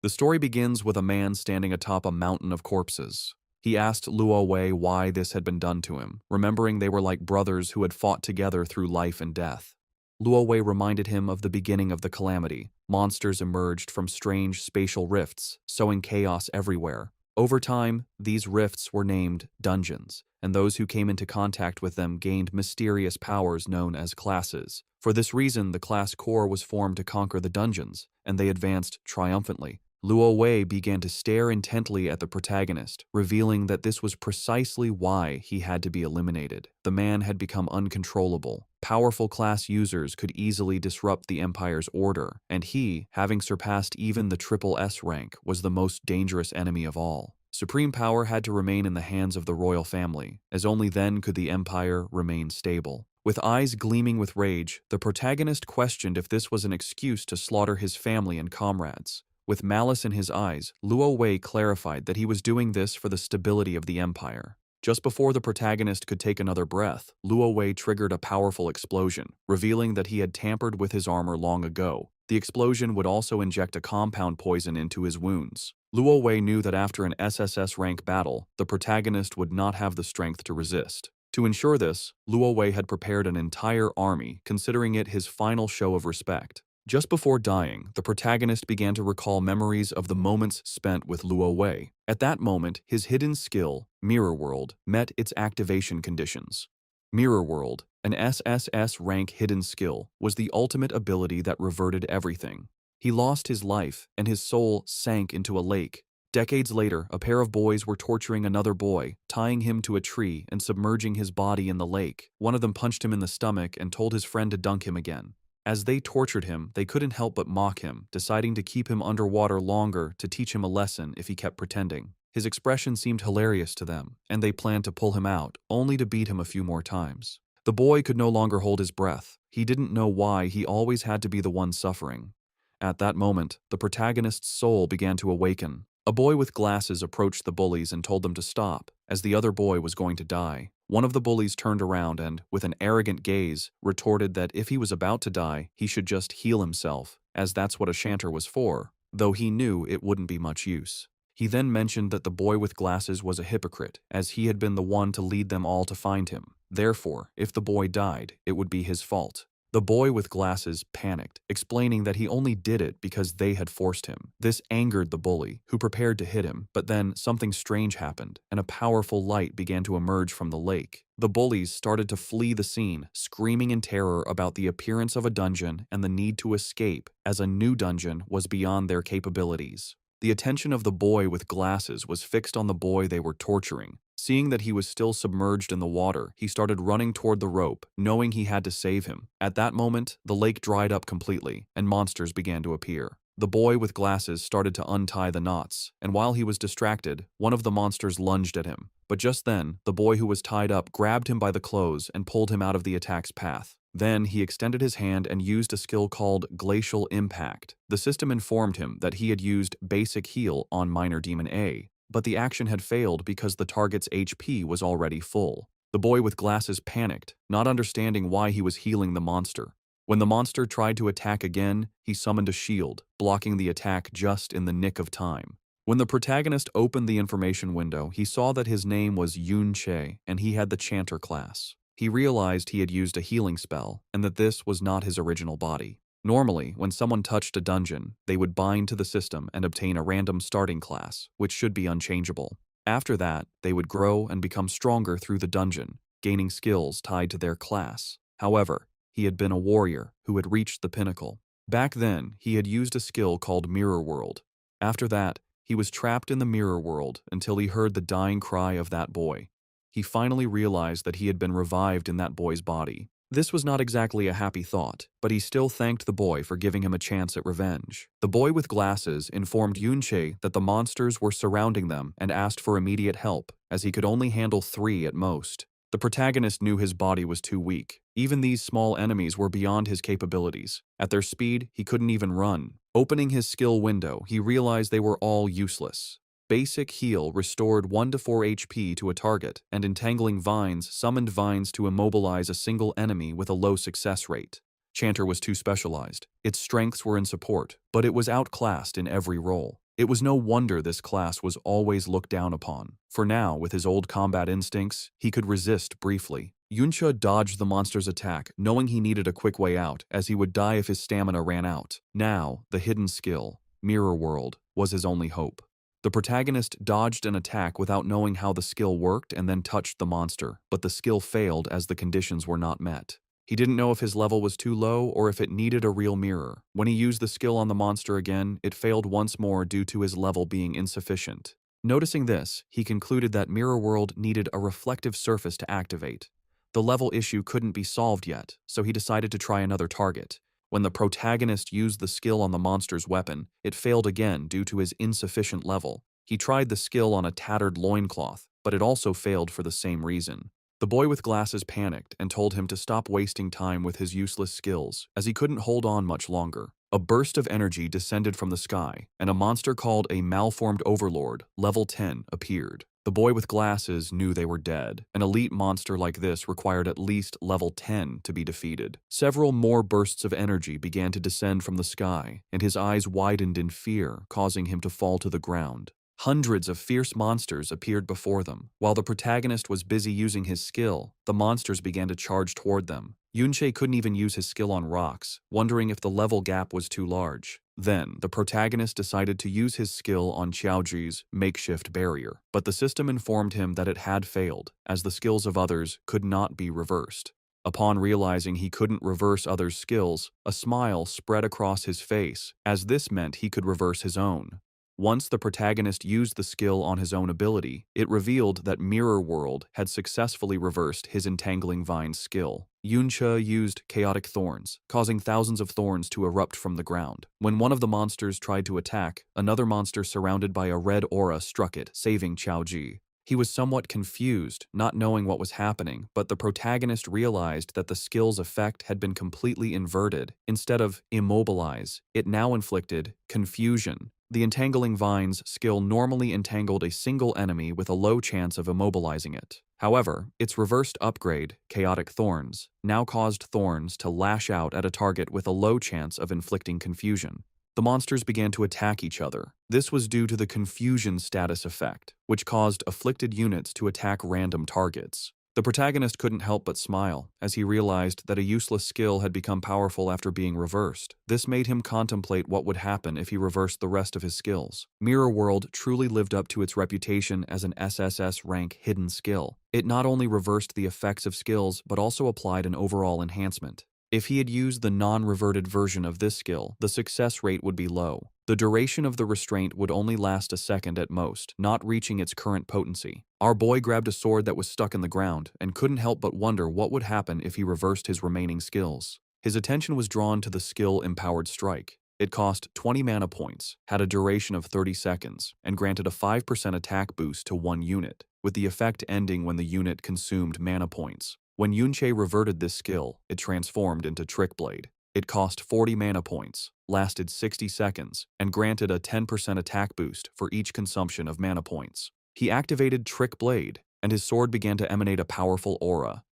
The story begins with a man standing atop a mountain of corpses. He asked Luo Wei why this had been done to him, remembering they were like brothers who had fought together through life and death. Luo Wei reminded him of the beginning of the calamity. Monsters emerged from strange spatial rifts, sowing chaos everywhere. Over time, these rifts were named dungeons, and those who came into contact with them gained mysterious powers known as classes. For this reason, the class core was formed to conquer the dungeons, and they advanced triumphantly. Luo Wei began to stare intently at the protagonist, revealing that this was precisely why he had to be eliminated. The man had become uncontrollable. Powerful class users could easily disrupt the Empire's order, and he, having surpassed even the Triple S rank, was the most dangerous enemy of all. Supreme power had to remain in the hands of the royal family, as only then could the Empire remain stable. With eyes gleaming with rage, the protagonist questioned if this was an excuse to slaughter his family and comrades. With malice in his eyes, Luo Wei clarified that he was doing this for the stability of the Empire. Just before the protagonist could take another breath, Luo Wei triggered a powerful explosion, revealing that he had tampered with his armor long ago. The explosion would also inject a compound poison into his wounds. Luo Wei knew that after an SSS rank battle, the protagonist would not have the strength to resist. To ensure this, Luo Wei had prepared an entire army, considering it his final show of respect. Just before dying, the protagonist began to recall memories of the moments spent with Luo Wei. At that moment, his hidden skill, Mirror World, met its activation conditions. Mirror World, an SSS rank hidden skill, was the ultimate ability that reverted everything. He lost his life, and his soul sank into a lake. Decades later, a pair of boys were torturing another boy, tying him to a tree and submerging his body in the lake. One of them punched him in the stomach and told his friend to dunk him again. As they tortured him, they couldn't help but mock him, deciding to keep him underwater longer to teach him a lesson if he kept pretending. His expression seemed hilarious to them, and they planned to pull him out, only to beat him a few more times. The boy could no longer hold his breath. He didn't know why he always had to be the one suffering. At that moment, the protagonist's soul began to awaken. A boy with glasses approached the bullies and told them to stop, as the other boy was going to die. One of the bullies turned around and, with an arrogant gaze, retorted that if he was about to die, he should just heal himself, as that's what a shanter was for, though he knew it wouldn't be much use. He then mentioned that the boy with glasses was a hypocrite, as he had been the one to lead them all to find him. Therefore, if the boy died, it would be his fault. The boy with glasses panicked, explaining that he only did it because they had forced him. This angered the bully, who prepared to hit him, but then something strange happened, and a powerful light began to emerge from the lake. The bullies started to flee the scene, screaming in terror about the appearance of a dungeon and the need to escape, as a new dungeon was beyond their capabilities. The attention of the boy with glasses was fixed on the boy they were torturing. Seeing that he was still submerged in the water, he started running toward the rope, knowing he had to save him. At that moment, the lake dried up completely, and monsters began to appear. The boy with glasses started to untie the knots, and while he was distracted, one of the monsters lunged at him. But just then, the boy who was tied up grabbed him by the clothes and pulled him out of the attack's path. Then he extended his hand and used a skill called Glacial Impact. The system informed him that he had used Basic Heal on Minor Demon A, but the action had failed because the target's HP was already full. The boy with glasses panicked, not understanding why he was healing the monster. When the monster tried to attack again, he summoned a shield, blocking the attack just in the nick of time. When the protagonist opened the information window, he saw that his name was Yun Che, and he had the Chanter class. He realized he had used a healing spell, and that this was not his original body. Normally, when someone touched a dungeon, they would bind to the system and obtain a random starting class, which should be unchangeable. After that, they would grow and become stronger through the dungeon, gaining skills tied to their class. However, he had been a warrior who had reached the pinnacle. Back then, he had used a skill called Mirror World. After that, he was trapped in the Mirror World until he heard the dying cry of that boy. He finally realized that he had been revived in that boy's body. This was not exactly a happy thought, but he still thanked the boy for giving him a chance at revenge. The boy with glasses informed Yunche that the monsters were surrounding them and asked for immediate help, as he could only handle 3 at most. The protagonist knew his body was too weak. Even these small enemies were beyond his capabilities. At their speed, he couldn't even run. Opening his skill window, he realized they were all useless. Basic Heal restored 1 to 4 HP to a target, and Entangling Vines summoned vines to immobilize a single enemy with a low success rate. Chanter was too specialized. Its strengths were in support, but it was outclassed in every role. It was no wonder this class was always looked down upon. For now, with his old combat instincts, he could resist briefly. Yunche dodged the monster's attack, knowing he needed a quick way out, as he would die if his stamina ran out. Now, the hidden skill, Mirror World, was his only hope. The protagonist dodged an attack without knowing how the skill worked and then touched the monster, but the skill failed as the conditions were not met. He didn't know if his level was too low or if it needed a real mirror. When he used the skill on the monster again, it failed once more due to his level being insufficient. Noticing this, he concluded that Mirror World needed a reflective surface to activate. The level issue couldn't be solved yet, so he decided to try another target. When the protagonist used the skill on the monster's weapon, it failed again due to his insufficient level. He tried the skill on a tattered loincloth, but it also failed for the same reason. The boy with glasses panicked and told him to stop wasting time with his useless skills, as he couldn't hold on much longer. A burst of energy descended from the sky, and a monster called a malformed overlord, level 10, appeared. The boy with glasses knew they were dead. An elite monster like this required at least level 10 to be defeated. Several more bursts of energy began to descend from the sky, and his eyes widened in fear, causing him to fall to the ground. Hundreds of fierce monsters appeared before them. While the protagonist was busy using his skill, the monsters began to charge toward them. Yunche couldn't even use his skill on rocks, wondering if the level gap was too large. Then, the protagonist decided to use his skill on Qiaoji's makeshift barrier, but the system informed him that it had failed, as the skills of others could not be reversed. Upon realizing he couldn't reverse others' skills, a smile spread across his face, as this meant he could reverse his own. Once the protagonist used the skill on his own ability, it revealed that Mirror World had successfully reversed his Entangling Vines skill. Yunche used Chaotic Thorns, causing thousands of thorns to erupt from the ground. When one of the monsters tried to attack, another monster surrounded by a red aura struck it, saving Qiaoji. He was somewhat confused, not knowing what was happening, but the protagonist realized that the skill's effect had been completely inverted. Instead of immobilize, it now inflicted confusion. The Entangling Vines skill normally entangled a single enemy with a low chance of immobilizing it. However, its reversed upgrade, Chaotic Thorns, now caused thorns to lash out at a target with a low chance of inflicting confusion. The monsters began to attack each other. This was due to the confusion status effect, which caused afflicted units to attack random targets. The protagonist couldn't help but smile, as he realized that a useless skill had become powerful after being reversed. This made him contemplate what would happen if he reversed the rest of his skills. Mirror World truly lived up to its reputation as an SSS rank hidden skill. It not only reversed the effects of skills, but also applied an overall enhancement. If he had used the non-reverted version of this skill, the success rate would be low. The duration of the restraint would only last a second at most, not reaching its current potency. Our boy grabbed a sword that was stuck in the ground and couldn't help but wonder what would happen if he reversed his remaining skills. His attention was drawn to the skill Empowered Strike. It cost 20 mana points, had a duration of 30 seconds, and granted a 5% attack boost to one unit, with the effect ending when the unit consumed mana points. When Yunche reverted this skill, it transformed into Trick Blade. It cost 40 mana points, lasted 60 seconds, and granted a 10% attack boost for each consumption of mana points. He activated Trick Blade, and his sword began to emanate a powerful aura.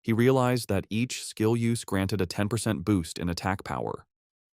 He realized that each skill use granted a 10% boost in attack power.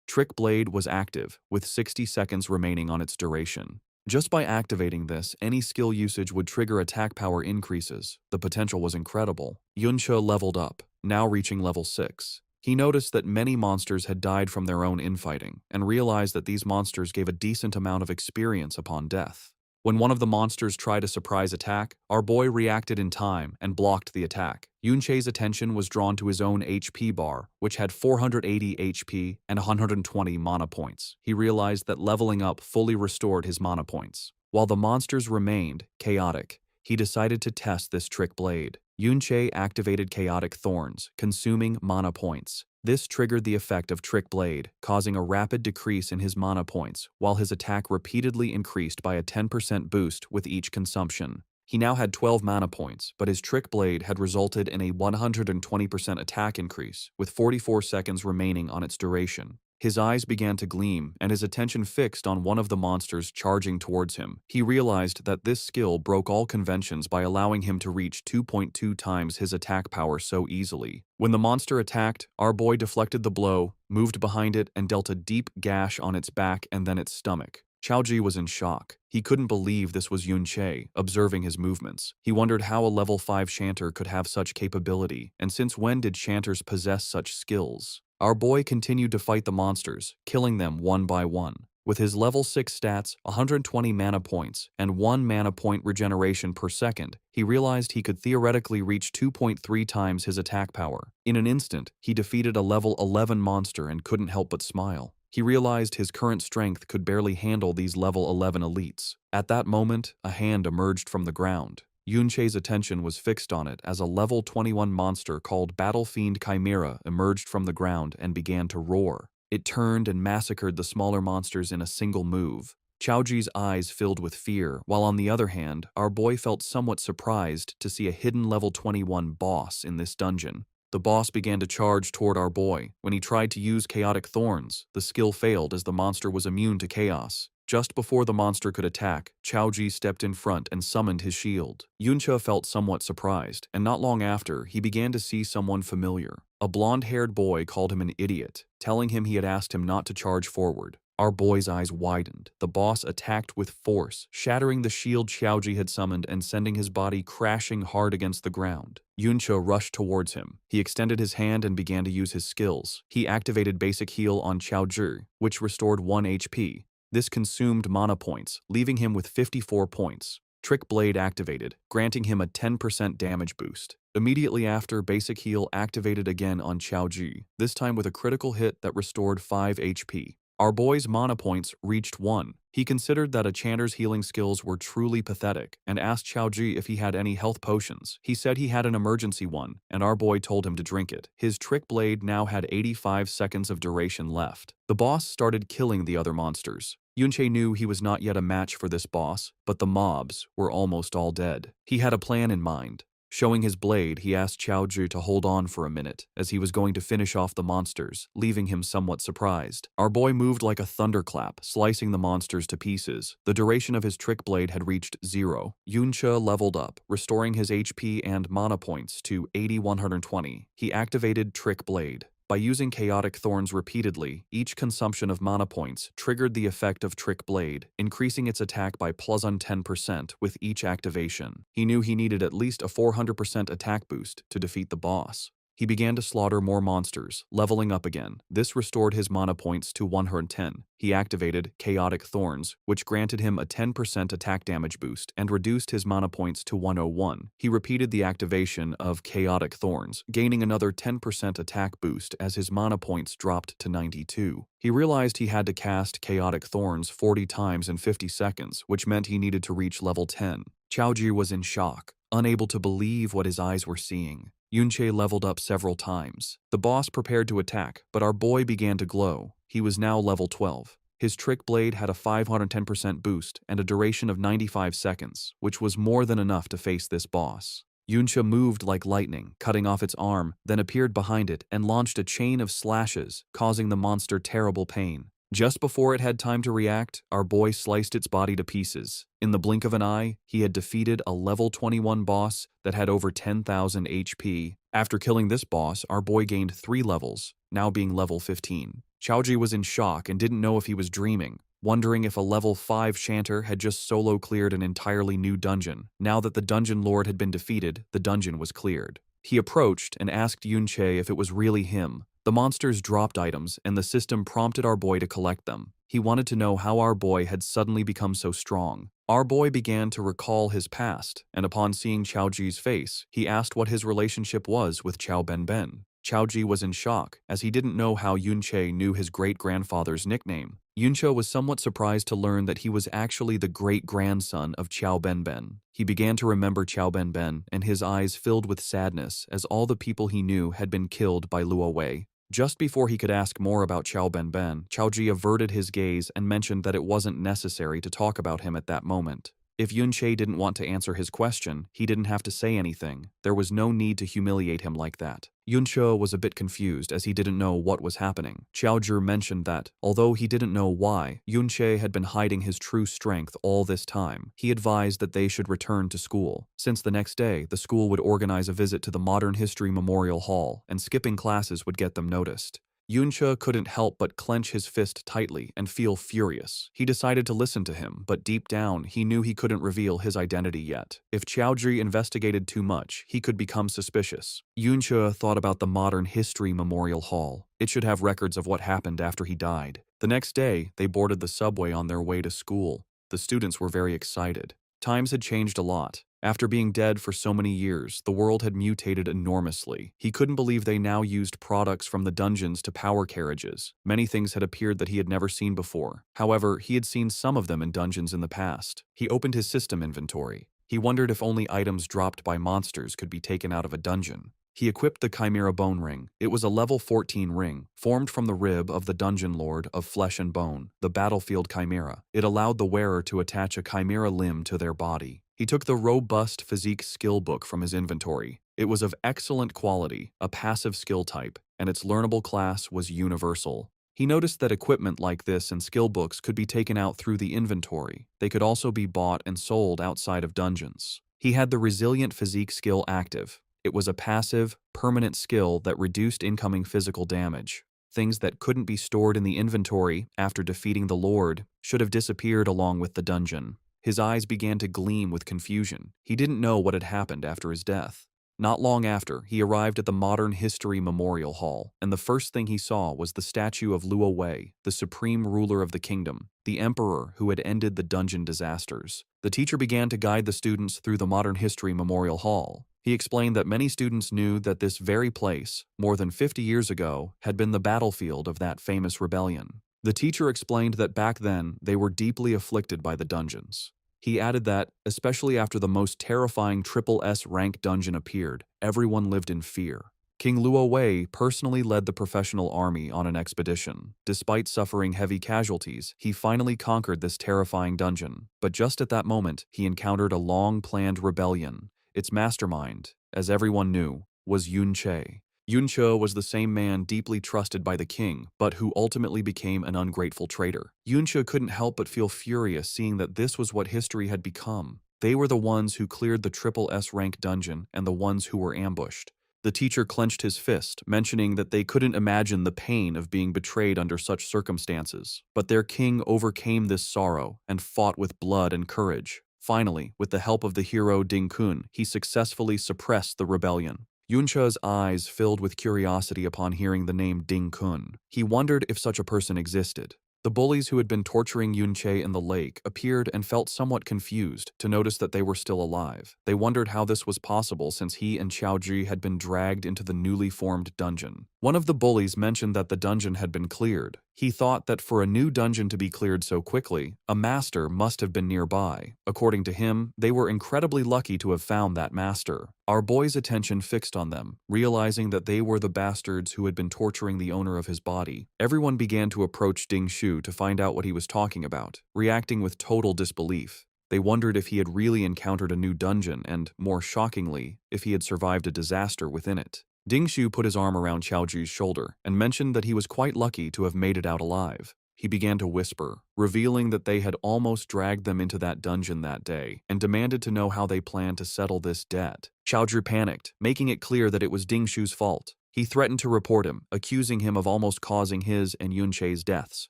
Trick Blade was active, with 60 seconds remaining on its duration. Just by activating this, any skill usage would trigger attack power increases. The potential was incredible. Yunche leveled up, now reaching level 6. He noticed that many monsters had died from their own infighting, and realized that these monsters gave a decent amount of experience upon death. When one of the monsters tried a surprise attack, our boy reacted in time and blocked the attack. Yunche's attention was drawn to his own HP bar, which had 480 HP and 120 mana points. He realized that leveling up fully restored his mana points. While the monsters remained chaotic, he decided to test this Trick Blade. Yunche activated Chaotic Thorns, consuming mana points. This triggered the effect of Trick Blade, causing a rapid decrease in his mana points, while his attack repeatedly increased by a 10% boost with each consumption. He now had 12 mana points, but his Trick Blade had resulted in a 120% attack increase, with 44 seconds remaining on its duration. His eyes began to gleam, and his attention fixed on one of the monsters charging towards him. He realized that this skill broke all conventions by allowing him to reach 2.2 times his attack power so easily. When the monster attacked, our boy deflected the blow, moved behind it, and dealt a deep gash on its back and then its stomach. Chaoji was in shock. He couldn't believe this was Yunche, observing his movements. He wondered how a level 5 chanter could have such capability, and since when did chanters possess such skills? Our boy continued to fight the monsters, killing them one by one. With his level 6 stats, 120 mana points, and 1 mana point regeneration per second, he realized he could theoretically reach 2.3 times his attack power. In an instant, he defeated a level 11 monster and couldn't help but smile. He realized his current strength could barely handle these level 11 elites. At that moment, a hand emerged from the ground. Yunche's attention was fixed on it as a level 21 monster called Battle Fiend Chimera emerged from the ground and began to roar. It turned and massacred the smaller monsters in a single move. Chaoji's eyes filled with fear, while on the other hand, our boy felt somewhat surprised to see a hidden level 21 boss in this dungeon. The boss began to charge toward our boy. When he tried to use Chaotic Thorns, the skill failed as the monster was immune to chaos. Just before the monster could attack, Chaoji stepped in front and summoned his shield. Yunche felt somewhat surprised, and not long after, he began to see someone familiar. A blonde-haired boy called him an idiot, telling him he had asked him not to charge forward. Our boy's eyes widened. The boss attacked with force, shattering the shield Chaoji had summoned and sending his body crashing hard against the ground. Yunche rushed towards him. He extended his hand and began to use his skills. He activated Basic Heal on Chaoji, which restored 1 HP. This consumed mana points, leaving him with 54 points. Trick Blade activated, granting him a 10% damage boost. Immediately after, Basic Heal activated again on Chaoji, this time with a critical hit that restored 5 HP. Our boy's mana points reached 1. He considered that a chanter's healing skills were truly pathetic and asked Chaoji if he had any health potions. He said he had an emergency one, and our boy told him to drink it. His Trick Blade now had 85 seconds of duration left. The boss started killing the other monsters. Yunche knew he was not yet a match for this boss, but the mobs were almost all dead. He had a plan in mind. Showing his blade, he asked Chaoji to hold on for a minute, as he was going to finish off the monsters, leaving him somewhat surprised. Our boy moved like a thunderclap, slicing the monsters to pieces. The duration of his Trick Blade had reached 0. Yunche leveled up, restoring his HP and mana points to 80-120. He activated Trick Blade. By using Chaotic Thorns repeatedly, each consumption of mana points triggered the effect of Trick Blade, increasing its attack by +10% with each activation. He knew he needed at least a 400% attack boost to defeat the boss. He began to slaughter more monsters, leveling up again. This restored his mana points to 110. He activated Chaotic Thorns, which granted him a 10% attack damage boost and reduced his mana points to 101. He repeated the activation of Chaotic Thorns, gaining another 10% attack boost as his mana points dropped to 92. He realized he had to cast Chaotic Thorns 40 times in 50 seconds, which meant he needed to reach level 10. Chaoji was in shock, unable to believe what his eyes were seeing. Yunche leveled up several times. The boss prepared to attack, but our boy began to glow. He was now level 12. His Trick Blade had a 510% boost and a duration of 95 seconds, which was more than enough to face this boss. Yunche moved like lightning, cutting off its arm, then appeared behind it and launched a chain of slashes, causing the monster terrible pain. Just before it had time to react, our boy sliced its body to pieces. In the blink of an eye, he had defeated a level 21 boss that had over 10,000 HP. After killing this boss, our boy gained 3 levels, now being level 15. Chaoji was in shock and didn't know if he was dreaming, wondering if a level 5 chanter had just solo cleared an entirely new dungeon. Now that the dungeon lord had been defeated, the dungeon was cleared. He approached and asked Yunche if it was really him. The monsters dropped items, and the system prompted our boy to collect them. He wanted to know how our boy had suddenly become so strong. Our boy began to recall his past, and upon seeing Chaoji's face, he asked what his relationship was with Chao Benben. Chaoji was in shock, as he didn't know how Yunche knew his great-grandfather's nickname. Yunche was somewhat surprised to learn that he was actually the great-grandson of Chao Benben. He began to remember Chao Benben, and his eyes filled with sadness as all the people he knew had been killed by Luo Wei. Just before he could ask more about Chao Benben, Chaoji averted his gaze and mentioned that it wasn't necessary to talk about him at that moment. If Yunche didn't want to answer his question, he didn't have to say anything. There was no need to humiliate him like that. Yunche was a bit confused as he didn't know what was happening. Chaoji mentioned that, although he didn't know why, Yunche had been hiding his true strength all this time. He advised that they should return to school. Since the next day, the school would organize a visit to the Modern History Memorial Hall, and skipping classes would get them noticed. Yunche couldn't help but clench his fist tightly and feel furious. He decided to listen to him, but deep down, he knew he couldn't reveal his identity yet. If Qiaozhi investigated too much, he could become suspicious. Yunche thought about the Modern History Memorial Hall. It should have records of what happened after he died. The next day, they boarded the subway on their way to school. The students were very excited. Times had changed a lot. After being dead for so many years, the world had mutated enormously. He couldn't believe they now used products from the dungeons to power carriages. Many things had appeared that he had never seen before. However, he had seen some of them in dungeons in the past. He opened his system inventory. He wondered if only items dropped by monsters could be taken out of a dungeon. He equipped the Chimera Bone Ring. It was a level 14 ring, formed from the rib of the Dungeon Lord of Flesh and Bone, the Battlefield Chimera. It allowed the wearer to attach a chimera limb to their body. He took the robust physique skill book from his inventory. It was of excellent quality, a passive skill type, and its learnable class was universal. He noticed that equipment like this and skill books could be taken out through the inventory. They could also be bought and sold outside of dungeons. He had the Resilient Physique skill active. It was a passive, permanent skill that reduced incoming physical damage. Things that couldn't be stored in the inventory after defeating the Lord should have disappeared along with the dungeon. His eyes began to gleam with confusion. He didn't know what had happened after his death. Not long after, he arrived at the Modern History Memorial Hall, and the first thing he saw was the statue of Luo Wei, the supreme ruler of the kingdom, the emperor who had ended the dungeon disasters. The teacher began to guide the students through the Modern History Memorial Hall. He explained that many students knew that this very place, more than 50 years ago, had been the battlefield of that famous rebellion. The teacher explained that back then, they were deeply afflicted by the dungeons. He added that, especially after the most terrifying S rank dungeon appeared, everyone lived in fear. King Luo Wei personally led the professional army on an expedition. Despite suffering heavy casualties, he finally conquered this terrifying dungeon. But just at that moment, he encountered a long-planned rebellion. Its mastermind, as everyone knew, was Yunche. Yunche was the same man deeply trusted by the king, but who ultimately became an ungrateful traitor. Yunche couldn't help but feel furious seeing that this was what history had become. They were the ones who cleared the S rank dungeon and the ones who were ambushed. The teacher clenched his fist, mentioning that they couldn't imagine the pain of being betrayed under such circumstances. But their king overcame this sorrow and fought with blood and courage. Finally, with the help of the hero Ding Kun, he successfully suppressed the rebellion. Yunche's eyes filled with curiosity upon hearing the name Ding Kun. He wondered if such a person existed. The bullies who had been torturing Yunche in the lake appeared and felt somewhat confused to notice that they were still alive. They wondered how this was possible since he and Qiaozhi had been dragged into the newly formed dungeon. One of the bullies mentioned that the dungeon had been cleared. He thought that for a new dungeon to be cleared so quickly, a master must have been nearby. According to him, they were incredibly lucky to have found that master. Our boy's attention fixed on them, realizing that they were the bastards who had been torturing the owner of his body. Everyone began to approach Ding Shu to find out what he was talking about, reacting with total disbelief. They wondered if he had really encountered a new dungeon and, more shockingly, if he had survived a disaster within it. Ding Shu put his arm around Qiaozhi's shoulder and mentioned that he was quite lucky to have made it out alive. He began to whisper, revealing that they had almost dragged them into that dungeon that day and demanded to know how they planned to settle this debt. Qiaozhi panicked, making it clear that it was Ding Shu's fault. He threatened to report him, accusing him of almost causing his and Yunche's deaths.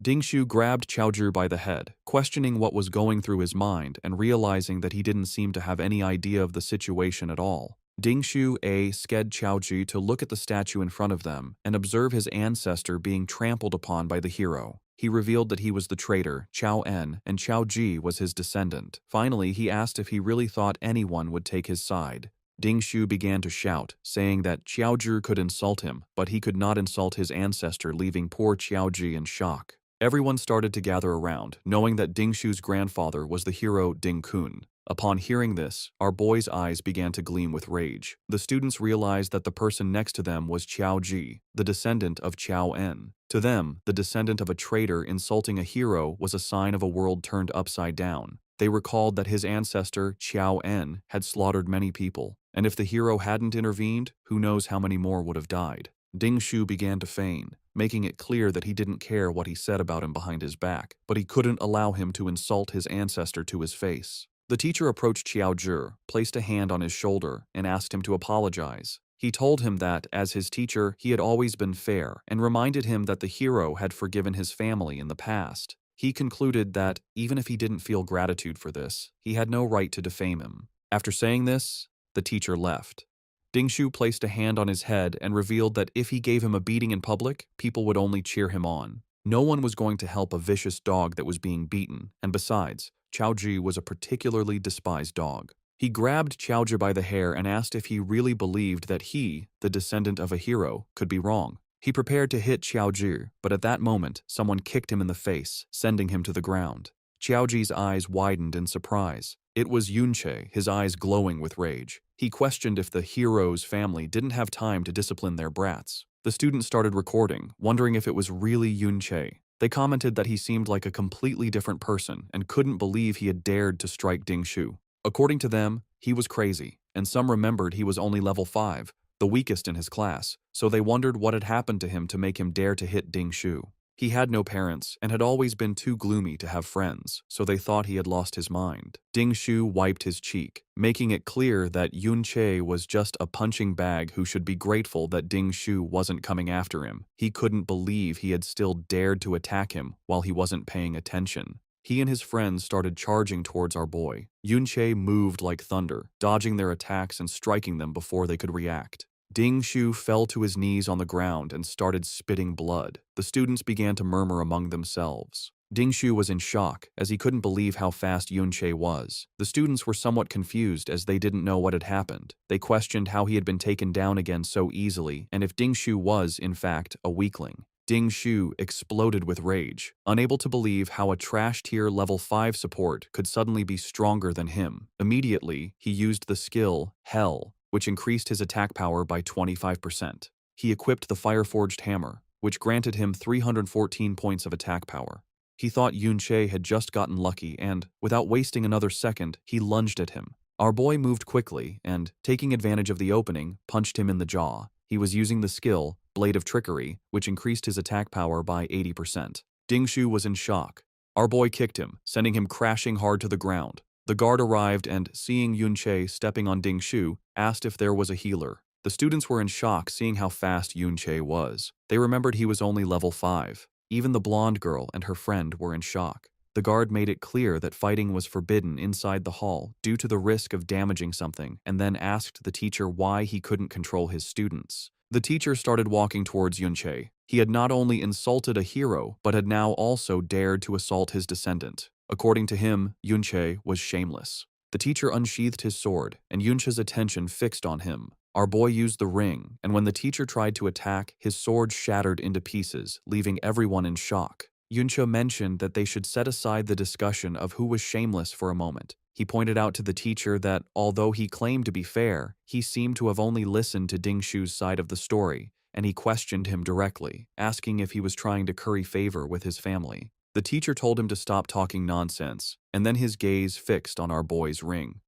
Ding Shu grabbed Qiaozhi by the head, questioning what was going through his mind and realizing that he didn't seem to have any idea of the situation at all. Ding Shu sked Qiaozhi to look at the statue in front of them and observe his ancestor being trampled upon by the hero. He revealed that he was the traitor, Qiao En, and Qiaozhi was his descendant. Finally, he asked if he really thought anyone would take his side. Ding Shu began to shout, saying that Qiaozhi could insult him, but he could not insult his ancestor, leaving poor Qiaozhi in shock. Everyone started to gather around, knowing that Ding Shu's grandfather was the hero Ding Kun. Upon hearing this, our boy's eyes began to gleam with rage. The students realized that the person next to them was Qiaozhi, the descendant of Qiao En. To them, the descendant of a traitor insulting a hero was a sign of a world turned upside down. They recalled that his ancestor, Qiao En, had slaughtered many people, and if the hero hadn't intervened, who knows how many more would have died. Ding Shu began to feign, making it clear that he didn't care what he said about him behind his back, but he couldn't allow him to insult his ancestor to his face. The teacher approached Qiaozhi, placed a hand on his shoulder, and asked him to apologize. He told him that, as his teacher, he had always been fair and reminded him that the hero had forgiven his family in the past. He concluded that, even if he didn't feel gratitude for this, he had no right to defame him. After saying this, the teacher left. Ding Shu placed a hand on his head and revealed that if he gave him a beating in public, people would only cheer him on. No one was going to help a vicious dog that was being beaten, and besides, Qiaoji was a particularly despised dog. He grabbed Qiaoji by the hair and asked if he really believed that he, the descendant of a hero, could be wrong. He prepared to hit Qiaoji, but at that moment, someone kicked him in the face, sending him to the ground. Qiaoji's eyes widened in surprise. It was Yunche, his eyes glowing with rage. He questioned if the hero's family didn't have time to discipline their brats. The students started recording, wondering if it was really Yunche. They commented that he seemed like a completely different person and couldn't believe he had dared to strike Ding Shu. According to them, he was crazy, and some remembered he was only level 5, the weakest in his class, so they wondered what had happened to him to make him dare to hit Ding Shu. He had no parents and had always been too gloomy to have friends, so they thought he had lost his mind. Ding Shu wiped his cheek, making it clear that Yunche was just a punching bag who should be grateful that Ding Shu wasn't coming after him. He couldn't believe he had still dared to attack him while he wasn't paying attention. He and his friends started charging towards our boy. Yunche moved like thunder, dodging their attacks and striking them before they could react. Ding Shu fell to his knees on the ground and started spitting blood. The students began to murmur among themselves. Ding Shu was in shock, as he couldn't believe how fast Yunche was. The students were somewhat confused as they didn't know what had happened. They questioned how he had been taken down again so easily, and if Ding Shu was, in fact, a weakling. Ding Shu exploded with rage, unable to believe how a trash-tier level 5 support could suddenly be stronger than him. Immediately, he used the skill, Hell, which increased his attack power by 25%. He equipped the Fireforged Hammer, which granted him 314 points of attack power. He thought Yunche had just gotten lucky and, without wasting another second, he lunged at him. Our boy moved quickly and, taking advantage of the opening, punched him in the jaw. He was using the skill, Blade of Trickery, which increased his attack power by 80%. Ding Shu was in shock. Our boy kicked him, sending him crashing hard to the ground. The guard arrived and, seeing Yunche stepping on Ding Shu, asked if there was a healer. The students were in shock seeing how fast Yunche was. They remembered he was only level 5. Even the blonde girl and her friend were in shock. The guard made it clear that fighting was forbidden inside the hall due to the risk of damaging something, and then asked the teacher why he couldn't control his students. The teacher started walking towards Yunche. He had not only insulted a hero, but had now also dared to assault his descendant. According to him, Yunche was shameless. The teacher unsheathed his sword, and Yunche's attention fixed on him. Our boy used the ring, and when the teacher tried to attack, his sword shattered into pieces, leaving everyone in shock. Yunche mentioned that they should set aside the discussion of who was shameless for a moment. He pointed out to the teacher that, although he claimed to be fair, he seemed to have only listened to Ding Shu's side of the story, and he questioned him directly, asking if he was trying to curry favor with his family. The teacher told him to stop talking nonsense, and then his gaze fixed on our boy's ring.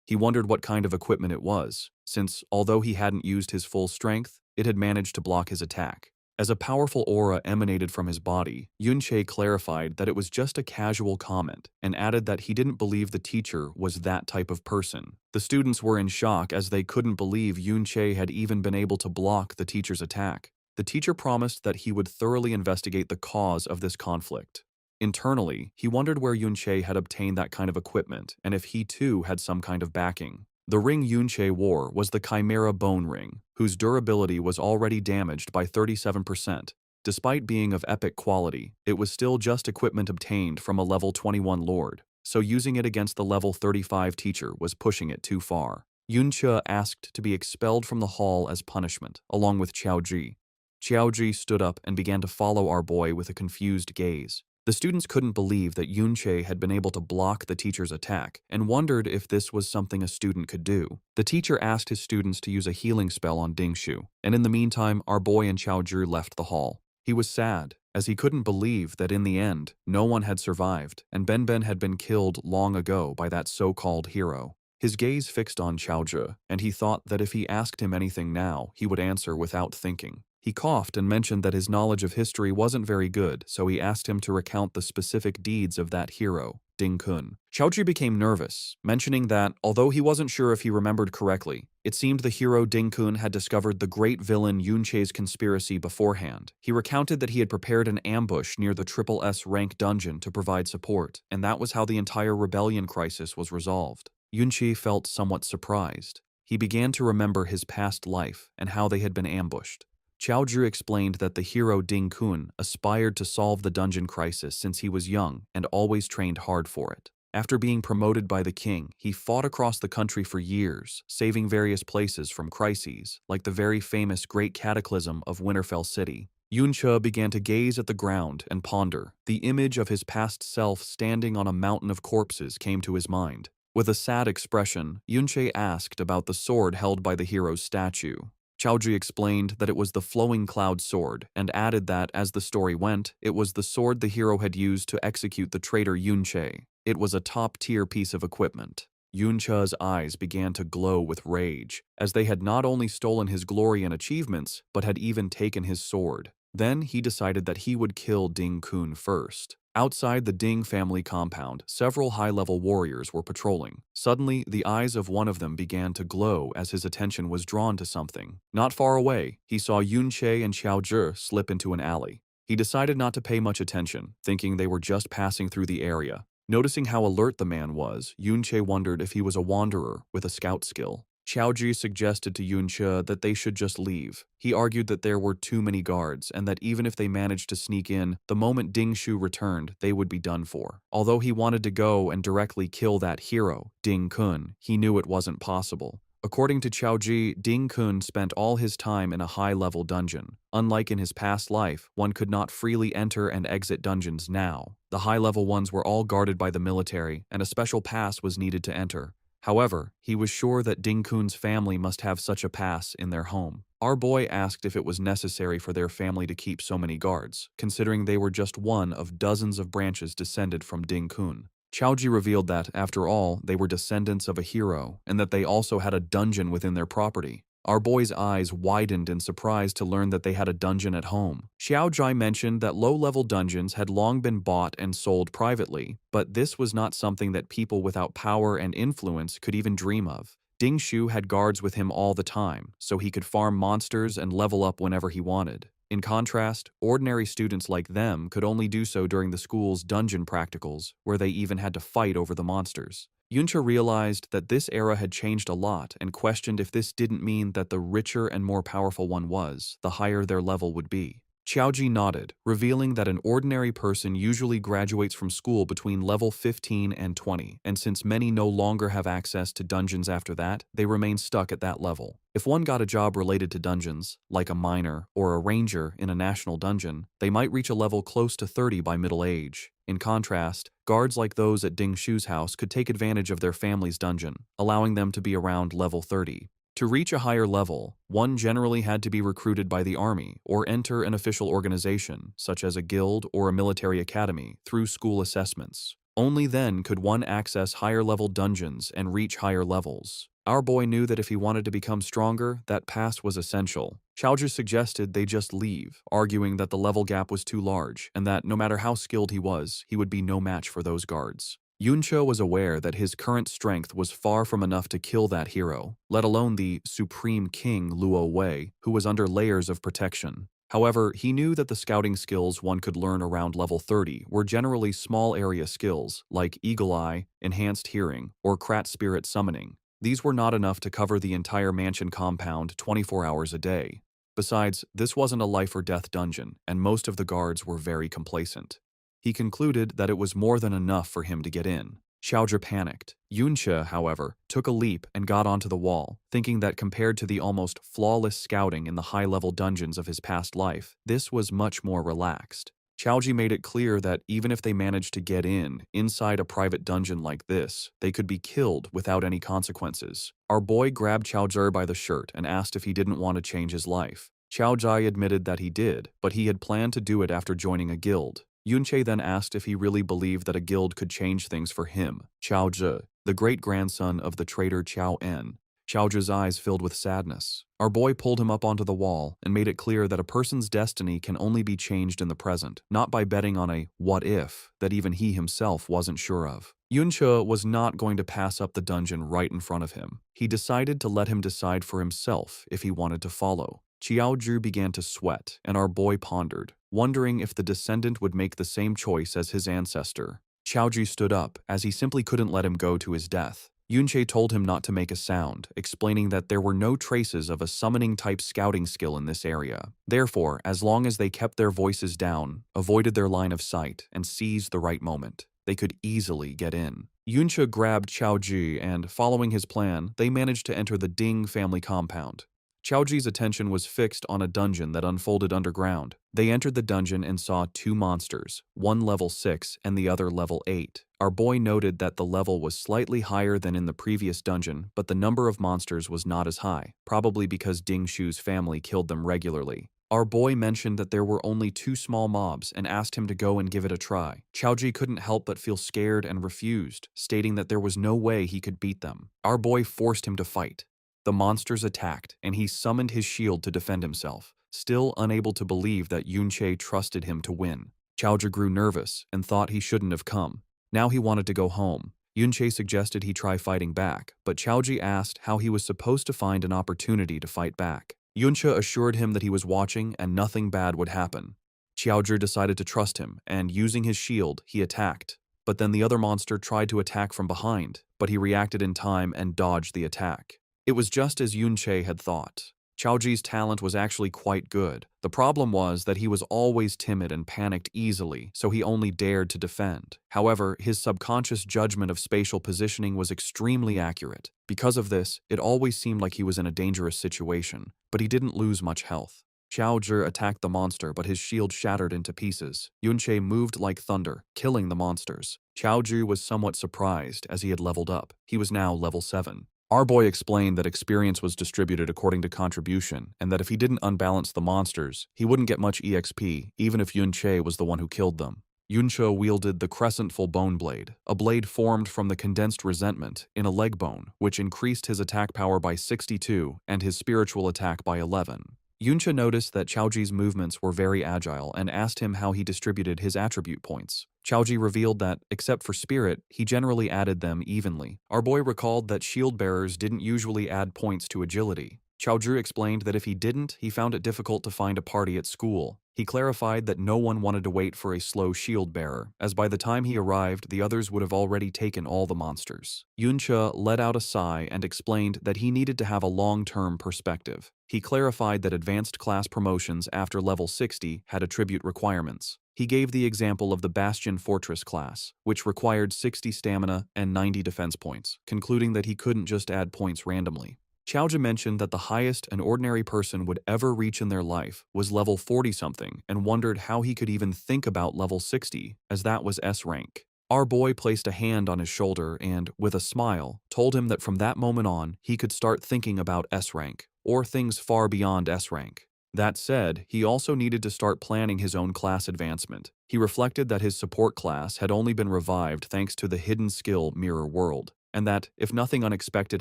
He wondered what kind of equipment it was, since, although he hadn't used his full strength, it had managed to block his attack. As a powerful aura emanated from his body, Yunche clarified that it was just a casual comment and added that he didn't believe the teacher was that type of person. The students were in shock as they couldn't believe Yunche had even been able to block the teacher's attack. The teacher promised that he would thoroughly investigate the cause of this conflict. Internally, he wondered where Yunche had obtained that kind of equipment and if he too had some kind of backing. The ring Yunche wore was the Chimera Bone Ring, whose durability was already damaged by 37%. Despite being of epic quality, it was still just equipment obtained from a level 21 lord, so using it against the level 35 teacher was pushing it too far. Yunche asked to be expelled from the hall as punishment, along with Qiaoji. Qiaoji stood up and began to follow our boy with a confused gaze. The students couldn't believe that Yunche had been able to block the teacher's attack and wondered if this was something a student could do. The teacher asked his students to use a healing spell on Ding Shu, and in the meantime, our boy and Qiaoji left the hall. He was sad, as he couldn't believe that in the end, no one had survived, and Ben had been killed long ago by that so-called hero. His gaze fixed on Qiaoji, and he thought that if he asked him anything now, he would answer without thinking. He coughed and mentioned that his knowledge of history wasn't very good, so he asked him to recount the specific deeds of that hero. Ding Kun. Xiaozhi became nervous, mentioning that, although he wasn't sure if he remembered correctly, it seemed the hero Ding Kun had discovered the great villain Yun Che's conspiracy beforehand. He recounted that he had prepared an ambush near the Triple S rank dungeon to provide support, and that was how the entire rebellion crisis was resolved. Yun Che felt somewhat surprised. He began to remember his past life and how they had been ambushed. Qiao Zhi explained that the hero Ding Kun aspired to solve the dungeon crisis since he was young and always trained hard for it. After being promoted by the king, he fought across the country for years, saving various places from crises, like the very famous Great Cataclysm of Winterfell City. Yun Che began to gaze at the ground and ponder. The image of his past self standing on a mountain of corpses came to his mind. With a sad expression, Yun Che asked about the sword held by the hero's statue. Qiao Zhi explained that it was the Flowing Cloud sword, and added that, as the story went, it was the sword the hero had used to execute the traitor Yun Che. It was a top-tier piece of equipment. Yun Che's eyes began to glow with rage, as they had not only stolen his glory and achievements, but had even taken his sword. Then he decided that he would kill Ding Kun first. Outside the Ding family compound, several high-level warriors were patrolling. Suddenly, the eyes of one of them began to glow as his attention was drawn to something. Not far away, he saw Yun Che and Qiao Zhi slip into an alley. He decided not to pay much attention, thinking they were just passing through the area. Noticing how alert the man was, Yun Che wondered if he was a wanderer with a scout skill. Qiao Zhi suggested to Yun Che that they should just leave. He argued that there were too many guards, and that even if they managed to sneak in, the moment Ding Shu returned, they would be done for. Although he wanted to go and directly kill that hero, Ding Kun, he knew it wasn't possible. According to Qiao Zhi, Ding Kun spent all his time in a high-level dungeon. Unlike in his past life, one could not freely enter and exit dungeons now. The high-level ones were all guarded by the military, and a special pass was needed to enter. However, he was sure that Ding Kun's family must have such a pass in their home. Our boy asked if it was necessary for their family to keep so many guards, considering they were just one of dozens of branches descended from Ding Kun. Qiao Zhi revealed that, after all, they were descendants of a hero, and that they also had a dungeon within their property. Our boy's eyes widened in surprise to learn that they had a dungeon at home. Xiao Zhi mentioned that low-level dungeons had long been bought and sold privately, but this was not something that people without power and influence could even dream of. Ding Shu had guards with him all the time, so he could farm monsters and level up whenever he wanted. In contrast, ordinary students like them could only do so during the school's dungeon practicals, where they even had to fight over the monsters. Yun Che realized that this era had changed a lot and questioned if this didn't mean that the richer and more powerful one was, the higher their level would be. Qiao Zhi nodded, revealing that an ordinary person usually graduates from school between level 15 and 20, and since many no longer have access to dungeons after that, they remain stuck at that level. If one got a job related to dungeons, like a miner or a ranger in a national dungeon, they might reach a level close to 30 by middle age. In contrast, guards like those at Ding Shu's house could take advantage of their family's dungeon, allowing them to be around level 30. To reach a higher level, one generally had to be recruited by the army or enter an official organization, such as a guild or a military academy, through school assessments. Only then could one access higher-level dungeons and reach higher levels. Our boy knew that if he wanted to become stronger, that pass was essential. Qiao Zhi suggested they just leave, arguing that the level gap was too large and that no matter how skilled he was, he would be no match for those guards. Yun Che was aware that his current strength was far from enough to kill that hero, let alone the Supreme King Luo Wei, who was under layers of protection. However, he knew that the scouting skills one could learn around level 30 were generally small area skills, like Eagle Eye, Enhanced Hearing, or Krat Spirit Summoning. These were not enough to cover the entire mansion compound 24 hours a day. Besides, this wasn't a life-or-death dungeon, and most of the guards were very complacent. He concluded that it was more than enough for him to get in. Qiao Zhi panicked. Yun Che, however, took a leap and got onto the wall, thinking that compared to the almost flawless scouting in the high-level dungeons of his past life, this was much more relaxed. Qiao Zhi made it clear that even if they managed to get inside a private dungeon like this, they could be killed without any consequences. Our boy grabbed Qiao Zhi by the shirt and asked if he didn't want to change his life. Qiao Zhi admitted that he did, but he had planned to do it after joining a guild. Yun Che then asked if he really believed that a guild could change things for him. Qiao Zhi, the great-grandson of the traitor Qiao En, Xiaozhi's eyes filled with sadness. Our boy pulled him up onto the wall and made it clear that a person's destiny can only be changed in the present, not by betting on a what if that even he himself wasn't sure of. Yunche was not going to pass up the dungeon right in front of him. He decided to let him decide for himself if he wanted to follow. Qiaozhi began to sweat, and our boy pondered, wondering if the descendant would make the same choice as his ancestor. Qiaozhi stood up, as he simply couldn't let him go to his death. Yunche told him not to make a sound, explaining that there were no traces of a summoning-type scouting skill in this area. Therefore, as long as they kept their voices down, avoided their line of sight, and seized the right moment, they could easily get in. Yunche grabbed Qiaozhi and, following his plan, they managed to enter the Ding family compound. Qiaozhi's attention was fixed on a dungeon that unfolded underground. They entered the dungeon and saw two monsters, one level 6 and the other level 8. Our boy noted that the level was slightly higher than in the previous dungeon, but the number of monsters was not as high, probably because Ding Shu's family killed them regularly. Our boy mentioned that there were only two small mobs and asked him to go and give it a try. Qiaozhi couldn't help but feel scared and refused, stating that there was no way he could beat them. Our boy forced him to fight. The monsters attacked, and he summoned his shield to defend himself, still unable to believe that Yunche trusted him to win. Qiaozhi grew nervous and thought he shouldn't have come. Now he wanted to go home. Yunche suggested he try fighting back, but Qiaozhi asked how he was supposed to find an opportunity to fight back. Yunche assured him that he was watching and nothing bad would happen. Qiaozhi decided to trust him, and using his shield, he attacked. But then the other monster tried to attack from behind, but he reacted in time and dodged the attack. It was just as Yunche had thought. Qiaozhi's talent was actually quite good. The problem was that he was always timid and panicked easily, so he only dared to defend. However, his subconscious judgment of spatial positioning was extremely accurate. Because of this, it always seemed like he was in a dangerous situation, but he didn't lose much health. Qiaozhi attacked the monster, but his shield shattered into pieces. Yunche moved like thunder, killing the monsters. Qiaozhi was somewhat surprised as he had leveled up. He was now level 7. Our boy explained that experience was distributed according to contribution, and that if he didn't unbalance the monsters, he wouldn't get much EXP, even if Yunche was the one who killed them. Yunche wielded the Crescentful Bone Blade, a blade formed from the condensed resentment in a leg bone, which increased his attack power by 62 and his spiritual attack by 11. Yunche noticed that Qiaozhi's movements were very agile and asked him how he distributed his attribute points. Qiaozhi revealed that, except for spirit, he generally added them evenly. Our boy recalled that shield bearers didn't usually add points to agility. Qiaozhi explained that if he didn't, he found it difficult to find a party at school. He clarified that no one wanted to wait for a slow shield bearer, as by the time he arrived, the others would have already taken all the monsters. Yunche let out a sigh and explained that he needed to have a long-term perspective. He clarified that advanced class promotions after level 60 had attribute requirements. He gave the example of the Bastion Fortress class, which required 60 stamina and 90 defense points, concluding that he couldn't just add points randomly. Qiaozhi mentioned that the highest an ordinary person would ever reach in their life was level 40-something and wondered how he could even think about level 60, as that was S rank. Our boy placed a hand on his shoulder and, with a smile, told him that from that moment on, he could start thinking about S rank, or things far beyond S rank. That said, he also needed to start planning his own class advancement. He reflected that his support class had only been revived thanks to the hidden skill Mirror World, and that, if nothing unexpected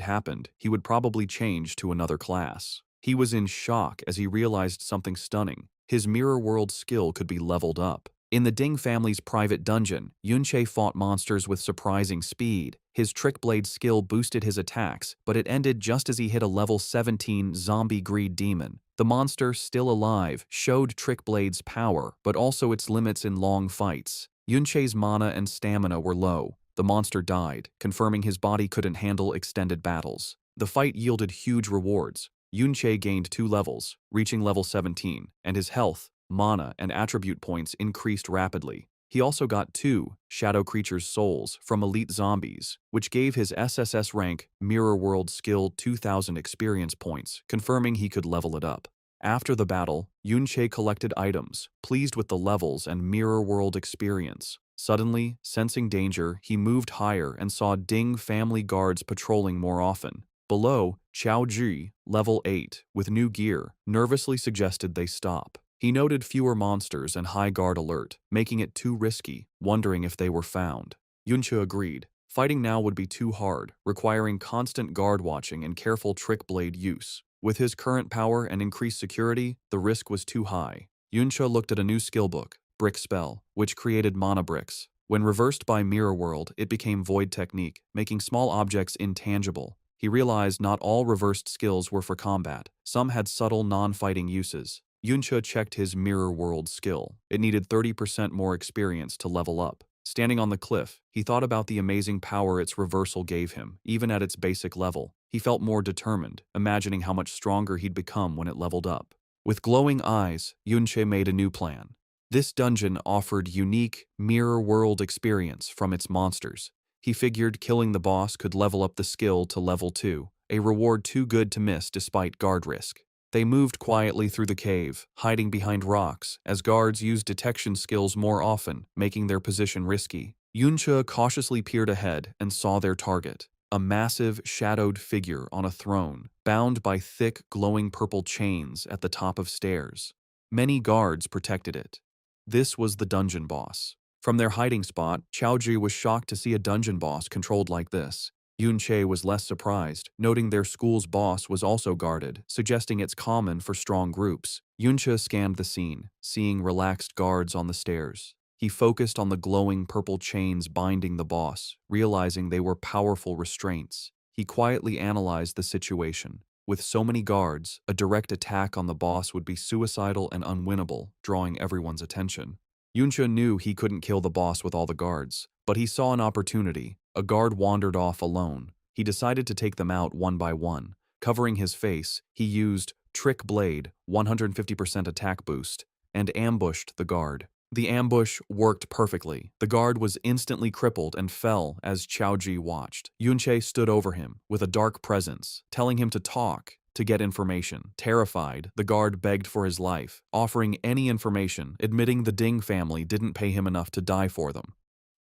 happened, he would probably change to another class. He was in shock as he realized something stunning. His Mirror World skill could be leveled up. In the Ding family's private dungeon, Yunche fought monsters with surprising speed. His Trick Blade skill boosted his attacks, but it ended just as he hit a level 17 zombie greed demon. The monster, still alive, showed Trick Blade's power, but also its limits in long fights. Yunche's mana and stamina were low. The monster died, confirming his body couldn't handle extended battles. The fight yielded huge rewards. Yunche gained 2 levels, reaching level 17, and his health, mana, and attribute points increased rapidly. He also got 2 Shadow Creatures' Souls from Elite Zombies, which gave his SSS rank Mirror World skill 2,000 experience points, confirming he could level it up. After the battle, Yunche collected items, pleased with the levels and Mirror World experience. Suddenly, sensing danger, he moved higher and saw Ding family guards patrolling more often. Below, Qiaozhi, level 8, with new gear, nervously suggested they stop. He noted fewer monsters and high guard alert, making it too risky, wondering if they were found. Yunche agreed. Fighting now would be too hard, requiring constant guard watching and careful trick blade use. With his current power and increased security, the risk was too high. Yuncha looked at a new skill book, Brick Spell, which created mana bricks. When reversed by Mirror World, it became Void Technique, making small objects intangible. He realized not all reversed skills were for combat. Some had subtle non-fighting uses. Yuncha checked his Mirror World skill. It needed 30% more experience to level up. Standing on the cliff, he thought about the amazing power its reversal gave him, even at its basic level. He felt more determined, imagining how much stronger he'd become when it leveled up. With glowing eyes, Yunche made a new plan. This dungeon offered unique, mirror world experience from its monsters. He figured killing the boss could level up the skill to level 2, a reward too good to miss despite guard risk. They moved quietly through the cave, hiding behind rocks, as guards used detection skills more often, making their position risky. Yuncha cautiously peered ahead and saw their target. A massive, shadowed figure on a throne, bound by thick, glowing purple chains at the top of stairs. Many guards protected it. This was the dungeon boss. From their hiding spot, Chaoji was shocked to see a dungeon boss controlled like this. Yunche was less surprised, noting their school's boss was also guarded, suggesting it's common for strong groups. Yunche scanned the scene, seeing relaxed guards on the stairs. He focused on the glowing purple chains binding the boss, realizing they were powerful restraints. He quietly analyzed the situation. With so many guards, a direct attack on the boss would be suicidal and unwinnable, drawing everyone's attention. Yuncha knew he couldn't kill the boss with all the guards, but he saw an opportunity. A guard wandered off alone. He decided to take them out one by one. Covering his face, he used Trick Blade, 150% attack boost, and ambushed the guard. The ambush worked perfectly. The guard was instantly crippled and fell as Chaoji watched. Yunche stood over him with a dark presence, telling him to talk, to get information. Terrified, the guard begged for his life, offering any information, admitting the Ding family didn't pay him enough to die for them.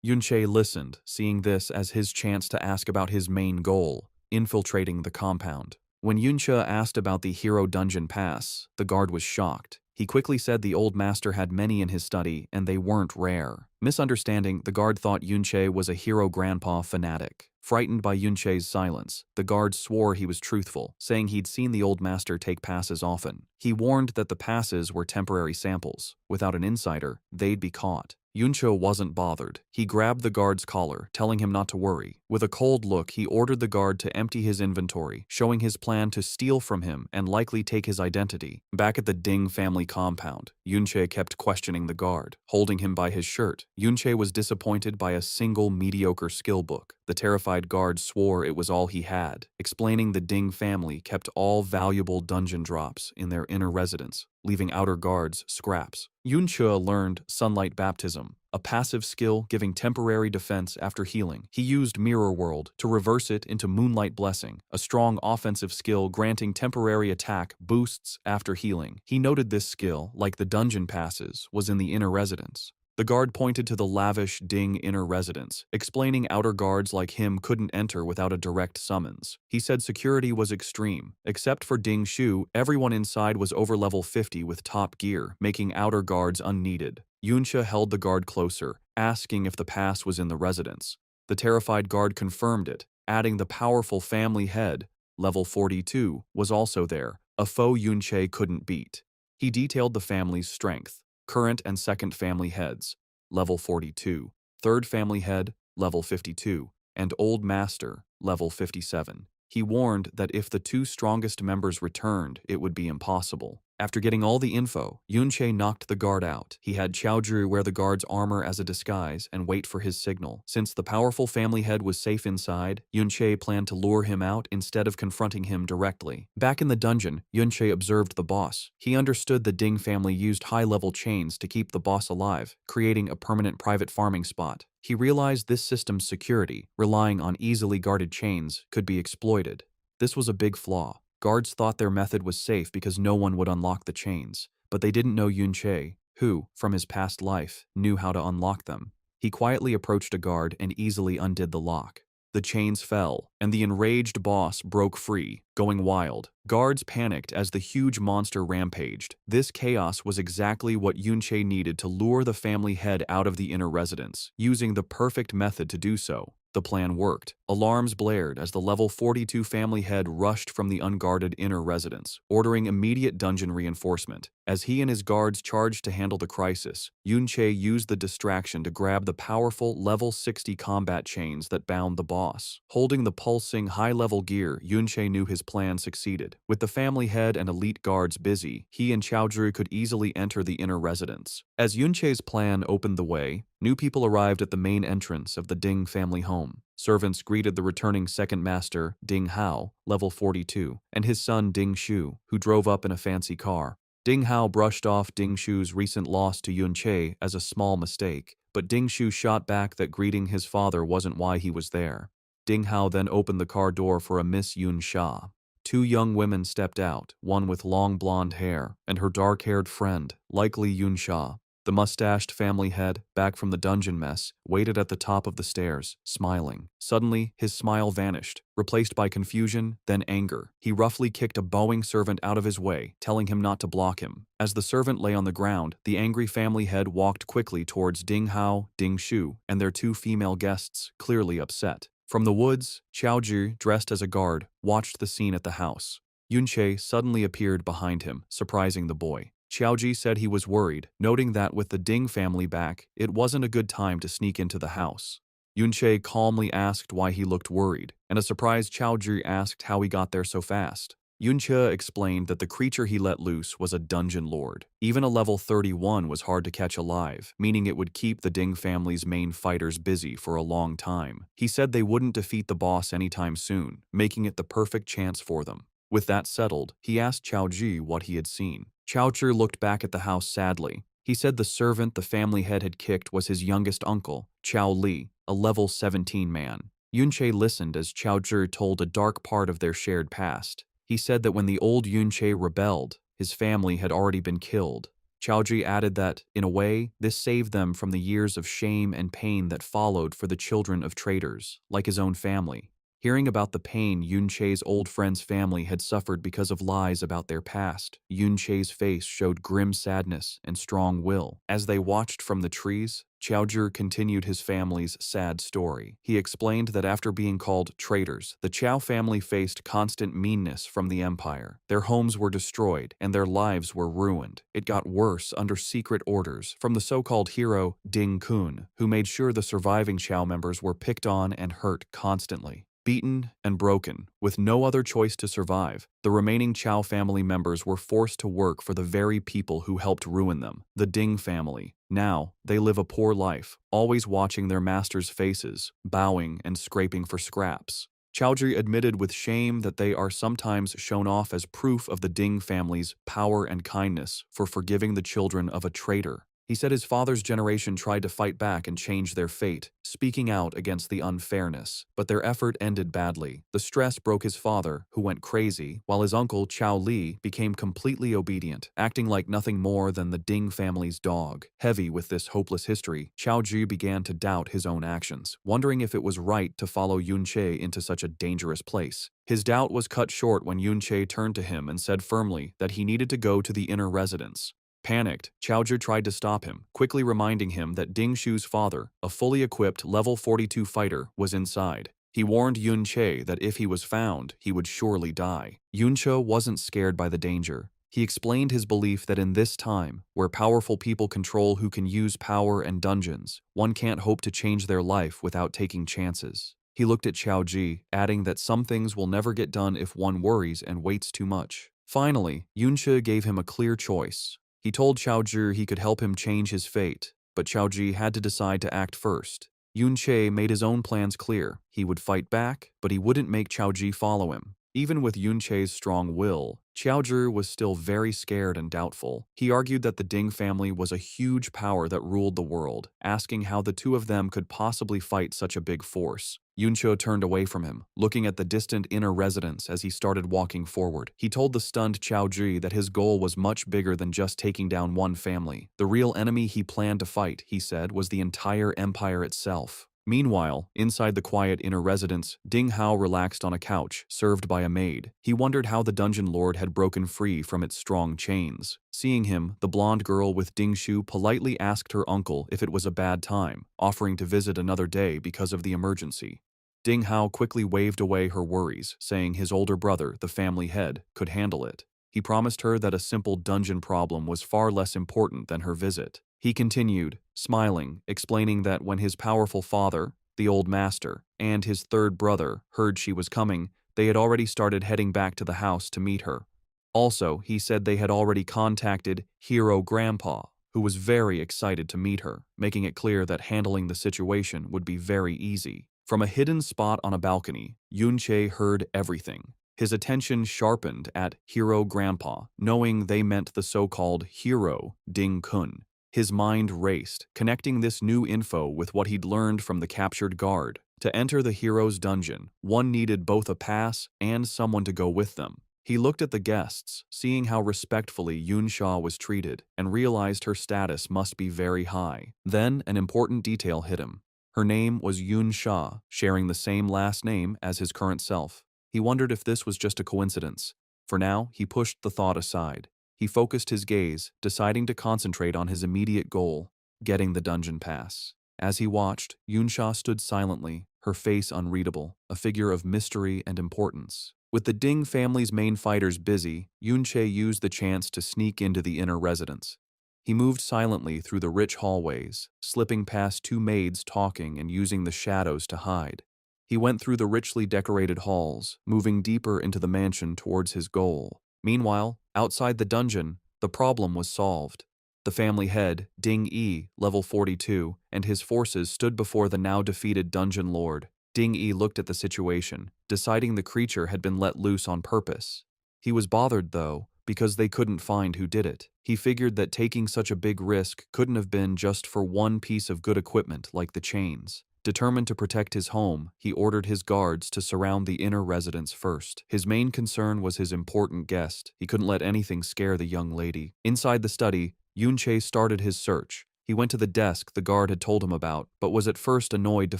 Yunche listened, seeing this as his chance to ask about his main goal, infiltrating the compound. When Yunche asked about the Hero Dungeon Pass, the guard was shocked. He quickly said the old master had many in his study, and they weren't rare. Misunderstanding, the guard thought Yunche was a hero grandpa fanatic. Frightened by Yunche's silence, the guard swore he was truthful, saying he'd seen the old master take passes often. He warned that the passes were temporary samples. Without an insider, they'd be caught. Yunche wasn't bothered. He grabbed the guard's collar, telling him not to worry. With a cold look, he ordered the guard to empty his inventory, showing his plan to steal from him and likely take his identity. Back at the Ding family compound, Yunche kept questioning the guard, holding him by his shirt. Yunche was disappointed by a single mediocre skill book. The terrified guard swore it was all he had, explaining the Ding family kept all valuable dungeon drops in their inner residence, leaving outer guards scraps. Yunche learned Sunlight Baptism, a passive skill giving temporary defense after healing. He used Mirror World to reverse it into Moonlight Blessing, a strong offensive skill granting temporary attack boosts after healing. He noted this skill, like the dungeon passes, was in the inner residence. The guard pointed to the lavish Ding inner residence, explaining outer guards like him couldn't enter without a direct summons. He said security was extreme. Except for Ding Shu, everyone inside was over level 50 with top gear, making outer guards unneeded. Yunche held the guard closer, asking if the pass was in the residence. The terrified guard confirmed it, adding the powerful family head, level 42, was also there, a foe Yunche couldn't beat. He detailed the family's strength. Current and second family heads, level 42, third family head, level 52, and old master, level 57. He warned that if the two strongest members returned, it would be impossible. After getting all the info, Yunche knocked the guard out. He had Chaoju wear the guard's armor as a disguise and wait for his signal. Since the powerful family head was safe inside, Yunche planned to lure him out instead of confronting him directly. Back in the dungeon, Yunche observed the boss. He understood the Ding family used high-level chains to keep the boss alive, creating a permanent private farming spot. He realized this system's security, relying on easily guarded chains, could be exploited. This was a big flaw. Guards thought their method was safe because no one would unlock the chains, but they didn't know Yunche, who, from his past life, knew how to unlock them. He quietly approached a guard and easily undid the lock. The chains fell, and the enraged boss broke free, going wild. Guards panicked as the huge monster rampaged. This chaos was exactly what Yunche needed to lure the family head out of the inner residence, using the perfect method to do so. The plan worked. Alarms blared as the level 42 family head rushed from the unguarded inner residence, ordering immediate dungeon reinforcement. As he and his guards charged to handle the crisis, Yunche used the distraction to grab the powerful level 60 combat chains that bound the boss. Holding the pulsing high-level gear, Yunche knew his plan succeeded. With the family head and elite guards busy, he and Chaozhi could easily enter the inner residence. As Yunche's plan opened the way, new people arrived at the main entrance of the Ding family home. Servants greeted the returning second master, Ding Hao, level 42, and his son Ding Shu, who drove up in a fancy car. Ding Hao brushed off Ding Shu's recent loss to Yunche as a small mistake, but Ding Shu shot back that greeting his father wasn't why he was there. Ding Hao then opened the car door for a Miss Yun Sha. Two young women stepped out, one with long blonde hair, and her dark-haired friend, likely Yun Sha. The mustached family head, back from the dungeon mess, waited at the top of the stairs, smiling. Suddenly, his smile vanished, replaced by confusion, then anger. He roughly kicked a bowing servant out of his way, telling him not to block him. As the servant lay on the ground, the angry family head walked quickly towards Ding Hao, Ding Shu, and their two female guests, clearly upset. From the woods, Chaozhi, dressed as a guard, watched the scene at the house. Yunche suddenly appeared behind him, surprising the boy. Chaozhi said he was worried, noting that with the Ding family back, it wasn't a good time to sneak into the house. Yunche calmly asked why he looked worried, and a surprised Chaozhi asked how he got there so fast. Yunche explained that the creature he let loose was a dungeon lord. Even a level 31 was hard to catch alive, meaning it would keep the Ding family's main fighters busy for a long time. He said they wouldn't defeat the boss anytime soon, making it the perfect chance for them. With that settled, he asked Chaozhi what he had seen. Chaozhi looked back at the house sadly. He said the servant the family head had kicked was his youngest uncle, Chao Li, a level 17 man. Yunche listened as Chaozhi told a dark part of their shared past. He said that when the old Yunche rebelled, his family had already been killed. Chaozhi added that, in a way, this saved them from the years of shame and pain that followed for the children of traitors, like his own family. Hearing about the pain Yunche's old friend's family had suffered because of lies about their past, Yunche's face showed grim sadness and strong will. As they watched from the trees, Chaozhi continued his family's sad story. He explained that after being called traitors, the Chao family faced constant meanness from the empire. Their homes were destroyed and their lives were ruined. It got worse under secret orders from the so-called hero Ding Kun, who made sure the surviving Chao members were picked on and hurt constantly. Beaten and broken, with no other choice to survive, the remaining Chao family members were forced to work for the very people who helped ruin them, the Ding family. Now, they live a poor life, always watching their masters' faces, bowing and scraping for scraps. Chaozhi admitted with shame that they are sometimes shown off as proof of the Ding family's power and kindness for forgiving the children of a traitor. He said his father's generation tried to fight back and change their fate, speaking out against the unfairness, but their effort ended badly. The stress broke his father, who went crazy, while his uncle, Chao Li, became completely obedient, acting like nothing more than the Ding family's dog. Heavy with this hopeless history, Chaozhi began to doubt his own actions, wondering if it was right to follow Yunche into such a dangerous place. His doubt was cut short when Yunche turned to him and said firmly that he needed to go to the inner residence. Panicked, Chaozhi tried to stop him, quickly reminding him that Ding Shu's father, a fully equipped level 42 fighter, was inside. He warned Yunche that if he was found, he would surely die. Yunche wasn't scared by the danger. He explained his belief that in this time, where powerful people control who can use power and dungeons, one can't hope to change their life without taking chances. He looked at Chaozhi, adding that some things will never get done if one worries and waits too much. Finally, Yunche gave him a clear choice. He told Chaozhi he could help him change his fate, but Chaozhi had to decide to act first. Yunche made his own plans clear. He would fight back, but he wouldn't make Chaozhi follow him. Even with Yunche's strong will, Chaozhi was still very scared and doubtful. He argued that the Ding family was a huge power that ruled the world, asking how the two of them could possibly fight such a big force. Yunche turned away from him, looking at the distant inner residence as he started walking forward. He told the stunned Chaozhi that his goal was much bigger than just taking down one family. The real enemy he planned to fight, he said, was the entire empire itself. Meanwhile, inside the quiet inner residence, Ding Hao relaxed on a couch, served by a maid. He wondered how the dungeon lord had broken free from its strong chains. Seeing him, the blonde girl with Ding Shu politely asked her uncle if it was a bad time, offering to visit another day because of the emergency. Ding Hao quickly waved away her worries, saying his older brother, the family head, could handle it. He promised her that a simple dungeon problem was far less important than her visit. He continued, smiling, explaining that when his powerful father, the old master, and his third brother heard she was coming, they had already started heading back to the house to meet her. Also, he said they had already contacted Hero Grandpa, who was very excited to meet her, making it clear that handling the situation would be very easy. From a hidden spot on a balcony, Yunche heard everything. His attention sharpened at Hero Grandpa, knowing they meant the so-called hero, Ding Kun. His mind raced, connecting this new info with what he'd learned from the captured guard. To enter the hero's dungeon, one needed both a pass and someone to go with them. He looked at the guests, seeing how respectfully Yun Sha was treated, and realized her status must be very high. Then, an important detail hit him. Her name was Yun Sha, sharing the same last name as his current self. He wondered if this was just a coincidence. For now, he pushed the thought aside. He focused his gaze, deciding to concentrate on his immediate goal, getting the dungeon pass. As he watched, Yunsha stood silently, her face unreadable, a figure of mystery and importance. With the Ding family's main fighters busy, Yunche used the chance to sneak into the inner residence. He moved silently through the rich hallways, slipping past two maids talking and using the shadows to hide. He went through the richly decorated halls, moving deeper into the mansion towards his goal. Meanwhile, outside the dungeon, the problem was solved. The family head, Ding Yi, level 42, and his forces stood before the now defeated dungeon lord. Ding Yi looked at the situation, deciding the creature had been let loose on purpose. He was bothered, though, because they couldn't find who did it. He figured that taking such a big risk couldn't have been just for one piece of good equipment like the chains. Determined to protect his home, he ordered his guards to surround the inner residence first. His main concern was his important guest. He couldn't let anything scare the young lady. Inside the study, Yunche started his search. He went to the desk the guard had told him about, but was at first annoyed to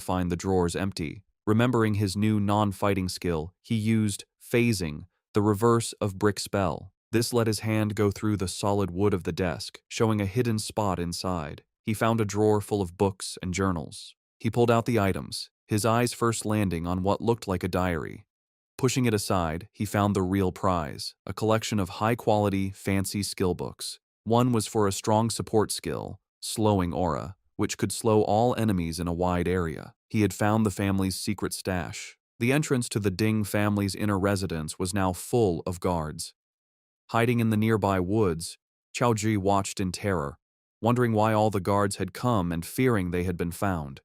find the drawers empty. Remembering his new non-fighting skill, he used phasing, the reverse of brick spell. This let his hand go through the solid wood of the desk, showing a hidden spot inside. He found a drawer full of books and journals. He pulled out the items, his eyes first landing on what looked like a diary. Pushing it aside, he found the real prize, a collection of high-quality, fancy skill books. One was for a strong support skill, Slowing Aura, which could slow all enemies in a wide area. He had found the family's secret stash. The entrance to the Ding family's inner residence was now full of guards. Hiding in the nearby woods, Chaoji watched in terror, wondering why all the guards had come and fearing they had been found.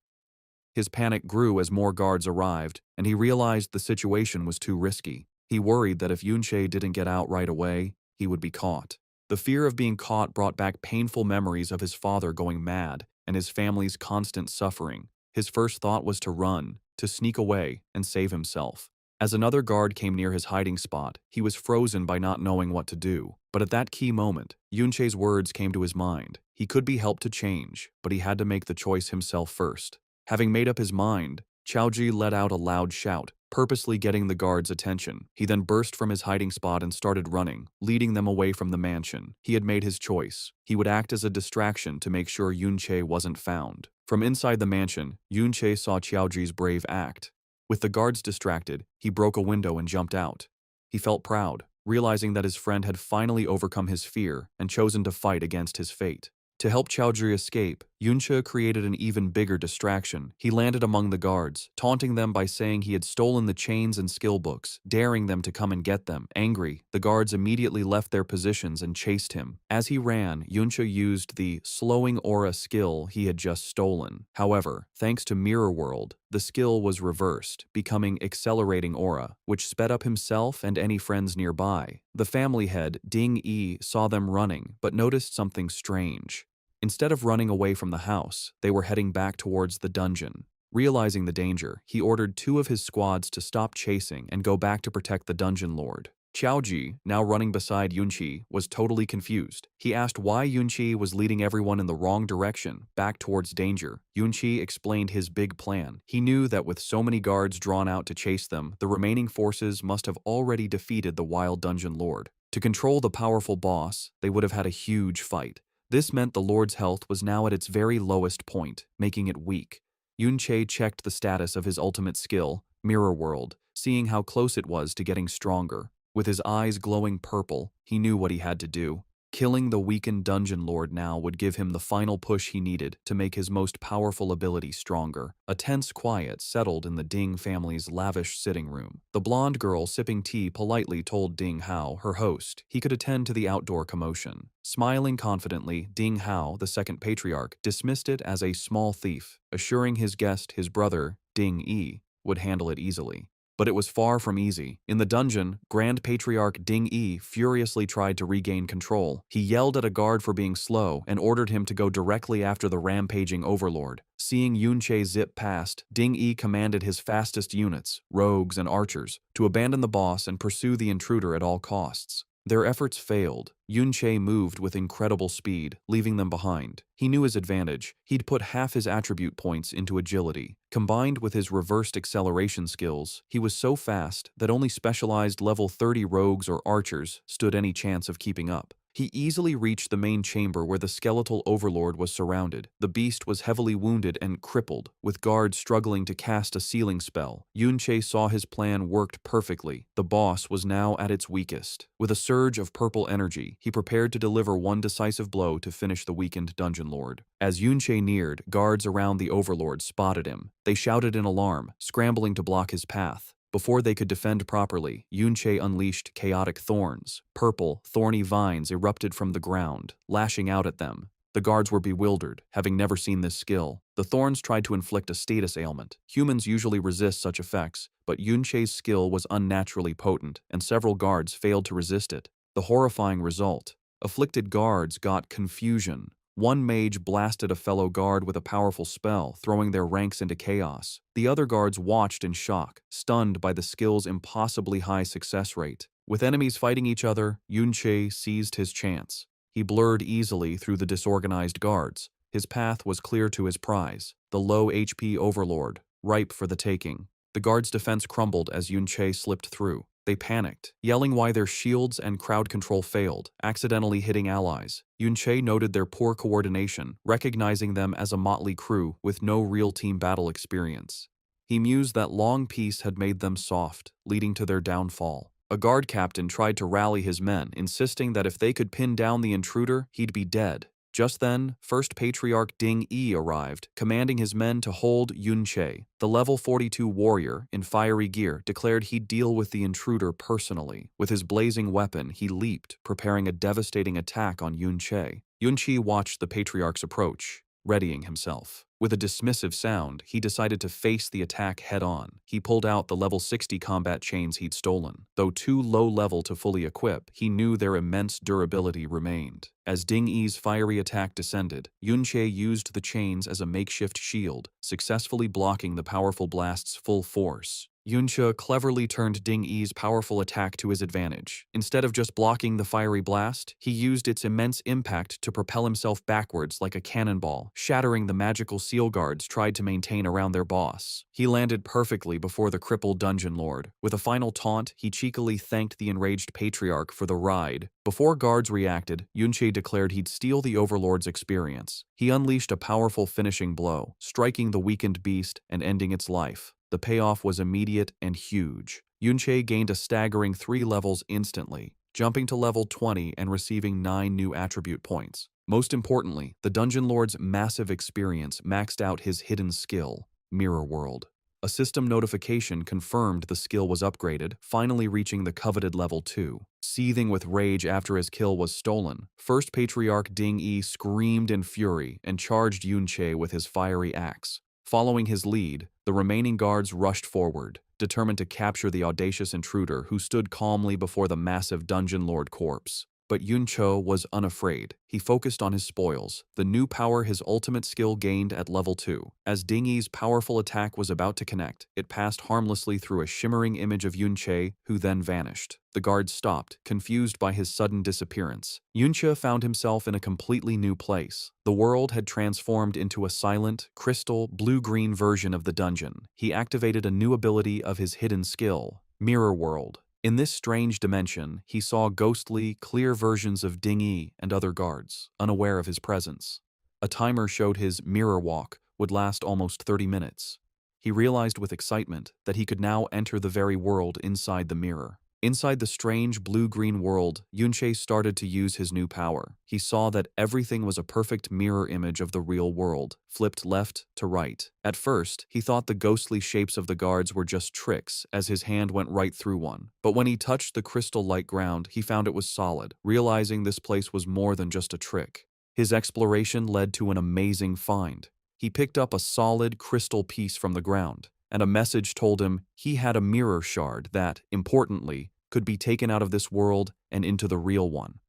His panic grew as more guards arrived, and he realized the situation was too risky. He worried that if Yunche didn't get out right away, he would be caught. The fear of being caught brought back painful memories of his father going mad and his family's constant suffering. His first thought was to run, to sneak away, and save himself. As another guard came near his hiding spot, he was frozen by not knowing what to do. But at that key moment, Yunche's words came to his mind. He could be helped to change, but he had to make the choice himself first. Having made up his mind, Chaoji let out a loud shout, purposely getting the guards' attention. He then burst from his hiding spot and started running, leading them away from the mansion. He had made his choice. He would act as a distraction to make sure Yunche wasn't found. From inside the mansion, Yunche saw Chaoji's brave act. With the guards distracted, he broke a window and jumped out. He felt proud, realizing that his friend had finally overcome his fear and chosen to fight against his fate. To help Chaoji escape, Yunche created an even bigger distraction. He landed among the guards, taunting them by saying he had stolen the chains and skill books, daring them to come and get them. Angry, the guards immediately left their positions and chased him. As he ran, Yunche used the Slowing Aura skill he had just stolen. However, thanks to Mirror World, the skill was reversed, becoming Accelerating Aura, which sped up himself and any friends nearby. The family head, Ding Yi, saw them running, but noticed something strange. Instead of running away from the house, they were heading back towards the dungeon. Realizing the danger, he ordered two of his squads to stop chasing and go back to protect the dungeon lord. Qiaoji, now running beside Yunqi, was totally confused. He asked why Yunqi was leading everyone in the wrong direction, back towards danger. Yunqi explained his big plan. He knew that with so many guards drawn out to chase them, the remaining forces must have already defeated the Wild Dungeon Lord. To control the powerful boss, they would have had a huge fight. This meant the Lord's health was now at its very lowest point, making it weak. Yunqi checked the status of his ultimate skill, Mirror World, seeing how close it was to getting stronger. With his eyes glowing purple, he knew what he had to do. Killing the weakened Dungeon Lord now would give him the final push he needed to make his most powerful ability stronger. A tense quiet settled in the Ding family's lavish sitting room. The blonde girl sipping tea politely told Ding Hao, her host, he could attend to the outdoor commotion. Smiling confidently, Ding Hao, the second patriarch, dismissed it as a small thief, assuring his guest, his brother, Ding Yi, would handle it easily. But it was far from easy. In the dungeon, Grand Patriarch Ding Yi furiously tried to regain control. He yelled at a guard for being slow and ordered him to go directly after the rampaging overlord. Seeing Yunqi zip past, Ding Yi commanded his fastest units, rogues and archers, to abandon the boss and pursue the intruder at all costs. Their efforts failed. Yunqi moved with incredible speed, leaving them behind. He knew his advantage. He'd put half his attribute points into agility. Combined with his reversed acceleration skills, he was so fast that only specialized level 30 rogues or archers stood any chance of keeping up. He easily reached the main chamber where the skeletal overlord was surrounded. The beast was heavily wounded and crippled, with guards struggling to cast a sealing spell. Yunqi saw his plan worked perfectly. The boss was now at its weakest. With a surge of purple energy, he prepared to deliver one decisive blow to finish the weakened Dungeon Lord. As Yunqi neared, guards around the overlord spotted him. They shouted in alarm, scrambling to block his path. Before they could defend properly, Yunqi unleashed chaotic thorns. Purple, thorny vines erupted from the ground, lashing out at them. The guards were bewildered, having never seen this skill. The thorns tried to inflict a status ailment. Humans usually resist such effects, but Yunqi's skill was unnaturally potent, and several guards failed to resist it. The horrifying result: afflicted guards got confusion. One mage blasted a fellow guard with a powerful spell, throwing their ranks into chaos. The other guards watched in shock, stunned by the skill's impossibly high success rate. With enemies fighting each other, Yunqi seized his chance. He blurred easily through the disorganized guards. His path was clear to his prize, the low HP overlord, ripe for the taking. The guards' defense crumbled as Yunqi slipped through. They panicked, yelling why their shields and crowd control failed, accidentally hitting allies. Yunqi noted their poor coordination, recognizing them as a motley crew with no real team battle experience. He mused that long peace had made them soft, leading to their downfall. A guard captain tried to rally his men, insisting that if they could pin down the intruder, he'd be dead. Just then, First Patriarch Ding Yi arrived, commanding his men to hold Yunqi. The level 42 warrior, in fiery gear, declared he'd deal with the intruder personally. With his blazing weapon, he leaped, preparing a devastating attack on Yunqi. Yunqi watched the Patriarch's approach, readying himself. With a dismissive sound, he decided to face the attack head-on. He pulled out the level 60 combat chains he'd stolen. Though too low-level to fully equip, he knew their immense durability remained. As Ding Yi's fiery attack descended, Yunqi used the chains as a makeshift shield, successfully blocking the powerful blast's full force. Yunqi cleverly turned Ding Yi's powerful attack to his advantage. Instead of just blocking the fiery blast, he used its immense impact to propel himself backwards like a cannonball, shattering the magical seal guards tried to maintain around their boss. He landed perfectly before the crippled Dungeon Lord. With a final taunt, he cheekily thanked the enraged Patriarch for the ride. Before guards reacted, Yunqi declared he'd steal the Overlord's experience. He unleashed a powerful finishing blow, striking the weakened beast and ending its life. The payoff was immediate and huge. Yunqi gained a staggering 3 levels instantly, jumping to level 20 and receiving 9 new attribute points. Most importantly, the Dungeon Lord's massive experience maxed out his hidden skill, Mirror World. A system notification confirmed the skill was upgraded, finally reaching the coveted level 2. Seething with rage after his kill was stolen, First Patriarch Ding Yi screamed in fury and charged Yunqi with his fiery axe. Following his lead, the remaining guards rushed forward, determined to capture the audacious intruder who stood calmly before the massive Dungeon Lord corpse. But Yunche was unafraid. He focused on his spoils, the new power his ultimate skill gained at level 2. As Ding Yi's powerful attack was about to connect, it passed harmlessly through a shimmering image of Yunche, who then vanished. The guards stopped, confused by his sudden disappearance. Yunche found himself in a completely new place. The world had transformed into a silent, crystal, blue-green version of the dungeon. He activated a new ability of his hidden skill, Mirror World. In this strange dimension, he saw ghostly, clear versions of Ding Yi and other guards, unaware of his presence. A timer showed his mirror walk would last almost 30 minutes. He realized with excitement that he could now enter the very world inside the mirror. Inside the strange blue-green world, Yunche started to use his new power. He saw that everything was a perfect mirror image of the real world, flipped left to right. At first, he thought the ghostly shapes of the guards were just tricks, as his hand went right through one. But when he touched the crystal-like ground, he found it was solid, realizing this place was more than just a trick. His exploration led to an amazing find. He picked up a solid crystal piece from the ground, and a message told him he had a mirror shard that, importantly, could be taken out of this world and into the real one.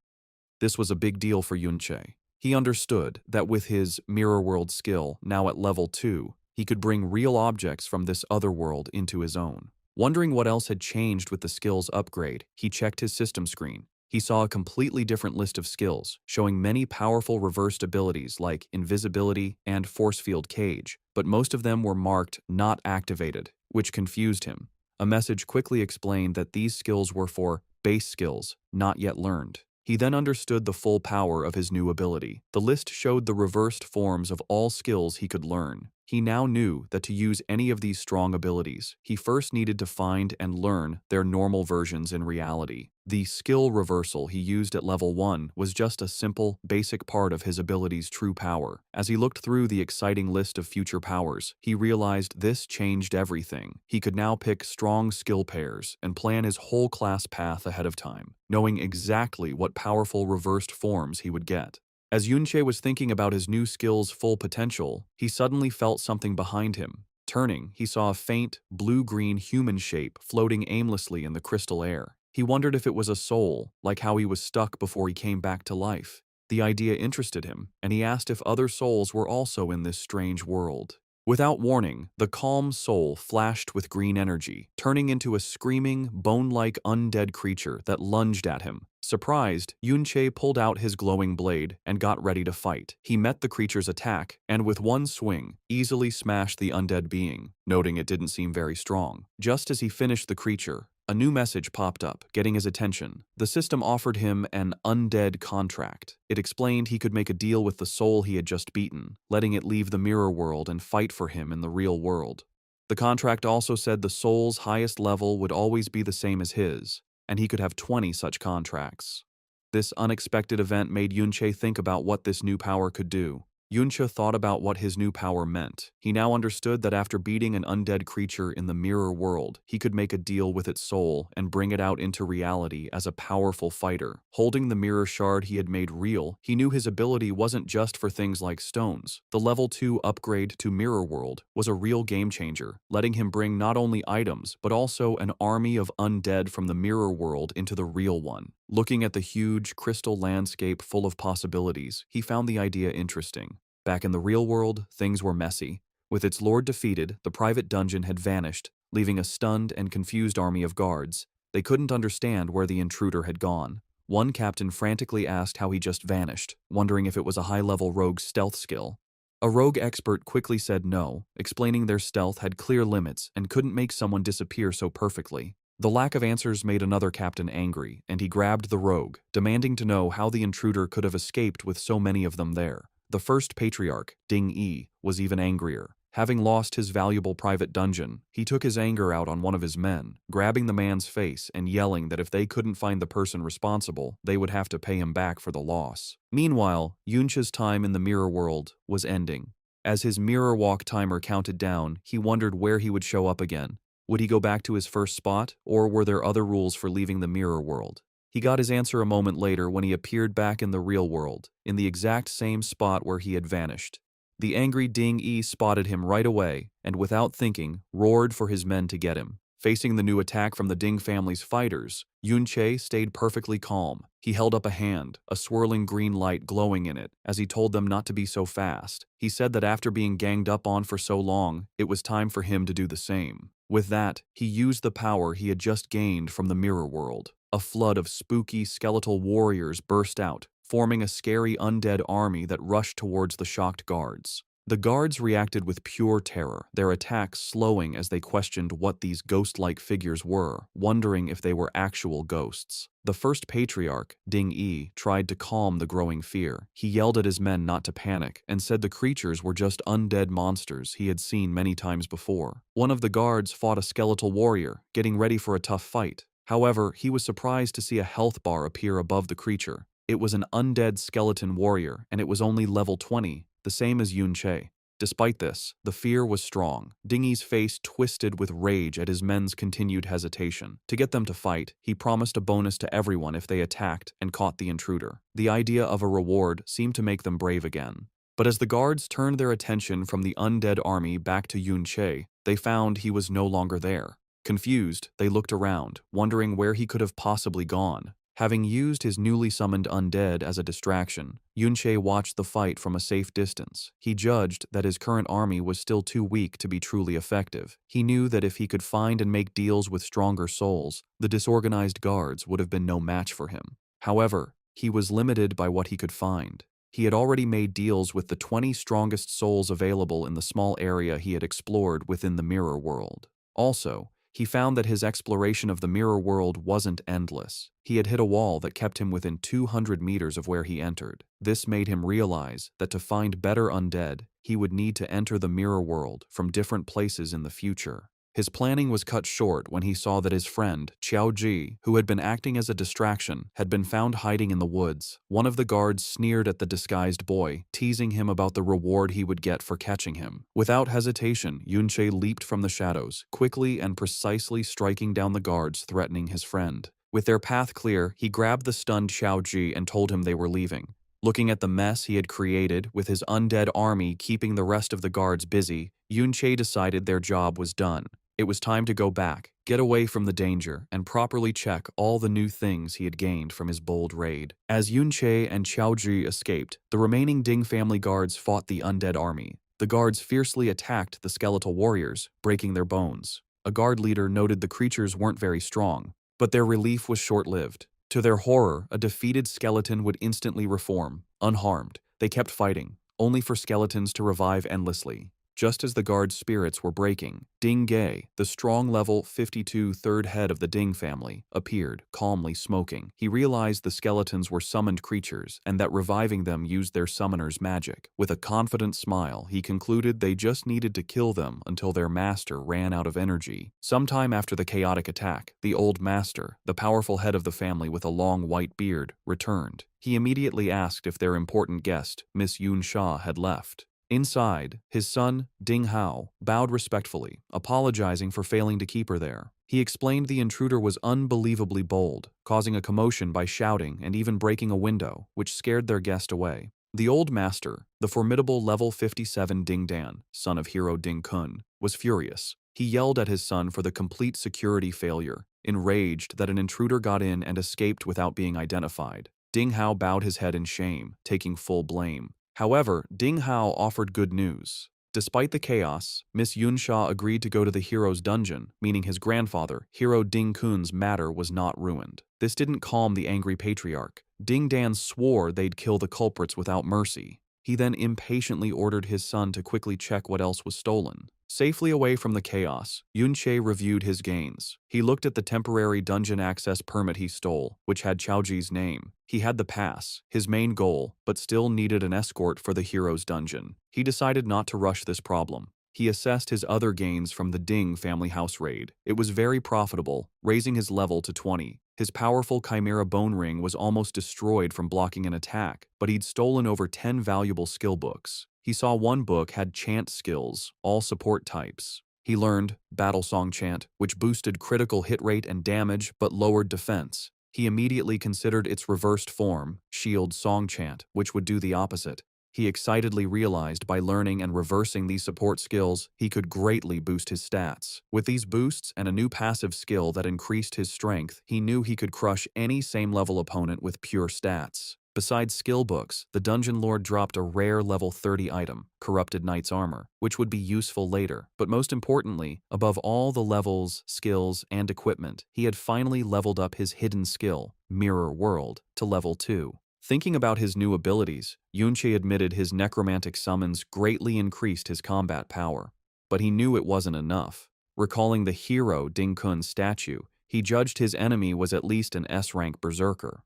This was a big deal for Yunche. He understood that with his mirror world skill, now at level 2, he could bring real objects from this other world into his own. Wondering what else had changed with the skills upgrade, he checked his system screen. He saw a completely different list of skills, showing many powerful reversed abilities like invisibility and force field cage, but most of them were marked not activated, which confused him. A message quickly explained that these skills were for base skills, not yet learned. He then understood the full power of his new ability. The list showed the reversed forms of all skills he could learn. He now knew that to use any of these strong abilities, he first needed to find and learn their normal versions in reality. The skill reversal he used at level 1 was just a simple, basic part of his ability's true power. As he looked through the exciting list of future powers, he realized this changed everything. He could now pick strong skill pairs and plan his whole class path ahead of time, knowing exactly what powerful reversed forms he would get. As Yunche was thinking about his new skill's full potential, he suddenly felt something behind him. Turning, he saw a faint, blue-green human shape floating aimlessly in the crystal air. He wondered if it was a soul, like how he was stuck before he came back to life. The idea interested him, and he asked if other souls were also in this strange world. Without warning, the calm soul flashed with green energy, turning into a screaming, bone-like undead creature that lunged at him. Surprised, Yunche pulled out his glowing blade and got ready to fight. He met the creature's attack, and with one swing, easily smashed the undead being, noting it didn't seem very strong. Just as he finished the creature, a new message popped up, getting his attention. The system offered him an undead contract. It explained he could make a deal with the soul he had just beaten, letting it leave the mirror world and fight for him in the real world. The contract also said the soul's highest level would always be the same as his, and he could have 20 such contracts. This unexpected event made Yunche think about what this new power could do. Yunche thought about what his new power meant. He now understood that after beating an undead creature in the mirror world, he could make a deal with its soul and bring it out into reality as a powerful fighter. Holding the mirror shard he had made real, he knew his ability wasn't just for things like stones. The level 2 upgrade to Mirror World was a real game changer, letting him bring not only items, but also an army of undead from the mirror world into the real one. Looking at the huge crystal landscape full of possibilities, he found the idea interesting. Back in the real world, things were messy. With its lord defeated, the private dungeon had vanished, leaving a stunned and confused army of guards. They couldn't understand where the intruder had gone. One captain frantically asked how he just vanished, wondering if it was a high-level rogue's stealth skill. A rogue expert quickly said no, explaining their stealth had clear limits and couldn't make someone disappear so perfectly. The lack of answers made another captain angry, and he grabbed the rogue, demanding to know how the intruder could have escaped with so many of them there. The first patriarch, Ding Yi, was even angrier. Having lost his valuable private dungeon, he took his anger out on one of his men, grabbing the man's face and yelling that if they couldn't find the person responsible, they would have to pay him back for the loss. Meanwhile, Yunche's time in the mirror world was ending. As his mirror walk timer counted down, he wondered where he would show up again. Would he go back to his first spot, or were there other rules for leaving the mirror world? He got his answer a moment later when he appeared back in the real world, in the exact same spot where he had vanished. The angry Ding Yi spotted him right away, and without thinking, roared for his men to get him. Facing the new attack from the Ding family's fighters, Yunche stayed perfectly calm. He held up a hand, a swirling green light glowing in it, as he told them not to be so fast. He said that after being ganged up on for so long, it was time for him to do the same. With that, he used the power he had just gained from the mirror world. A flood of spooky, skeletal warriors burst out, forming a scary undead army that rushed towards the shocked guards. The guards reacted with pure terror, their attacks slowing as they questioned what these ghost-like figures were, wondering if they were actual ghosts. The first patriarch, Ding Yi, tried to calm the growing fear. He yelled at his men not to panic and said the creatures were just undead monsters he had seen many times before. One of the guards fought a skeletal warrior, getting ready for a tough fight. However, he was surprised to see a health bar appear above the creature. It was an undead skeleton warrior, and it was only level 20, the same as Yunche. Despite this, the fear was strong. Dingy's face twisted with rage at his men's continued hesitation. To get them to fight, he promised a bonus to everyone if they attacked and caught the intruder. The idea of a reward seemed to make them brave again. But as the guards turned their attention from the undead army back to Yunche, they found he was no longer there. Confused, they looked around, wondering where he could have possibly gone. Having used his newly summoned undead as a distraction, Yunche watched the fight from a safe distance. He judged that his current army was still too weak to be truly effective. He knew that if he could find and make deals with stronger souls, the disorganized guards would have been no match for him. However, he was limited by what he could find. He had already made deals with the 20 strongest souls available in the small area he had explored within the mirror world. Also, he found that his exploration of the mirror world wasn't endless. He had hit a wall that kept him within 200 meters of where he entered. This made him realize that to find better undead, he would need to enter the mirror world from different places in the future. His planning was cut short when he saw that his friend, Qiao Ji, who had been acting as a distraction, had been found hiding in the woods. One of the guards sneered at the disguised boy, teasing him about the reward he would get for catching him. Without hesitation, Yunche leaped from the shadows, quickly and precisely striking down the guards threatening his friend. With their path clear, he grabbed the stunned Qiao Ji and told him they were leaving. Looking at the mess he had created, with his undead army keeping the rest of the guards busy, Yunche decided their job was done. It was time to go back, get away from the danger, and properly check all the new things he had gained from his bold raid. As Yunche and Qiao Ji escaped, the remaining Ding family guards fought the undead army. The guards fiercely attacked the skeletal warriors, breaking their bones. A guard leader noted the creatures weren't very strong, but their relief was short-lived. To their horror, a defeated skeleton would instantly reform, unharmed. They kept fighting, only for skeletons to revive endlessly. Just as the guards' spirits were breaking, Ding Ge, the strong level 52 third head of the Ding family, appeared, calmly smoking. He realized the skeletons were summoned creatures and that reviving them used their summoner's magic. With a confident smile, he concluded they just needed to kill them until their master ran out of energy. Sometime after the chaotic attack, the old master, the powerful head of the family with a long white beard, returned. He immediately asked if their important guest, Miss Yun Sha, had left. Inside, his son, Ding Hao, bowed respectfully, apologizing for failing to keep her there. He explained the intruder was unbelievably bold, causing a commotion by shouting and even breaking a window, which scared their guest away. The old master, the formidable level 57 Ding Dan, son of hero Ding Kun, was furious. He yelled at his son for the complete security failure, enraged that an intruder got in and escaped without being identified. Ding Hao bowed his head in shame, taking full blame. However, Ding Hao offered good news. Despite the chaos, Miss Yun Sha agreed to go to the hero's dungeon, meaning his grandfather, Hero Ding Kun's matter was not ruined. This didn't calm the angry patriarch. Ding Dan swore they'd kill the culprits without mercy. He then impatiently ordered his son to quickly check what else was stolen. Safely away from the chaos, Yunche reviewed his gains. He looked at the temporary dungeon access permit he stole, which had Qiaoji's name. He had the pass, his main goal, but still needed an escort for the hero's dungeon. He decided not to rush this problem. He assessed his other gains from the Ding family house raid. It was very profitable, raising his level to 20. His powerful Chimera Bone Ring was almost destroyed from blocking an attack, but he'd stolen over 10 valuable skill books. He saw one book had chant skills, all support types. He learned Battle Song Chant, which boosted critical hit rate and damage but lowered defense. He immediately considered its reversed form, Shield Song Chant, which would do the opposite. He excitedly realized by learning and reversing these support skills, he could greatly boost his stats. With these boosts and a new passive skill that increased his strength, he knew he could crush any same-level opponent with pure stats. Besides skill books, the Dungeon Lord dropped a rare level 30 item, Corrupted Knight's Armor, which would be useful later. But most importantly, above all the levels, skills, and equipment, he had finally leveled up his hidden skill, Mirror World, to level 2. Thinking about his new abilities, Yunche admitted his necromantic summons greatly increased his combat power. But he knew it wasn't enough. Recalling the hero Ding Kun's statue, he judged his enemy was at least an S-rank berserker.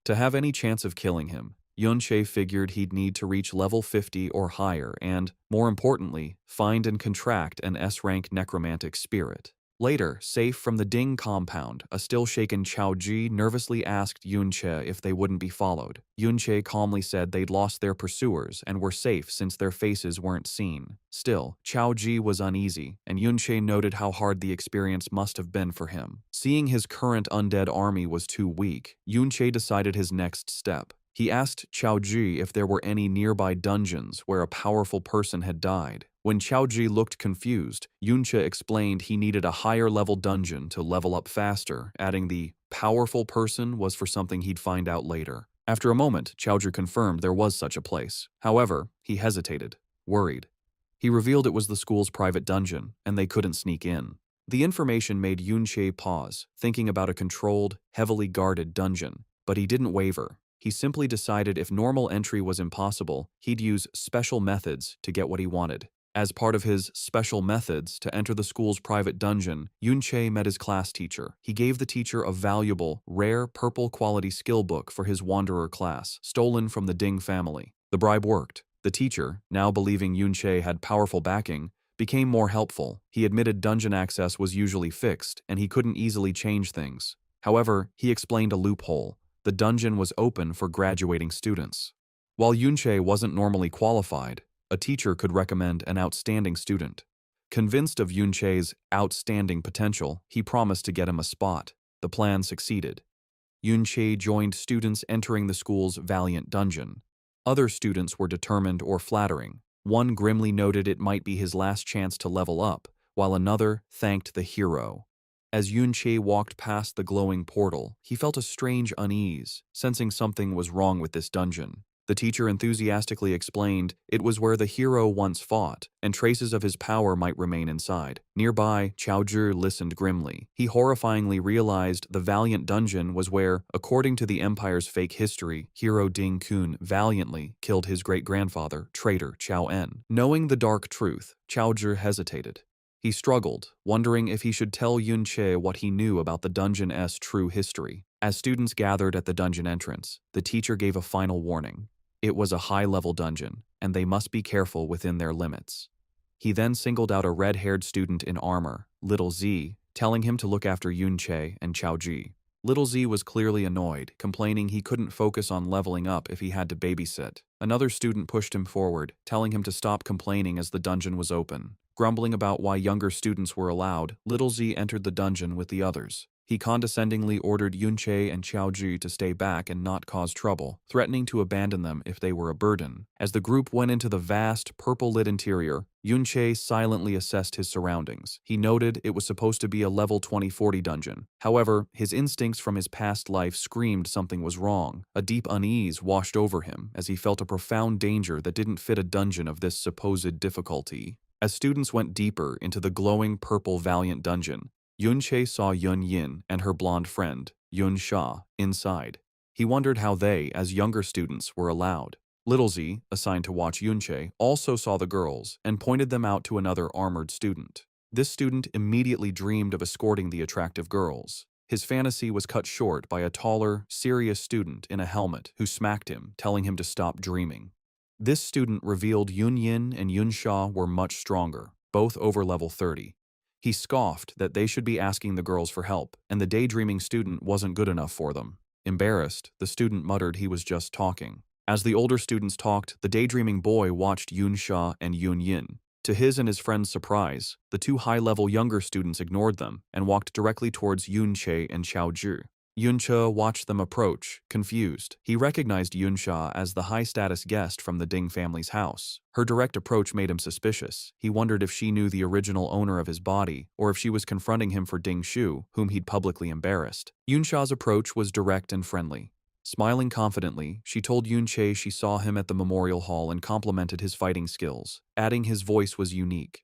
To have any chance of killing him, Yunche figured he'd need to reach level 50 or higher and, more importantly, find and contract an S-rank necromantic spirit. Later, safe from the Ding compound, a still-shaken Chaoji nervously asked Yunche if they wouldn't be followed. Yunche calmly said they'd lost their pursuers and were safe since their faces weren't seen. Still, Chaoji was uneasy, and Yunche noted how hard the experience must have been for him. Seeing his current undead army was too weak, Yunche decided his next step. He asked Chaoji if there were any nearby dungeons where a powerful person had died. When Chaoji looked confused, Yunche explained he needed a higher-level dungeon to level up faster, adding the powerful person was for something he'd find out later. After a moment, Chaoji confirmed there was such a place. However, he hesitated, worried. He revealed it was the school's private dungeon, and they couldn't sneak in. The information made Yunche pause, thinking about a controlled, heavily guarded dungeon. But he didn't waver. He simply decided if normal entry was impossible, he'd use special methods to get what he wanted. As part of his special methods to enter the school's private dungeon, Yunche met his class teacher. He gave the teacher a valuable, rare, purple-quality skill book for his Wanderer class, stolen from the Ding family. The bribe worked. The teacher, now believing Yunche had powerful backing, became more helpful. He admitted dungeon access was usually fixed, and he couldn't easily change things. However, he explained a loophole. The dungeon was open for graduating students. While Yunche wasn't normally qualified, a teacher could recommend an outstanding student. Convinced of Yunche's outstanding potential, he promised to get him a spot. The plan succeeded. Yunche joined students entering the school's Valiant dungeon. Other students were determined or flattering. One grimly noted it might be his last chance to level up, while another thanked the hero. As Yunche walked past the glowing portal, he felt a strange unease, sensing something was wrong with this dungeon. The teacher enthusiastically explained it was where the hero once fought, and traces of his power might remain inside. Nearby, Chaoji listened grimly. He horrifyingly realized the Valiant dungeon was where, according to the Empire's fake history, hero Ding Kun valiantly killed his great-grandfather, traitor Chao En. Knowing the dark truth, Chaoji hesitated. He struggled, wondering if he should tell Yunche what he knew about the dungeon's true history. As students gathered at the dungeon entrance, the teacher gave a final warning. It was a high-level dungeon, and they must be careful within their limits. He then singled out a red-haired student in armor, Little Z, telling him to look after Yunche and Chaoji. Little Z was clearly annoyed, complaining he couldn't focus on leveling up if he had to babysit. Another student pushed him forward, telling him to stop complaining as the dungeon was open. Grumbling about why younger students were allowed, Little Z entered the dungeon with the others. He condescendingly ordered Yunche and Chaoji to stay back and not cause trouble, threatening to abandon them if they were a burden. As the group went into the vast, purple-lit interior, Yunche silently assessed his surroundings. He noted it was supposed to be a level 20-40 dungeon. However, his instincts from his past life screamed something was wrong. A deep unease washed over him as he felt a profound danger that didn't fit a dungeon of this supposed difficulty. As students went deeper into the glowing purple Valiant dungeon, Yunche saw Yun Yin and her blonde friend, Yun Sha, inside. He wondered how they, as younger students, were allowed. Little Z, assigned to watch Yunche, also saw the girls and pointed them out to another armored student. This student immediately dreamed of escorting the attractive girls. His fantasy was cut short by a taller, serious student in a helmet who smacked him, telling him to stop dreaming. This student revealed Yun Yin and Yun Sha were much stronger, both over level 30. He scoffed that they should be asking the girls for help, and the daydreaming student wasn't good enough for them. Embarrassed, the student muttered he was just talking. As the older students talked, the daydreaming boy watched Yun Sha and Yun Yin. To his and his friend's surprise, the two high-level younger students ignored them and walked directly towards Yunche and Chaoji. Yunche watched them approach, confused. He recognized Yunsha as the high-status guest from the Ding family's house. Her direct approach made him suspicious. He wondered if she knew the original owner of his body, or if she was confronting him for Ding Shu, whom he'd publicly embarrassed. Yunsha's approach was direct and friendly. Smiling confidently, she told Yunche she saw him at the memorial hall and complimented his fighting skills, adding his voice was unique.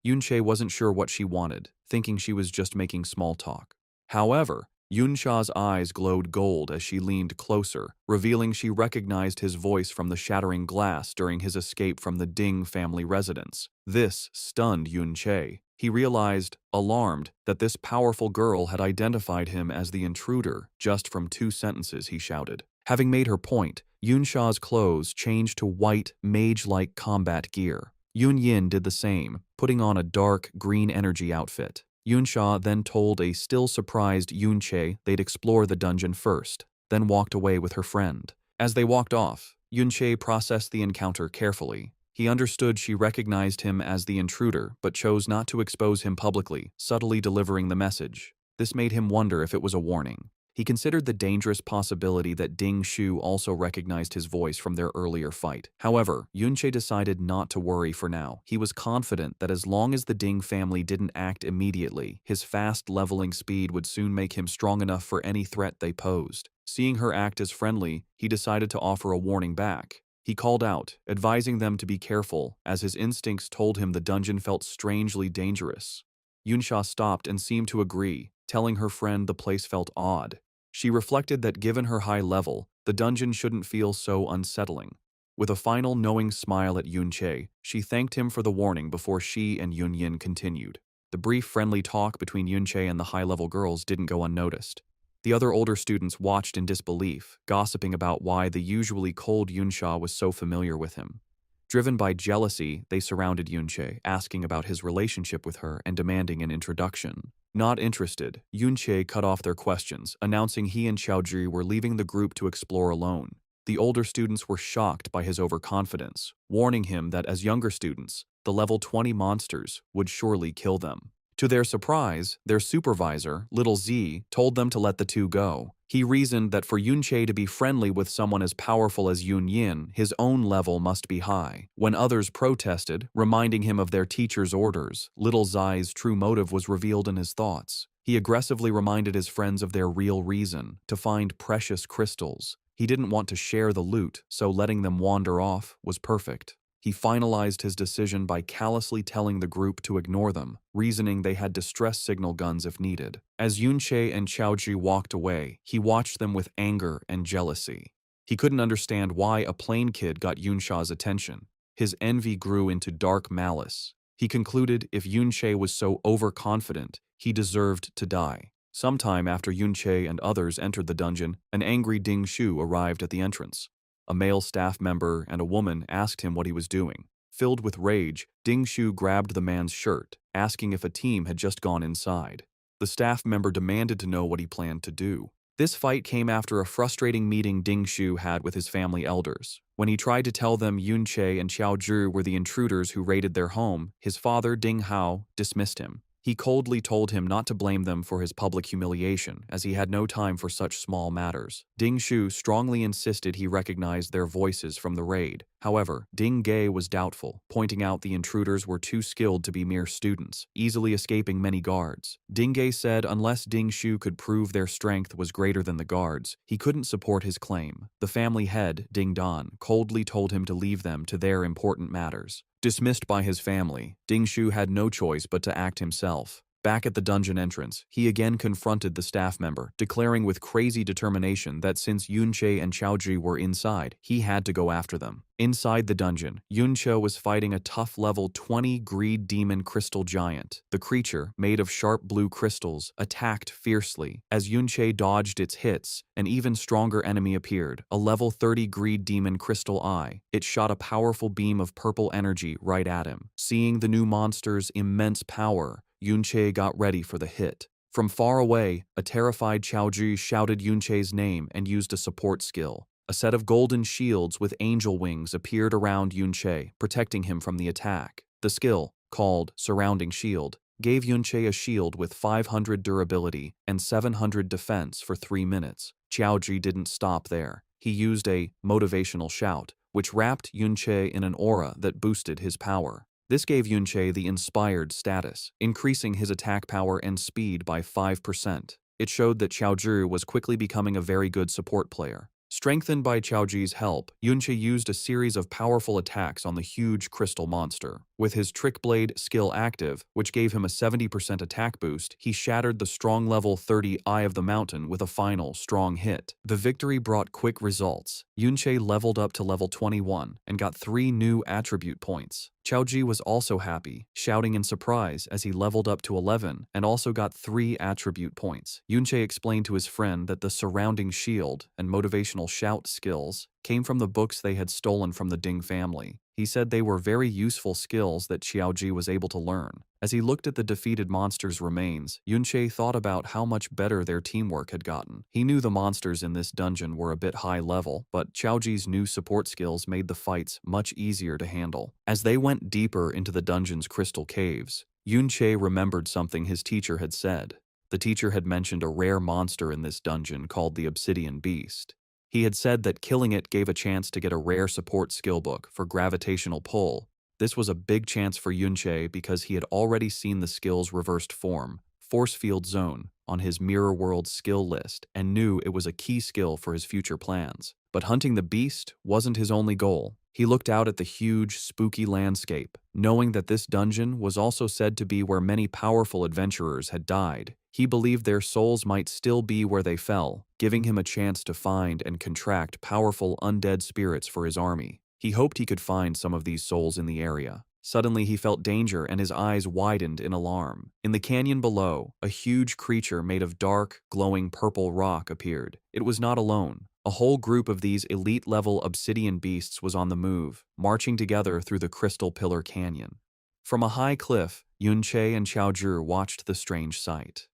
Yunche wasn't sure what she wanted, thinking she was just making small talk. However, Yunsha's eyes glowed gold as she leaned closer, revealing she recognized his voice from the shattering glass during his escape from the Ding family residence. This stunned Yunche. He realized, alarmed, that this powerful girl had identified him as the intruder just from 2 sentences he shouted. Having made her point, Yunsha's clothes changed to white, mage-like combat gear. Yun Yin did the same, putting on a dark, green energy outfit. Yunsha then told a still surprised Yunche they'd explore the dungeon first, then walked away with her friend. As they walked off, Yunche processed the encounter carefully. He understood she recognized him as the intruder, but chose not to expose him publicly, subtly delivering the message. This made him wonder if it was a warning. He considered the dangerous possibility that Ding Shu also recognized his voice from their earlier fight. However, Yunche decided not to worry for now. He was confident that as long as the Ding family didn't act immediately, his fast leveling speed would soon make him strong enough for any threat they posed. Seeing her act as friendly, he decided to offer a warning back. He called out, advising them to be careful, as his instincts told him the dungeon felt strangely dangerous. Yunsha stopped and seemed to agree, telling her friend the place felt odd. She reflected that given her high level, the dungeon shouldn't feel so unsettling. With a final knowing smile at Yunche, she thanked him for the warning before she and Yunyin continued. The brief friendly talk between Yunche and the high-level girls didn't go unnoticed. The other older students watched in disbelief, gossiping about why the usually cold Yunsha was so familiar with him. Driven by jealousy, they surrounded Yunche, asking about his relationship with her and demanding an introduction. Not interested, Yunche cut off their questions, announcing he and Xiaozhi were leaving the group to explore alone. The older students were shocked by his overconfidence, warning him that as younger students, the level 20 monsters would surely kill them. To their surprise, their supervisor, Little Z, told them to let the two go. He reasoned that for Yunche to be friendly with someone as powerful as Yun Yin, his own level must be high. When others protested, reminding him of their teacher's orders, Little Zai's true motive was revealed in his thoughts. He aggressively reminded his friends of their real reason, to find precious crystals. He didn't want to share the loot, so letting them wander off was perfect. He finalized his decision by callously telling the group to ignore them, reasoning they had distress signal guns if needed. As Yunche and Xiaozhi walked away, he watched them with anger and jealousy. He couldn't understand why a plain kid got Yunsha's attention. His envy grew into dark malice. He concluded if Yunche was so overconfident, he deserved to die. Sometime after Yunche and others entered the dungeon, an angry Ding Shu arrived at the entrance. A male staff member and a woman asked him what he was doing. Filled with rage, Ding Shu grabbed the man's shirt, asking if a team had just gone inside. The staff member demanded to know what he planned to do. This fight came after a frustrating meeting Ding Shu had with his family elders. When he tried to tell them Yunche and Xiaozhi were the intruders who raided their home, his father, Ding Hao, dismissed him. He coldly told him not to blame them for his public humiliation, as he had no time for such small matters. Ding Shu strongly insisted he recognized their voices from the raid. However, Ding Ge was doubtful, pointing out the intruders were too skilled to be mere students, easily escaping many guards. Ding Ge said unless Ding Shu could prove their strength was greater than the guards, he couldn't support his claim. The family head, Ding Dan, coldly told him to leave them to their important matters. Dismissed by his family, Ding Shu had no choice but to act himself. Back at the dungeon entrance, he again confronted the staff member, declaring with crazy determination that since Yunche and Xiaozhi were inside, he had to go after them. Inside the dungeon, Yunche was fighting a tough level 20 greed demon crystal giant. The creature, made of sharp blue crystals, attacked fiercely. As Yunche dodged its hits, an even stronger enemy appeared, a level 30 greed demon crystal eye. It shot a powerful beam of purple energy right at him. Seeing the new monster's immense power, Yunche got ready for the hit. From far away, a terrified Xiaozhi shouted Yunche's name and used a support skill. A set of golden shields with angel wings appeared around Yunche, protecting him from the attack. The skill, called Surrounding Shield, gave Yunche a shield with 500 durability and 700 defense for 3 minutes. Qiaoji didn't stop there. He used a motivational shout, which wrapped Yunche in an aura that boosted his power. This gave Yunche the inspired status, increasing his attack power and speed by 5%. It showed that Qiaozhi was quickly becoming a very good support player. Strengthened by Qiaoji's help, Yunche used a series of powerful attacks on the huge crystal monster. With his Trick Blade skill active, which gave him a 70% attack boost, he shattered the strong level 30 Eye of the Mountain with a final strong hit. The victory brought quick results. Yunche leveled up to level 21 and got 3 new attribute points. Qiaoji was also happy, shouting in surprise as he leveled up to 11 and also got 3 attribute points. Yunche explained to his friend that the surrounding shield and motivational shout skills came from the books they had stolen from the Ding family. He said they were very useful skills that Qiaoji was able to learn. As he looked at the defeated monsters' remains, Yunche thought about how much better their teamwork had gotten. He knew the monsters in this dungeon were a bit high level, but Qiaoji's new support skills made the fights much easier to handle. As they went deeper into the dungeon's crystal caves, Yunche remembered something his teacher had said. The teacher had mentioned a rare monster in this dungeon called the Obsidian Beast. He had said that killing it gave a chance to get a rare support skill book for gravitational pull. This was a big chance for Yunche because he had already seen the skill's reversed form, Force Field Zone, on his Mirror World skill list and knew it was a key skill for his future plans. But hunting the beast wasn't his only goal. He looked out at the huge, spooky landscape, knowing that this dungeon was also said to be where many powerful adventurers had died. He believed their souls might still be where they fell, giving him a chance to find and contract powerful undead spirits for his army. He hoped he could find some of these souls in the area. Suddenly he felt danger and his eyes widened in alarm. In the canyon below, a huge creature made of dark, glowing purple rock appeared. It was not alone. A whole group of these elite-level obsidian beasts was on the move, marching together through the Crystal Pillar Canyon. From a high cliff, Yunche and Qiaozhi watched the strange sight.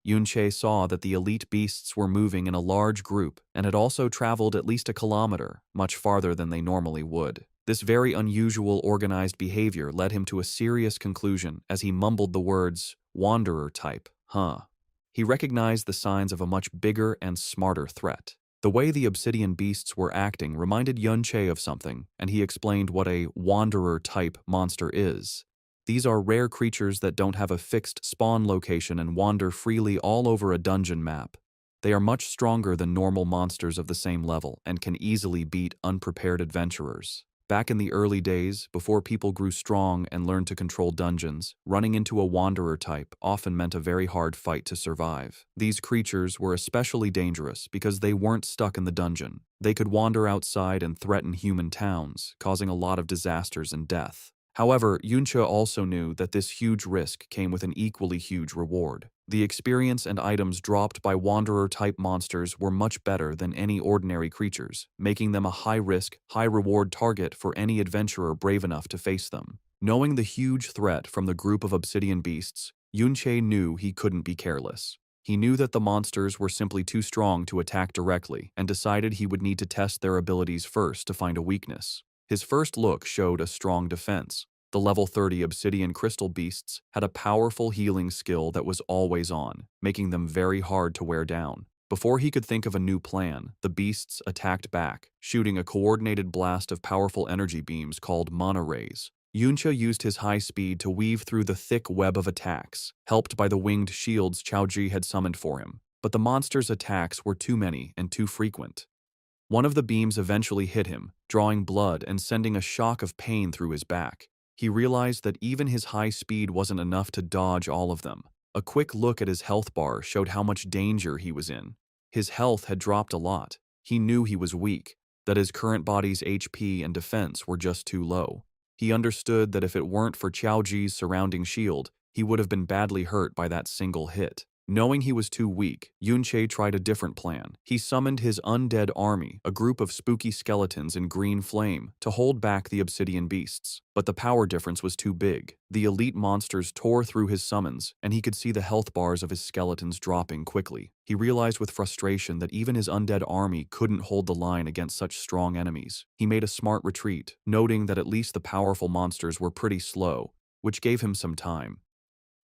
Yunche saw that the elite beasts were moving in a large group and had also traveled at least a kilometer, much farther than they normally would. This very unusual organized behavior led him to a serious conclusion as he mumbled the words, "Wanderer type, huh?" He recognized the signs of a much bigger and smarter threat. The way the obsidian beasts were acting reminded Yunche of something, and he explained what a wanderer-type monster is. These are rare creatures that don't have a fixed spawn location and wander freely all over a dungeon map. They are much stronger than normal monsters of the same level and can easily beat unprepared adventurers. Back in the early days, before people grew strong and learned to control dungeons, running into a wanderer type often meant a very hard fight to survive. These creatures were especially dangerous because they weren't stuck in the dungeon. They could wander outside and threaten human towns, causing a lot of disasters and death. However, Yunche also knew that this huge risk came with an equally huge reward. The experience and items dropped by wanderer-type monsters were much better than any ordinary creatures, making them a high-risk, high-reward target for any adventurer brave enough to face them. Knowing the huge threat from the group of obsidian beasts, Yunche knew he couldn't be careless. He knew that the monsters were simply too strong to attack directly and decided he would need to test their abilities first to find a weakness. His first look showed a strong defense. The level 30 obsidian crystal beasts had a powerful healing skill that was always on, making them very hard to wear down. Before he could think of a new plan, the beasts attacked back, shooting a coordinated blast of powerful energy beams called mana rays. Yunche used his high speed to weave through the thick web of attacks, helped by the winged shields Qiaoji had summoned for him. But the monster's attacks were too many and too frequent. One of the beams eventually hit him, drawing blood and sending a shock of pain through his back. He realized that even his high speed wasn't enough to dodge all of them. A quick look at his health bar showed how much danger he was in. His health had dropped a lot. He knew he was weak, that his current body's HP and defense were just too low. He understood that if it weren't for Qiaoji's surrounding shield, he would have been badly hurt by that single hit. Knowing he was too weak, Yunche tried a different plan. He summoned his undead army, a group of spooky skeletons in green flame, to hold back the obsidian beasts. But the power difference was too big. The elite monsters tore through his summons, and he could see the health bars of his skeletons dropping quickly. He realized with frustration that even his undead army couldn't hold the line against such strong enemies. He made a smart retreat, noting that at least the powerful monsters were pretty slow, which gave him some time.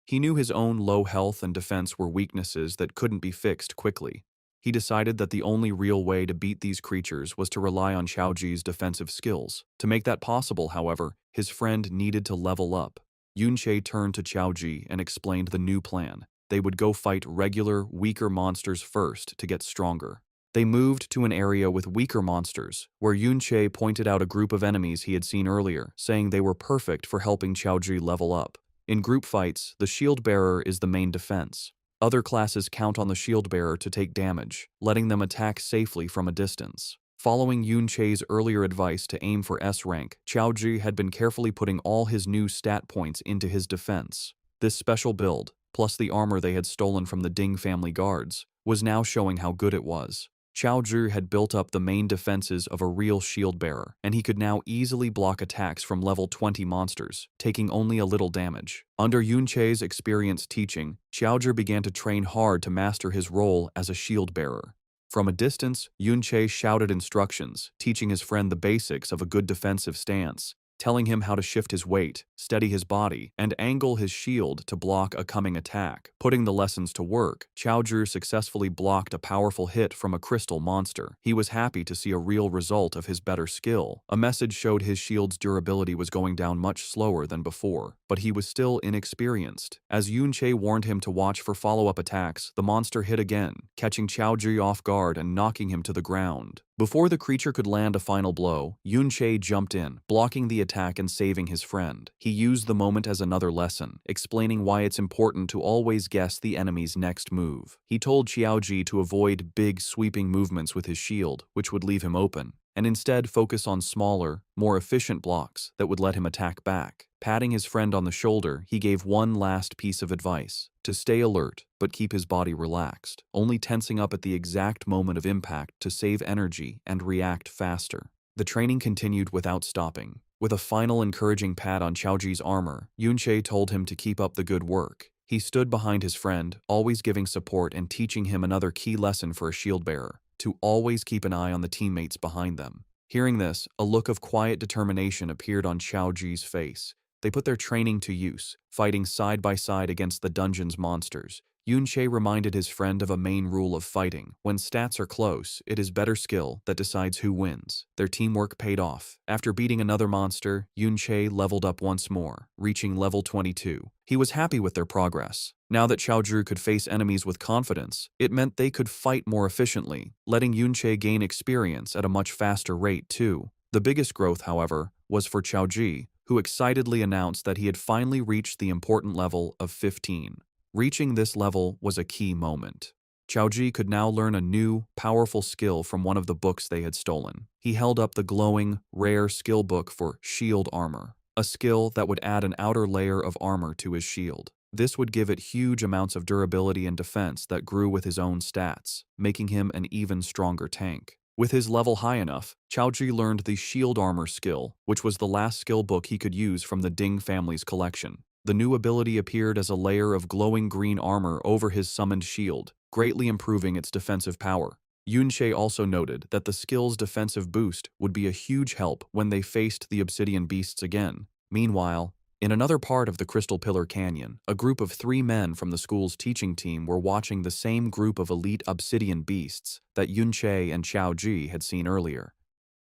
He knew his own low health and defense were weaknesses that couldn't be fixed quickly. He decided that the only real way to beat these creatures was to rely on Xiaoji's defensive skills. To make that possible, however, his friend needed to level up. Yunche turned to Xiaoji and explained the new plan. They would go fight regular, weaker monsters first to get stronger. They moved to an area with weaker monsters, where Yunche pointed out a group of enemies he had seen earlier, saying they were perfect for helping Xiaoji level up. In group fights, the shield bearer is the main defense. Other classes count on the shield bearer to take damage, letting them attack safely from a distance. Following Yunche's earlier advice to aim for S rank, Xiaoji had been carefully putting all his new stat points into his defense. This special build, plus the armor they had stolen from the Ding family guards, was now showing how good it was. Xiaoji had built up the main defenses of a real shield bearer, and he could now easily block attacks from level 20 monsters, taking only a little damage. Under Yunche's experienced teaching, Xiaoji began to train hard to master his role as a shield bearer. From a distance, Yunche shouted instructions, teaching his friend the basics of a good defensive stance, telling him how to shift his weight, steady his body, and angle his shield to block a coming attack. Putting the lessons to work, Xiaoji successfully blocked a powerful hit from a crystal monster. He was happy to see a real result of his better skill. A message showed his shield's durability was going down much slower than before, but he was still inexperienced. As Yunche warned him to watch for follow-up attacks, the monster hit again, catching Xiaoji off guard and knocking him to the ground. Before the creature could land a final blow, Yunche jumped in, blocking the attack and saving his friend. He used the moment as another lesson, explaining why it's important to always guess the enemy's next move. He told Xiaoji to avoid big, sweeping movements with his shield, which would leave him open, and instead focus on smaller, more efficient blocks that would let him attack back. Patting his friend on the shoulder, he gave one last piece of advice: to stay alert, but keep his body relaxed, only tensing up at the exact moment of impact to save energy and react faster. The training continued without stopping. With a final encouraging pat on Xiaoji's armor, Yunche told him to keep up the good work. He stood behind his friend, always giving support and teaching him another key lesson for a shield bearer: to always keep an eye on the teammates behind them. Hearing this, a look of quiet determination appeared on Xiaoji's face. They put their training to use, fighting side by side against the dungeon's monsters. Yunche reminded his friend of a main rule of fighting: when stats are close, it is better skill that decides who wins. Their teamwork paid off. After beating another monster, Yunche leveled up once more, reaching level 22. He was happy with their progress. Now that Xiaoji could face enemies with confidence, it meant they could fight more efficiently, letting Yunche gain experience at a much faster rate too. The biggest growth, however, was for Xiaoji, who excitedly announced that he had finally reached the important level of 15. Reaching this level was a key moment. Xiaoji could now learn a new, powerful skill from one of the books they had stolen. He held up the glowing, rare skill book for shield armor, a skill that would add an outer layer of armor to his shield. This would give it huge amounts of durability and defense that grew with his own stats, making him an even stronger tank. With his level high enough, Xiaoji learned the shield armor skill, which was the last skill book he could use from the Ding family's collection. The new ability appeared as a layer of glowing green armor over his summoned shield, greatly improving its defensive power. Yunche also noted that the skill's defensive boost would be a huge help when they faced the obsidian beasts again. Meanwhile, in another part of the Crystal Pillar Canyon, a group of 3 men from the school's teaching team were watching the same group of elite obsidian beasts that Yunche and Xiaoji had seen earlier.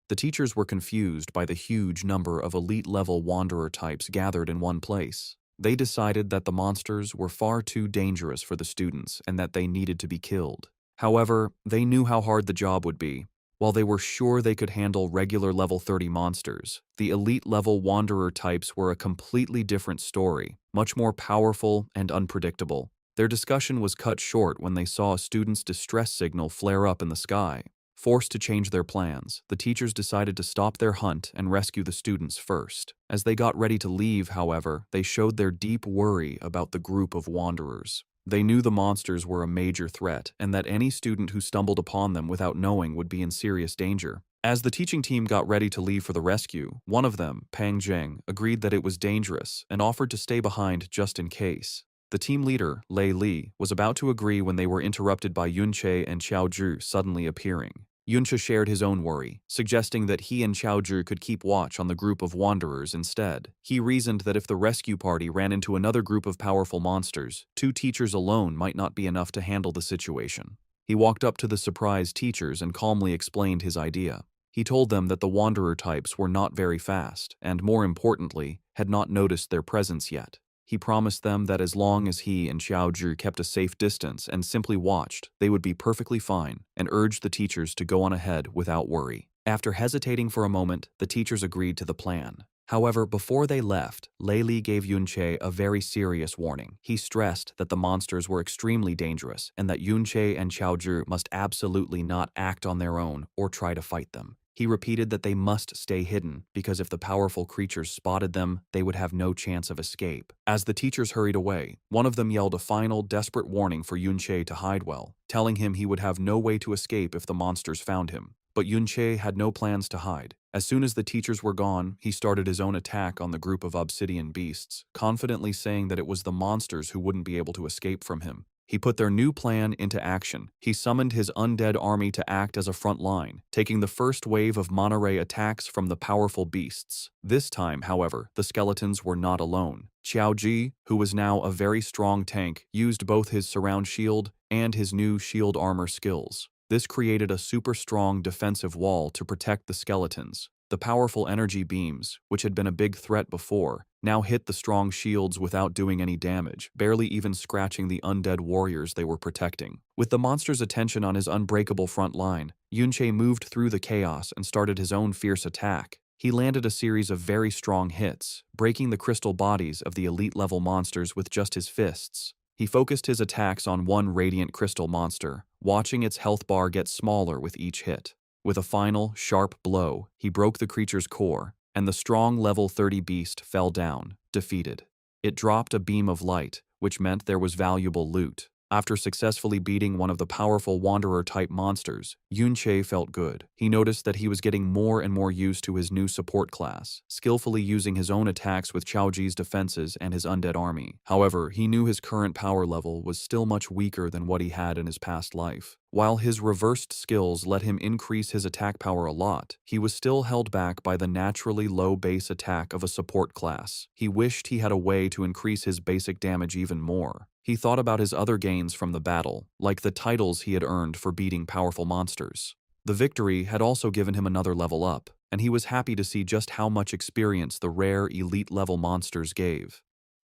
The teachers were confused by the huge number of elite-level wanderer types gathered in one place. They decided that the monsters were far too dangerous for the students and that they needed to be killed. However, they knew how hard the job would be. While they were sure they could handle regular level 30 monsters, the elite-level wanderer types were a completely different story, much more powerful and unpredictable. Their discussion was cut short when they saw a student's distress signal flare up in the sky. Forced to change their plans, the teachers decided to stop their hunt and rescue the students first. As they got ready to leave, however, they showed their deep worry about the group of wanderers. They knew the monsters were a major threat, and that any student who stumbled upon them without knowing would be in serious danger. As the teaching team got ready to leave for the rescue, one of them, Pang Zheng, agreed that it was dangerous and offered to stay behind just in case. The team leader, Lei Li, was about to agree when they were interrupted by Yunche and Xiaoji suddenly appearing. Yunsha shared his own worry, suggesting that he and Xiaozhi could keep watch on the group of wanderers instead. He reasoned that if the rescue party ran into another group of powerful monsters, 2 teachers alone might not be enough to handle the situation. He walked up to the surprised teachers and calmly explained his idea. He told them that the wanderer types were not very fast, and more importantly, had not noticed their presence yet. He promised them that as long as he and Xiaozhi kept a safe distance and simply watched, they would be perfectly fine, and urged the teachers to go on ahead without worry. After hesitating for a moment, the teachers agreed to the plan. However, before they left, Lei Li gave Yunche a very serious warning. He stressed that the monsters were extremely dangerous and that Yunche and Xiaozhi must absolutely not act on their own or try to fight them. He repeated that they must stay hidden because if the powerful creatures spotted them, they would have no chance of escape. As the teachers hurried away, one of them yelled a final, desperate warning for Yunche to hide well, telling him he would have no way to escape if the monsters found him. But Yunche had no plans to hide. As soon as the teachers were gone, he started his own attack on the group of obsidian beasts, confidently saying that it was the monsters who wouldn't be able to escape from him. He put their new plan into action. He summoned his undead army to act as a front line, taking the first wave of Manhware attacks from the powerful beasts. This time, however, the skeletons were not alone. Xiaozhi, who was now a very strong tank, used both his surround shield and his new shield armor skills. This created a super strong defensive wall to protect the skeletons. The powerful energy beams, which had been a big threat before, now hit the strong shields without doing any damage, barely even scratching the undead warriors they were protecting. With the monster's attention on his unbreakable front line, Yunche moved through the chaos and started his own fierce attack. He landed a series of very strong hits, breaking the crystal bodies of the elite-level monsters with just his fists. He focused his attacks on one radiant crystal monster, watching its health bar get smaller with each hit. With a final, sharp blow, he broke the creature's core, and the strong level 30 beast fell down, defeated. It dropped a beam of light, which meant there was valuable loot. After successfully beating one of the powerful wanderer-type monsters, Yunche felt good. He noticed that he was getting more and more used to his new support class, skillfully using his own attacks with Xiaozhi's defenses and his undead army. However, he knew his current power level was still much weaker than what he had in his past life. While his reversed skills let him increase his attack power a lot, he was still held back by the naturally low base attack of a support class. He wished he had a way to increase his basic damage even more. He thought about his other gains from the battle, like the titles he had earned for beating powerful monsters. The victory had also given him another level up, and he was happy to see just how much experience the rare elite-level monsters gave.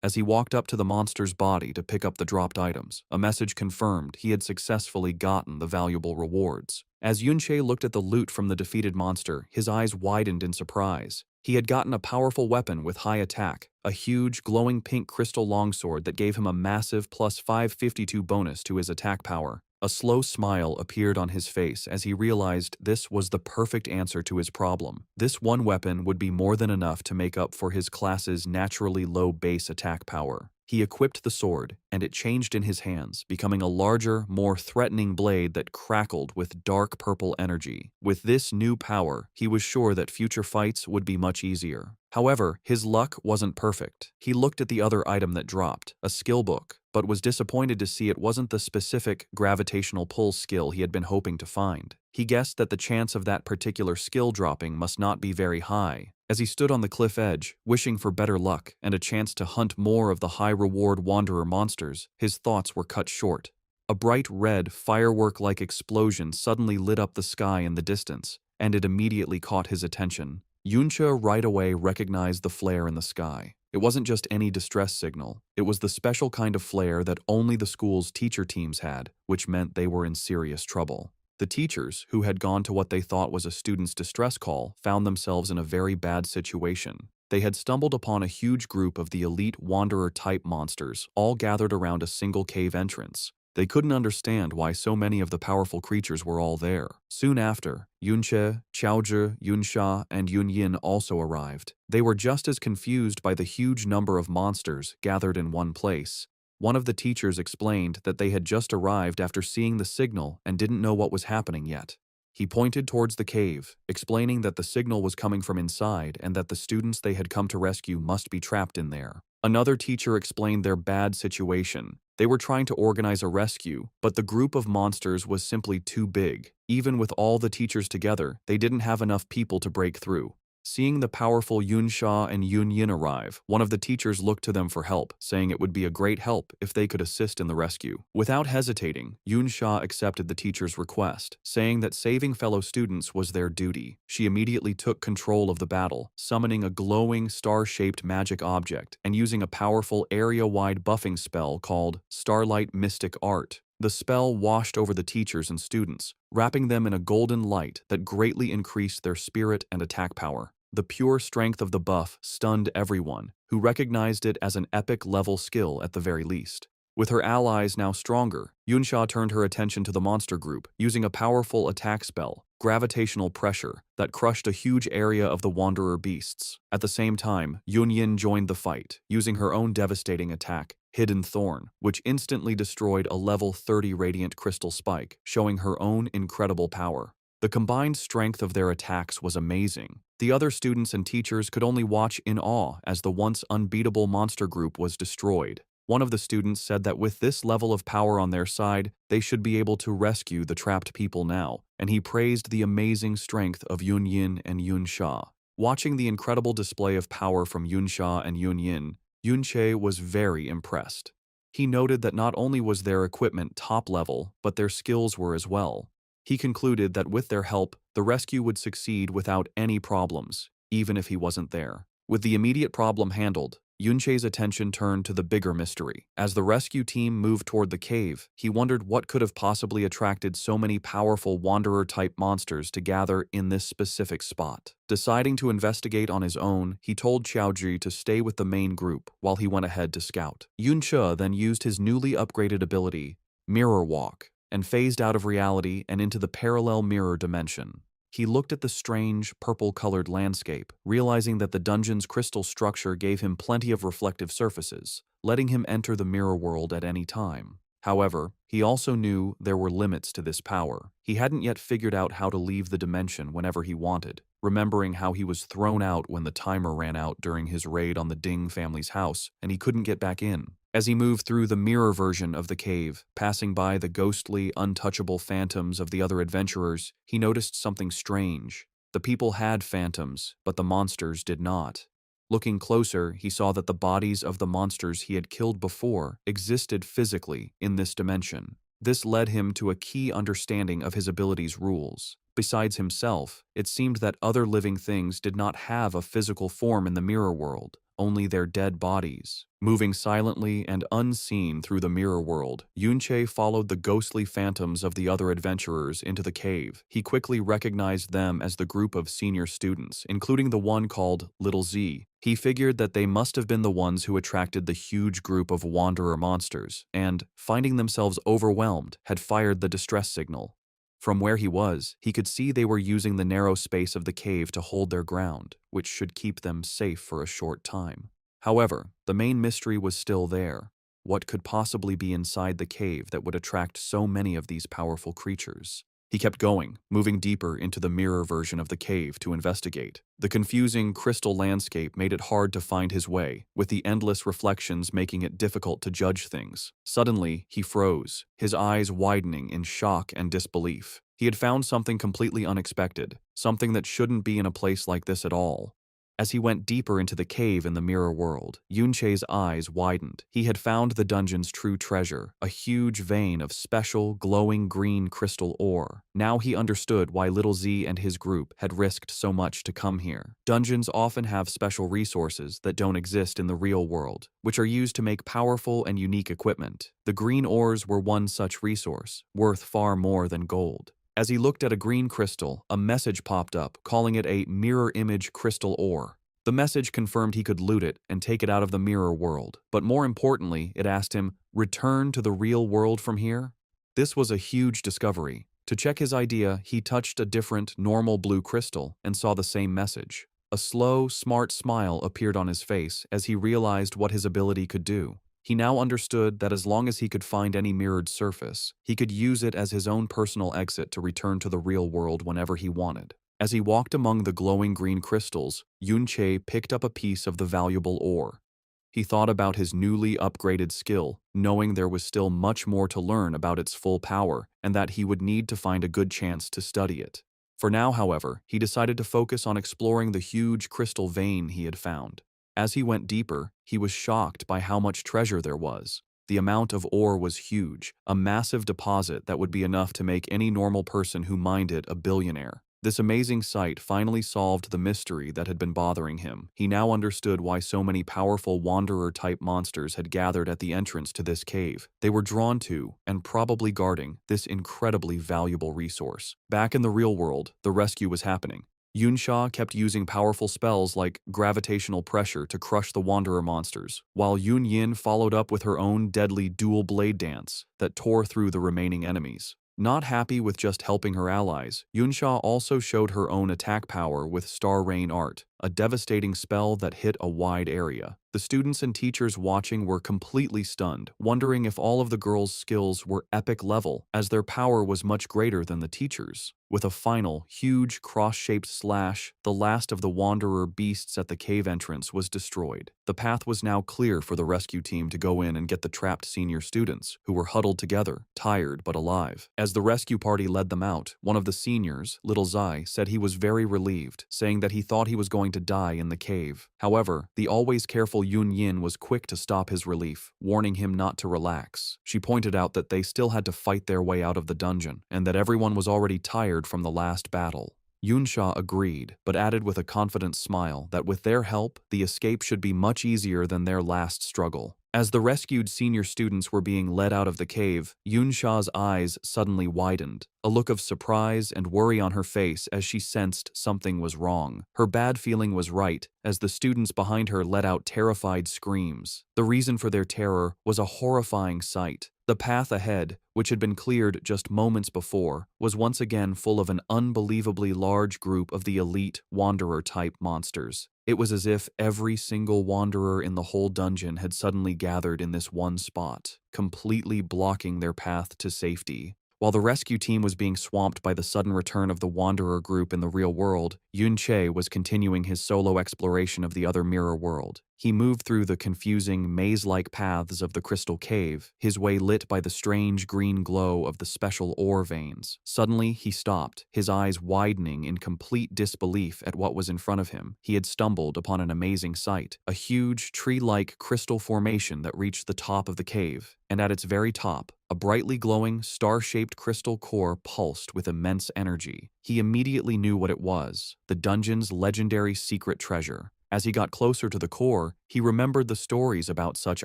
As he walked up to the monster's body to pick up the dropped items, a message confirmed he had successfully gotten the valuable rewards. As Yunche looked at the loot from the defeated monster, his eyes widened in surprise. He had gotten a powerful weapon with high attack, a huge glowing pink crystal longsword that gave him a massive plus 552 bonus to his attack power. A slow smile appeared on his face as he realized this was the perfect answer to his problem. This one weapon would be more than enough to make up for his class's naturally low base attack power. He equipped the sword, and it changed in his hands, becoming a larger, more threatening blade that crackled with dark purple energy. With this new power, he was sure that future fights would be much easier. However, his luck wasn't perfect. He looked at the other item that dropped, a skill book, but was disappointed to see it wasn't the specific gravitational pull skill he had been hoping to find. He guessed that the chance of that particular skill dropping must not be very high. As he stood on the cliff edge, wishing for better luck and a chance to hunt more of the high-reward wanderer monsters, his thoughts were cut short. A bright red, firework-like explosion suddenly lit up the sky in the distance, and it immediately caught his attention. Yunche right away recognized the flare in the sky. It wasn't just any distress signal. It was the special kind of flare that only the school's teacher teams had, which meant they were in serious trouble. The teachers, who had gone to what they thought was a student's distress call, found themselves in a very bad situation. They had stumbled upon a huge group of the elite wanderer-type monsters, all gathered around a single cave entrance. They couldn't understand why so many of the powerful creatures were all there. Soon after, Yunche, Xiaozhi, Yunsha, and Yunyin also arrived. They were just as confused by the huge number of monsters gathered in one place. One of the teachers explained that they had just arrived after seeing the signal and didn't know what was happening yet. He pointed towards the cave, explaining that the signal was coming from inside and that the students they had come to rescue must be trapped in there. Another teacher explained their bad situation. They were trying to organize a rescue, but the group of monsters was simply too big. Even with all the teachers together, they didn't have enough people to break through. Seeing the powerful Yunsha and Yunyin arrive, one of the teachers looked to them for help, saying it would be a great help if they could assist in the rescue. Without hesitating, Yunsha accepted the teacher's request, saying that saving fellow students was their duty. She immediately took control of the battle, summoning a glowing, star-shaped magic object and using a powerful area-wide buffing spell called Starlight Mystic Art. The spell washed over the teachers and students, wrapping them in a golden light that greatly increased their spirit and attack power. The pure strength of the buff stunned everyone, who recognized it as an epic-level skill at the very least. With her allies now stronger, Yunsha turned her attention to the monster group, using a powerful attack spell, Gravitational Pressure, that crushed a huge area of the Wanderer beasts. At the same time, Yunyin joined the fight, using her own devastating attack, Hidden Thorn, which instantly destroyed a level 30 radiant crystal spike, showing her own incredible power. The combined strength of their attacks was amazing. The other students and teachers could only watch in awe as the once unbeatable monster group was destroyed. One of the students said that with this level of power on their side, they should be able to rescue the trapped people now, and he praised the amazing strength of Yunyin and Yunsha. Watching the incredible display of power from Yunsha and Yunyin, Yunche was very impressed. He noted that not only was their equipment top level, but their skills were as well. He concluded that with their help, the rescue would succeed without any problems, even if he wasn't there. With the immediate problem handled, Yunche's attention turned to the bigger mystery. As the rescue team moved toward the cave, he wondered what could have possibly attracted so many powerful Wanderer-type monsters to gather in this specific spot. Deciding to investigate on his own, he told Xiaozhi to stay with the main group while he went ahead to scout. Yunche then used his newly upgraded ability, Mirror Walk, and phased out of reality and into the parallel mirror dimension. He looked at the strange, purple-colored landscape, realizing that the dungeon's crystal structure gave him plenty of reflective surfaces, letting him enter the mirror world at any time. However, he also knew there were limits to this power. He hadn't yet figured out how to leave the dimension whenever he wanted, remembering how he was thrown out when the timer ran out during his raid on the Ding family's house, and he couldn't get back in. As he moved through the mirror version of the cave, passing by the ghostly, untouchable phantoms of the other adventurers, he noticed something strange. The people had phantoms, but the monsters did not. Looking closer, he saw that the bodies of the monsters he had killed before existed physically in this dimension. This led him to a key understanding of his ability's rules. Besides himself, it seemed that other living things did not have a physical form in the mirror world, only their dead bodies. Moving silently and unseen through the mirror world, Yunche followed the ghostly phantoms of the other adventurers into the cave. He quickly recognized them as the group of senior students, including the one called Little Z. He figured that they must have been the ones who attracted the huge group of wanderer monsters, and, finding themselves overwhelmed, had fired the distress signal. From where he was, he could see they were using the narrow space of the cave to hold their ground, which should keep them safe for a short time. However, the main mystery was still there. What could possibly be inside the cave that would attract so many of these powerful creatures? He kept going, moving deeper into the mirror version of the cave to investigate. The confusing crystal landscape made it hard to find his way, with the endless reflections making it difficult to judge things. Suddenly, he froze, his eyes widening in shock and disbelief. He had found something completely unexpected, something that shouldn't be in a place like this at all. As he went deeper into the cave in the mirror world, Yunche's eyes widened. He had found the dungeon's true treasure, a huge vein of special, glowing green crystal ore. Now he understood why Little Z and his group had risked so much to come here. Dungeons often have special resources that don't exist in the real world, which are used to make powerful and unique equipment. The green ores were one such resource, worth far more than gold. As he looked at a green crystal, a message popped up, calling it a mirror image crystal ore. The message confirmed he could loot it and take it out of the mirror world, but more importantly, it asked him, "Return to the real world from here?" This was a huge discovery. To check his idea, he touched a different, normal blue crystal and saw the same message. A slow, smart smile appeared on his face as he realized what his ability could do. He now understood that as long as he could find any mirrored surface, he could use it as his own personal exit to return to the real world whenever he wanted. As he walked among the glowing green crystals, Yunche picked up a piece of the valuable ore. He thought about his newly upgraded skill, knowing there was still much more to learn about its full power and that he would need to find a good chance to study it. For now, however, he decided to focus on exploring the huge crystal vein he had found. As he went deeper, he was shocked by how much treasure there was. The amount of ore was huge, a massive deposit that would be enough to make any normal person who mined it a billionaire. This amazing sight finally solved the mystery that had been bothering him. He now understood why so many powerful wanderer-type monsters had gathered at the entrance to this cave. They were drawn to, and probably guarding, this incredibly valuable resource. Back in the real world, the rescue was happening. Yunsha kept using powerful spells like gravitational pressure to crush the wanderer monsters, while Yun Yin followed up with her own deadly dual blade dance that tore through the remaining enemies. Not happy with just helping her allies, Yunsha also showed her own attack power with Star Rain Art, a devastating spell that hit a wide area. The students and teachers watching were completely stunned, wondering if all of the girls' skills were epic level, as their power was much greater than the teachers'. With a final, huge cross-shaped slash, the last of the wanderer beasts at the cave entrance was destroyed. The path was now clear for the rescue team to go in and get the trapped senior students, who were huddled together, tired but alive. As the rescue party led them out, one of the seniors, Little Zai, said he was very relieved, saying that he thought he was going to die in the cave. However, the always careful Yun Yin was quick to stop his relief, warning him not to relax. She pointed out that they still had to fight their way out of the dungeon, and that everyone was already tired from the last battle. Yunsha agreed, but added with a confident smile that with their help, the escape should be much easier than their last struggle. As the rescued senior students were being led out of the cave, Yunsha's eyes suddenly widened, a look of surprise and worry on her face as she sensed something was wrong. Her bad feeling was right, as the students behind her let out terrified screams. The reason for their terror was a horrifying sight. The path ahead, which had been cleared just moments before, was once again full of an unbelievably large group of the elite wanderer-type monsters. It was as if every single wanderer in the whole dungeon had suddenly gathered in this one spot, completely blocking their path to safety. While the rescue team was being swamped by the sudden return of the wanderer group in the real world, Yun Che was continuing his solo exploration of the other mirror world. He moved through the confusing, maze-like paths of the crystal cave, his way lit by the strange green glow of the special ore veins. Suddenly, he stopped, his eyes widening in complete disbelief at what was in front of him. He had stumbled upon an amazing sight, a huge, tree-like crystal formation that reached the top of the cave, and at its very top, a brightly glowing, star-shaped crystal core pulsed with immense energy. He immediately knew what it was, the dungeon's legendary secret treasure. As he got closer to the core, he remembered the stories about such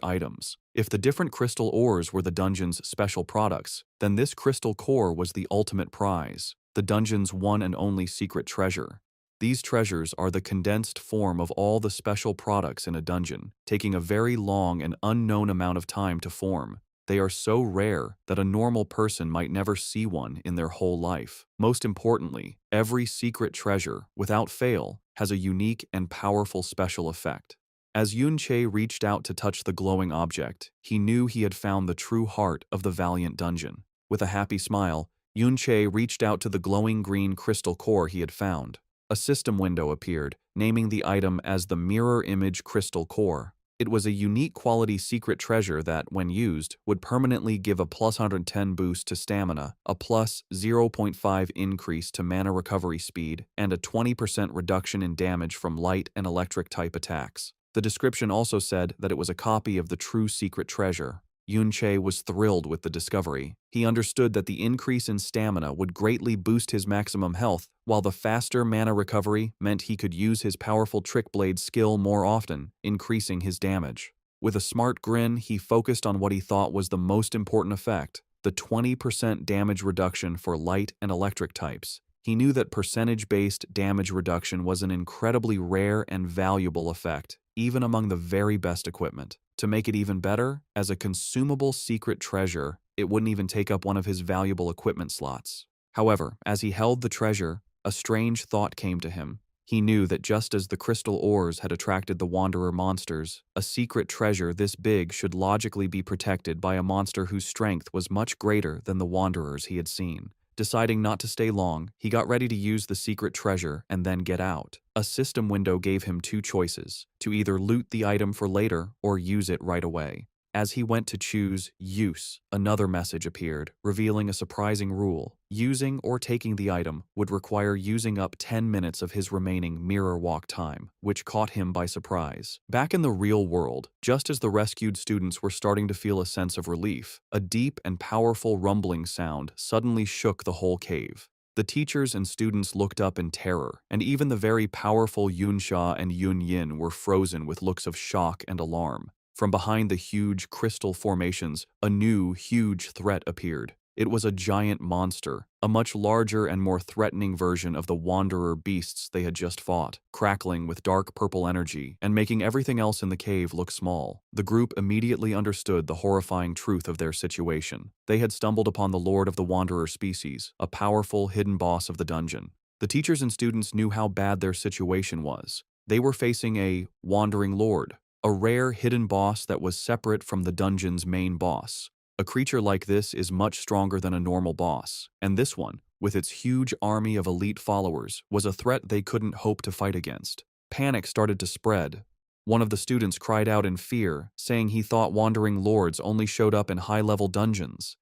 items. If the different crystal ores were the dungeon's special products, then this crystal core was the ultimate prize, the dungeon's one and only secret treasure. These treasures are the condensed form of all the special products in a dungeon, taking a very long and unknown amount of time to form. They are so rare that a normal person might never see one in their whole life. Most importantly, every secret treasure, without fail, has a unique and powerful special effect. As Yun Che reached out to touch the glowing object, he knew he had found the true heart of the Valiant Dungeon. With a happy smile, Yun Che reached out to the glowing green crystal core he had found. A system window appeared, naming the item as the Mirror Image Crystal Core. It was a unique quality secret treasure that, when used, would permanently give a plus 110 boost to stamina, a plus 0.5 increase to mana recovery speed, and a 20% reduction in damage from light and electric type attacks. The description also said that it was a copy of the true secret treasure. Yun Che was thrilled with the discovery. He understood that the increase in stamina would greatly boost his maximum health, while the faster mana recovery meant he could use his powerful Trick Blade skill more often, increasing his damage. With a smart grin, he focused on what he thought was the most important effect, the 20% damage reduction for light and electric types. He knew that percentage-based damage reduction was an incredibly rare and valuable effect, even among the very best equipment. To make it even better, as a consumable secret treasure, it wouldn't even take up one of his valuable equipment slots. However, as he held the treasure, a strange thought came to him. He knew that just as the crystal ores had attracted the Wanderer monsters, a secret treasure this big should logically be protected by a monster whose strength was much greater than the Wanderers he had seen. Deciding not to stay long, he got ready to use the secret treasure and then get out. A system window gave him two choices: to either loot the item for later or use it right away. As he went to choose use, another message appeared, revealing a surprising rule. Using or taking the item would require using up 10 minutes of his remaining mirror walk time, which caught him by surprise. Back in the real world, just as the rescued students were starting to feel a sense of relief, a deep and powerful rumbling sound suddenly shook the whole cave. The teachers and students looked up in terror, and even the very powerful Yunsha and Yunyin were frozen with looks of shock and alarm. From behind the huge crystal formations, a new, huge threat appeared. It was a giant monster, a much larger and more threatening version of the wanderer beasts they had just fought, crackling with dark purple energy and making everything else in the cave look small. The group immediately understood the horrifying truth of their situation. They had stumbled upon the Lord of the Wanderer species, a powerful, hidden boss of the dungeon. The teachers and students knew how bad their situation was. They were facing a wandering lord, a rare hidden boss that was separate from the dungeon's main boss. A creature like this is much stronger than a normal boss, and this one, with its huge army of elite followers, was a threat they couldn't hope to fight against. Panic started to spread. One of the students cried out in fear, saying he thought wandering lords only showed up in high-level dungeons.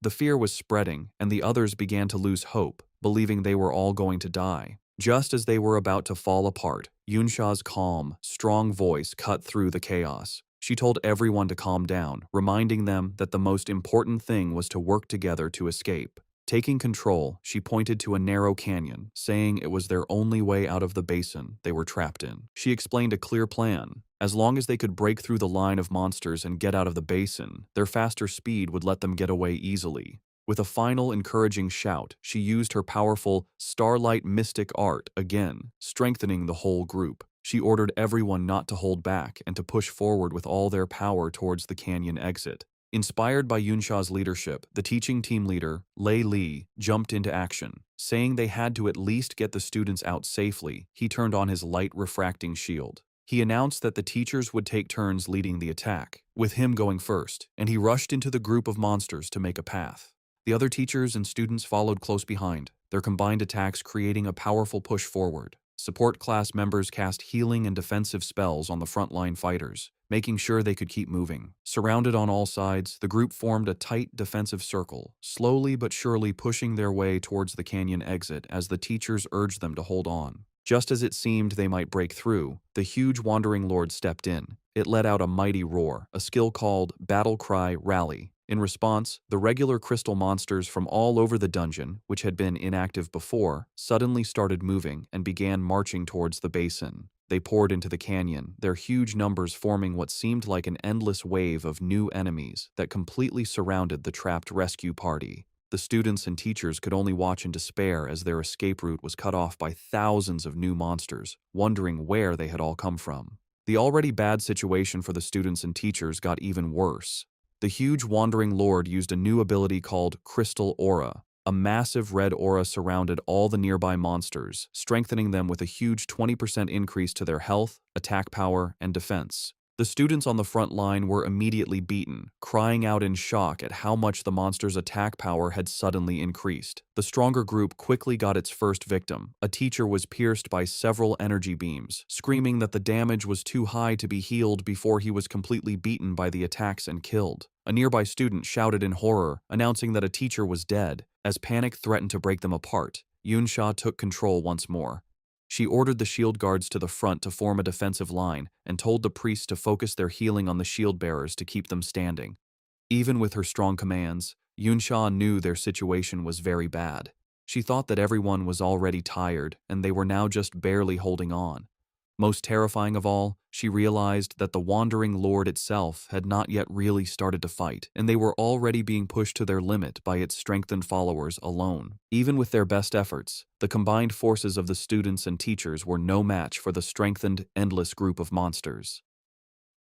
The fear was spreading, and the others began to lose hope, believing they were all going to die. Just as they were about to fall apart, Yunsha's calm, strong voice cut through the chaos. She told everyone to calm down, reminding them that the most important thing was to work together to escape. Taking control, she pointed to a narrow canyon, saying it was their only way out of the basin they were trapped in. She explained a clear plan. As long as they could break through the line of monsters and get out of the basin, their faster speed would let them get away easily. With a final encouraging shout, she used her powerful starlight mystic art again, strengthening the whole group. She ordered everyone not to hold back and to push forward with all their power towards the canyon exit. Inspired by Yunsha's leadership, the teaching team leader, Lei Li, jumped into action. Saying they had to at least get the students out safely, he turned on his light refracting shield. He announced that the teachers would take turns leading the attack, with him going first, and he rushed into the group of monsters to make a path. The other teachers and students followed close behind, their combined attacks creating a powerful push forward. Support class members cast healing and defensive spells on the frontline fighters, making sure they could keep moving. Surrounded on all sides, the group formed a tight defensive circle, slowly but surely pushing their way towards the canyon exit as the teachers urged them to hold on. Just as it seemed they might break through, the huge wandering lord stepped in. It let out a mighty roar, a skill called Battle Cry Rally. In response, the regular crystal monsters from all over the dungeon, which had been inactive before, suddenly started moving and began marching towards the basin. They poured into the canyon, their huge numbers forming what seemed like an endless wave of new enemies that completely surrounded the trapped rescue party. The students and teachers could only watch in despair as their escape route was cut off by thousands of new monsters, wondering where they had all come from. The already bad situation for the students and teachers got even worse. The huge wandering lord used a new ability called Crystal Aura. A massive red aura surrounded all the nearby monsters, strengthening them with a huge 20% increase to their health, attack power, and defense. The students on the front line were immediately beaten, crying out in shock at how much the monster's attack power had suddenly increased. The stronger group quickly got its first victim. A teacher was pierced by several energy beams, screaming that the damage was too high to be healed before he was completely beaten by the attacks and killed. A nearby student shouted in horror, announcing that a teacher was dead. As panic threatened to break them apart, Yunsha took control once more. She ordered the shield guards to the front to form a defensive line and told the priests to focus their healing on the shield bearers to keep them standing. Even with her strong commands, Yunsha knew their situation was very bad. She thought that everyone was already tired and they were now just barely holding on. Most terrifying of all, she realized that the Wandering Lord itself had not yet really started to fight, and they were already being pushed to their limit by its strengthened followers alone. Even with their best efforts, the combined forces of the students and teachers were no match for the strengthened, endless group of monsters.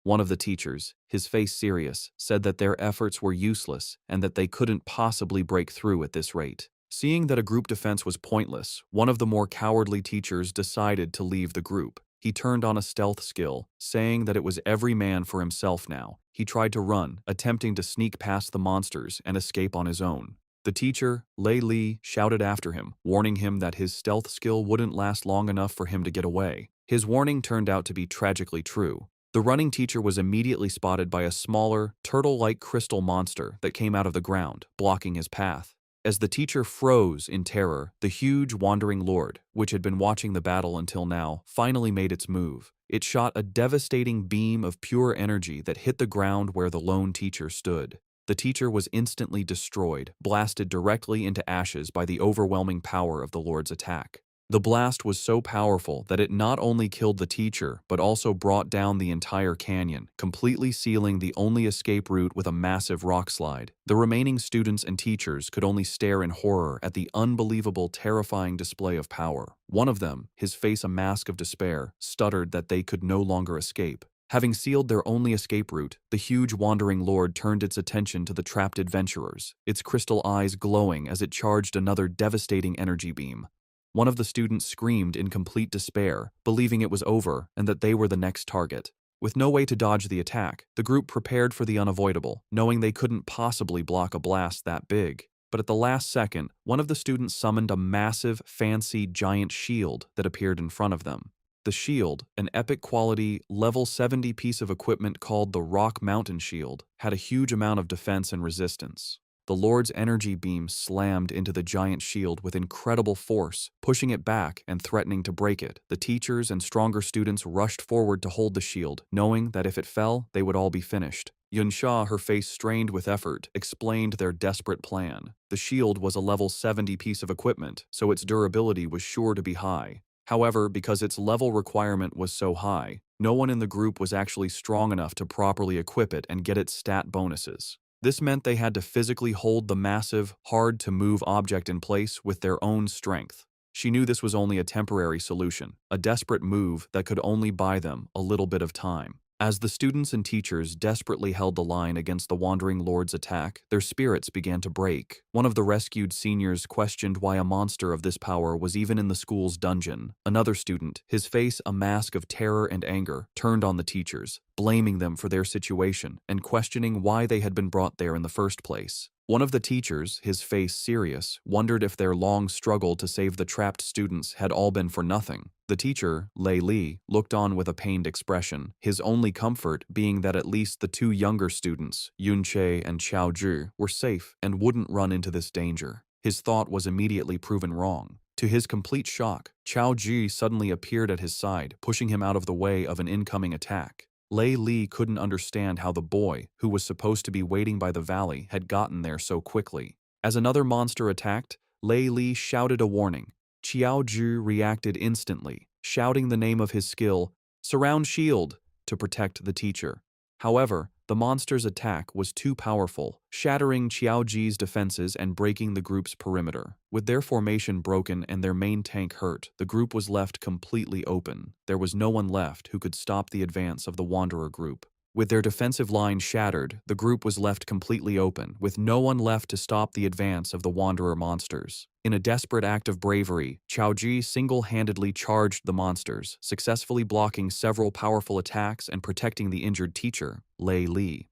One of the teachers, his face serious, said that their efforts were useless and that they couldn't possibly break through at this rate. Seeing that a group defense was pointless, one of the more cowardly teachers decided to leave the group. He turned on a stealth skill, saying that it was every man for himself now. He tried to run, attempting to sneak past the monsters and escape on his own. The teacher, Lei Li, shouted after him, warning him that his stealth skill wouldn't last long enough for him to get away. His warning turned out to be tragically true. The running teacher was immediately spotted by a smaller, turtle-like crystal monster that came out of the ground, blocking his path. As the teacher froze in terror, the huge wandering lord, which had been watching the battle until now, finally made its move. It shot a devastating beam of pure energy that hit the ground where the lone teacher stood. The teacher was instantly destroyed, blasted directly into ashes by the overwhelming power of the lord's attack. The blast was so powerful that it not only killed the teacher, but also brought down the entire canyon, completely sealing the only escape route with a massive rock slide. The remaining students and teachers could only stare in horror at the unbelievable, terrifying display of power. One of them, his face a mask of despair, stuttered that they could no longer escape. Having sealed their only escape route, the huge wandering lord turned its attention to the trapped adventurers, its crystal eyes glowing as it charged another devastating energy beam. One of the students screamed in complete despair, believing it was over and that they were the next target. With no way to dodge the attack, the group prepared for the unavoidable, knowing they couldn't possibly block a blast that big. But at the last second, one of the students summoned a massive, fancy, giant shield that appeared in front of them. The shield, an epic quality, level 70 piece of equipment called the Rock Mountain Shield, had a huge amount of defense and resistance. The Lord's energy beam slammed into the giant shield with incredible force, pushing it back and threatening to break it. The teachers and stronger students rushed forward to hold the shield, knowing that if it fell, they would all be finished. Yunsha, her face strained with effort, explained their desperate plan. The shield was a level 70 piece of equipment, so its durability was sure to be high. However, because its level requirement was so high, no one in the group was actually strong enough to properly equip it and get its stat bonuses. This meant they had to physically hold the massive, hard-to-move object in place with their own strength. She knew this was only a temporary solution, a desperate move that could only buy them a little bit of time. As the students and teachers desperately held the line against the Wandering Lord's attack, their spirits began to break. One of the rescued seniors questioned why a monster of this power was even in the school's dungeon. Another student, his face a mask of terror and anger, turned on the teachers, blaming them for their situation and questioning why they had been brought there in the first place. One of the teachers, his face serious, wondered if their long struggle to save the trapped students had all been for nothing. The teacher, Lei Li, looked on with a pained expression, his only comfort being that at least the two younger students, Yunche and Xiao Zhi, were safe and wouldn't run into this danger. His thought was immediately proven wrong. To his complete shock, Xiao Zhi suddenly appeared at his side, pushing him out of the way of an incoming attack. Lei Li couldn't understand how the boy, who was supposed to be waiting by the valley, had gotten there so quickly. As another monster attacked, Lei Li shouted a warning. Xiao Zhi reacted instantly, shouting the name of his skill, "Surround Shield," to protect the teacher. However, the monster's attack was too powerful, shattering Xiao Zhi's defenses and breaking the group's perimeter. With their formation broken and their main tank hurt, the group was left completely open. There was no one left who could stop the advance of the Wanderer group. With their defensive line shattered, the group was left completely open, with no one left to stop the advance of the Wanderer monsters. In a desperate act of bravery, Xiao Zhi single-handedly charged the monsters, successfully blocking several powerful attacks and protecting the injured teacher, Lei Li.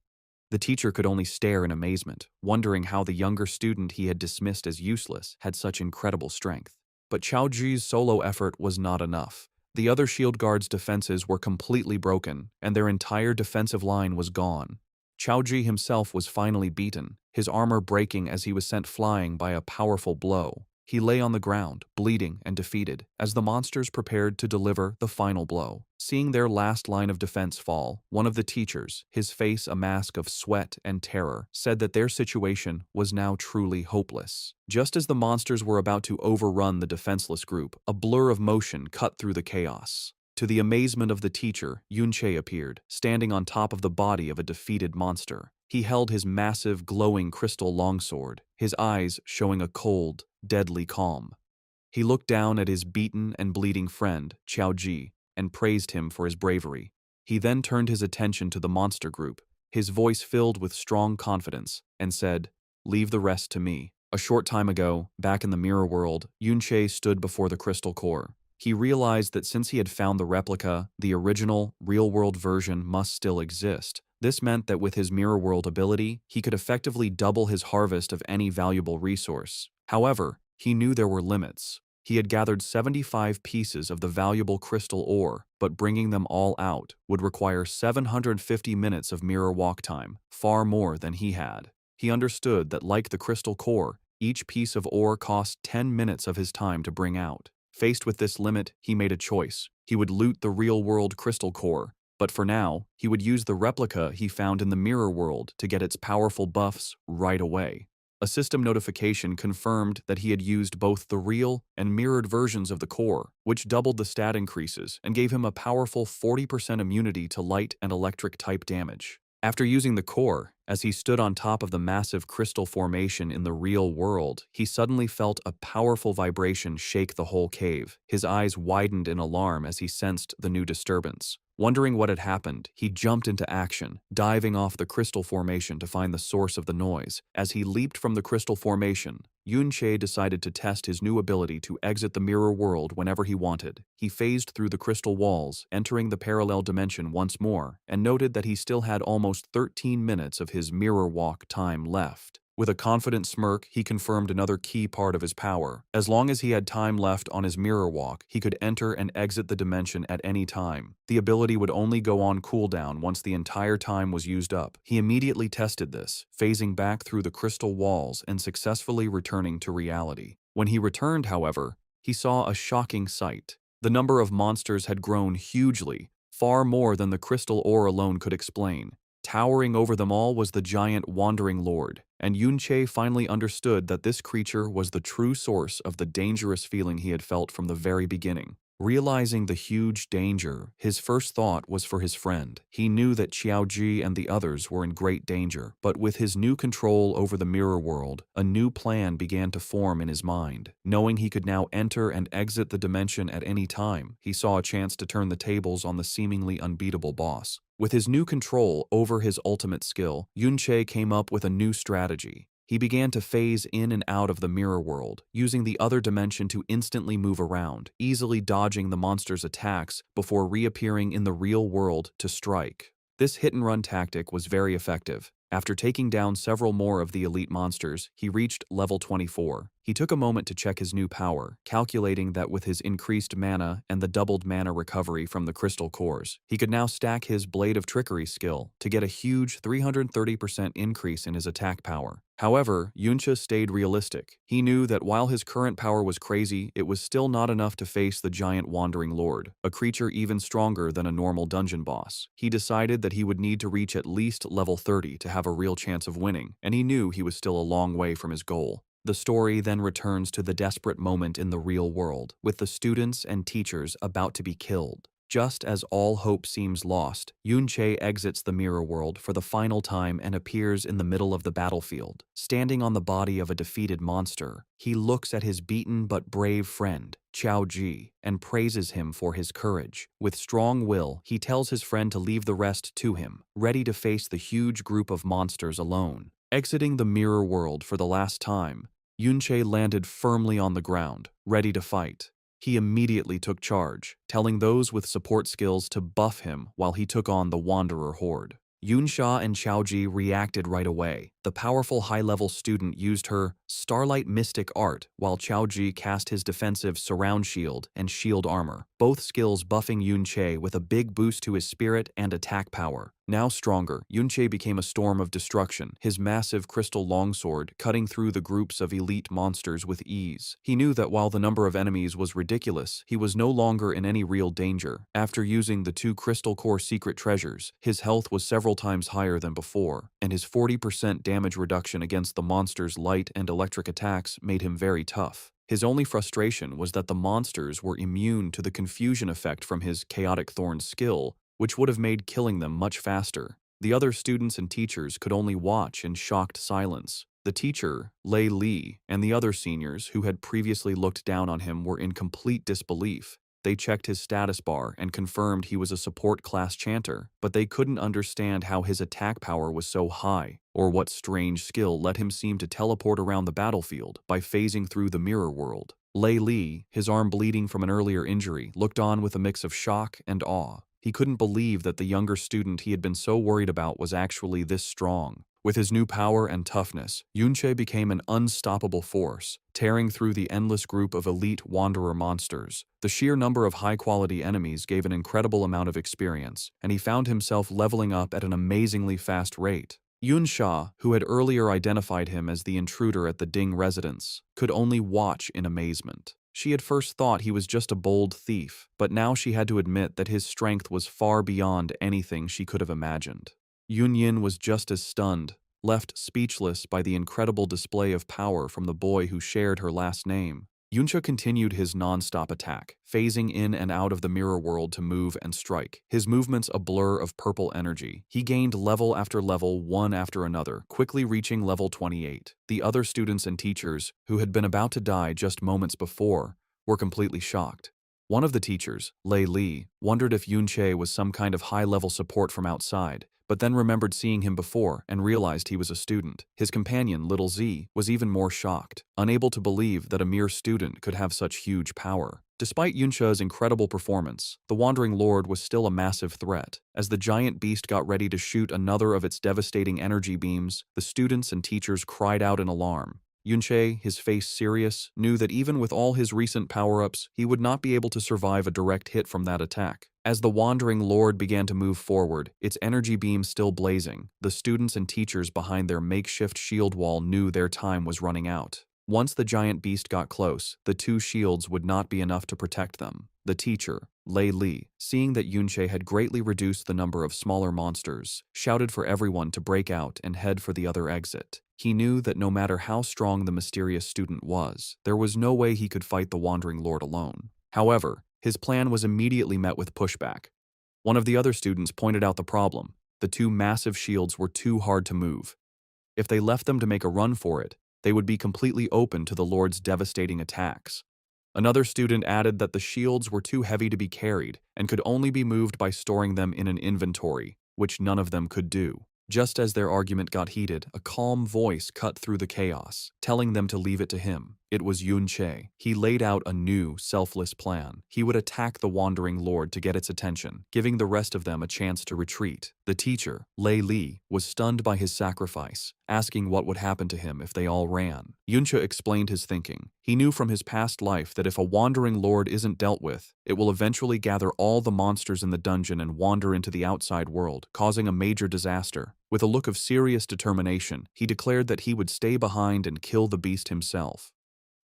The teacher could only stare in amazement, wondering how the younger student he had dismissed as useless had such incredible strength. But Xiao Zhi's solo effort was not enough. The other shield guards' defenses were completely broken, and their entire defensive line was gone. Xiao Zhi himself was finally beaten, his armor breaking as he was sent flying by a powerful blow. He lay on the ground, bleeding and defeated, as the monsters prepared to deliver the final blow. Seeing their last line of defense fall, one of the teachers, his face a mask of sweat and terror, said that their situation was now truly hopeless. Just as the monsters were about to overrun the defenseless group, a blur of motion cut through the chaos. To the amazement of the teacher, Yunche appeared, standing on top of the body of a defeated monster. He held his massive, glowing crystal longsword, his eyes showing a cold, deadly calm. He looked down at his beaten and bleeding friend, Xiao Zhi, and praised him for his bravery. He then turned his attention to the monster group, his voice filled with strong confidence, and said, "Leave the rest to me." A short time ago, back in the mirror world, Yunche stood before the crystal core. He realized that since he had found the replica, the original, real-world version must still exist, This meant that with his mirror world ability, he could effectively double his harvest of any valuable resource. However, he knew there were limits. He had gathered 75 pieces of the valuable crystal ore, but bringing them all out would require 750 minutes of mirror walk time, far more than he had. He understood that like the crystal core, each piece of ore cost 10 minutes of his time to bring out. Faced with this limit, he made a choice. He would loot the real-world crystal core, but for now, he would use the replica he found in the mirror world to get its powerful buffs right away. A system notification confirmed that he had used both the real and mirrored versions of the core, which doubled the stat increases and gave him a powerful 40% immunity to light and electric type damage. After using the core, as he stood on top of the massive crystal formation in the real world, he suddenly felt a powerful vibration shake the whole cave. His eyes widened in alarm as he sensed the new disturbance. Wondering what had happened, he jumped into action, diving off the crystal formation to find the source of the noise. As he leaped from the crystal formation, Yunche decided to test his new ability to exit the mirror world whenever he wanted. He phased through the crystal walls, entering the parallel dimension once more, and noted that he still had almost 13 minutes of his mirror walk time left. With a confident smirk, he confirmed another key part of his power. As long as he had time left on his mirror walk, he could enter and exit the dimension at any time. The ability would only go on cooldown once the entire time was used up. He immediately tested this, phasing back through the crystal walls and successfully returning to reality. When he returned, however, he saw a shocking sight. The number of monsters had grown hugely, far more than the crystal ore alone could explain. Towering over them all was the giant Wandering Lord, and Yunche finally understood that this creature was the true source of the dangerous feeling he had felt from the very beginning. Realizing the huge danger, his first thought was for his friend. He knew that Qiaoji and the others were in great danger, but with his new control over the mirror world, a new plan began to form in his mind. Knowing he could now enter and exit the dimension at any time, he saw a chance to turn the tables on the seemingly unbeatable boss. With his new control over his ultimate skill, Yunche came up with a new strategy. He began to phase in and out of the mirror world, using the other dimension to instantly move around, easily dodging the monster's attacks before reappearing in the real world to strike. This hit-and-run tactic was very effective. After taking down several more of the elite monsters, he reached level 24. He took a moment to check his new power, calculating that with his increased mana and the doubled mana recovery from the crystal cores, he could now stack his Blade of Trickery skill to get a huge 330% increase in his attack power. However, Yunche stayed realistic. He knew that while his current power was crazy, it was still not enough to face the giant Wandering Lord, a creature even stronger than a normal dungeon boss. He decided that he would need to reach at least level 30 to have a real chance of winning, and he knew he was still a long way from his goal. The story then returns to the desperate moment in the real world, with the students and teachers about to be killed. Just as all hope seems lost, Yunche exits the mirror world for the final time and appears in the middle of the battlefield. Standing on the body of a defeated monster, he looks at his beaten but brave friend, Qiaoji, and praises him for his courage. With strong will, he tells his friend to leave the rest to him, ready to face the huge group of monsters alone. Exiting the mirror world for the last time, Yunche landed firmly on the ground, ready to fight. He immediately took charge, telling those with support skills to buff him while he took on the Wanderer Horde. Yunsha and Qiaoji reacted right away. The powerful high-level student used her Starlight Mystic art, while Qiaoji cast his defensive Surround Shield and Shield Armor, both skills buffing Yunche with a big boost to his spirit and attack power. Now stronger, Yunche became a storm of destruction, his massive crystal longsword cutting through the groups of elite monsters with ease. He knew that while the number of enemies was ridiculous, he was no longer in any real danger. After using the 2 crystal core secret treasures, his health was several times higher than before, and his 40% damage reduction against the monster's light and electric attacks made him very tough. His only frustration was that the monsters were immune to the confusion effect from his Chaotic Thorn skill, which would have made killing them much faster. The other students and teachers could only watch in shocked silence. The teacher, Lei Li, and the other seniors who had previously looked down on him were in complete disbelief. They checked his status bar and confirmed he was a support class chanter, but they couldn't understand how his attack power was so high, or what strange skill let him seem to teleport around the battlefield by phasing through the mirror world. Lei Li, his arm bleeding from an earlier injury, looked on with a mix of shock and awe. He couldn't believe that the younger student he had been so worried about was actually this strong. With his new power and toughness, Yunche became an unstoppable force, tearing through the endless group of elite wanderer monsters. The sheer number of high-quality enemies gave an incredible amount of experience, and he found himself leveling up at an amazingly fast rate. Yunsha, who had earlier identified him as the intruder at the Ding residence, could only watch in amazement. She had first thought he was just a bold thief, but now she had to admit that his strength was far beyond anything she could have imagined. Yunyin was just as stunned, left speechless by the incredible display of power from the boy who shared her last name. Yuncha continued his non-stop attack, phasing in and out of the mirror world to move and strike, his movements a blur of purple energy. He gained level after level, one after another, quickly reaching level 28. The other students and teachers, who had been about to die just moments before, were completely shocked. One of the teachers, Lei Li, wondered if Yunche was some kind of high-level support from outside, but then remembered seeing him before and realized he was a student. His companion, Little Z, was even more shocked, unable to believe that a mere student could have such huge power. Despite Yunche's incredible performance, the Wandering Lord was still a massive threat. As the giant beast got ready to shoot another of its devastating energy beams, the students and teachers cried out in alarm. Yunche, his face serious, knew that even with all his recent power-ups, he would not be able to survive a direct hit from that attack. As the Wandering Lord began to move forward, its energy beam still blazing, the students and teachers behind their makeshift shield wall knew their time was running out. Once the giant beast got close, the two shields would not be enough to protect them. The teacher, Lei Li, seeing that Yunche had greatly reduced the number of smaller monsters, shouted for everyone to break out and head for the other exit. He knew that no matter how strong the mysterious student was, there was no way he could fight the Wandering Lord alone. However, his plan was immediately met with pushback. One of the other students pointed out the problem. The two massive shields were too hard to move. If they left them to make a run for it, they would be completely open to the Lord's devastating attacks. Another student added that the shields were too heavy to be carried and could only be moved by storing them in an inventory, which none of them could do. Just as their argument got heated, a calm voice cut through the chaos, telling them to leave it to him. It was Yunche. He laid out a new, selfless plan. He would attack the Wandering Lord to get its attention, giving the rest of them a chance to retreat. The teacher, Lei Li, was stunned by his sacrifice, asking what would happen to him if they all ran. Yunche explained his thinking. He knew from his past life that if a Wandering Lord isn't dealt with, it will eventually gather all the monsters in the dungeon and wander into the outside world, causing a major disaster. With a look of serious determination, he declared that he would stay behind and kill the beast himself.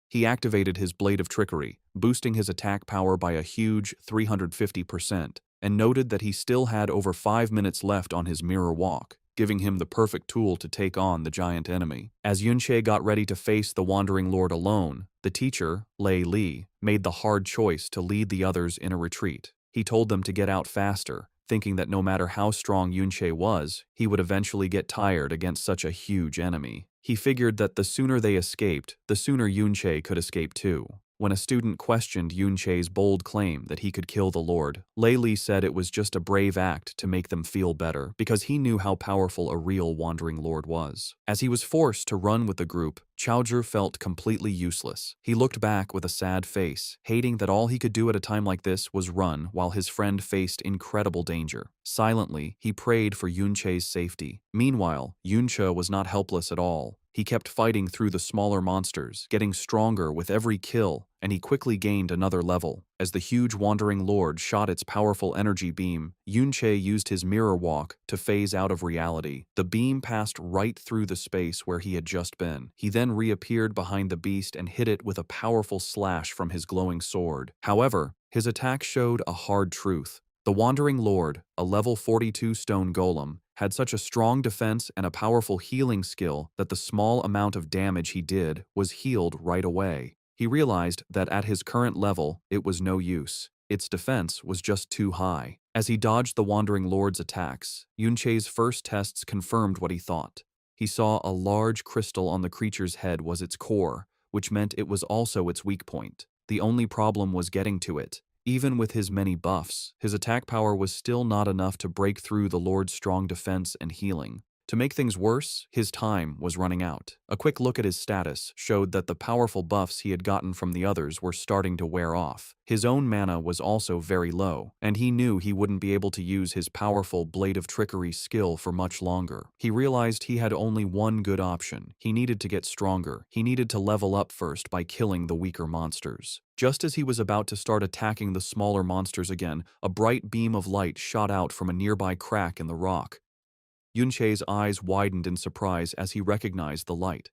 He activated his Blade of Trickery, boosting his attack power by a huge 350%, and noted that he still had over 5 minutes left on his mirror walk, giving him the perfect tool to take on the giant enemy. As Yunche got ready to face the Wandering Lord alone, the teacher, Lei Li, made the hard choice to lead the others in a retreat. He told them to get out faster, thinking that no matter how strong Yunche was, he would eventually get tired against such a huge enemy. He figured that the sooner they escaped, the sooner Yunche could escape too. When a student questioned Yunche's bold claim that he could kill the Lord, Lei Li said it was just a brave act to make them feel better, because he knew how powerful a real Wandering Lord was. As he was forced to run with the group, Chaozhi felt completely useless. He looked back with a sad face, hating that all he could do at a time like this was run while his friend faced incredible danger. Silently, he prayed for Yunche's safety. Meanwhile, Yunche was not helpless at all. He kept fighting through the smaller monsters, getting stronger with every kill, and he quickly gained another level. As the huge Wandering Lord shot its powerful energy beam, Yunche used his mirror walk to phase out of reality. The beam passed right through the space where he had just been. He then reappeared behind the beast and hit it with a powerful slash from his glowing sword. However, his attack showed a hard truth. The Wandering Lord, a level 42 stone golem, had such a strong defense and a powerful healing skill that the small amount of damage he did was healed right away. He realized that at his current level, it was no use. Its defense was just too high. As he dodged the Wandering Lord's attacks, Yunche's first tests confirmed what he thought. He saw a large crystal on the creature's head was its core, which meant it was also its weak point. The only problem was getting to it. Even with his many buffs, his attack power was still not enough to break through the Lord's strong defense and healing. To make things worse, his time was running out. A quick look at his status showed that the powerful buffs he had gotten from the others were starting to wear off. His own mana was also very low, and he knew he wouldn't be able to use his powerful Blade of Trickery skill for much longer. He realized he had only one good option. He needed to get stronger. He needed to level up first by killing the weaker monsters. Just as he was about to start attacking the smaller monsters again, a bright beam of light shot out from a nearby crack in the rock. Yunche's eyes widened in surprise as he recognized the light.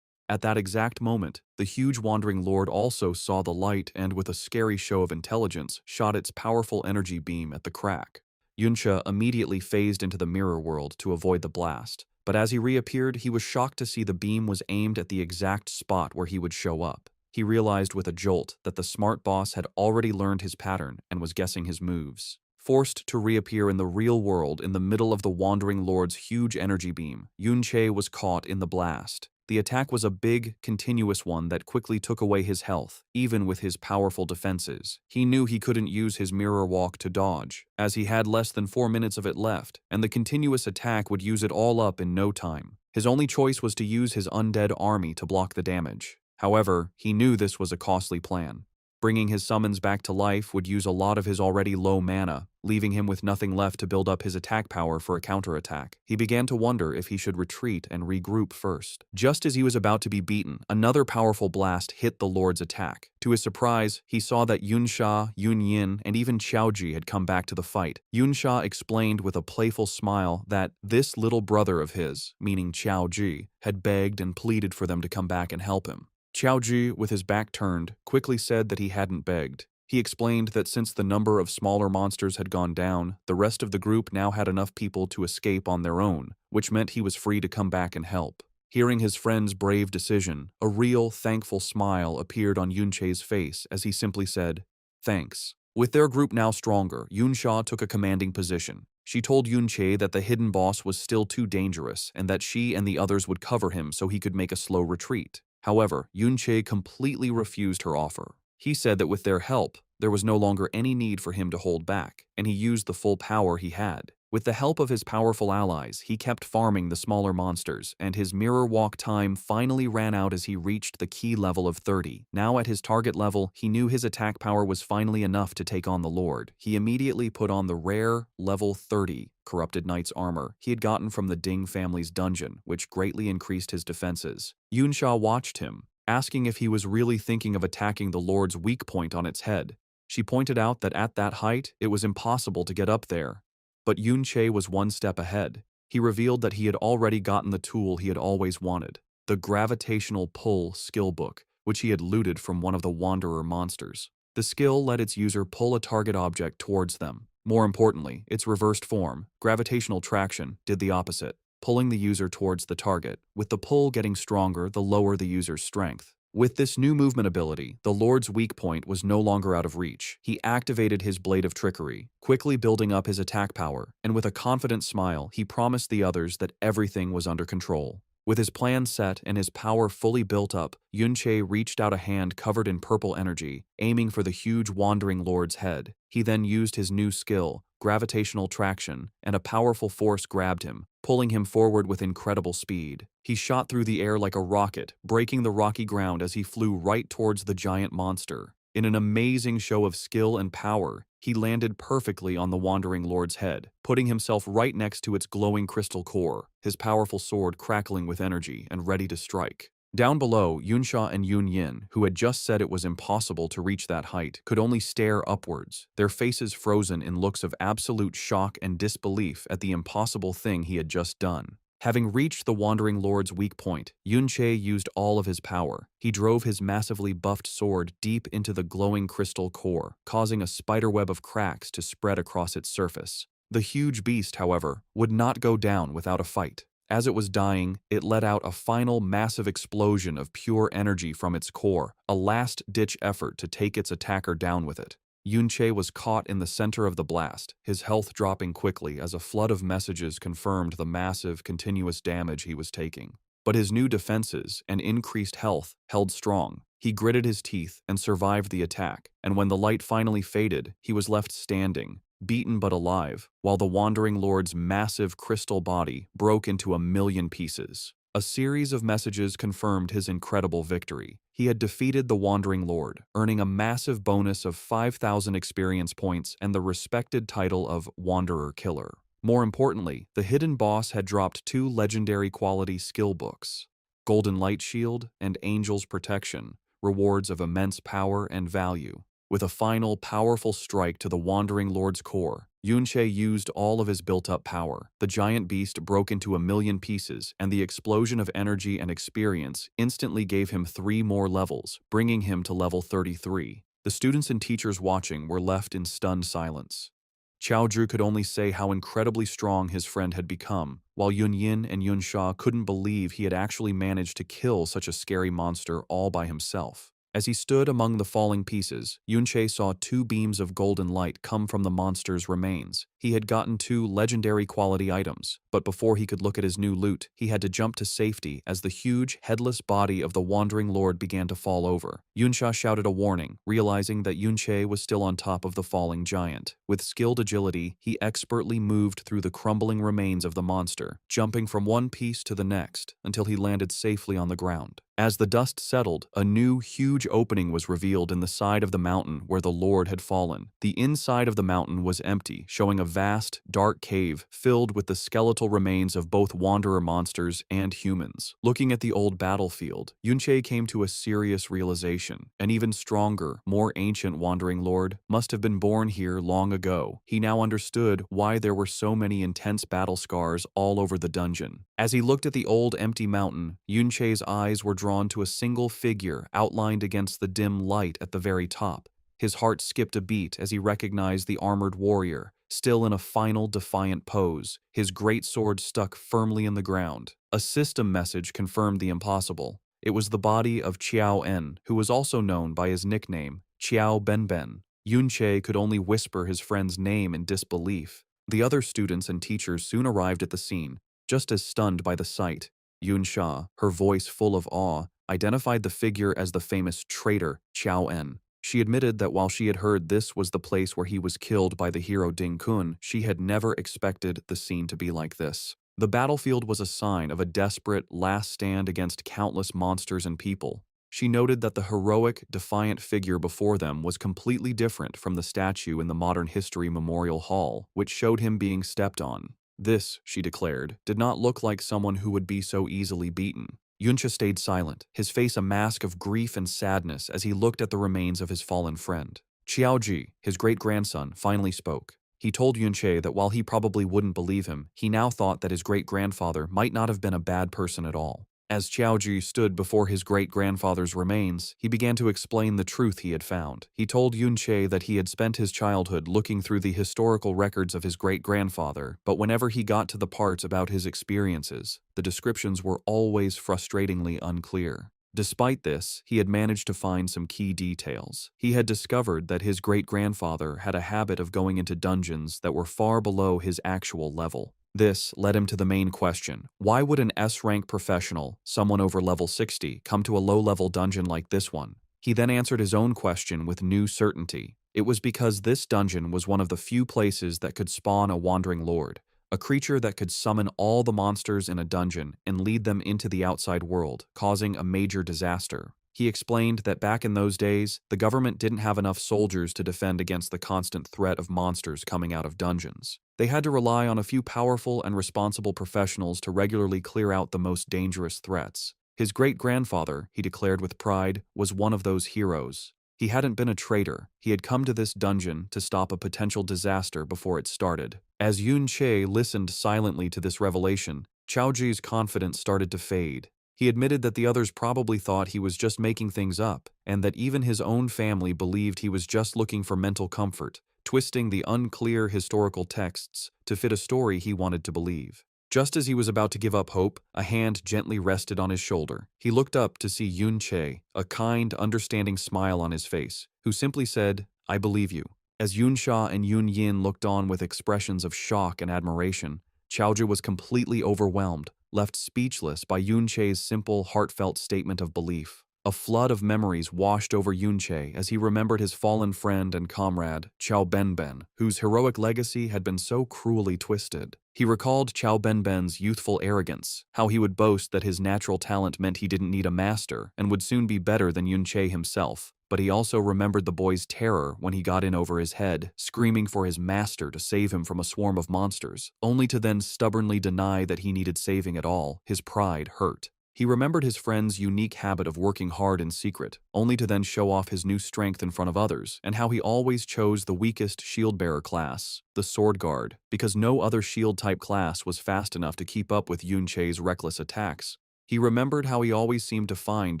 At that exact moment, the huge Wandering Lord also saw the light and, with a scary show of intelligence, shot its powerful energy beam at the crack. Yunche immediately phased into the mirror world to avoid the blast, but as he reappeared, he was shocked to see the beam was aimed at the exact spot where he would show up. He realized with a jolt that the smart boss had already learned his pattern and was guessing his moves. Forced to reappear in the real world in the middle of the Wandering Lord's huge energy beam, Yunche was caught in the blast. The attack was a big, continuous one that quickly took away his health, even with his powerful defenses. He knew he couldn't use his mirror walk to dodge, as he had less than 4 minutes of it left, and the continuous attack would use it all up in no time. His only choice was to use his undead army to block the damage. However, he knew this was a costly plan. Bringing his summons back to life would use a lot of his already low mana, leaving him with nothing left to build up his attack power for a counterattack. He began to wonder if he should retreat and regroup first. Just as he was about to be beaten, another powerful blast hit the Lord's attack. To his surprise, he saw that Yunsha, Yunyin, and even Xiaoji had come back to the fight. Yunsha explained with a playful smile that this little brother of his, meaning Xiaoji, had begged and pleaded for them to come back and help him. Xiaoji, with his back turned, quickly said that he hadn't begged. He explained that since the number of smaller monsters had gone down, the rest of the group now had enough people to escape on their own, which meant he was free to come back and help. Hearing his friend's brave decision, a real, thankful smile appeared on Yunche's face as he simply said, "Thanks." With their group now stronger, Yunsha took a commanding position. She told Yunche that the hidden boss was still too dangerous and that she and the others would cover him so he could make a slow retreat. However, Yunche completely refused her offer. He said that with their help, there was no longer any need for him to hold back, and he used the full power he had. With the help of his powerful allies, he kept farming the smaller monsters, and his mirror walk time finally ran out as he reached the key level of 30. Now at his target level, he knew his attack power was finally enough to take on the Lord. He immediately put on the rare, level 30, Corrupted Knight's armor he had gotten from the Ding family's dungeon, which greatly increased his defenses. Yunsha watched him, asking if he was really thinking of attacking the Lord's weak point on its head. She pointed out that at that height, it was impossible to get up there. But Yunche was one step ahead. He revealed that he had already gotten the tool he had always wanted, the Gravitational Pull skill book, which he had looted from one of the Wanderer monsters. The skill let its user pull a target object towards them. More importantly, its reversed form, gravitational traction, did the opposite, pulling the user towards the target, with the pull getting stronger the lower the user's strength. With this new movement ability, the Lord's weak point was no longer out of reach. He activated his Blade of Trickery, quickly building up his attack power, and with a confident smile, he promised the others that everything was under control. With his plan set and his power fully built up, Yunche reached out a hand covered in purple energy, aiming for the huge Wandering Lord's head. He then used his new skill, Gravitational Traction, and a powerful force grabbed him, pulling him forward with incredible speed. He shot through the air like a rocket, breaking the rocky ground as he flew right towards the giant monster. In an amazing show of skill and power, he landed perfectly on the Wandering Lord's head, putting himself right next to its glowing crystal core, his powerful sword crackling with energy and ready to strike. Down below, Yunsha and Yunyin, who had just said it was impossible to reach that height, could only stare upwards, their faces frozen in looks of absolute shock and disbelief at the impossible thing he had just done. Having reached the Wandering Lord's weak point, Yunche used all of his power. He drove his massively buffed sword deep into the glowing crystal core, causing a spiderweb of cracks to spread across its surface. The huge beast, however, would not go down without a fight. As it was dying, it let out a final massive explosion of pure energy from its core, a last-ditch effort to take its attacker down with it. Yunche was caught in the center of the blast, his health dropping quickly as a flood of messages confirmed the massive, continuous damage he was taking. But his new defenses and increased health held strong. He gritted his teeth and survived the attack, and when the light finally faded, he was left standing, beaten but alive, while the Wandering Lord's massive crystal body broke into a million pieces. A series of messages confirmed his incredible victory. He had defeated the Wandering Lord, earning a massive bonus of 5,000 experience points and the respected title of Wanderer Killer. More importantly, the hidden boss had dropped 2 legendary quality skill books, Golden Light Shield and Angel's Protection, rewards of immense power and value. With a final, powerful strike to the Wandering Lord's core, Yunche used all of his built-up power. The giant beast broke into a million pieces, and the explosion of energy and experience instantly gave him 3 more levels, bringing him to level 33. The students and teachers watching were left in stunned silence. Qiaozhu could only say how incredibly strong his friend had become, while Yunyin and Yunsha couldn't believe he had actually managed to kill such a scary monster all by himself. As he stood among the falling pieces, Yunche saw 2 beams of golden light come from the monster's remains. He had gotten 2 legendary quality items, but before he could look at his new loot, he had to jump to safety as the huge, headless body of the Wandering Lord began to fall over. Yunsha shouted a warning, realizing that Yunche was still on top of the falling giant. With skilled agility, he expertly moved through the crumbling remains of the monster, jumping from one piece to the next until he landed safely on the ground. As the dust settled, a new, huge opening was revealed in the side of the mountain where the Lord had fallen. The inside of the mountain was empty, showing a vast, dark cave filled with the skeletal remains of both wanderer monsters and humans. Looking at the old battlefield, Yunche came to a serious realization. An even stronger, more ancient Wandering Lord must have been born here long ago. He now understood why there were so many intense battle scars all over the dungeon. As he looked at the old empty mountain, Yunche's eyes were drawn to a single figure outlined against the dim light at the very top. His heart skipped a beat as he recognized the armored warrior, still in a final defiant pose, his great sword stuck firmly in the ground. A system message confirmed the impossible. It was the body of Qiao En, who was also known by his nickname, Qiao Benben. Yunche could only whisper his friend's name in disbelief. The other students and teachers soon arrived at the scene, just as stunned by the sight. Yunsha, her voice full of awe, identified the figure as the famous traitor Qiao En. She admitted that while she had heard this was the place where he was killed by the hero Ding Kun, she had never expected the scene to be like this. The battlefield was a sign of a desperate last stand against countless monsters and people. She noted that the heroic, defiant figure before them was completely different from the statue in the Modern History Memorial Hall, which showed him being stepped on. This, she declared, did not look like someone who would be so easily beaten. Yunsha stayed silent, his face a mask of grief and sadness as he looked at the remains of his fallen friend. Qiaoji, his great-grandson, finally spoke. He told Yunche that while he probably wouldn't believe him, he now thought that his great-grandfather might not have been a bad person at all. As Qiaoji stood before his great-grandfather's remains, he began to explain the truth he had found. He told Yunche that he had spent his childhood looking through the historical records of his great-grandfather, but whenever he got to the parts about his experiences, the descriptions were always frustratingly unclear. Despite this, he had managed to find some key details. He had discovered that his great-grandfather had a habit of going into dungeons that were far below his actual level. This led him to the main question: why would an S-rank professional, someone over level 60, come to a low-level dungeon like this one? He then answered his own question with new certainty. It was because this dungeon was one of the few places that could spawn a Wandering Lord, a creature that could summon all the monsters in a dungeon and lead them into the outside world, causing a major disaster. He explained that back in those days, the government didn't have enough soldiers to defend against the constant threat of monsters coming out of dungeons. They had to rely on a few powerful and responsible professionals to regularly clear out the most dangerous threats. His great-grandfather, he declared with pride, was one of those heroes. He hadn't been a traitor. He had come to this dungeon to stop a potential disaster before it started. As Yunche listened silently to this revelation, Qiaoji's confidence started to fade. He admitted that the others probably thought he was just making things up, and that even his own family believed he was just looking for mental comfort, twisting the unclear historical texts to fit a story he wanted to believe. Just as he was about to give up hope, a hand gently rested on his shoulder. He looked up to see Yunche, a kind, understanding smile on his face, who simply said, "I believe you." As Yunsha and Yunyin looked on with expressions of shock and admiration, Qiaozhi was completely overwhelmed, left speechless by Yunche's simple, heartfelt statement of belief. A flood of memories washed over Yunche as he remembered his fallen friend and comrade, Chao Benben, whose heroic legacy had been so cruelly twisted. He recalled Chao Benben's youthful arrogance, how he would boast that his natural talent meant he didn't need a master and would soon be better than Yunche himself. But he also remembered the boy's terror when he got in over his head, screaming for his master to save him from a swarm of monsters, only to then stubbornly deny that he needed saving at all. His pride hurt. He remembered his friend's unique habit of working hard in secret, only to then show off his new strength in front of others, and how he always chose the weakest shield-bearer class, the Sword Guard, because no other shield-type class was fast enough to keep up with Yunche's reckless attacks. He remembered how he always seemed to find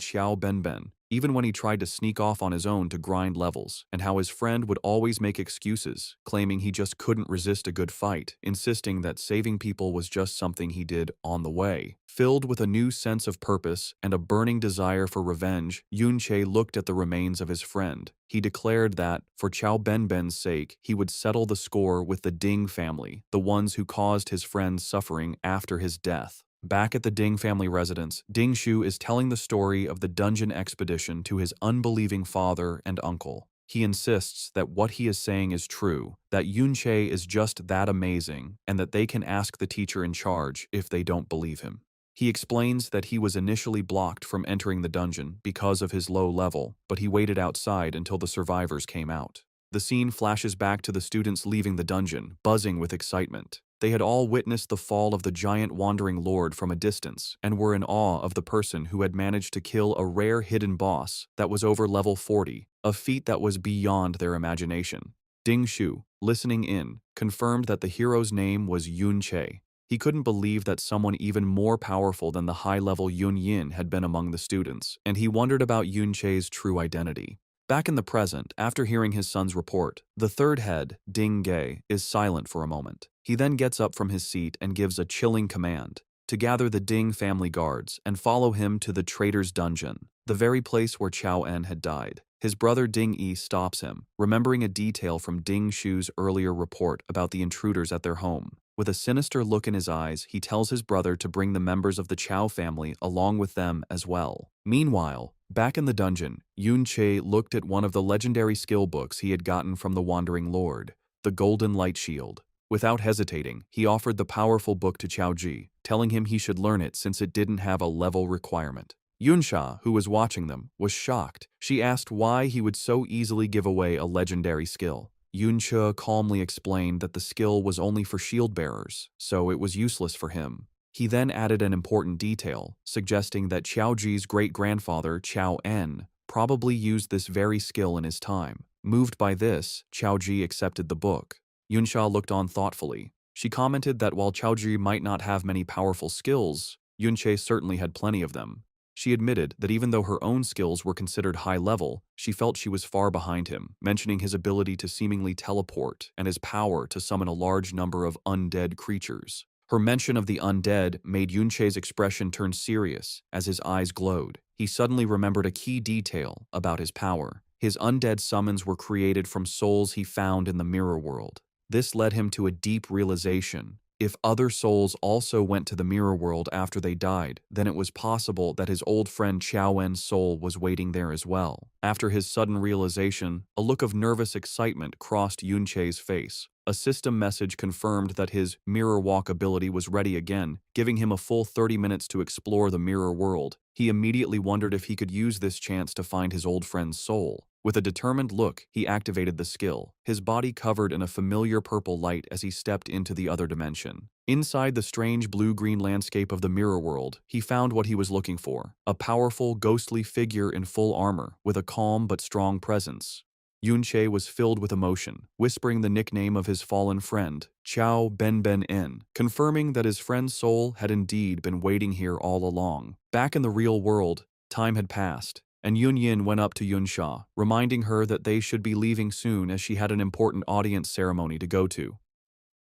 Chao Benben, even when he tried to sneak off on his own to grind levels, and how his friend would always make excuses, claiming he just couldn't resist a good fight, insisting that saving people was just something he did on the way. Filled with a new sense of purpose and a burning desire for revenge, Yunche looked at the remains of his friend. He declared that, for Chao Benben's sake, he would settle the score with the Ding family, the ones who caused his friend's suffering after his death. Back at the Ding family residence, Ding Shu is telling the story of the dungeon expedition to his unbelieving father and uncle. He insists that what he is saying is true, that Yunche is just that amazing, and that they can ask the teacher in charge if they don't believe him. He explains that he was initially blocked from entering the dungeon because of his low level, but he waited outside until the survivors came out. The scene flashes back to the students leaving the dungeon, buzzing with excitement. They had all witnessed the fall of the giant wandering lord from a distance and were in awe of the person who had managed to kill a rare hidden boss that was over level 40, a feat that was beyond their imagination. Ding Shu, listening in, confirmed that the hero's name was Yunche. He couldn't believe that someone even more powerful than the high-level Yun Yin had been among the students, and he wondered about Yunche's true identity. Back in the present, after hearing his son's report, the third head, Ding Ge, is silent for a moment. He then gets up from his seat and gives a chilling command to gather the Ding family guards and follow him to the traitor's dungeon, the very place where Chao En had died. His brother Ding Yi stops him, remembering a detail from Ding Shu's earlier report about the intruders at their home. With a sinister look in his eyes, he tells his brother to bring the members of the Chao family along with them as well. Meanwhile, back in the dungeon, Yunche looked at one of the legendary skill books he had gotten from the Wandering Lord, the Golden Light Shield. Without hesitating, he offered the powerful book to Chao Ji, telling him he should learn it since it didn't have a level requirement. Yunsha, who was watching them, was shocked. She asked why he would so easily give away a legendary skill. Yunsha calmly explained that the skill was only for shield bearers, so it was useless for him. He then added an important detail, suggesting that Chao Ji's great-grandfather, Chao En, probably used this very skill in his time. Moved by this, Chao Ji accepted the book. Yunsha looked on thoughtfully. She commented that while Chao Ji might not have many powerful skills, Yunche certainly had plenty of them. She admitted that even though her own skills were considered high level, she felt she was far behind him, mentioning his ability to seemingly teleport and his power to summon a large number of undead creatures. Her mention of the undead made Yunche's expression turn serious as his eyes glowed. He suddenly remembered a key detail about his power. His undead summons were created from souls he found in the mirror world. This led him to a deep realization. If other souls also went to the mirror world after they died, then it was possible that his old friend Chao En's soul was waiting there as well. After his sudden realization, a look of nervous excitement crossed Yunche's face. A system message confirmed that his mirror walk ability was ready again, giving him a full 30 minutes to explore the mirror world. He immediately wondered if he could use this chance to find his old friend's soul. With a determined look, he activated the skill, his body covered in a familiar purple light as he stepped into the other dimension. Inside the strange blue-green landscape of the mirror world, he found what he was looking for, a powerful, ghostly figure in full armor, with a calm but strong presence. Yunche was filled with emotion, whispering the nickname of his fallen friend, Chao Benben, confirming that his friend's soul had indeed been waiting here all along. Back in the real world, time had passed, and Yun Yin went up to Yunsha, reminding her that they should be leaving soon as she had an important audience ceremony to go to.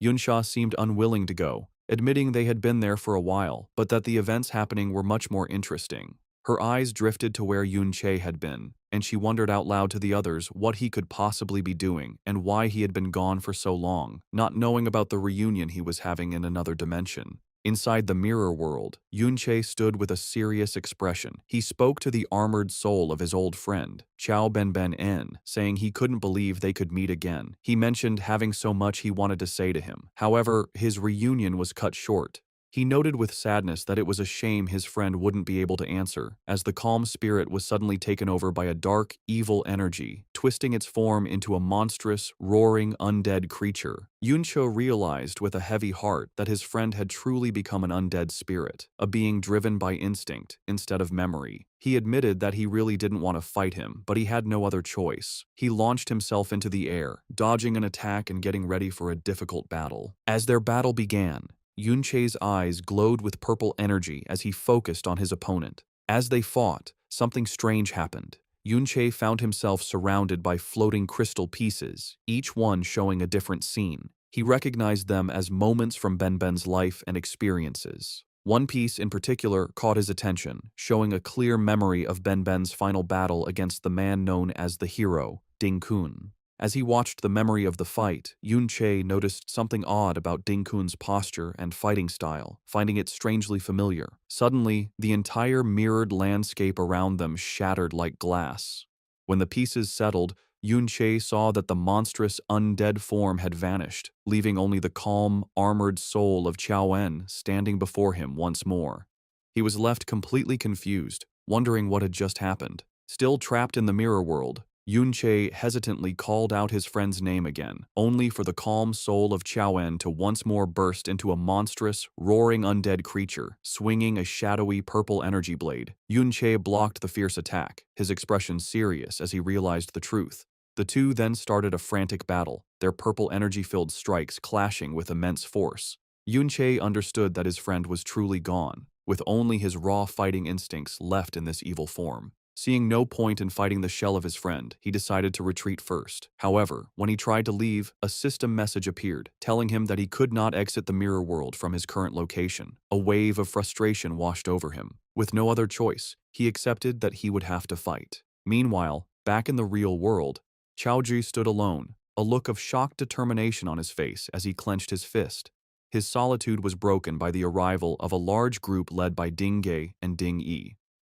Yunsha seemed unwilling to go, admitting they had been there for a while, but that the events happening were much more interesting. Her eyes drifted to where Yunche had been, and she wondered out loud to the others what he could possibly be doing and why he had been gone for so long, not knowing about the reunion he was having in another dimension. Inside the mirror world, Yunche stood with a serious expression. He spoke to the armored soul of his old friend, Chao Ben, saying he couldn't believe they could meet again. He mentioned having so much he wanted to say to him. However, his reunion was cut short. He noted with sadness that it was a shame his friend wouldn't be able to answer, as the calm spirit was suddenly taken over by a dark, evil energy, twisting its form into a monstrous, roaring, undead creature. Yuncho realized with a heavy heart that his friend had truly become an undead spirit, a being driven by instinct instead of memory. He admitted that he really didn't want to fight him, but he had no other choice. He launched himself into the air, dodging an attack and getting ready for a difficult battle. As their battle began, Yunche's eyes glowed with purple energy as he focused on his opponent. As they fought, something strange happened. Yunche found himself surrounded by floating crystal pieces, each one showing a different scene. He recognized them as moments from Ben's life and experiences. One piece in particular caught his attention, showing a clear memory of Ben's final battle against the man known as the hero, Ding Kun. As he watched the memory of the fight, Yunche noticed something odd about Ding Kun's posture and fighting style, finding it strangely familiar. Suddenly, the entire mirrored landscape around them shattered like glass. When the pieces settled, Yunche saw that the monstrous undead form had vanished, leaving only the calm, armored soul of Chao standing before him once more. He was left completely confused, wondering what had just happened. Still trapped in the mirror world, Yunche hesitantly called out his friend's name again, only for the calm soul of Chao to once more burst into a monstrous, roaring undead creature, swinging a shadowy purple energy blade. Yunche blocked the fierce attack, his expression serious as he realized the truth. The two then started a frantic battle, their purple energy-filled strikes clashing with immense force. Yunche understood that his friend was truly gone, with only his raw fighting instincts left in this evil form. Seeing no point in fighting the shell of his friend, he decided to retreat first. However, when he tried to leave, a system message appeared, telling him that he could not exit the mirror world from his current location. A wave of frustration washed over him. With no other choice, he accepted that he would have to fight. Meanwhile, back in the real world, Chaoji stood alone, a look of shocked determination on his face as he clenched his fist. His solitude was broken by the arrival of a large group led by Ding Ge and Ding Yi.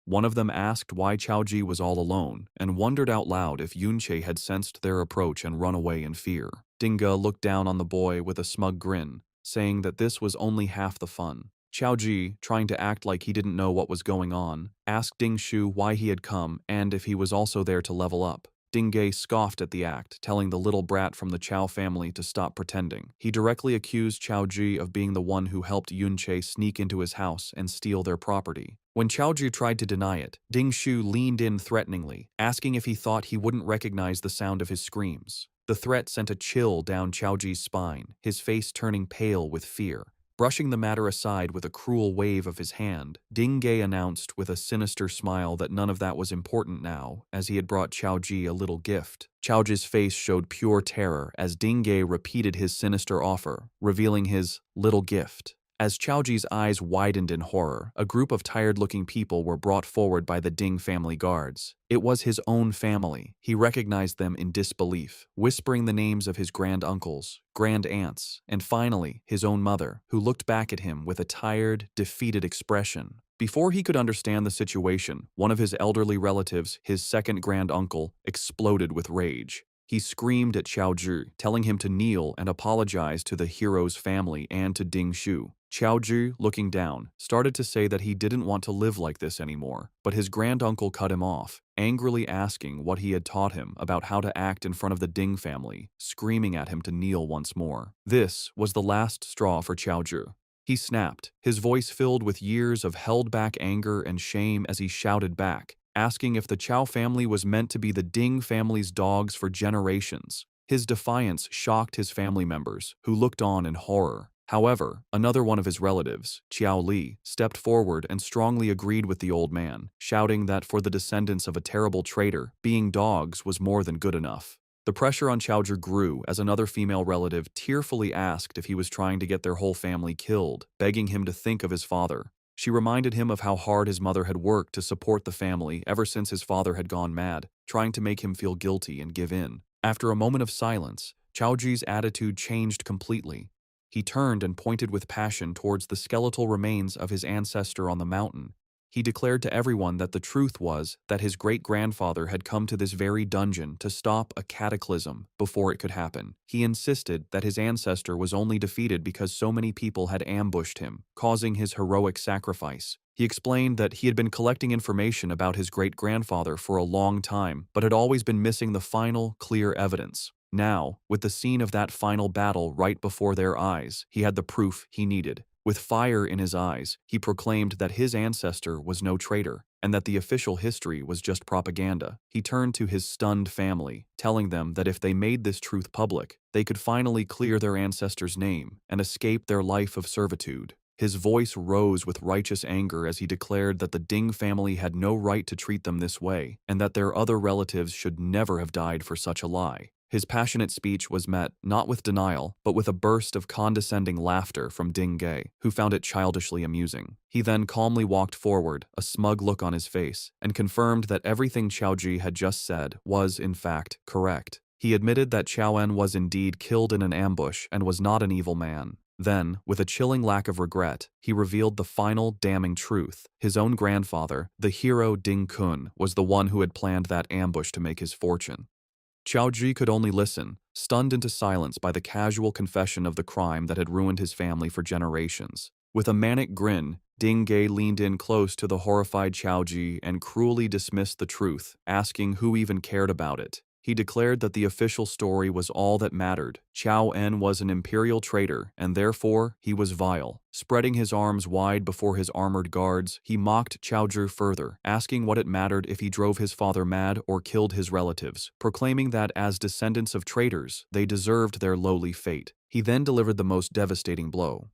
One of them asked why Chaoji was all alone, and wondered out loud if Yunche had sensed their approach and run away in fear. Ding Ge looked down on the boy with a smug grin, saying that this was only half the fun. Chaoji, trying to act like he didn't know what was going on, asked Ding Shu why he had come and if he was also there to level up. Ding Ge scoffed at the act, telling the little brat from the Chao family to stop pretending. He directly accused Chaoji of being the one who helped Yunche sneak into his house and steal their property. When Chaoji tried to deny it, Ding Shu leaned in threateningly, asking if he thought he wouldn't recognize the sound of his screams. The threat sent a chill down Chaoji's spine, his face turning pale with fear. Brushing the matter aside with a cruel wave of his hand, Ding Ge announced with a sinister smile that none of that was important now, as he had brought Chaoji a little gift. Chaoji's face showed pure terror as Ding Ge repeated his sinister offer, revealing his little gift. As Chaoji's eyes widened in horror, a group of tired-looking people were brought forward by the Ding family guards. It was his own family. He recognized them in disbelief, whispering the names of his grand-uncles, grand-aunts, and finally, his own mother, who looked back at him with a tired, defeated expression. Before he could understand the situation, one of his elderly relatives, his second grand-uncle, exploded with rage. He screamed at Chaoji, telling him to kneel and apologize to the hero's family and to Ding Shu. Chaoji, looking down, started to say that he didn't want to live like this anymore, but his granduncle cut him off, angrily asking what he had taught him about how to act in front of the Ding family, screaming at him to kneel once more. This was the last straw for Chaoji. He snapped, his voice filled with years of held-back anger and shame as he shouted back, asking if the Chao family was meant to be the Ding family's dogs for generations. His defiance shocked his family members, who looked on in horror. However, another one of his relatives, Qiao Li, stepped forward and strongly agreed with the old man, shouting that for the descendants of a terrible traitor, being dogs was more than good enough. The pressure on Chaoji grew as another female relative tearfully asked if he was trying to get their whole family killed, begging him to think of his father. She reminded him of how hard his mother had worked to support the family ever since his father had gone mad, trying to make him feel guilty and give in. After a moment of silence, Chaoji's attitude changed completely. He turned and pointed with passion towards the skeletal remains of his ancestor on the mountain. He declared to everyone that the truth was that his great-grandfather had come to this very dungeon to stop a cataclysm before it could happen. He insisted that his ancestor was only defeated because so many people had ambushed him, causing his heroic sacrifice. He explained that he had been collecting information about his great-grandfather for a long time, but had always been missing the final, clear evidence. Now, with the scene of that final battle right before their eyes, he had the proof he needed. With fire in his eyes, he proclaimed that his ancestor was no traitor, and that the official history was just propaganda. He turned to his stunned family, telling them that if they made this truth public, they could finally clear their ancestor's name and escape their life of servitude. His voice rose with righteous anger as he declared that the Ding family had no right to treat them this way, and that their other relatives should never have died for such a lie. His passionate speech was met not with denial, but with a burst of condescending laughter from Ding Ge, who found it childishly amusing. He then calmly walked forward, a smug look on his face, and confirmed that everything Qiao Ji had just said was, in fact, correct. He admitted that Qiao En was indeed killed in an ambush and was not an evil man. Then, with a chilling lack of regret, he revealed the final damning truth. His own grandfather, the hero Ding Kun, was the one who had planned that ambush to make his fortune. Qiao Ji could only listen, stunned into silence by the casual confession of the crime that had ruined his family for generations. With a manic grin, Ding Ge leaned in close to the horrified Qiao Ji and cruelly dismissed the truth, asking who even cared about it. He declared that the official story was all that mattered. Qiao En was an imperial traitor, and therefore he was vile. Spreading his arms wide before his armored guards, he mocked Qiao Zhi further, asking what it mattered if he drove his father mad or killed his relatives, proclaiming that as descendants of traitors, they deserved their lowly fate. He then delivered the most devastating blow.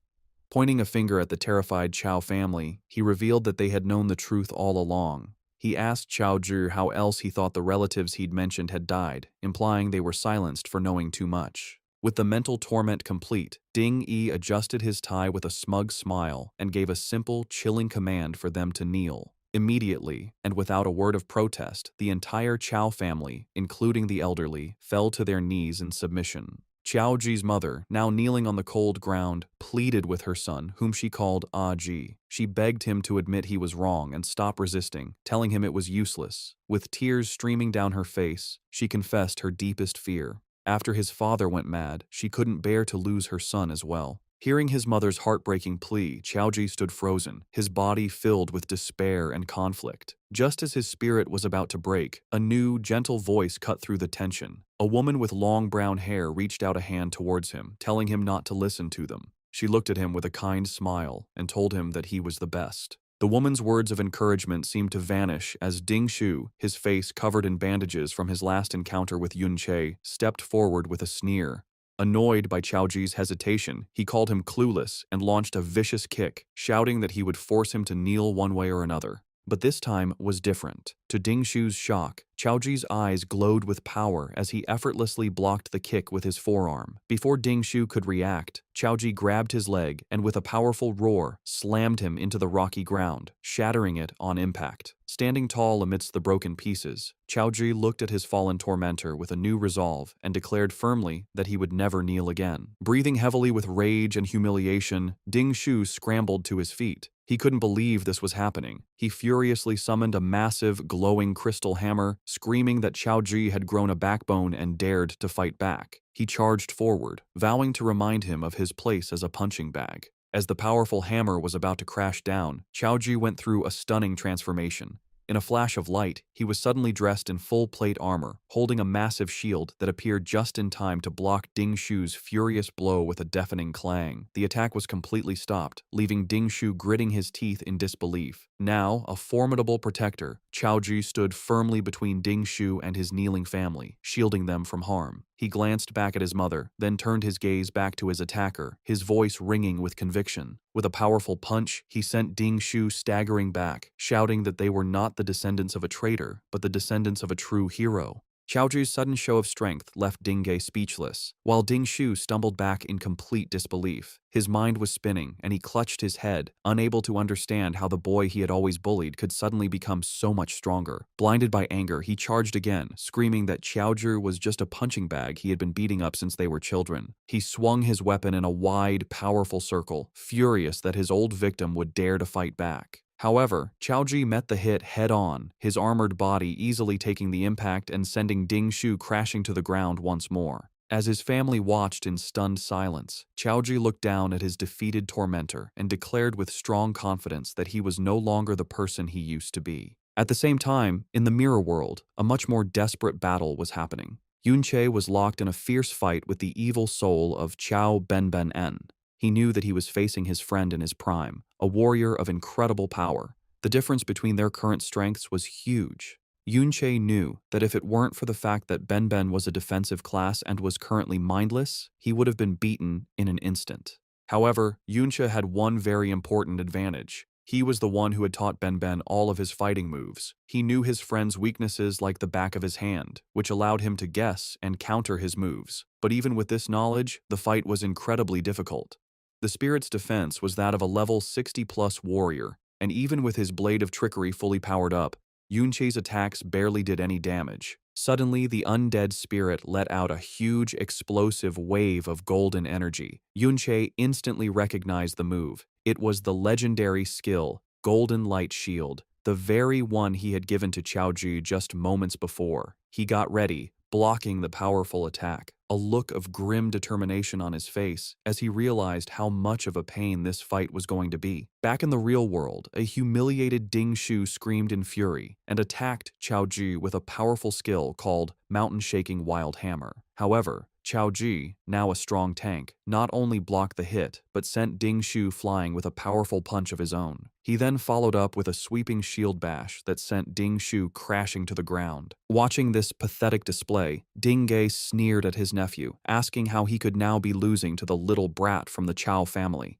Pointing a finger at the terrified Qiao family, he revealed that they had known the truth all along. He asked Qiao Zhi how else he thought the relatives he'd mentioned had died, implying they were silenced for knowing too much. With the mental torment complete, Ding Yi adjusted his tie with a smug smile and gave a simple, chilling command for them to kneel. Immediately, and without a word of protest, the entire Qiao family, including the elderly, fell to their knees in submission. Qiao Ji's mother, now kneeling on the cold ground, pleaded with her son, whom she called Ah Ji. She begged him to admit he was wrong and stop resisting, telling him it was useless. With tears streaming down her face, she confessed her deepest fear. After his father went mad, she couldn't bear to lose her son as well. Hearing his mother's heartbreaking plea, Qiao Ji stood frozen, his body filled with despair and conflict. Just as his spirit was about to break, a new, gentle voice cut through the tension. A woman with long brown hair reached out a hand towards him, telling him not to listen to them. She looked at him with a kind smile and told him that he was the best. The woman's words of encouragement seemed to vanish as Ding Shu, his face covered in bandages from his last encounter with Yun Che, stepped forward with a sneer. Annoyed by Qiao Ji's hesitation, he called him clueless and launched a vicious kick, shouting that he would force him to kneel one way or another. But this time was different. To Ding Shu's shock, Qiao Ji's eyes glowed with power as he effortlessly blocked the kick with his forearm. Before Ding Shu could react, Qiao Ji grabbed his leg and with a powerful roar, slammed him into the rocky ground, shattering it on impact. Standing tall amidst the broken pieces, Qiao Ji looked at his fallen tormentor with a new resolve and declared firmly that he would never kneel again. Breathing heavily with rage and humiliation, Ding Shu scrambled to his feet. He couldn't believe this was happening. He furiously summoned a massive, glowing crystal hammer, screaming that Qiao Ji had grown a backbone and dared to fight back. He charged forward, vowing to remind him of his place as a punching bag. As the powerful hammer was about to crash down, Qiao Ji went through a stunning transformation. In a flash of light, he was suddenly dressed in full plate armor, holding a massive shield that appeared just in time to block Ding Shu's furious blow with a deafening clang. The attack was completely stopped, leaving Ding Shu gritting his teeth in disbelief. Now, a formidable protector, Qiao Ji stood firmly between Ding Shu and his kneeling family, shielding them from harm. He glanced back at his mother, then turned his gaze back to his attacker, his voice ringing with conviction. With a powerful punch, he sent Ding Shu staggering back, shouting that they were not the descendants of a traitor, but the descendants of a true hero. Xiaozhu's sudden show of strength left Ding Ge speechless, while Ding Shu stumbled back in complete disbelief. His mind was spinning, and he clutched his head, unable to understand how the boy he had always bullied could suddenly become so much stronger. Blinded by anger, he charged again, screaming that Xiaozhu was just a punching bag he had been beating up since they were children. He swung his weapon in a wide, powerful circle, furious that his old victim would dare to fight back. However, Xiaozhi met the hit head-on, his armored body easily taking the impact and sending Ding Shu crashing to the ground once more. As his family watched in stunned silence, Xiaozhi looked down at his defeated tormentor and declared with strong confidence that he was no longer the person he used to be. At the same time, in the mirror world, a much more desperate battle was happening. Yunche was locked in a fierce fight with the evil soul of Qiao Benben-en. He knew that he was facing his friend in his prime, a warrior of incredible power. The difference between their current strengths was huge. Yunche knew that if it weren't for the fact that Benben was a defensive class and was currently mindless, he would have been beaten in an instant. However, Yunche had one very important advantage. He was the one who had taught Benben all of his fighting moves. He knew his friend's weaknesses like the back of his hand, which allowed him to guess and counter his moves. But even with this knowledge, the fight was incredibly difficult. The spirit's defense was that of a level 60+ warrior, and even with his blade of trickery fully powered up, Yunche's attacks barely did any damage. Suddenly, the undead spirit let out a huge, explosive wave of golden energy. Yunche instantly recognized the move. It was the legendary skill, Golden Light Shield, the very one he had given to Xiaozhi just moments before. He got ready, blocking the powerful attack, a look of grim determination on his face as he realized how much of a pain this fight was going to be. Back in the real world, a humiliated Ding Shu screamed in fury and attacked Xiaozhi with a powerful skill called Mountain Shaking Wild Hammer. However, Xiaozhi, now a strong tank, not only blocked the hit, but sent Ding Shu flying with a powerful punch of his own. He then followed up with a sweeping shield bash that sent Ding Shu crashing to the ground. Watching this pathetic display, Ding Ge sneered at his nephew, asking how he could now be losing to the little brat from the Chao family.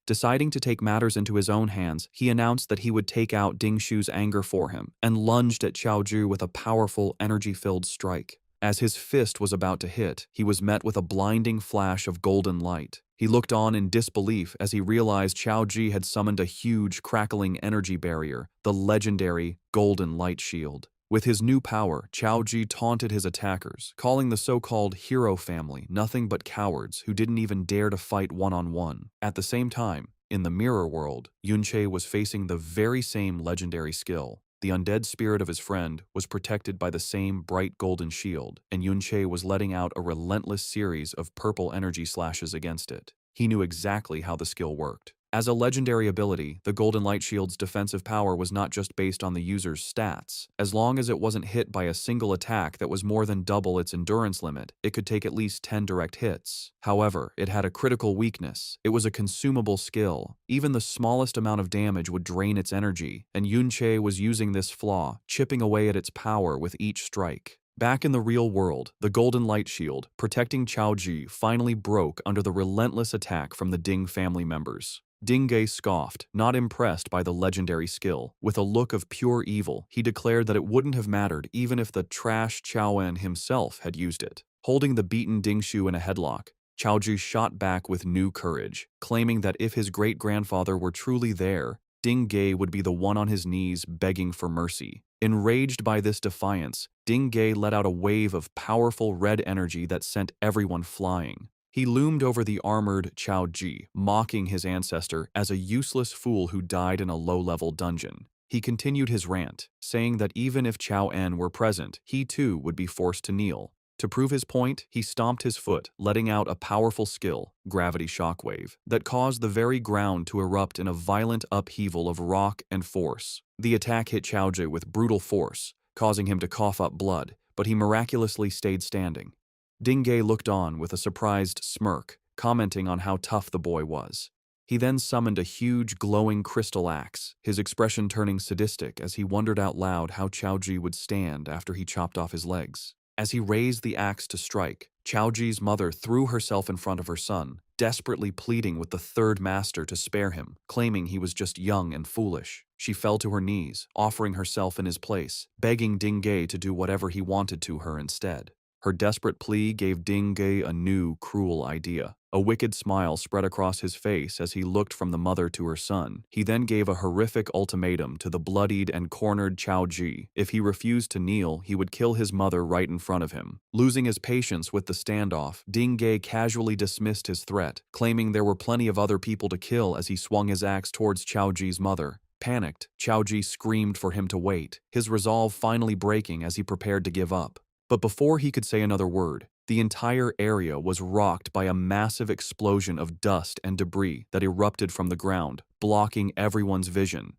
Deciding to take matters into his own hands, he announced that he would take out Ding Shu's anger for him and lunged at Xiaozhu with a powerful, energy-filled strike. As his fist was about to hit, he was met with a blinding flash of golden light. He looked on in disbelief as he realized Xiaozhi had summoned a huge, crackling energy barrier, the legendary Golden Light Shield. With his new power, Xiaozhi taunted his attackers, calling the so-called hero family nothing but cowards who didn't even dare to fight one-on-one. At the same time, in the mirror world, Yunche was facing the very same legendary skill. The undead spirit of his friend was protected by the same bright golden shield, and Yunche was letting out a relentless series of purple energy slashes against it. He knew exactly how the skill worked. As a legendary ability, the Golden Light Shield's defensive power was not just based on the user's stats. As long as it wasn't hit by a single attack that was more than double its endurance limit, it could take at least 10 direct hits. However, it had a critical weakness. It was a consumable skill. Even the smallest amount of damage would drain its energy, and Yunche was using this flaw, chipping away at its power with each strike. Back in the real world, the Golden Light Shield, protecting Xiaozhi, finally broke under the relentless attack from the Ding family members. Ding Ge scoffed, not impressed by the legendary skill. With a look of pure evil, he declared that it wouldn't have mattered even if the trash Qiaoen himself had used it. Holding the beaten Ding Shu in a headlock, Xiaozhi shot back with new courage, claiming that if his great-grandfather were truly there, Ding Ge would be the one on his knees begging for mercy. Enraged by this defiance, Ding Ge let out a wave of powerful red energy that sent everyone flying. He loomed over the armored Xiaozhi, mocking his ancestor as a useless fool who died in a low-level dungeon. He continued his rant, saying that even if Qiaoen were present, he too would be forced to kneel. To prove his point, he stomped his foot, letting out a powerful skill, Gravity Shockwave, that caused the very ground to erupt in a violent upheaval of rock and force. The attack hit Xiaozhi with brutal force, causing him to cough up blood, but he miraculously stayed standing. Ding Ge looked on with a surprised smirk, commenting on how tough the boy was. He then summoned a huge glowing crystal axe, his expression turning sadistic as he wondered out loud how Xiaozhi would stand after he chopped off his legs. As he raised the axe to strike, Xiaozhi's mother threw herself in front of her son, desperately pleading with the third master to spare him, claiming he was just young and foolish. She fell to her knees, offering herself in his place, begging Dingay to do whatever he wanted to her instead. Her desperate plea gave Dingay a new, cruel idea. A wicked smile spread across his face as he looked from the mother to her son. He then gave a horrific ultimatum to the bloodied and cornered Chao Ji. If he refused to kneel, he would kill his mother right in front of him. Losing his patience with the standoff, Dingay casually dismissed his threat, claiming there were plenty of other people to kill as he swung his axe towards Chao Ji's mother. Panicked, Chao Ji screamed for him to wait, his resolve finally breaking as he prepared to give up. But before he could say another word, the entire area was rocked by a massive explosion of dust and debris that erupted from the ground, blocking everyone's vision.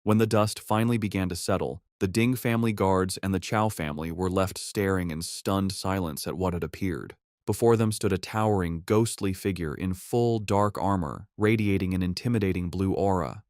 When the dust finally began to settle, the Ding family guards and the Chow family were left staring in stunned silence at what had appeared. Before them stood a towering, ghostly figure in full dark armor, radiating an intimidating blue aura.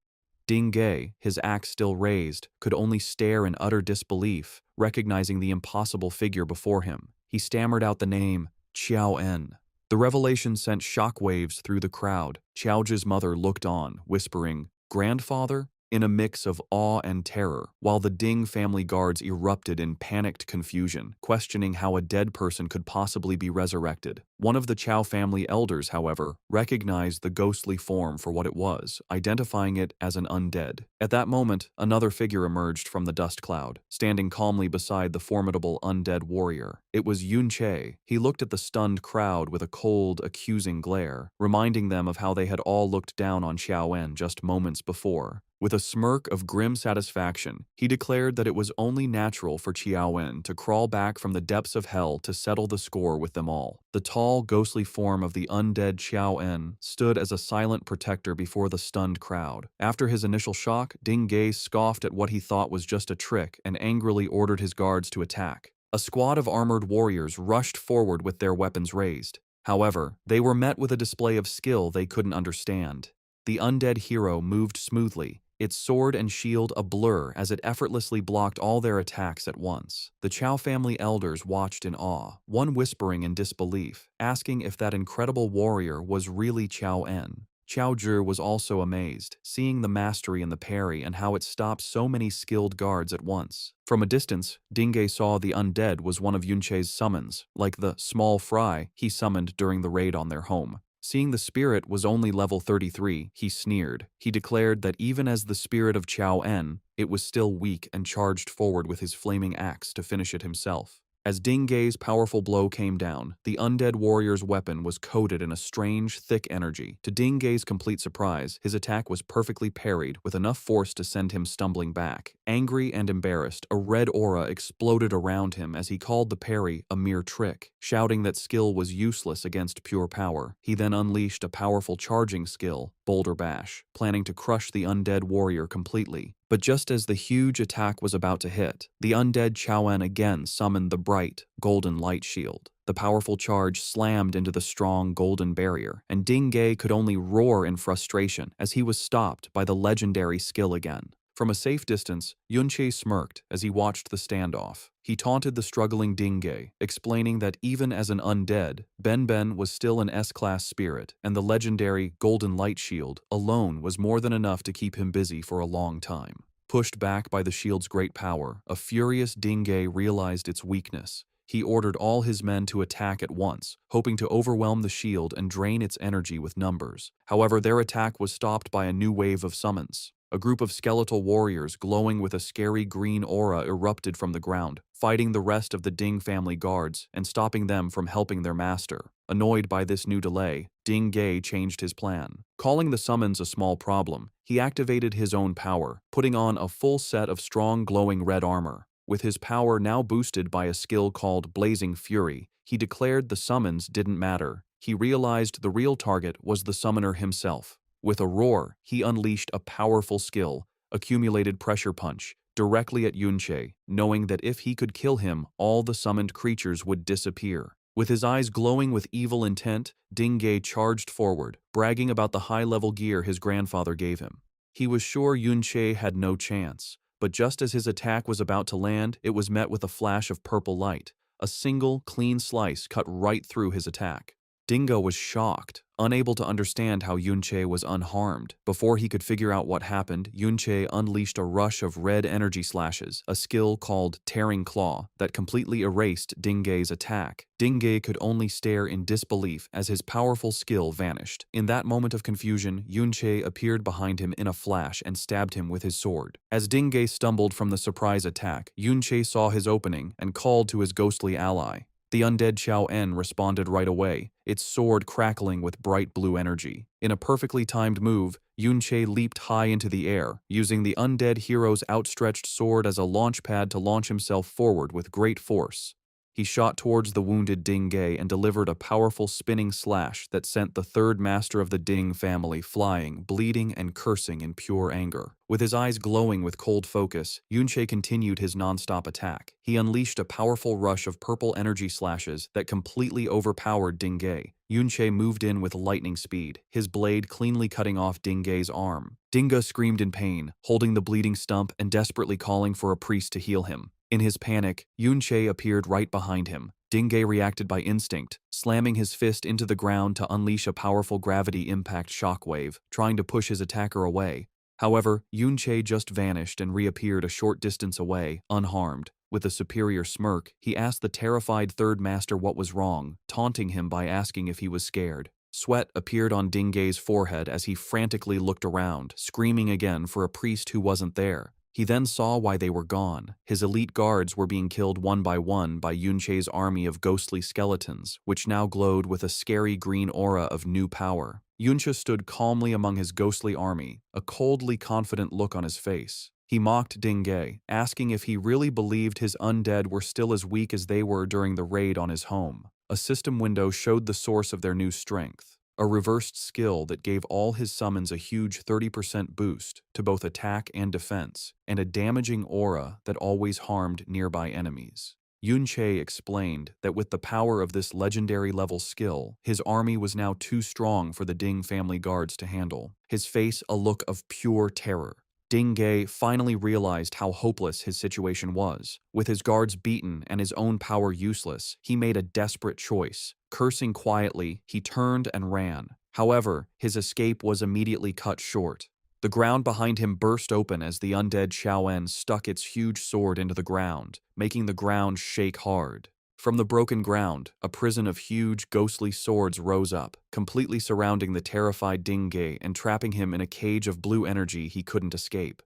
Dingay, his axe still raised, could only stare in utter disbelief, recognizing the impossible figure before him. He stammered out the name, Qiao En. The revelation sent shockwaves through the crowd. Qiaoji's mother looked on, whispering, "Grandfather?" in a mix of awe and terror, while the Ding family guards erupted in panicked confusion, questioning how a dead person could possibly be resurrected. One of the Chow family elders, however, recognized the ghostly form for what it was, identifying it as an undead. At that moment, another figure emerged from the dust cloud, standing calmly beside the formidable undead warrior. It was Yun Che. He looked at the stunned crowd with a cold, accusing glare, reminding them of how they had all looked down on Xiao En just moments before. With a smirk of grim satisfaction, he declared that it was only natural for Qiao En to crawl back from the depths of hell to settle the score with them all. The tall, ghostly form of the undead Qiao En stood as a silent protector before the stunned crowd. After his initial shock, Dingay scoffed at what he thought was just a trick and angrily ordered his guards to attack. A squad of armored warriors rushed forward with their weapons raised. However, they were met with a display of skill they couldn't understand. The undead hero moved smoothly, its sword and shield a blur as it effortlessly blocked all their attacks at once. The Chow family elders watched in awe, one whispering in disbelief, asking if that incredible warrior was really Qiao En. Chao Zhi was also amazed, seeing the mastery in the parry and how it stopped so many skilled guards at once. From a distance, Dingay saw the undead was one of Yunche's summons, like the small fry he summoned during the raid on their home. Seeing the spirit was only level 33, he sneered. He declared that even as the spirit of Qiao En, it was still weak and charged forward with his flaming axe to finish it himself. As Dingay's powerful blow came down, the undead warrior's weapon was coated in a strange, thick energy. To Dingay's complete surprise, his attack was perfectly parried with enough force to send him stumbling back. Angry and embarrassed, a red aura exploded around him as he called the parry a mere trick, shouting that skill was useless against pure power. He then unleashed a powerful charging skill, Boulder Bash, planning to crush the undead warrior completely. But just as the huge attack was about to hit, the undead Qiao En again summoned the bright, golden light shield. The powerful charge slammed into the strong golden barrier, and Dingay could only roar in frustration as he was stopped by the legendary skill again. From a safe distance, Yunche smirked as he watched the standoff. He taunted the struggling Dingay, explaining that even as an undead, Ben was still an S-class spirit, and the legendary Golden Light Shield alone was more than enough to keep him busy for a long time. Pushed back by the shield's great power, a furious Dingay realized its weakness. He ordered all his men to attack at once, hoping to overwhelm the shield and drain its energy with numbers. However, their attack was stopped by a new wave of summons. A group of skeletal warriors glowing with a scary green aura erupted from the ground, fighting the rest of the Ding family guards and stopping them from helping their master. Annoyed by this new delay, Dingay changed his plan. Calling the summons a small problem, he activated his own power, putting on a full set of strong glowing red armor. With his power now boosted by a skill called Blazing Fury, he declared the summons didn't matter. He realized the real target was the summoner himself. With a roar, he unleashed a powerful skill, Accumulated Pressure Punch, directly at Yunche, knowing that if he could kill him, all the summoned creatures would disappear. With his eyes glowing with evil intent, Dingay charged forward, bragging about the high-level gear his grandfather gave him. He was sure Yunche had no chance, but just as his attack was about to land, it was met with a flash of purple light. A single, clean slice cut right through his attack. Dingo was shocked, Unable to understand how Yunche was unharmed, before he could figure out what happened, Yunche unleashed a rush of red energy slashes, a skill called Tearing Claw, that completely erased Dingay's attack. Dingay could only stare in disbelief as his powerful skill vanished. In that moment of confusion, Yunche appeared behind him in a flash and stabbed him with his sword. As Dingay stumbled from the surprise attack, Yunche saw his opening and called to his ghostly ally. The undead Xiao En responded right away, its sword crackling with bright blue energy. In a perfectly timed move, Yunche leaped high into the air, using the undead hero's outstretched sword as a launch pad to launch himself forward with great force. He shot towards the wounded Dingay and delivered a powerful spinning slash that sent the third master of the Ding family flying, bleeding and cursing in pure anger. With his eyes glowing with cold focus, Yunche continued his non-stop attack. He unleashed a powerful rush of purple energy slashes that completely overpowered Dingay. Yunche moved in with lightning speed, his blade cleanly cutting off Dingay's arm. Dinga screamed in pain, holding the bleeding stump and desperately calling for a priest to heal him. In his panic, Yunche appeared right behind him. Dingay reacted by instinct, slamming his fist into the ground to unleash a powerful gravity impact shockwave, trying to push his attacker away. However, Yunche just vanished and reappeared a short distance away, unharmed. With a superior smirk, he asked the terrified third master what was wrong, taunting him by asking if he was scared. Sweat appeared on Dingay's forehead as he frantically looked around, screaming again for a priest who wasn't there. He then saw why they were gone. His elite guards were being killed one by Yunche's army of ghostly skeletons, which now glowed with a scary green aura of new power. Yunche stood calmly among his ghostly army, a coldly confident look on his face. He mocked Dingay, asking if he really believed his undead were still as weak as they were during the raid on his home. A system window showed the source of their new strength. A reversed skill that gave all his summons a huge 30% boost to both attack and defense, and a damaging aura that always harmed nearby enemies. Yunche explained that with the power of this legendary level skill, his army was now too strong for the Ding family guards to handle, his face a look of pure terror. Dingay finally realized how hopeless his situation was. With his guards beaten and his own power useless, he made a desperate choice. Cursing quietly, he turned and ran. However, his escape was immediately cut short. The ground behind him burst open as the undead Xiao En stuck its huge sword into the ground, making the ground shake hard. From the broken ground, a prison of huge, ghostly swords rose up, completely surrounding the terrified Dingay and trapping him in a cage of blue energy he couldn't escape.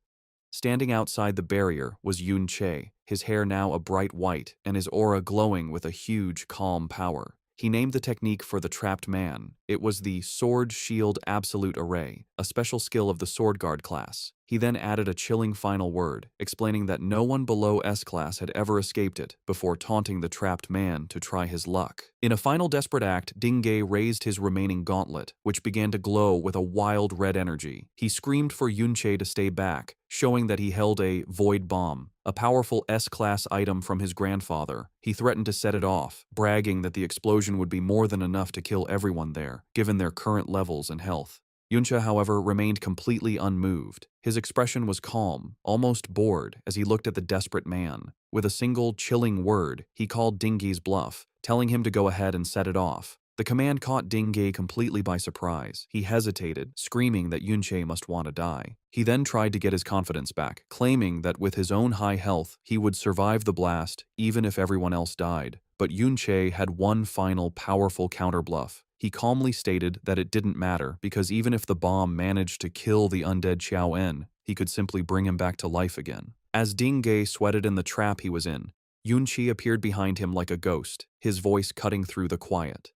Standing outside the barrier was Yunche, his hair now a bright white and his aura glowing with a huge, calm power. He named the technique for the trapped man. It was the Sword Shield Absolute Array, a special skill of the Sword Guard class. He then added a chilling final word, explaining that no one below S-class had ever escaped it, before taunting the trapped man to try his luck. In a final desperate act, Dingay raised his remaining gauntlet, which began to glow with a wild red energy. He screamed for Yunche to stay back, showing that he held a void bomb, a powerful S-class item from his grandfather. He threatened to set it off, bragging that the explosion would be more than enough to kill everyone there, given their current levels and health. Yunche, however, remained completely unmoved. His expression was calm, almost bored, as he looked at the desperate man. With a single, chilling word, he called Dingay's bluff, telling him to go ahead and set it off. The command caught Dingay completely by surprise. He hesitated, screaming that Yunche must want to die. He then tried to get his confidence back, claiming that with his own high health, he would survive the blast, even if everyone else died. But Yunche had one final, powerful counterbluff. He calmly stated that it didn't matter because even if the bomb managed to kill the undead Xiao En, he could simply bring him back to life again. As Dingay sweated in the trap he was in, Yunche appeared behind him like a ghost, his voice cutting through the quiet.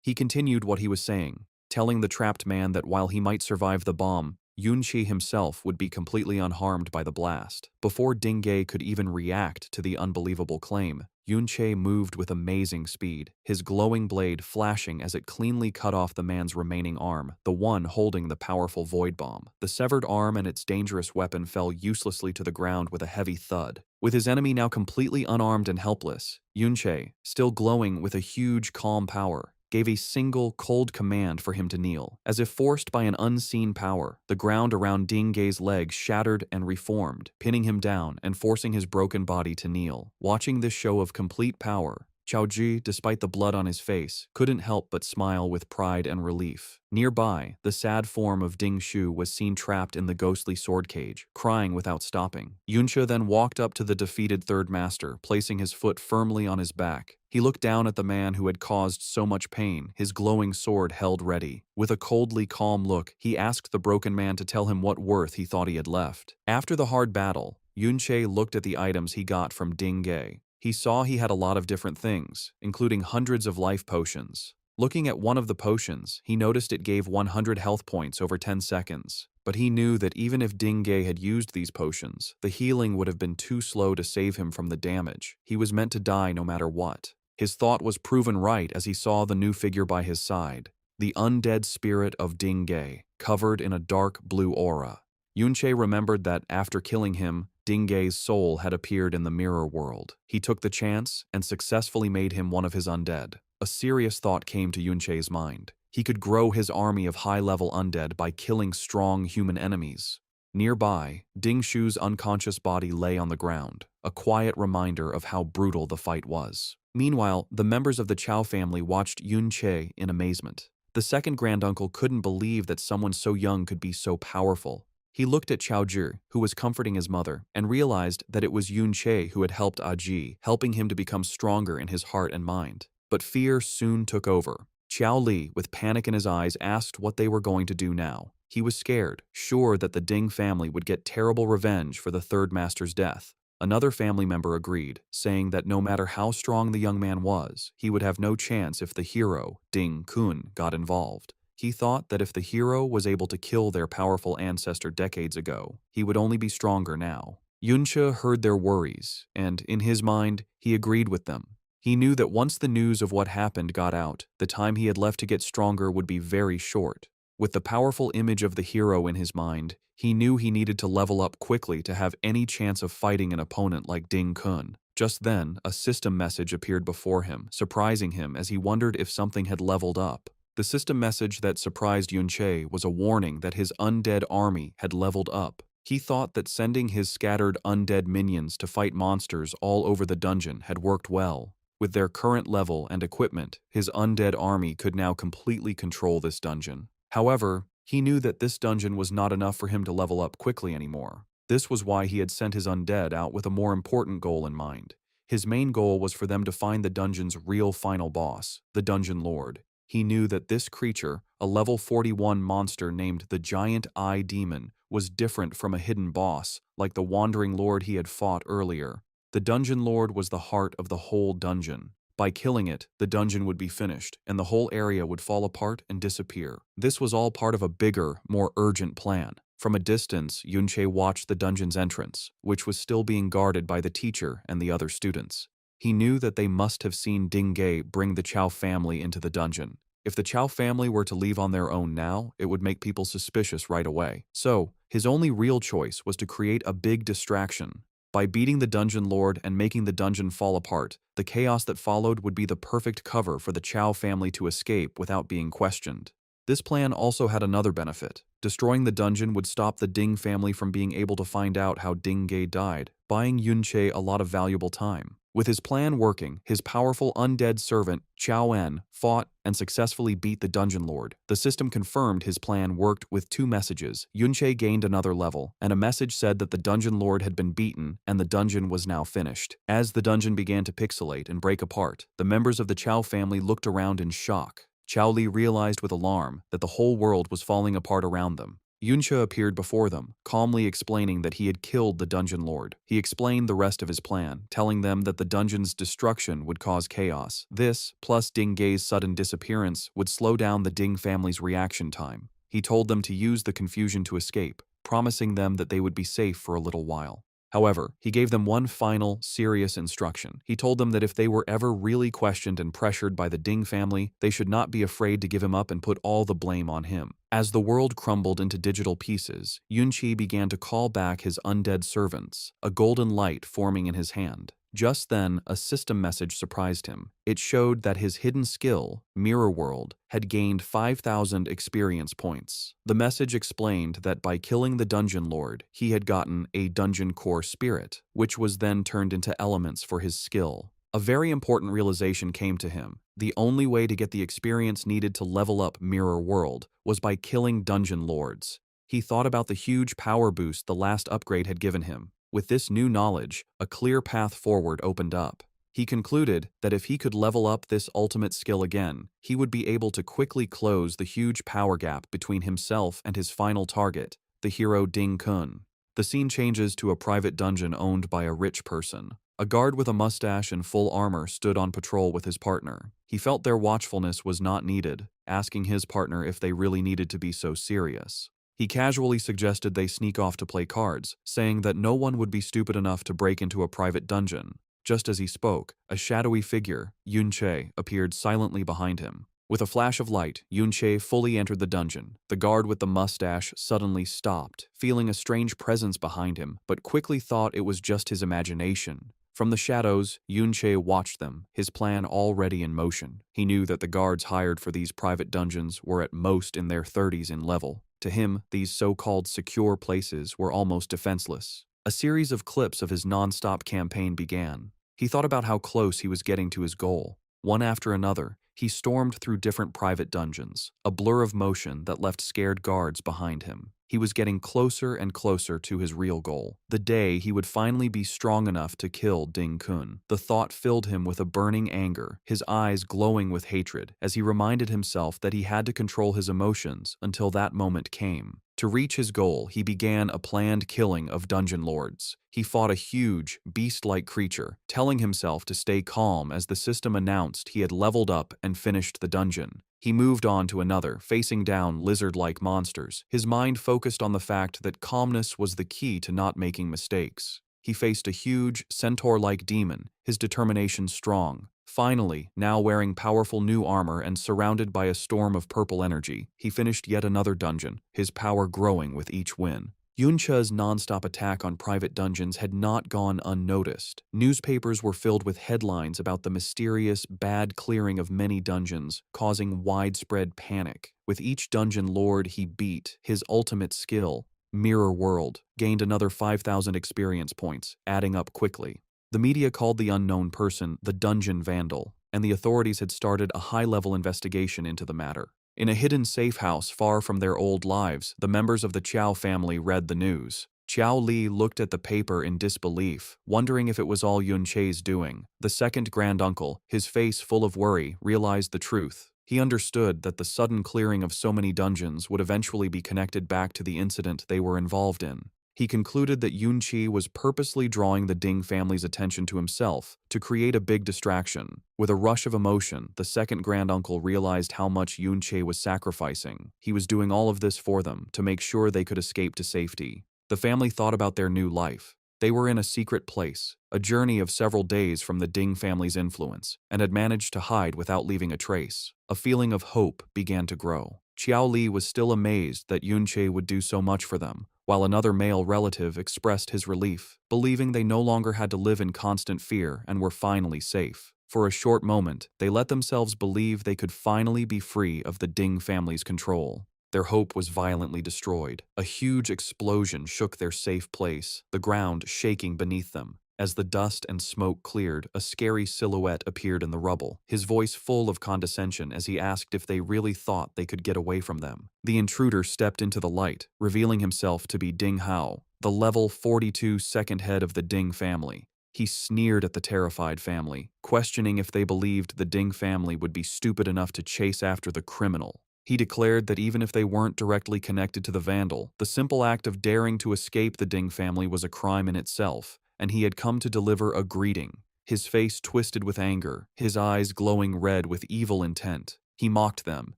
He continued what he was saying, telling the trapped man that while he might survive the bomb, Yunche himself would be completely unharmed by the blast. Before Dingay could even react to the unbelievable claim, Yunche moved with amazing speed, his glowing blade flashing as it cleanly cut off the man's remaining arm, the one holding the powerful void bomb. The severed arm and its dangerous weapon fell uselessly to the ground with a heavy thud. With his enemy now completely unarmed and helpless, Yunche, still glowing with a huge calm power, gave a single, cold command for him to kneel. As if forced by an unseen power, the ground around Dingay's legs shattered and reformed, pinning him down and forcing his broken body to kneel. Watching this show of complete power, Xiaoji, despite the blood on his face, couldn't help but smile with pride and relief. Nearby, the sad form of Ding Shu was seen trapped in the ghostly sword cage, crying without stopping. Yunsha then walked up to the defeated third master, placing his foot firmly on his back. He looked down at the man who had caused so much pain, his glowing sword held ready. With a coldly calm look, he asked the broken man to tell him what worth he thought he had left. After the hard battle, Yunche looked at the items he got from Ding Ge. He saw he had a lot of different things, including hundreds of life potions. Looking at one of the potions, he noticed it gave 100 health points over 10 seconds. But he knew that even if Ding Ge had used these potions, the healing would have been too slow to save him from the damage. He was meant to die no matter what. His thought was proven right as he saw the new figure by his side, the undead spirit of Ding Ge, covered in a dark blue aura. Yunche remembered that after killing him, Ding Ge's soul had appeared in the mirror world. He took the chance and successfully made him one of his undead. A serious thought came to Yunche's mind. He could grow his army of high-level undead by killing strong human enemies. Nearby, Ding Shu's unconscious body lay on the ground, a quiet reminder of how brutal the fight was. Meanwhile, the members of the Chao family watched Yunche in amazement. The second granduncle couldn't believe that someone so young could be so powerful. He looked at Xiaozhi, who was comforting his mother, and realized that it was Yunche who had helped Aji, helping him to become stronger in his heart and mind. But fear soon took over. Xiao Li, with panic in his eyes, asked what they were going to do now. He was scared, sure that the Ding family would get terrible revenge for the third master's death. Another family member agreed, saying that no matter how strong the young man was, he would have no chance if the hero, Ding Kun, got involved. He thought that if the hero was able to kill their powerful ancestor decades ago, he would only be stronger now. Yunche heard their worries, and in his mind, he agreed with them. He knew that once the news of what happened got out, the time he had left to get stronger would be very short. With the powerful image of the hero in his mind, he knew he needed to level up quickly to have any chance of fighting an opponent like Ding Kun. Just then, a system message appeared before him, surprising him as he wondered if something had leveled up. The system message that surprised Yunche was a warning that his undead army had leveled up. He thought that sending his scattered undead minions to fight monsters all over the dungeon had worked well. With their current level and equipment, his undead army could now completely control this dungeon. However, he knew that this dungeon was not enough for him to level up quickly anymore. This was why he had sent his undead out with a more important goal in mind. His main goal was for them to find the dungeon's real final boss, the Dungeon Lord. He knew that this creature, a level 41 monster named the Giant Eye Demon, was different from a hidden boss, like the Wandering Lord he had fought earlier. The Dungeon Lord was the heart of the whole dungeon. By killing it, the dungeon would be finished, and the whole area would fall apart and disappear. This was all part of a bigger, more urgent plan. From a distance, Yunche watched the dungeon's entrance, which was still being guarded by the teacher and the other students. He knew that they must have seen Ding Ge bring the Chao family into the dungeon. If the Chao family were to leave on their own now, it would make people suspicious right away. So, his only real choice was to create a big distraction. By beating the Dungeon Lord and making the dungeon fall apart, the chaos that followed would be the perfect cover for the Chao family to escape without being questioned. This plan also had another benefit. Destroying the dungeon would stop the Ding family from being able to find out how Ding Ge died, buying Yunche a lot of valuable time. With his plan working, his powerful undead servant, Chao En, fought and successfully beat the Dungeon Lord. The system confirmed his plan worked with two messages. Yunche gained another level, and a message said that the Dungeon Lord had been beaten and the dungeon was now finished. As the dungeon began to pixelate and break apart, the members of the Chao family looked around in shock. Xiao Li realized with alarm that the whole world was falling apart around them. Yunche appeared before them, calmly explaining that he had killed the Dungeon Lord. He explained the rest of his plan, telling them that the dungeon's destruction would cause chaos. This, plus Ding Ge's sudden disappearance, would slow down the Ding family's reaction time. He told them to use the confusion to escape, promising them that they would be safe for a little while. However, he gave them one final, serious instruction. He told them that if they were ever really questioned and pressured by the Ding family, they should not be afraid to give him up and put all the blame on him. As the world crumbled into digital pieces, Yunchi began to call back his undead servants, a golden light forming in his hand. Just then, a system message surprised him. It showed that his hidden skill, Mirror World, had gained 5,000 experience points. The message explained that by killing the Dungeon Lord, he had gotten a Dungeon Core Spirit, which was then turned into elements for his skill. A very important realization came to him. The only way to get the experience needed to level up Mirror World was by killing dungeon lords. He thought about the huge power boost the last upgrade had given him. With this new knowledge, a clear path forward opened up. He concluded that if he could level up this ultimate skill again, he would be able to quickly close the huge power gap between himself and his final target, the hero Ding Kun. The scene changes to a private dungeon owned by a rich person. A guard with a mustache and full armor stood on patrol with his partner. He felt their watchfulness was not needed, asking his partner if they really needed to be so serious. He casually suggested they sneak off to play cards, saying that no one would be stupid enough to break into a private dungeon. Just as he spoke, a shadowy figure, Yun-che, appeared silently behind him. With a flash of light, Yun-che fully entered the dungeon. The guard with the mustache suddenly stopped, feeling a strange presence behind him, but quickly thought it was just his imagination. From the shadows, Yun-che watched them, his plan already in motion. He knew that the guards hired for these private dungeons were at most in their 30s in level. To him, these so-called secure places were almost defenseless. A series of clips of his non-stop campaign began. He thought about how close he was getting to his goal. One after another, he stormed through different private dungeons, a blur of motion that left scared guards behind him. He was getting closer and closer to his real goal, the day he would finally be strong enough to kill Ding Kun. The thought filled him with a burning anger, his eyes glowing with hatred, as he reminded himself that he had to control his emotions until that moment came. To reach his goal, he began a planned killing of dungeon lords. He fought a huge, beast-like creature, telling himself to stay calm as the system announced he had leveled up and finished the dungeon. He moved on to another, facing down lizard-like monsters, his mind focused on the fact that calmness was the key to not making mistakes. He faced a huge, centaur-like demon, his determination strong. Finally, now wearing powerful new armor and surrounded by a storm of purple energy, he finished yet another dungeon, his power growing with each win. Yun-che's non-stop attack on private dungeons had not gone unnoticed. Newspapers were filled with headlines about the mysterious, bad clearing of many dungeons, causing widespread panic. With each dungeon lord he beat, his ultimate skill, Mirror World, gained another 5,000 experience points, adding up quickly. The media called the unknown person the Dungeon Vandal, and the authorities had started a high-level investigation into the matter. In a hidden safe house far from their old lives, the members of the Qiao family read the news. Qiao Li looked at the paper in disbelief, wondering if it was all Yun-che's doing. The second granduncle, his face full of worry, realized the truth. He understood that the sudden clearing of so many dungeons would eventually be connected back to the incident they were involved in. He concluded that Yun-che was purposely drawing the Ding family's attention to himself to create a big distraction. With a rush of emotion, the second granduncle realized how much Yun-che was sacrificing. He was doing all of this for them to make sure they could escape to safety. The family thought about their new life. They were in a secret place, a journey of several days from the Ding family's influence, and had managed to hide without leaving a trace. A feeling of hope began to grow. Qiao Li was still amazed that Yun-che would do so much for them, while another male relative expressed his relief, believing they no longer had to live in constant fear and were finally safe. For a short moment, they let themselves believe they could finally be free of the Ding family's control. Their hope was violently destroyed. A huge explosion shook their safe place, the ground shaking beneath them. As the dust and smoke cleared, a scary silhouette appeared in the rubble, his voice full of condescension as he asked if they really thought they could get away from them. The intruder stepped into the light, revealing himself to be Ding Hao, the level 42 second head of the Ding family. He sneered at the terrified family, questioning if they believed the Ding family would be stupid enough to chase after the criminal. He declared that even if they weren't directly connected to the vandal, the simple act of daring to escape the Ding family was a crime in itself, and he had come to deliver a greeting. His face twisted with anger, his eyes glowing red with evil intent. He mocked them,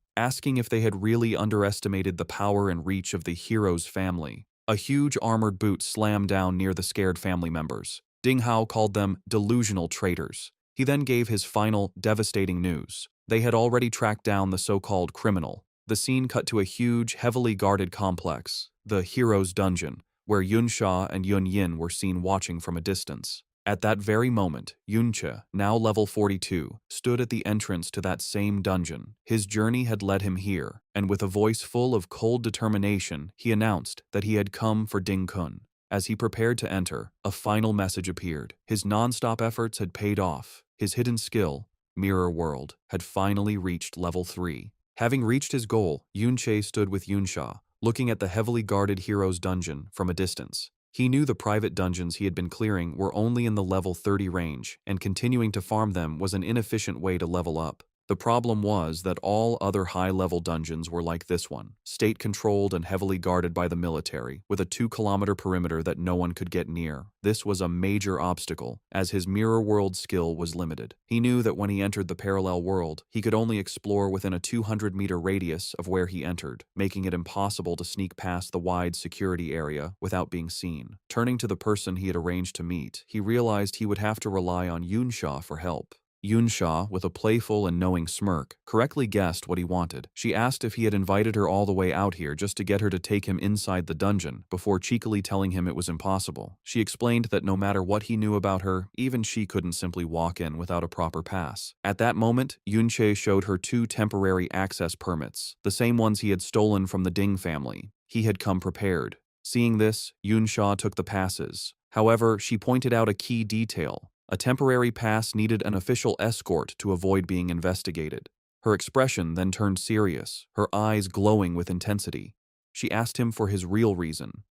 asking if they had really underestimated the power and reach of the hero's family. A huge armored boot slammed down near the scared family members. Ding Hao called them delusional traitors. He then gave his final, devastating news. They had already tracked down the so-called criminal. The scene cut to a huge, heavily guarded complex, the hero's dungeon, where Yun-sha and Yun-yin were seen watching from a distance. At that very moment, Yun-che, now level 42, stood at the entrance to that same dungeon. His journey had led him here, and with a voice full of cold determination, he announced that he had come for Ding Kun. As he prepared to enter, a final message appeared. His non-stop efforts had paid off. His hidden skill, Mirror World, had finally reached level 3. Having reached his goal, Yunche stood with Yunsha, looking at the heavily guarded hero's dungeon from a distance. He knew the private dungeons he had been clearing were only in the level 30 range, and continuing to farm them was an inefficient way to level up. The problem was that all other high-level dungeons were like this one, state-controlled and heavily guarded by the military, with a 2-kilometer perimeter that no one could get near. This was a major obstacle, as his mirror world skill was limited. He knew that when he entered the parallel world, he could only explore within a 200-meter radius of where he entered, making it impossible to sneak past the wide security area without being seen. Turning to the person he had arranged to meet, he realized he would have to rely on Yunsha for help. Yunsha, with a playful and knowing smirk, correctly guessed what he wanted. She asked if he had invited her all the way out here just to get her to take him inside the dungeon, before cheekily telling him it was impossible. She explained that no matter what he knew about her, even she couldn't simply walk in without a proper pass. At that moment, Yunche showed her 2 temporary access permits, the same ones he had stolen from the Ding family. He had come prepared. Seeing this, Yunsha took the passes. However, she pointed out a key detail. A temporary pass needed an official escort to avoid being investigated. Her expression then turned serious, her eyes glowing with intensity. She asked him for his real reason.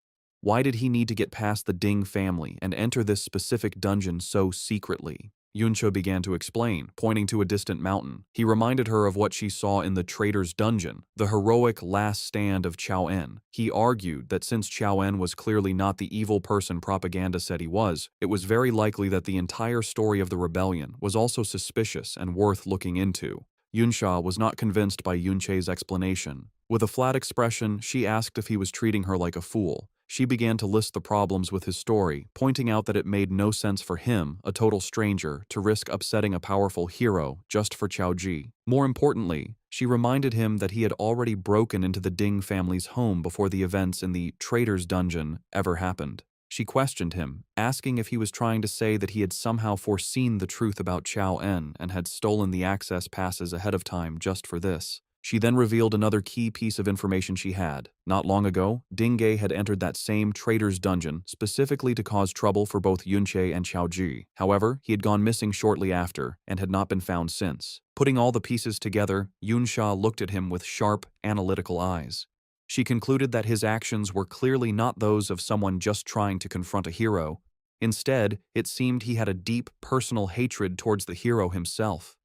Why did he need to get past the Ding family and enter this specific dungeon so secretly? Yunche began to explain, pointing to a distant mountain. He reminded her of what she saw in the traitor's dungeon, the heroic last stand of Chao En. He argued that since Chao En was clearly not the evil person propaganda said he was, it was very likely that the entire story of the rebellion was also suspicious and worth looking into. Yunsha was not convinced by Yunche's explanation. With a flat expression, she asked if he was treating her like a fool. She began to list the problems with his story, pointing out that it made no sense for him, a total stranger, to risk upsetting a powerful hero just for Chao Ji. More importantly, she reminded him that he had already broken into the Ding family's home before the events in the traitor's dungeon ever happened. She questioned him, asking if he was trying to say that he had somehow foreseen the truth about Chao En and had stolen the access passes ahead of time just for this. She then revealed another key piece of information she had. Not long ago, Dingge had entered that same traitor's dungeon specifically to cause trouble for both Yunche and Chao Ji. However, he had gone missing shortly after and had not been found since. Putting all the pieces together, Yunsha looked at him with sharp, analytical eyes. She concluded that his actions were clearly not those of someone just trying to confront a hero. Instead, it seemed he had a deep, personal hatred towards the hero himself.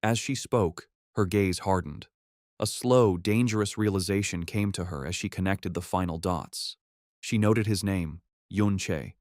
As she spoke, her gaze hardened. A slow, dangerous realization came to her as she connected the final dots. She noted his name, Yunche.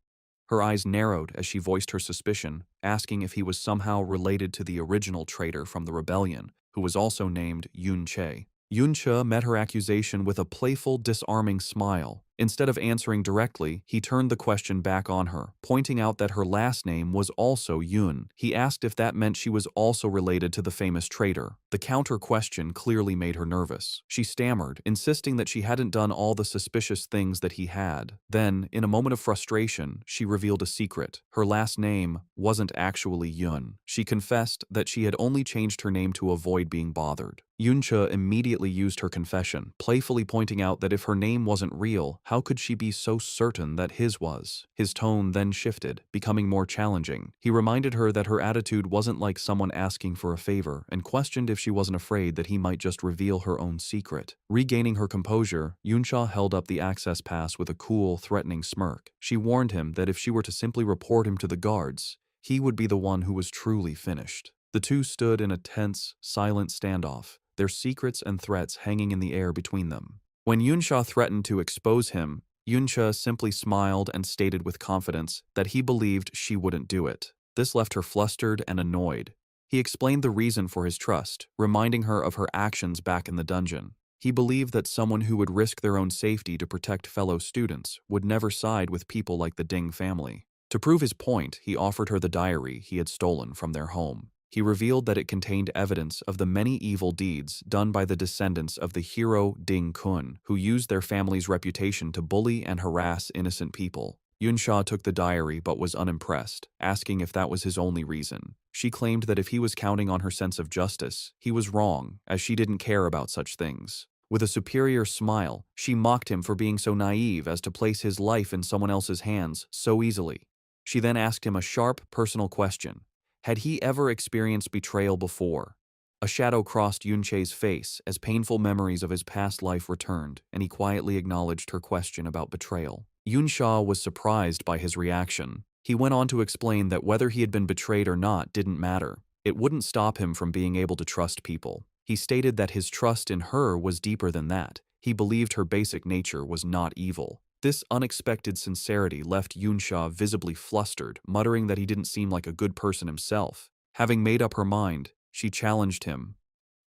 Her eyes narrowed as she voiced her suspicion, asking if he was somehow related to the original traitor from the rebellion, who was also named Yunche. Yunche met her accusation with a playful, disarming smile. Instead of answering directly, he turned the question back on her, pointing out that her last name was also Yun. He asked if that meant she was also related to the famous traitor. The counter question clearly made her nervous. She stammered, insisting that she hadn't done all the suspicious things that he had. Then, in a moment of frustration, she revealed a secret. Her last name wasn't actually Yun. She confessed that she had only changed her name to avoid being bothered. Yunche immediately used her confession, playfully pointing out that if her name wasn't real, how could she be so certain that his was? His tone then shifted, becoming more challenging. He reminded her that her attitude wasn't like someone asking for a favor, and questioned if she wasn't afraid that he might just reveal her own secret. Regaining her composure, Yunsha held up the access pass with a cool, threatening smirk. She warned him that if she were to simply report him to the guards, he would be the one who was truly finished. The two stood in a tense, silent standoff, their secrets and threats hanging in the air between them. When Yunsha threatened to expose him, Yunche simply smiled and stated with confidence that he believed she wouldn't do it. This left her flustered and annoyed. He explained the reason for his trust, reminding her of her actions back in the dungeon. He believed that someone who would risk their own safety to protect fellow students would never side with people like the Ding family. To prove his point, he offered her the diary he had stolen from their home. He revealed that it contained evidence of the many evil deeds done by the descendants of the hero Ding Kun, who used their family's reputation to bully and harass innocent people. Yunsha took the diary but was unimpressed, asking if that was his only reason. She claimed that if he was counting on her sense of justice, he was wrong, as she didn't care about such things. With a superior smile, she mocked him for being so naive as to place his life in someone else's hands so easily. She then asked him a sharp, personal question. Had he ever experienced betrayal before? A shadow crossed Yunche's face as painful memories of his past life returned, and he quietly acknowledged her question about betrayal. Yunsha was surprised by his reaction. He went on to explain that whether he had been betrayed or not didn't matter. It wouldn't stop him from being able to trust people. He stated that his trust in her was deeper than that. He believed her basic nature was not evil. This unexpected sincerity left Yunsha visibly flustered, muttering that he didn't seem like a good person himself. Having made up her mind, she challenged him.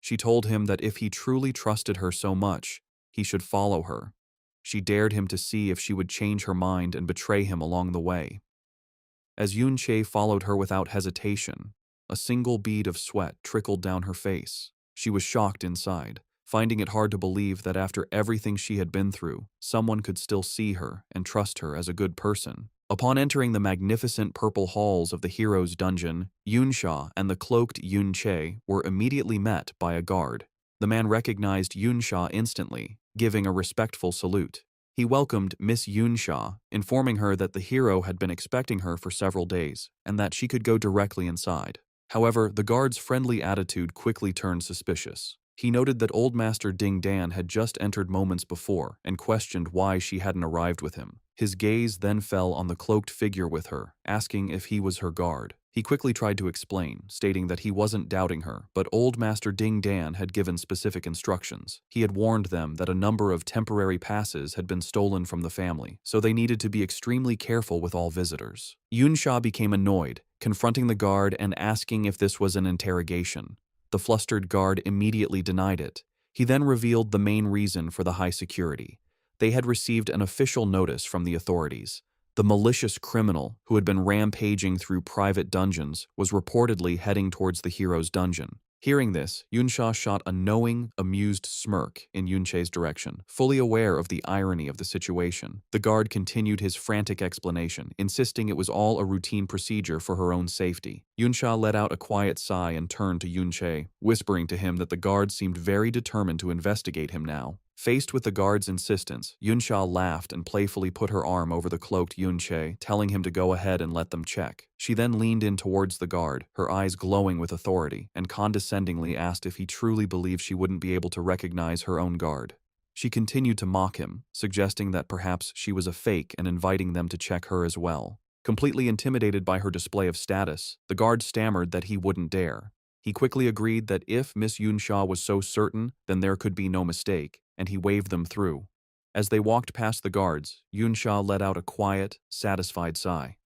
She told him that if he truly trusted her so much, he should follow her. She dared him to see if she would change her mind and betray him along the way. As Yunche followed her without hesitation, a single bead of sweat trickled down her face. She was shocked inside, finding it hard to believe that after everything she had been through, someone could still see her and trust her as a good person. Upon entering the magnificent purple halls of the hero's dungeon, Yunsha and the cloaked Yunche were immediately met by a guard. The man recognized Yunsha instantly, giving a respectful salute. He welcomed Miss Yunsha, informing her that the hero had been expecting her for several days and that she could go directly inside. However, the guard's friendly attitude quickly turned suspicious. He noted that Old Master Ding Dan had just entered moments before and questioned why she hadn't arrived with him. His gaze then fell on the cloaked figure with her, asking if he was her guard. He quickly tried to explain, stating that he wasn't doubting her, but Old Master Ding Dan had given specific instructions. He had warned them that a number of temporary passes had been stolen from the family, so they needed to be extremely careful with all visitors. Yunsha became annoyed, confronting the guard and asking if this was an interrogation. The flustered guard immediately denied it. He then revealed the main reason for the high security. They had received an official notice from the authorities. The malicious criminal who had been rampaging through private dungeons was reportedly heading towards the hero's dungeon. Hearing this, Yunsha shot a knowing, amused smirk in Yunche's direction, fully aware of the irony of the situation. The guard continued his frantic explanation, insisting it was all a routine procedure for her own safety. Yunsha let out a quiet sigh and turned to Yunche, whispering to him that the guard seemed very determined to investigate him now. Faced with the guard's insistence, Yunsha laughed and playfully put her arm over the cloaked Yunche, telling him to go ahead and let them check. She then leaned in towards the guard, her eyes glowing with authority, and condescendingly asked if he truly believed she wouldn't be able to recognize her own guard. She continued to mock him, suggesting that perhaps she was a fake and inviting them to check her as well. Completely intimidated by her display of status, the guard stammered that he wouldn't dare. He quickly agreed that if Miss Yunsha was so certain, then there could be no mistake, and he waved them through. As they walked past the guards, Yunsha let out a quiet, satisfied sigh.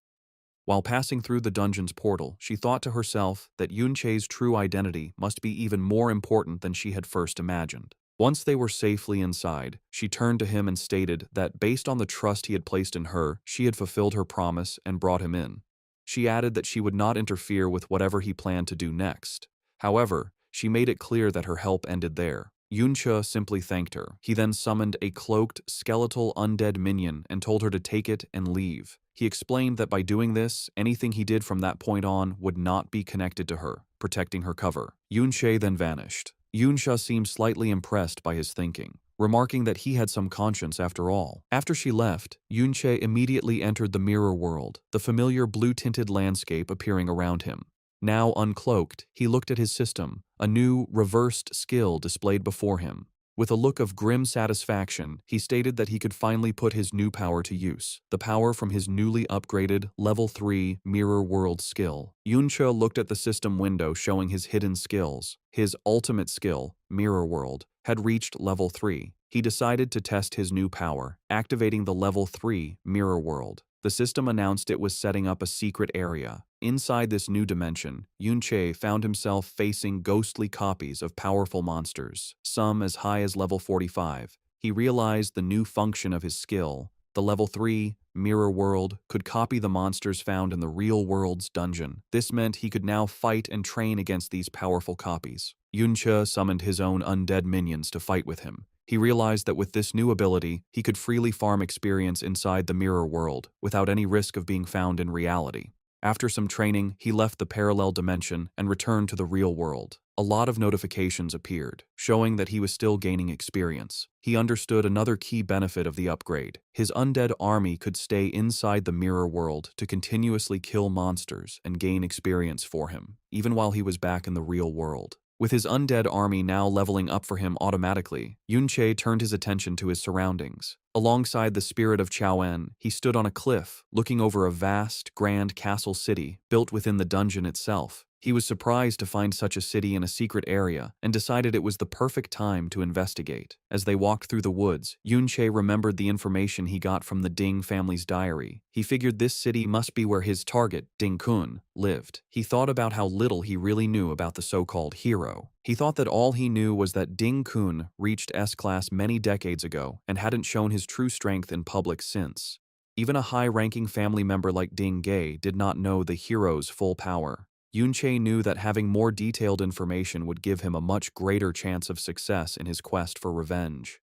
While passing through the dungeon's portal, she thought to herself that Yunche's true identity must be even more important than she had first imagined. Once they were safely inside, she turned to him and stated that based on the trust he had placed in her, she had fulfilled her promise and brought him in. She added that she would not interfere with whatever he planned to do next. However, she made it clear that her help ended there. Yunsha simply thanked her. He then summoned a cloaked, skeletal undead minion and told her to take it and leave. He explained that by doing this, anything he did from that point on would not be connected to her, protecting her cover. Yunche then vanished. Yunsha seemed slightly impressed by his thinking, remarking that he had some conscience after all. After she left, Yunche immediately entered the mirror world, the familiar blue-tinted landscape appearing around him. Now uncloaked, he looked at his system, a new, reversed skill displayed before him. With a look of grim satisfaction, he stated that he could finally put his new power to use, the power from his newly upgraded Level 3 Mirror World skill. Yunche looked at the system window showing his hidden skills. His ultimate skill, Mirror World, had reached Level 3. He decided to test his new power, activating the Level 3 Mirror World. The system announced it was setting up a secret area. Inside this new dimension, Yunche found himself facing ghostly copies of powerful monsters, some as high as level 45. He realized the new function of his skill. The level 3 Mirror World could copy the monsters found in the real world's dungeon. This meant he could now fight and train against these powerful copies. Yunche summoned his own undead minions to fight with him. He realized that with this new ability, he could freely farm experience inside the mirror world without any risk of being found in reality. After some training, he left the parallel dimension and returned to the real world. A lot of notifications appeared, showing that he was still gaining experience. He understood another key benefit of the upgrade. His undead army could stay inside the mirror world to continuously kill monsters and gain experience for him, even while he was back in the real world. With his undead army now leveling up for him automatically, Yunche turned his attention to his surroundings. Alongside the spirit of Chao-En, he stood on a cliff, looking over a vast, grand castle city built within the dungeon itself. He was surprised to find such a city in a secret area and decided it was the perfect time to investigate. As they walked through the woods, Yunche remembered the information he got from the Ding family's diary. He figured this city must be where his target, Ding Kun, lived. He thought about how little he really knew about the so-called hero. He thought that all he knew was that Ding Kun reached S-class many decades ago and hadn't shown his true strength in public since. Even a high-ranking family member like Ding Ge did not know the hero's full power. Yunche knew that having more detailed information would give him a much greater chance of success in his quest for revenge.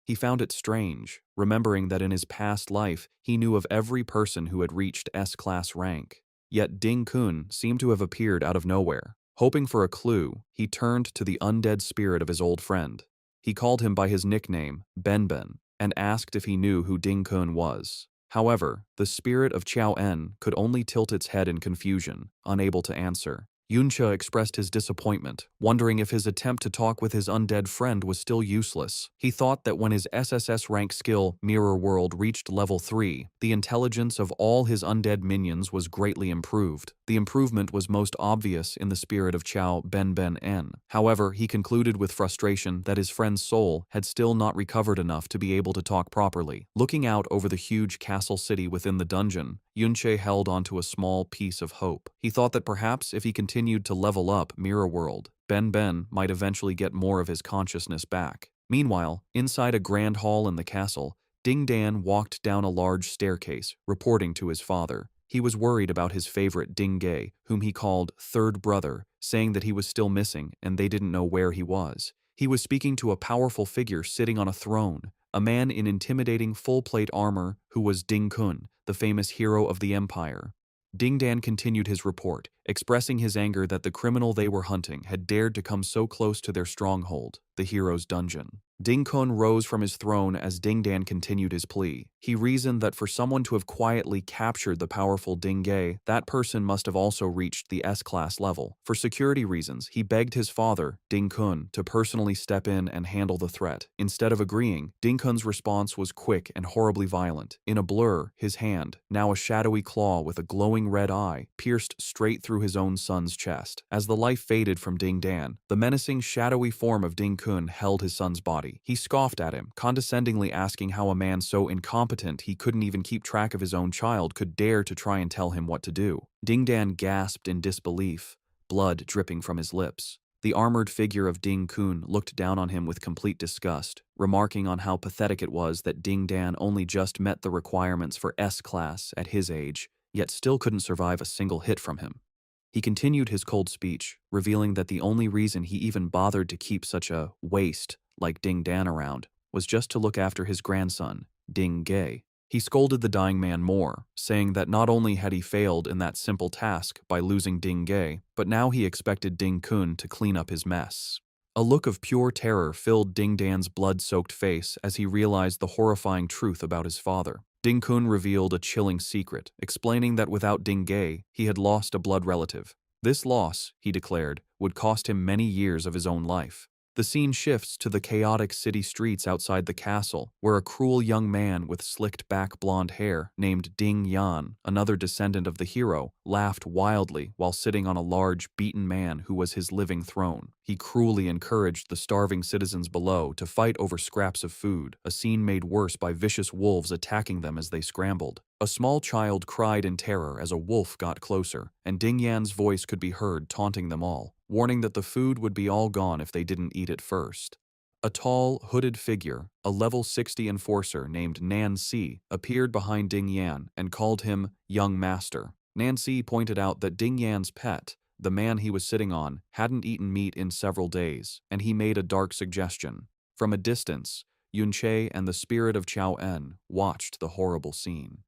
He found it strange, remembering that in his past life he knew of every person who had reached S-class rank. Yet Ding Kun seemed to have appeared out of nowhere. Hoping for a clue, he turned to the undead spirit of his old friend. He called him by his nickname, Ben, and asked if he knew who Ding Kun was. However, the spirit of Chao-En could only tilt its head in confusion, unable to answer. Yunche expressed his disappointment, wondering if his attempt to talk with his undead friend was still useless. He thought that when his SSS rank skill, Mirror World, reached level 3, the intelligence of all his undead minions was greatly improved. The improvement was most obvious in the spirit of Chao Ben. However, he concluded with frustration that his friend's soul had still not recovered enough to be able to talk properly. Looking out over the huge castle city within the dungeon, Yunche held onto a small piece of hope. He thought that perhaps if he continued to level up Mirror World, Ben might eventually get more of his consciousness back. Meanwhile, inside a grand hall in the castle, Ding Dan walked down a large staircase, reporting to his father. He was worried about his favorite Ding Ge, whom he called third brother, saying that he was still missing and they didn't know where he was. He was speaking to a powerful figure sitting on a throne, a man in intimidating full-plate armor who was Ding Kun, the famous hero of the empire. Ding Dan continued his report, expressing his anger that the criminal they were hunting had dared to come so close to their stronghold, the hero's dungeon. Ding Kun rose from his throne as Ding Dan continued his plea. He reasoned that for someone to have quietly captured the powerful Ding Ge, that person must have also reached the S-class level. For security reasons, he begged his father, Ding Kun, to personally step in and handle the threat. Instead of agreeing, Ding Kun's response was quick and horribly violent. In a blur, his hand, now a shadowy claw with a glowing red eye, pierced straight through his own son's chest. As the life faded from Ding Dan, the menacing, shadowy form of Ding Kun held his son's body. He scoffed at him, condescendingly asking how a man so incompetent he couldn't even keep track of his own child could dare to try and tell him what to do. Ding Dan gasped in disbelief, blood dripping from his lips. The armored figure of Ding Kun looked down on him with complete disgust, remarking on how pathetic it was that Ding Dan only just met the requirements for S-class at his age, yet still couldn't survive a single hit from him. He continued his cold speech, revealing that the only reason he even bothered to keep such a waste like Ding Dan around was just to look after his grandson, Ding Ge. He scolded the dying man more, saying that not only had he failed in that simple task by losing Ding Ge, but now he expected Ding Kun to clean up his mess. A look of pure terror filled Ding Dan's blood-soaked face as he realized the horrifying truth about his father. Ding Kun revealed a chilling secret, explaining that without Ding Ge, he had lost a blood relative. This loss, he declared, would cost him many years of his own life. The scene shifts to the chaotic city streets outside the castle, where a cruel young man with slicked-back blonde hair named Ding Yan, another descendant of the hero, laughed wildly while sitting on a large, beaten man who was his living throne. He cruelly encouraged the starving citizens below to fight over scraps of food, a scene made worse by vicious wolves attacking them as they scrambled. A small child cried in terror as a wolf got closer, and Ding Yan's voice could be heard taunting them all, warning that the food would be all gone if they didn't eat it first. A tall, hooded figure, a level 60 enforcer named Nancy, appeared behind Ding Yan and called him Young Master. Nancy pointed out that Ding Yan's pet, the man he was sitting on, hadn't eaten meat in several days, and he made a dark suggestion. From a distance, Yunche and the spirit of Chao-En watched the horrible scene.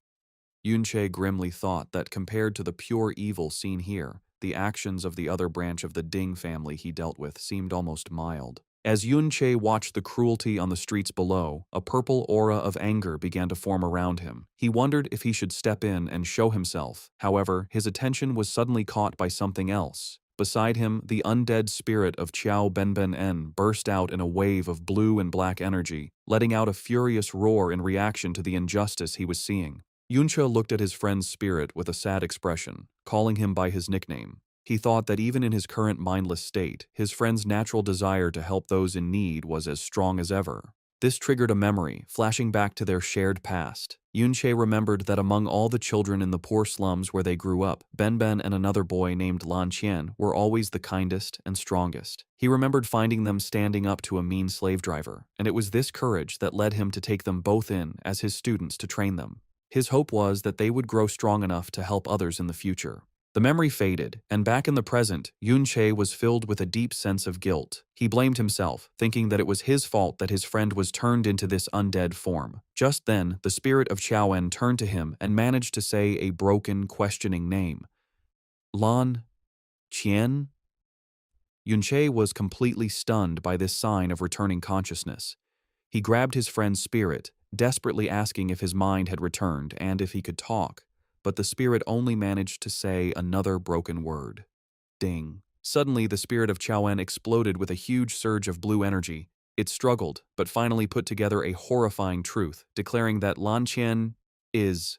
Yunche grimly thought that compared to the pure evil seen here, the actions of the other branch of the Ding family he dealt with seemed almost mild. As Yunche watched the cruelty on the streets below, a purple aura of anger began to form around him. He wondered if he should step in and show himself. However, his attention was suddenly caught by something else. Beside him, the undead spirit of Qiao Benben-en burst out in a wave of blue and black energy, letting out a furious roar in reaction to the injustice he was seeing. Yunche looked at his friend's spirit with a sad expression, calling him by his nickname. He thought that even in his current mindless state, his friend's natural desire to help those in need was as strong as ever. This triggered a memory, flashing back to their shared past. Yunche remembered that among all the children in the poor slums where they grew up, Benben and another boy named Lan Qian were always the kindest and strongest. He remembered finding them standing up to a mean slave driver, and it was this courage that led him to take them both in as his students to train them. His hope was that they would grow strong enough to help others in the future. The memory faded, and back in the present, Yunche was filled with a deep sense of guilt. He blamed himself, thinking that it was his fault that his friend was turned into this undead form. Just then, the spirit of Qiaowen turned to him and managed to say a broken, questioning name. Lan Qian? Yunche was completely stunned by this sign of returning consciousness. He grabbed his friend's spirit, desperately asking if his mind had returned and if he could talk. But the spirit only managed to say another broken word. Ding. Suddenly, the spirit of Qiaowen exploded with a huge surge of blue energy. It struggled, but finally put together a horrifying truth, declaring that Lan Qian is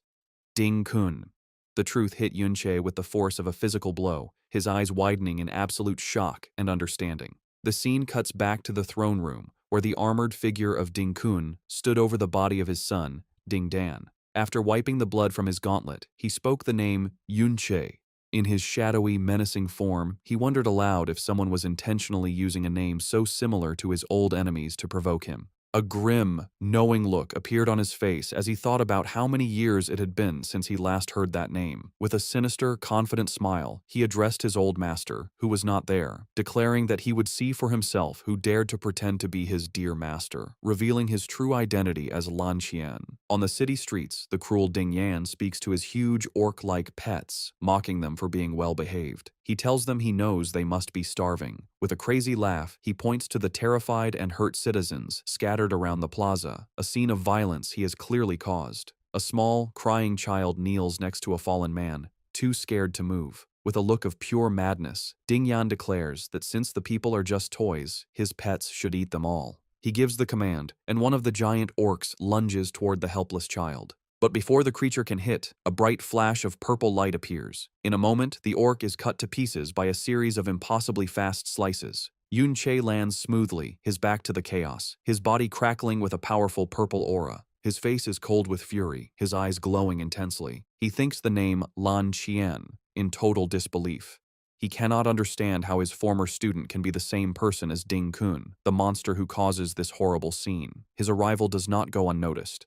Ding Kun. The truth hit Yunche with the force of a physical blow, his eyes widening in absolute shock and understanding. The scene cuts back to the throne room, where the armored figure of Ding Kun stood over the body of his son, Ding Dan. After wiping the blood from his gauntlet, he spoke the name Yunche. In his shadowy, menacing form, he wondered aloud if someone was intentionally using a name so similar to his old enemies to provoke him. A grim, knowing look appeared on his face as he thought about how many years it had been since he last heard that name. With a sinister, confident smile, he addressed his old master, who was not there, declaring that he would see for himself who dared to pretend to be his dear master, revealing his true identity as Lan Qian. On the city streets, the cruel Ding Yan speaks to his huge orc-like pets, mocking them for being well-behaved. He tells them he knows they must be starving. With a crazy laugh, he points to the terrified and hurt citizens scattered around the plaza, a scene of violence he has clearly caused. A small, crying child kneels next to a fallen man, too scared to move. With a look of pure madness, Ding Yan declares that since the people are just toys, his pets should eat them all. He gives the command, and one of the giant orcs lunges toward the helpless child. But before the creature can hit, a bright flash of purple light appears. In a moment, the orc is cut to pieces by a series of impossibly fast slices. Yunche lands smoothly, his back to the chaos, his body crackling with a powerful purple aura. His face is cold with fury, his eyes glowing intensely. He thinks the name Lan Qian in total disbelief. He cannot understand how his former student can be the same person as Ding Kun, the monster who causes this horrible scene. His arrival does not go unnoticed.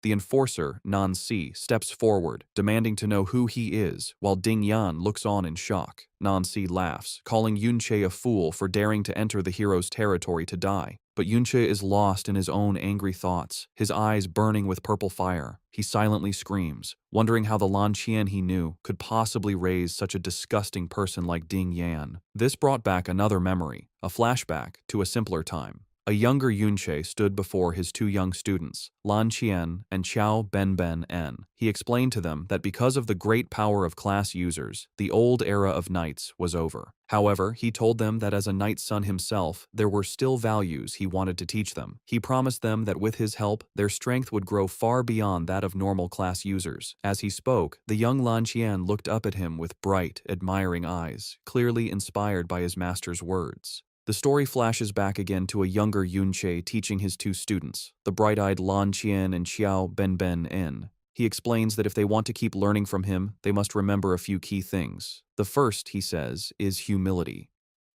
The enforcer, Nan Si, steps forward, demanding to know who he is, while Ding Yan looks on in shock. Nan Si laughs, calling Yunche a fool for daring to enter the hero's territory to die. But Yunche is lost in his own angry thoughts, his eyes burning with purple fire. He silently screams, wondering how the Lan Qian he knew could possibly raise such a disgusting person like Ding Yan. This brought back another memory, a flashback to a simpler time. A younger Yunche stood before his two young students, Lan Qian and Qiao Benben-en. He explained to them that because of the great power of class users, the old era of knights was over. However, he told them that as a knight's son himself, there were still values he wanted to teach them. He promised them that with his help, their strength would grow far beyond that of normal class users. As he spoke, the young Lan Qian looked up at him with bright, admiring eyes, clearly inspired by his master's words. The story flashes back again to a younger Yunche teaching his two students, the bright-eyed Lan Qian and Qiao Benben-en. He explains that if they want to keep learning from him, they must remember a few key things. The first, he says, is humility.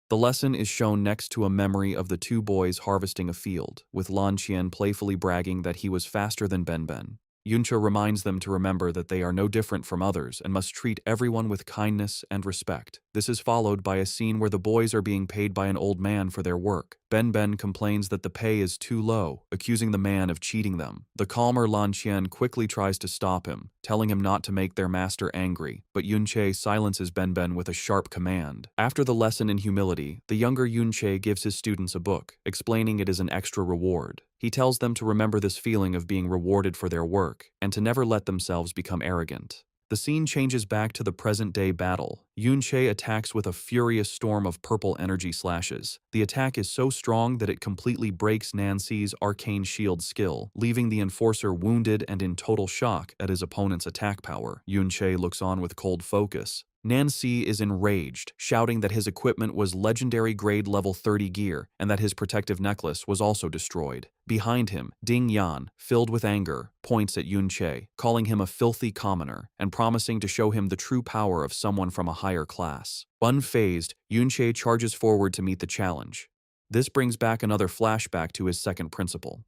The lesson is shown next to a memory of the two boys harvesting a field, with Lan Qian playfully bragging that he was faster than Benben. Yunche reminds them to remember that they are no different from others and must treat everyone with kindness and respect. This This is followed by a scene where the boys are being paid by an old man for their work. Ben complains that the pay is too low, accusing the man of cheating them. The calmer Lan Qian quickly tries to stop him, telling him not to make their master angry, but Yunche silences Ben with a sharp command. After the lesson in humility, the younger Yunche gives his students a book, explaining it is an extra reward. He tells them to remember this feeling of being rewarded for their work, and to never let themselves become arrogant. The scene changes back to the present-day battle. Yunche attacks with a furious storm of purple energy slashes. The attack is so strong that it completely breaks Nancy's arcane shield skill, leaving the enforcer wounded and in total shock at his opponent's attack power. Yunche looks on with cold focus. Nancy is enraged, shouting that his equipment was legendary grade level 30 gear and that his protective necklace was also destroyed. Behind him, Ding Yan, filled with anger, points at Yunche, calling him a filthy commoner and promising to show him the true power of someone from a higher class. Unfazed, Yunche charges forward to meet the challenge. This brings back another flashback to his second principle: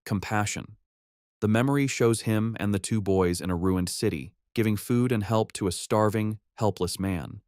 compassion. The memory shows him and the two boys in a ruined city, giving food and help to a starving, helpless man.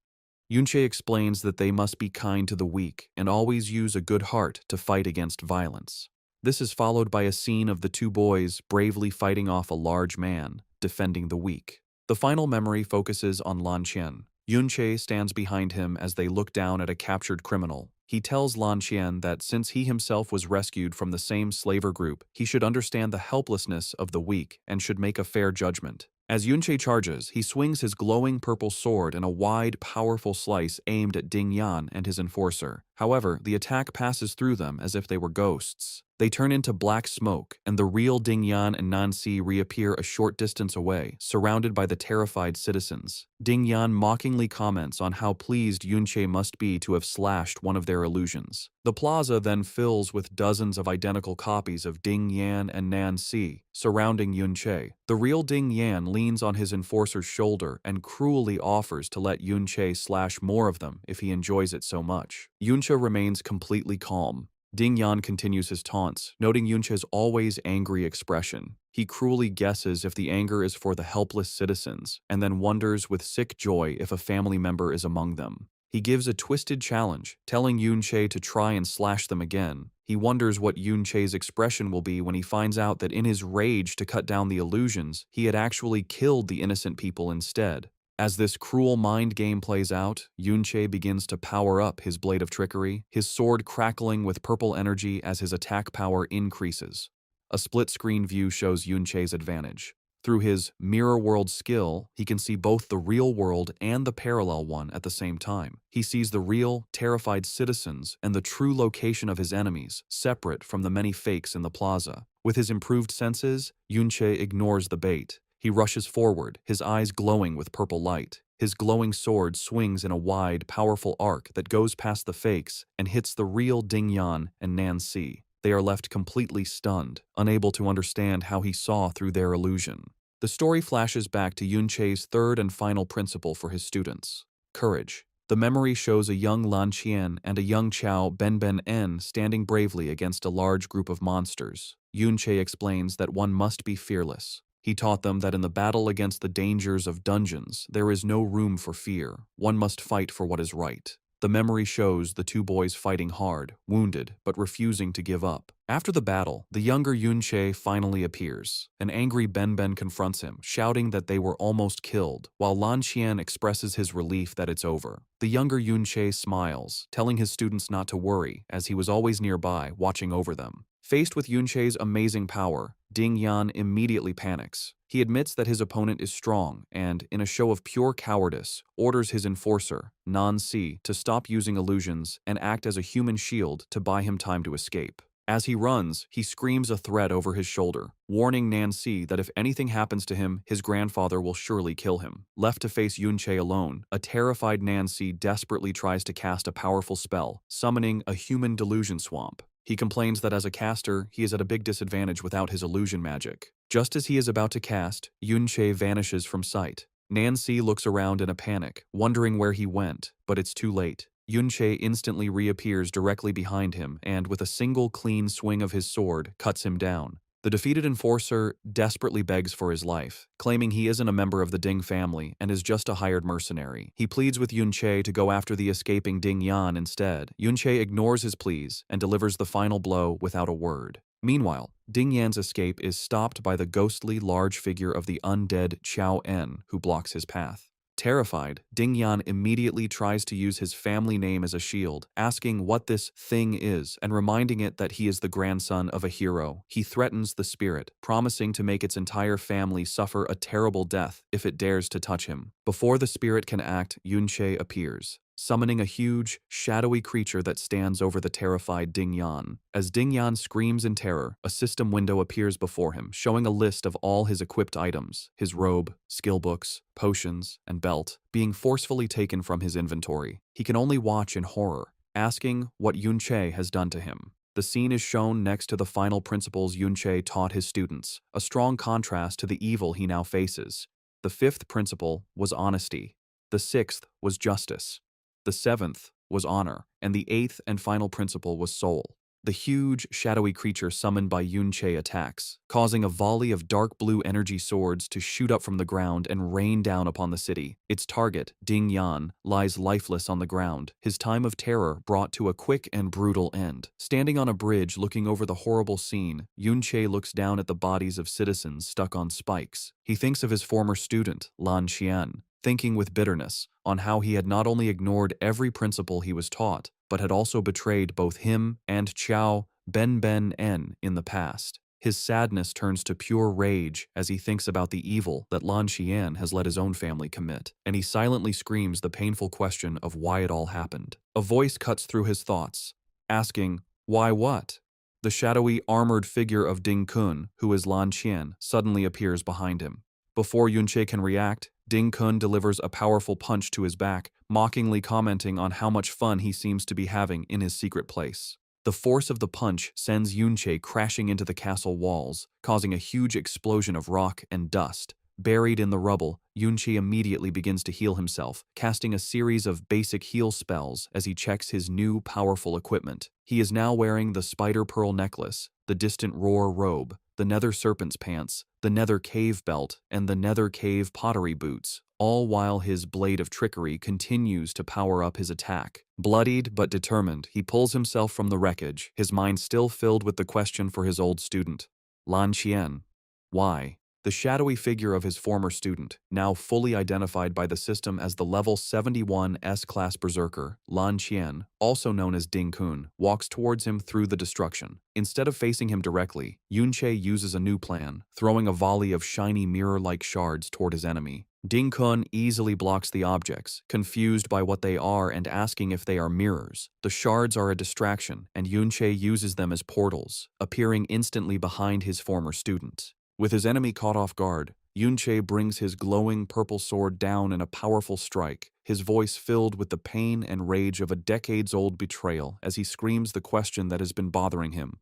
Yunche explains that they must be kind to the weak and always use a good heart to fight against violence. This is followed by a scene of the two boys bravely fighting off a large man, defending the weak. The final memory focuses on Lan Qian. Yunche stands behind him as they look down at a captured criminal. He tells Lan Qian that since he himself was rescued from the same slaver group, he should understand the helplessness of the weak and should make a fair judgment. As Yunche charges, he swings his glowing purple sword in a wide, powerful slice aimed at Ding Yan and his enforcer. However, the attack passes through them as if they were ghosts. They turn into black smoke, and the real Ding Yan and Nancy reappear a short distance away, surrounded by the terrified citizens. Ding Yan mockingly comments on how pleased Yunche must be to have slashed one of their illusions. The plaza then fills with dozens of identical copies of Ding Yan and Nancy, surrounding Yunche. The real Ding Yan leans on his enforcer's shoulder and cruelly offers to let Yunche slash more of them if he enjoys it so much. Yunche remains completely calm. Ding Yan continues his taunts, noting Yunche's always angry expression. He cruelly guesses if the anger is for the helpless citizens, and then wonders with sick joy if a family member is among them. He gives a twisted challenge, telling Yunche to try and slash them again. He wonders what Yunche's expression will be when he finds out that in his rage to cut down the illusions, he had actually killed the innocent people instead. As this cruel mind game plays out, Yunche begins to power up his blade of trickery, his sword crackling with purple energy as his attack power increases. A split-screen view shows Yunche's advantage. Through his mirror world skill, he can see both the real world and the parallel one at the same time. He sees the real, terrified citizens and the true location of his enemies, separate from the many fakes in the plaza. With his improved senses, Yunche ignores the bait. He rushes forward, his eyes glowing with purple light. His glowing sword swings in a wide, powerful arc that goes past the fakes and hits the real Ding Yan and Nancy. They are left completely stunned, unable to understand how he saw through their illusion. The story flashes back to Yunche's third and final principle for his students: courage. The memory shows a young Lan Qian and a young Chao Ben standing bravely against a large group of monsters. Yunche explains that one must be fearless. He taught them that in the battle against the dangers of dungeons, there is no room for fear. One must fight for what is right. The memory shows the two boys fighting hard, wounded, but refusing to give up. After the battle, the younger Yunche finally appears. An angry Ben confronts him, shouting that they were almost killed, while Lan Qian expresses his relief that it's over. The younger Yunche smiles, telling his students not to worry, as he was always nearby, watching over them. Faced with Yunche's amazing power, Ding Yan immediately panics. He admits that his opponent is strong and, in a show of pure cowardice, orders his enforcer, Nancy, to stop using illusions and act as a human shield to buy him time to escape. As he runs, he screams a threat over his shoulder, warning Nancy that if anything happens to him, his grandfather will surely kill him. Left to face Yunche alone, a terrified Nancy desperately tries to cast a powerful spell, summoning a human delusion swamp. He complains that as a caster, he is at a big disadvantage without his illusion magic. Just as he is about to cast, Yunche vanishes from sight. Nancy looks around in a panic, wondering where he went, but it's too late. Yunche instantly reappears directly behind him and, with a single clean swing of his sword, cuts him down. The defeated enforcer desperately begs for his life, claiming he isn't a member of the Ding family and is just a hired mercenary. He pleads with Yunche to go after the escaping Ding Yan instead. Yunche ignores his pleas and delivers the final blow without a word. Meanwhile, Ding Yan's escape is stopped by the ghostly large figure of the undead Qiao En, who blocks his path. Terrified, Ding Yan immediately tries to use his family name as a shield, asking what this thing is and reminding it that he is the grandson of a hero. He threatens the spirit, promising to make its entire family suffer a terrible death if it dares to touch him. Before the spirit can act, Yunche appears, summoning a huge, shadowy creature that stands over the terrified Ding Yan. As Ding Yan screams in terror, a system window appears before him, showing a list of all his equipped items, his robe, skill books, potions, and belt, being forcefully taken from his inventory. He can only watch in horror, asking what Yunche has done to him. The scene is shown next to the final principles Yunche taught his students, a strong contrast to the evil he now faces. The fifth principle was honesty. The sixth was justice. The seventh was honor, and the eighth and final principle was soul. The huge, shadowy creature summoned by Yunche attacks, causing a volley of dark blue energy swords to shoot up from the ground and rain down upon the city. Its target, Ding Yan, lies lifeless on the ground, his time of terror brought to a quick and brutal end. Standing on a bridge looking over the horrible scene, Yunche looks down at the bodies of citizens stuck on spikes. He thinks of his former student, Lan Qian, thinking with bitterness on how he had not only ignored every principle he was taught, but had also betrayed both him and Qiao Ben in the past. His sadness turns to pure rage as he thinks about the evil that Lan Qian has let his own family commit, and he silently screams the painful question of why it all happened. A voice cuts through his thoughts, asking, "Why what?" The shadowy, armored figure of Ding Kun, who is Lan Qian, suddenly appears behind him. Before Yunche can react, Ding Kun delivers a powerful punch to his back, mockingly commenting on how much fun he seems to be having in his secret place. The force of the punch sends Yunche crashing into the castle walls, causing a huge explosion of rock and dust. Buried in the rubble, Yunche immediately begins to heal himself, casting a series of basic heal spells as he checks his new powerful equipment. He is now wearing the spider pearl necklace, the distant roar robe, the nether serpent's pants, the nether cave belt, and the nether cave pottery boots, all while his blade of trickery continues to power up his attack. Bloodied but determined, he pulls himself from the wreckage, his mind still filled with the question for his old student. Lan Qian. Why? The shadowy figure of his former student, now fully identified by the system as the level 71 S-Class Berserker, Lan Qian, also known as Ding Kun, walks towards him through the destruction. Instead of facing him directly, Yunche uses a new plan, throwing a volley of shiny mirror-like shards toward his enemy. Ding Kun easily blocks the objects, confused by what they are and asking if they are mirrors. The shards are a distraction, and Yunche uses them as portals, appearing instantly behind his former student. With his enemy caught off guard, Yunche brings his glowing purple sword down in a powerful strike, his voice filled with the pain and rage of a decades-old betrayal as he screams the question that has been bothering him.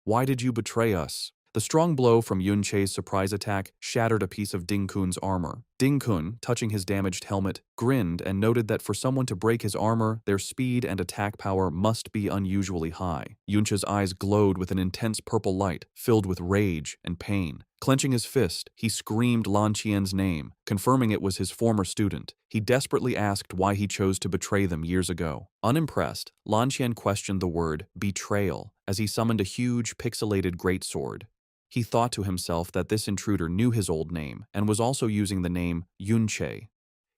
Why did you betray us? The strong blow from Yunche's surprise attack shattered a piece of Ding Kun's armor. Ding Kun, touching his damaged helmet, grinned and noted that for someone to break his armor, their speed and attack power must be unusually high. Yunche's eyes glowed with an intense purple light, filled with rage and pain. Clenching his fist, he screamed Lan Qian's name, confirming it was his former student. He desperately asked why he chose to betray them years ago. Unimpressed, Lan Qian questioned the word betrayal as he summoned a huge, pixelated greatsword. He thought to himself that this intruder knew his old name and was also using the name Yunche.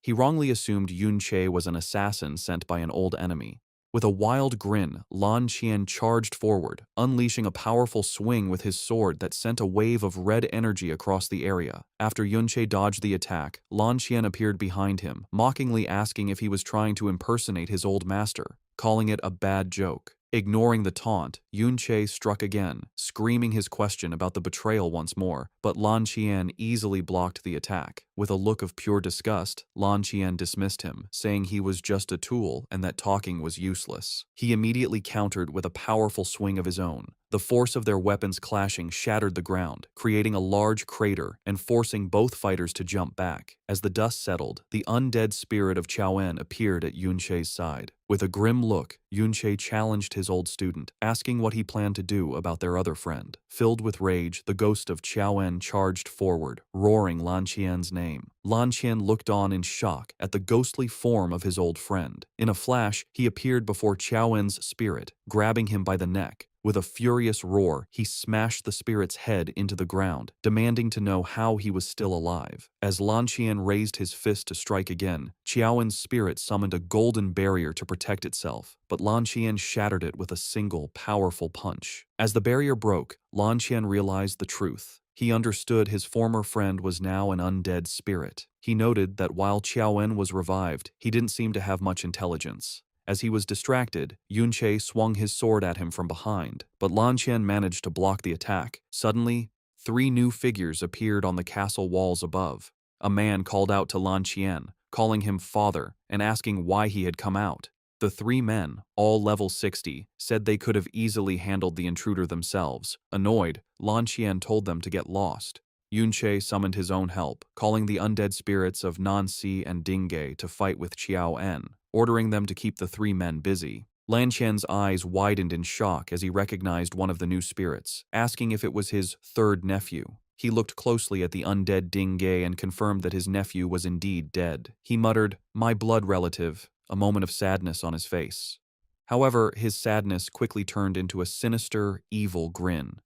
He wrongly assumed Yunche was an assassin sent by an old enemy. With a wild grin, Lan Qian charged forward, unleashing a powerful swing with his sword that sent a wave of red energy across the area. After Yunche dodged the attack, Lan Qian appeared behind him, mockingly asking if he was trying to impersonate his old master, calling it a bad joke. Ignoring the taunt, Yunche struck again, screaming his question about the betrayal once more, but Lan Qian easily blocked the attack. With a look of pure disgust, Lan Qian dismissed him, saying he was just a tool and that talking was useless. He immediately countered with a powerful swing of his own. The force of their weapons clashing shattered the ground, creating a large crater and forcing both fighters to jump back. As the dust settled, the undead spirit of Qiaoen appeared at Yunche's side. With a grim look, Yunche challenged his old student, asking what he planned to do about their other friend. Filled with rage, the ghost of Qiaoen charged forward, roaring Lan Qian's name. Lan Qian looked on in shock at the ghostly form of his old friend. In a flash, he appeared before Qiaoen's spirit, grabbing him by the neck. With a furious roar, he smashed the spirit's head into the ground, demanding to know how he was still alive. As Lan Qian raised his fist to strike again, Qiaoen's spirit summoned a golden barrier to protect itself, but Lan Qian shattered it with a single, powerful punch. As the barrier broke, Lan Qian realized the truth. He understood his former friend was now an undead spirit. He noted that while Qiaoen was revived, he didn't seem to have much intelligence. As he was distracted, Yunche swung his sword at him from behind, but Lan Qian managed to block the attack. Suddenly, 3 new figures appeared on the castle walls above. A man called out to Lan Qian, calling him father and asking why he had come out. The 3 men, all level 60, said they could have easily handled the intruder themselves. Annoyed, Lan Qian told them to get lost. Yunche summoned his own help, calling the undead spirits of Nanxi and Dingge to fight with Qiaoen, ordering them to keep the 3 men busy. Lan Qian's eyes widened in shock as he recognized one of the new spirits, asking if it was his 3rd nephew. He looked closely at the undead Dingge and confirmed that his nephew was indeed dead. He muttered, "My blood relative," a moment of sadness on his face. However, his sadness quickly turned into a sinister, evil grin.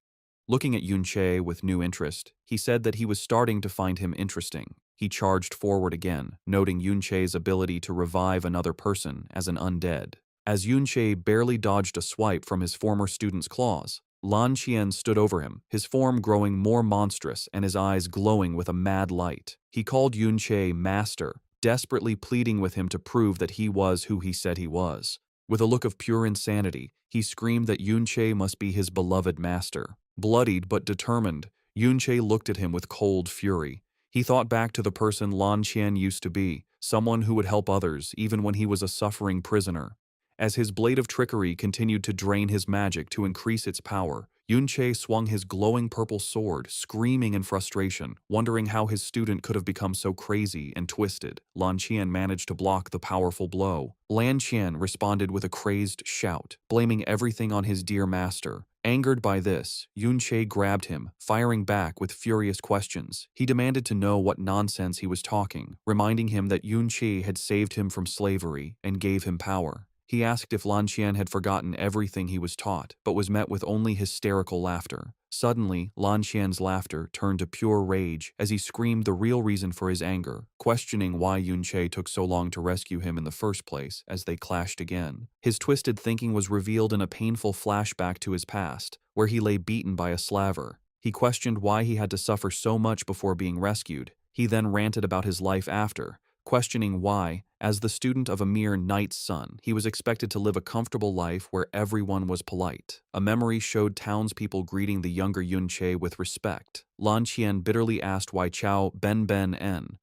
Looking at Yunche with new interest, he said that he was starting to find him interesting. He charged forward again, noting Yunche's ability to revive another person as an undead. As Yunche barely dodged a swipe from his former student's claws, Lan Qian stood over him, his form growing more monstrous and his eyes glowing with a mad light. He called Yunche master, desperately pleading with him to prove that he was who he said he was. With a look of pure insanity, he screamed that Yunche must be his beloved master. Bloodied but determined, Yunche looked at him with cold fury. He thought back to the person Lan Qian used to be, someone who would help others even when he was a suffering prisoner. As his blade of trickery continued to drain his magic to increase its power, Yunche swung his glowing purple sword, screaming in frustration, wondering how his student could have become so crazy and twisted. Lan Qian managed to block the powerful blow. Lan Qian responded with a crazed shout, blaming everything on his dear master. Angered by this, Yunche grabbed him, firing back with furious questions. He demanded to know what nonsense he was talking, reminding him that Yunche had saved him from slavery and gave him power. He asked if Lan Qian had forgotten everything he was taught, but was met with only hysterical laughter. Suddenly, Lan Qian's laughter turned to pure rage as he screamed the real reason for his anger, questioning why Yunche took so long to rescue him in the first place as they clashed again. His twisted thinking was revealed in a painful flashback to his past, where he lay beaten by a slaver. He questioned why he had to suffer so much before being rescued. He then ranted about his life after, questioning why, as the student of a mere knight's son, he was expected to live a comfortable life where everyone was polite. A memory showed townspeople greeting the younger Yunche with respect. Lan Qian bitterly asked why Chao Ben,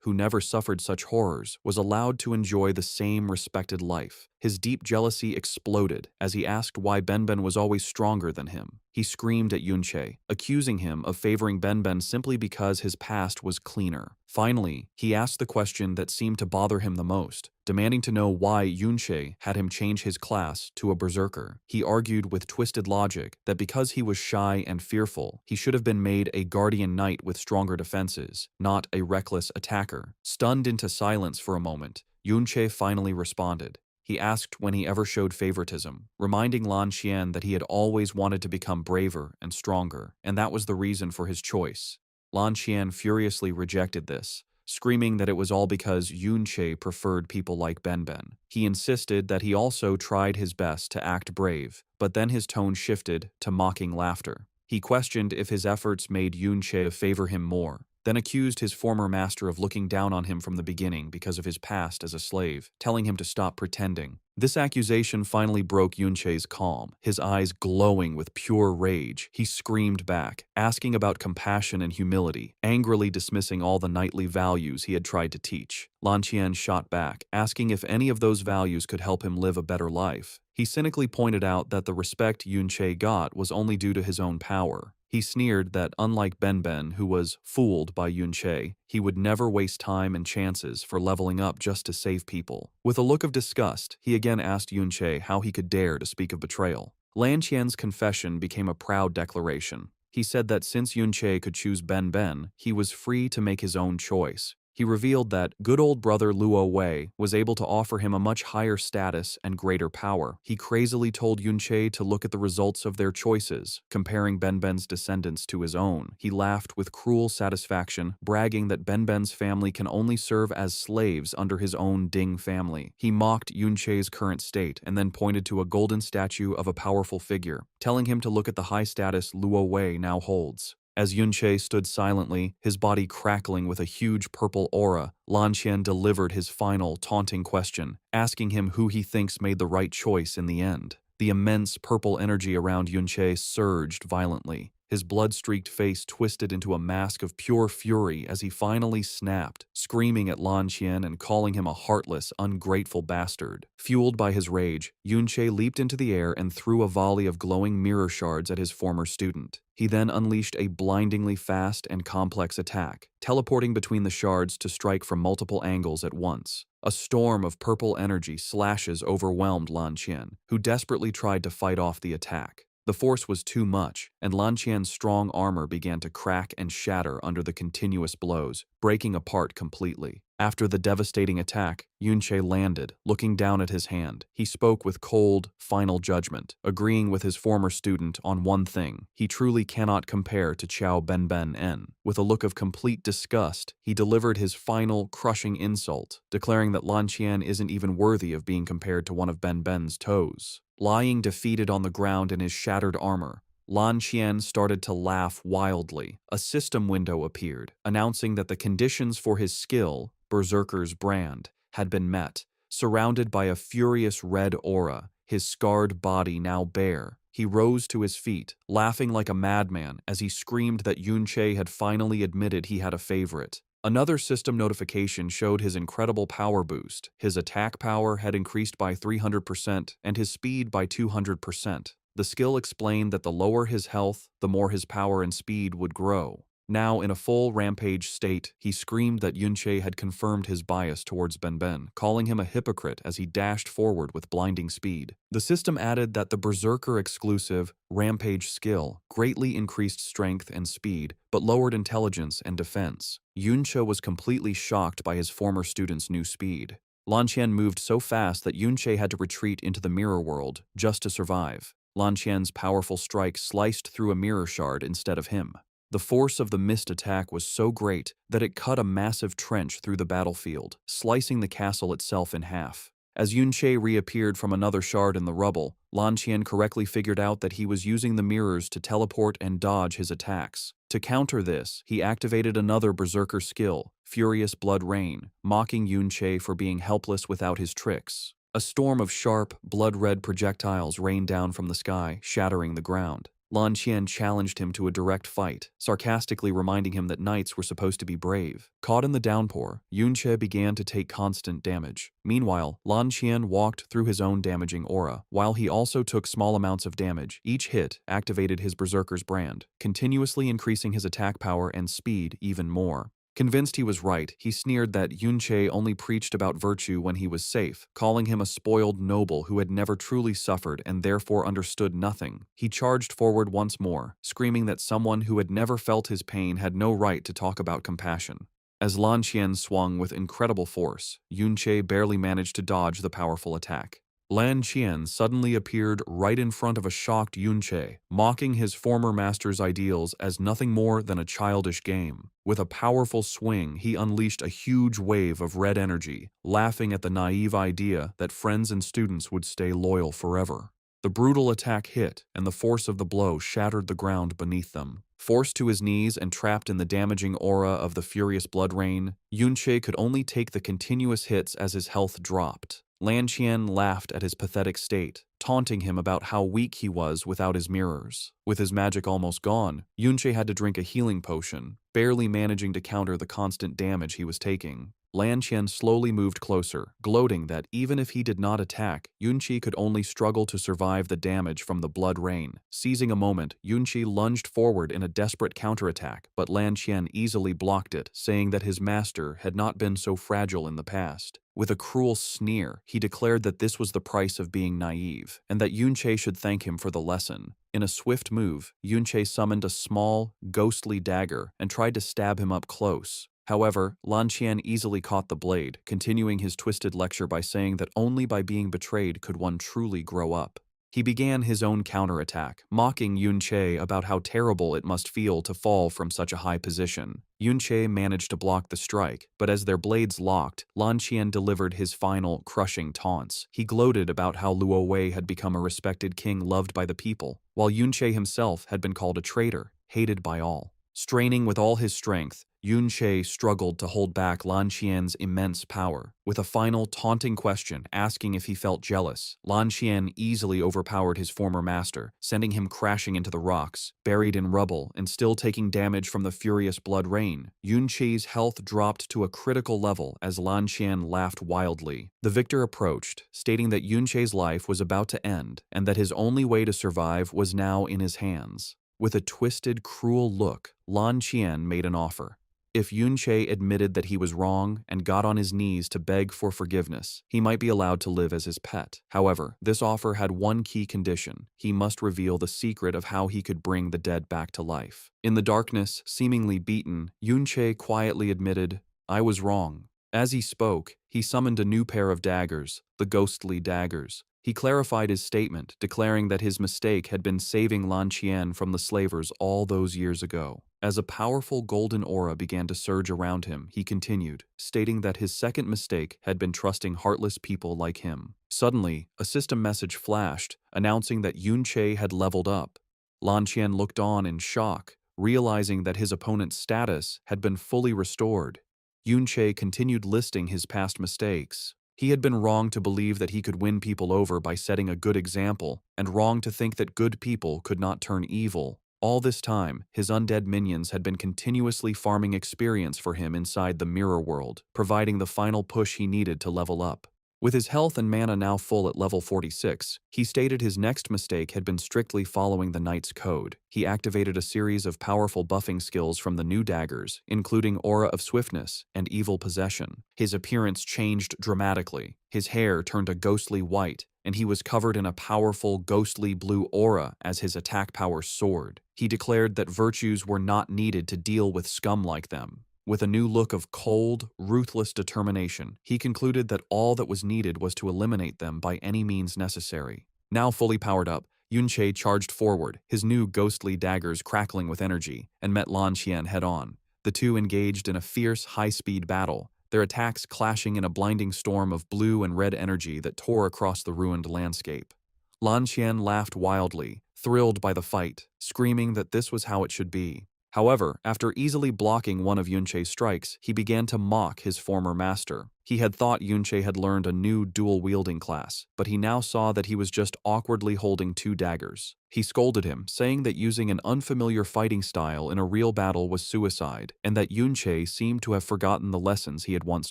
who never suffered such horrors, was allowed to enjoy the same respected life. His deep jealousy exploded as he asked why Ben was always stronger than him. He screamed at Yunche, accusing him of favoring Ben simply because his past was cleaner. Finally, he asked the question that seemed to bother him the most, demanding to know why Yunche had him change his class to a berserker. He argued with twisted logic that because he was shy and fearful, he should have been made a guardian knight with stronger defenses, not a reckless attacker. Stunned into silence for a moment, Yunche finally responded. He asked when he ever showed favoritism, reminding Lan Qian that he had always wanted to become braver and stronger, and that was the reason for his choice. Lan Qian furiously rejected this, screaming that it was all because Yunche preferred people like Ben. He insisted that he also tried his best to act brave, but then his tone shifted to mocking laughter. He questioned if his efforts made Yunche favor him more, then accused his former master of looking down on him from the beginning because of his past as a slave, telling him to stop pretending. This accusation finally broke Yunche's calm, his eyes glowing with pure rage. He screamed back, asking about compassion and humility, angrily dismissing all the knightly values he had tried to teach. Lan Qian shot back, asking if any of those values could help him live a better life. He cynically pointed out that the respect Yunche got was only due to his own power. He sneered that unlike Ben, who was fooled by Yunche, he would never waste time and chances for leveling up just to save people. With a look of disgust, he again asked Yunche how he could dare to speak of betrayal. Lan Qian's confession became a proud declaration. He said that since Yunche could choose Ben, he was free to make his own choice. He revealed that good old brother Luo Wei was able to offer him a much higher status and greater power. He crazily told Yunche to look at the results of their choices, comparing Ben's descendants to his own. He laughed with cruel satisfaction, bragging that Ben's family can only serve as slaves under his own Ding family. He mocked Yunche's current state and then pointed to a golden statue of a powerful figure, telling him to look at the high status Luo Wei now holds. As Yunche stood silently, his body crackling with a huge purple aura, Lan Qian delivered his final, taunting question, asking him who he thinks made the right choice in the end. The immense purple energy around Yunche surged violently. His blood-streaked face twisted into a mask of pure fury as he finally snapped, screaming at Lan Qian and calling him a heartless, ungrateful bastard. Fueled by his rage, Yunche leaped into the air and threw a volley of glowing mirror shards at his former student. He then unleashed a blindingly fast and complex attack, teleporting between the shards to strike from multiple angles at once. A storm of purple energy slashes overwhelmed Lan Qian, who desperately tried to fight off the attack. The force was too much, and Lan Qian's strong armor began to crack and shatter under the continuous blows, breaking apart completely. After the devastating attack, Yunche landed, looking down at his hand. He spoke with cold, final judgment, agreeing with his former student on one thing: he truly cannot compare to Qiao Ben. With a look of complete disgust, he delivered his final, crushing insult, declaring that Lan Qian isn't even worthy of being compared to one of Ben's toes. Lying defeated on the ground in his shattered armor, Lan Qian started to laugh wildly. A system window appeared, announcing that the conditions for his skill, Berserker's brand, had been met. Surrounded by a furious red aura, his scarred body now bare, he rose to his feet, laughing like a madman as he screamed that Yunche had finally admitted he had a favorite. Another system notification showed his incredible power boost. His attack power had increased by 300% and his speed by 200%. The skill explained that the lower his health, the more his power and speed would grow. Now, in a full rampage state, he screamed that Yunche had confirmed his bias towards Ben, calling him a hypocrite as he dashed forward with blinding speed. The system added that the Berserker-exclusive rampage skill greatly increased strength and speed, but lowered intelligence and defense. Yunche was completely shocked by his former student's new speed. Lan Qian moved so fast that Yunche had to retreat into the mirror world just to survive. Lan Qian's powerful strike sliced through a mirror shard instead of him. The force of the missed attack was so great that it cut a massive trench through the battlefield, slicing the castle itself in half. As Yunche reappeared from another shard in the rubble, Lan Qian correctly figured out that he was using the mirrors to teleport and dodge his attacks. To counter this, he activated another berserker skill, Furious Blood Rain, mocking Yunche for being helpless without his tricks. A storm of sharp, blood-red projectiles rained down from the sky, shattering the ground. Lan Qian challenged him to a direct fight, sarcastically reminding him that knights were supposed to be brave. Caught in the downpour, Yunche began to take constant damage. Meanwhile, Lan Qian walked through his own damaging aura, while he also took small amounts of damage. Each hit activated his Berserker's brand, continuously increasing his attack power and speed even more. Convinced he was right, he sneered that Yunche only preached about virtue when he was safe, calling him a spoiled noble who had never truly suffered and therefore understood nothing. He charged forward once more, screaming that someone who had never felt his pain had no right to talk about compassion. As Lan Qian swung with incredible force, Yunche barely managed to dodge the powerful attack. Lan Qian suddenly appeared right in front of a shocked Yunche, mocking his former master's ideals as nothing more than a childish game. With a powerful swing, he unleashed a huge wave of red energy, laughing at the naive idea that friends and students would stay loyal forever. The brutal attack hit, and the force of the blow shattered the ground beneath them. Forced to his knees and trapped in the damaging aura of the furious blood rain, Yunche could only take the continuous hits as his health dropped. Lan Qian laughed at his pathetic state, taunting him about how weak he was without his mirrors. With his magic almost gone, Yunche had to drink a healing potion, barely managing to counter the constant damage he was taking. Lan Qian slowly moved closer, gloating that even if he did not attack, Yunqi could only struggle to survive the damage from the blood rain. Seizing a moment, Yunqi lunged forward in a desperate counterattack, but Lan Qian easily blocked it, saying that his master had not been so fragile in the past. With a cruel sneer, he declared that this was the price of being naive, and that Yunche should thank him for the lesson. In a swift move, Yunche summoned a small, ghostly dagger and tried to stab him up close. However, Lan Qian easily caught the blade, continuing his twisted lecture by saying that only by being betrayed could one truly grow up. He began his own counterattack, mocking Yunche about how terrible it must feel to fall from such a high position. Yunche managed to block the strike, but as their blades locked, Lan Qian delivered his final, crushing taunts. He gloated about how Luo Wei had become a respected king loved by the people, while Yunche himself had been called a traitor, hated by all. Straining with all his strength, Yunche struggled to hold back Lan Qian's immense power. With a final taunting question asking if he felt jealous, Lan Qian easily overpowered his former master, sending him crashing into the rocks, buried in rubble and still taking damage from the furious blood rain. Yunche's health dropped to a critical level as Lan Qian laughed wildly. The victor approached, stating that Yunche's life was about to end and that his only way to survive was now in his hands. With a twisted, cruel look, Lan Qian made an offer. If Yunche admitted that he was wrong and got on his knees to beg for forgiveness, he might be allowed to live as his pet. However, this offer had one key condition: he must reveal the secret of how he could bring the dead back to life. In the darkness, seemingly beaten, Yunche quietly admitted, "I was wrong." As he spoke, he summoned a new pair of daggers, the ghostly daggers. He clarified his statement, declaring that his mistake had been saving Lan Qian from the slavers all those years ago. As a powerful golden aura began to surge around him, he continued, stating that his second mistake had been trusting heartless people like him. Suddenly, a system message flashed, announcing that Yunche had leveled up. Lan Qian looked on in shock, realizing that his opponent's status had been fully restored. Yunche continued listing his past mistakes. He had been wrong to believe that he could win people over by setting a good example, and wrong to think that good people could not turn evil. All this time, his undead minions had been continuously farming experience for him inside the mirror world, providing the final push he needed to level up. With his health and mana now full at level 46, he stated his next mistake had been strictly following the Knight's Code. He activated a series of powerful buffing skills from the new daggers, including Aura of Swiftness and Evil Possession. His appearance changed dramatically. His hair turned a ghostly white, and he was covered in a powerful ghostly blue aura as his attack power soared. He declared that virtues were not needed to deal with scum like them. With a new look of cold, ruthless determination, he concluded that all that was needed was to eliminate them by any means necessary. Now fully powered up, Yunche charged forward, his new ghostly daggers crackling with energy, and met Lan Qian head-on. The two engaged in a fierce, high-speed battle, their attacks clashing in a blinding storm of blue and red energy that tore across the ruined landscape. Lan Qian laughed wildly, thrilled by the fight, screaming that this was how it should be. However, after easily blocking one of Yunche's strikes, he began to mock his former master. He had thought Yunche had learned a new dual-wielding class, but he now saw that he was just awkwardly holding two daggers. He scolded him, saying that using an unfamiliar fighting style in a real battle was suicide, and that Yunche seemed to have forgotten the lessons he had once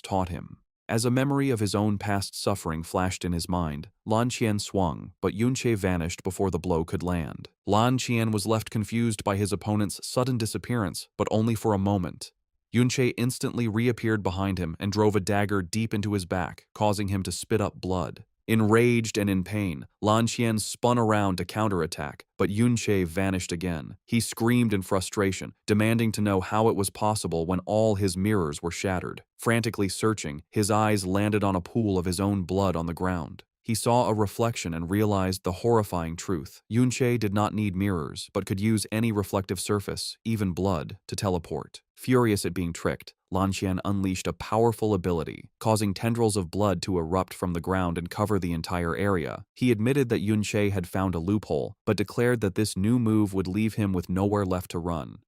taught him. As a memory of his own past suffering flashed in his mind, Lan Qian swung, but Yunche vanished before the blow could land. Lan Qian was left confused by his opponent's sudden disappearance, but only for a moment. Yunche instantly reappeared behind him and drove a dagger deep into his back, causing him to spit up blood. Enraged and in pain, Lan Qian spun around to counterattack, but Yunche vanished again. He screamed in frustration, demanding to know how it was possible when all his mirrors were shattered. Frantically searching, his eyes landed on a pool of his own blood on the ground. He saw a reflection and realized the horrifying truth. Yunche did not need mirrors, but could use any reflective surface, even blood, to teleport. Furious at being tricked, Lan Qian unleashed a powerful ability, causing tendrils of blood to erupt from the ground and cover the entire area. He admitted that Yunche had found a loophole, but declared that this new move would leave him with nowhere left to run.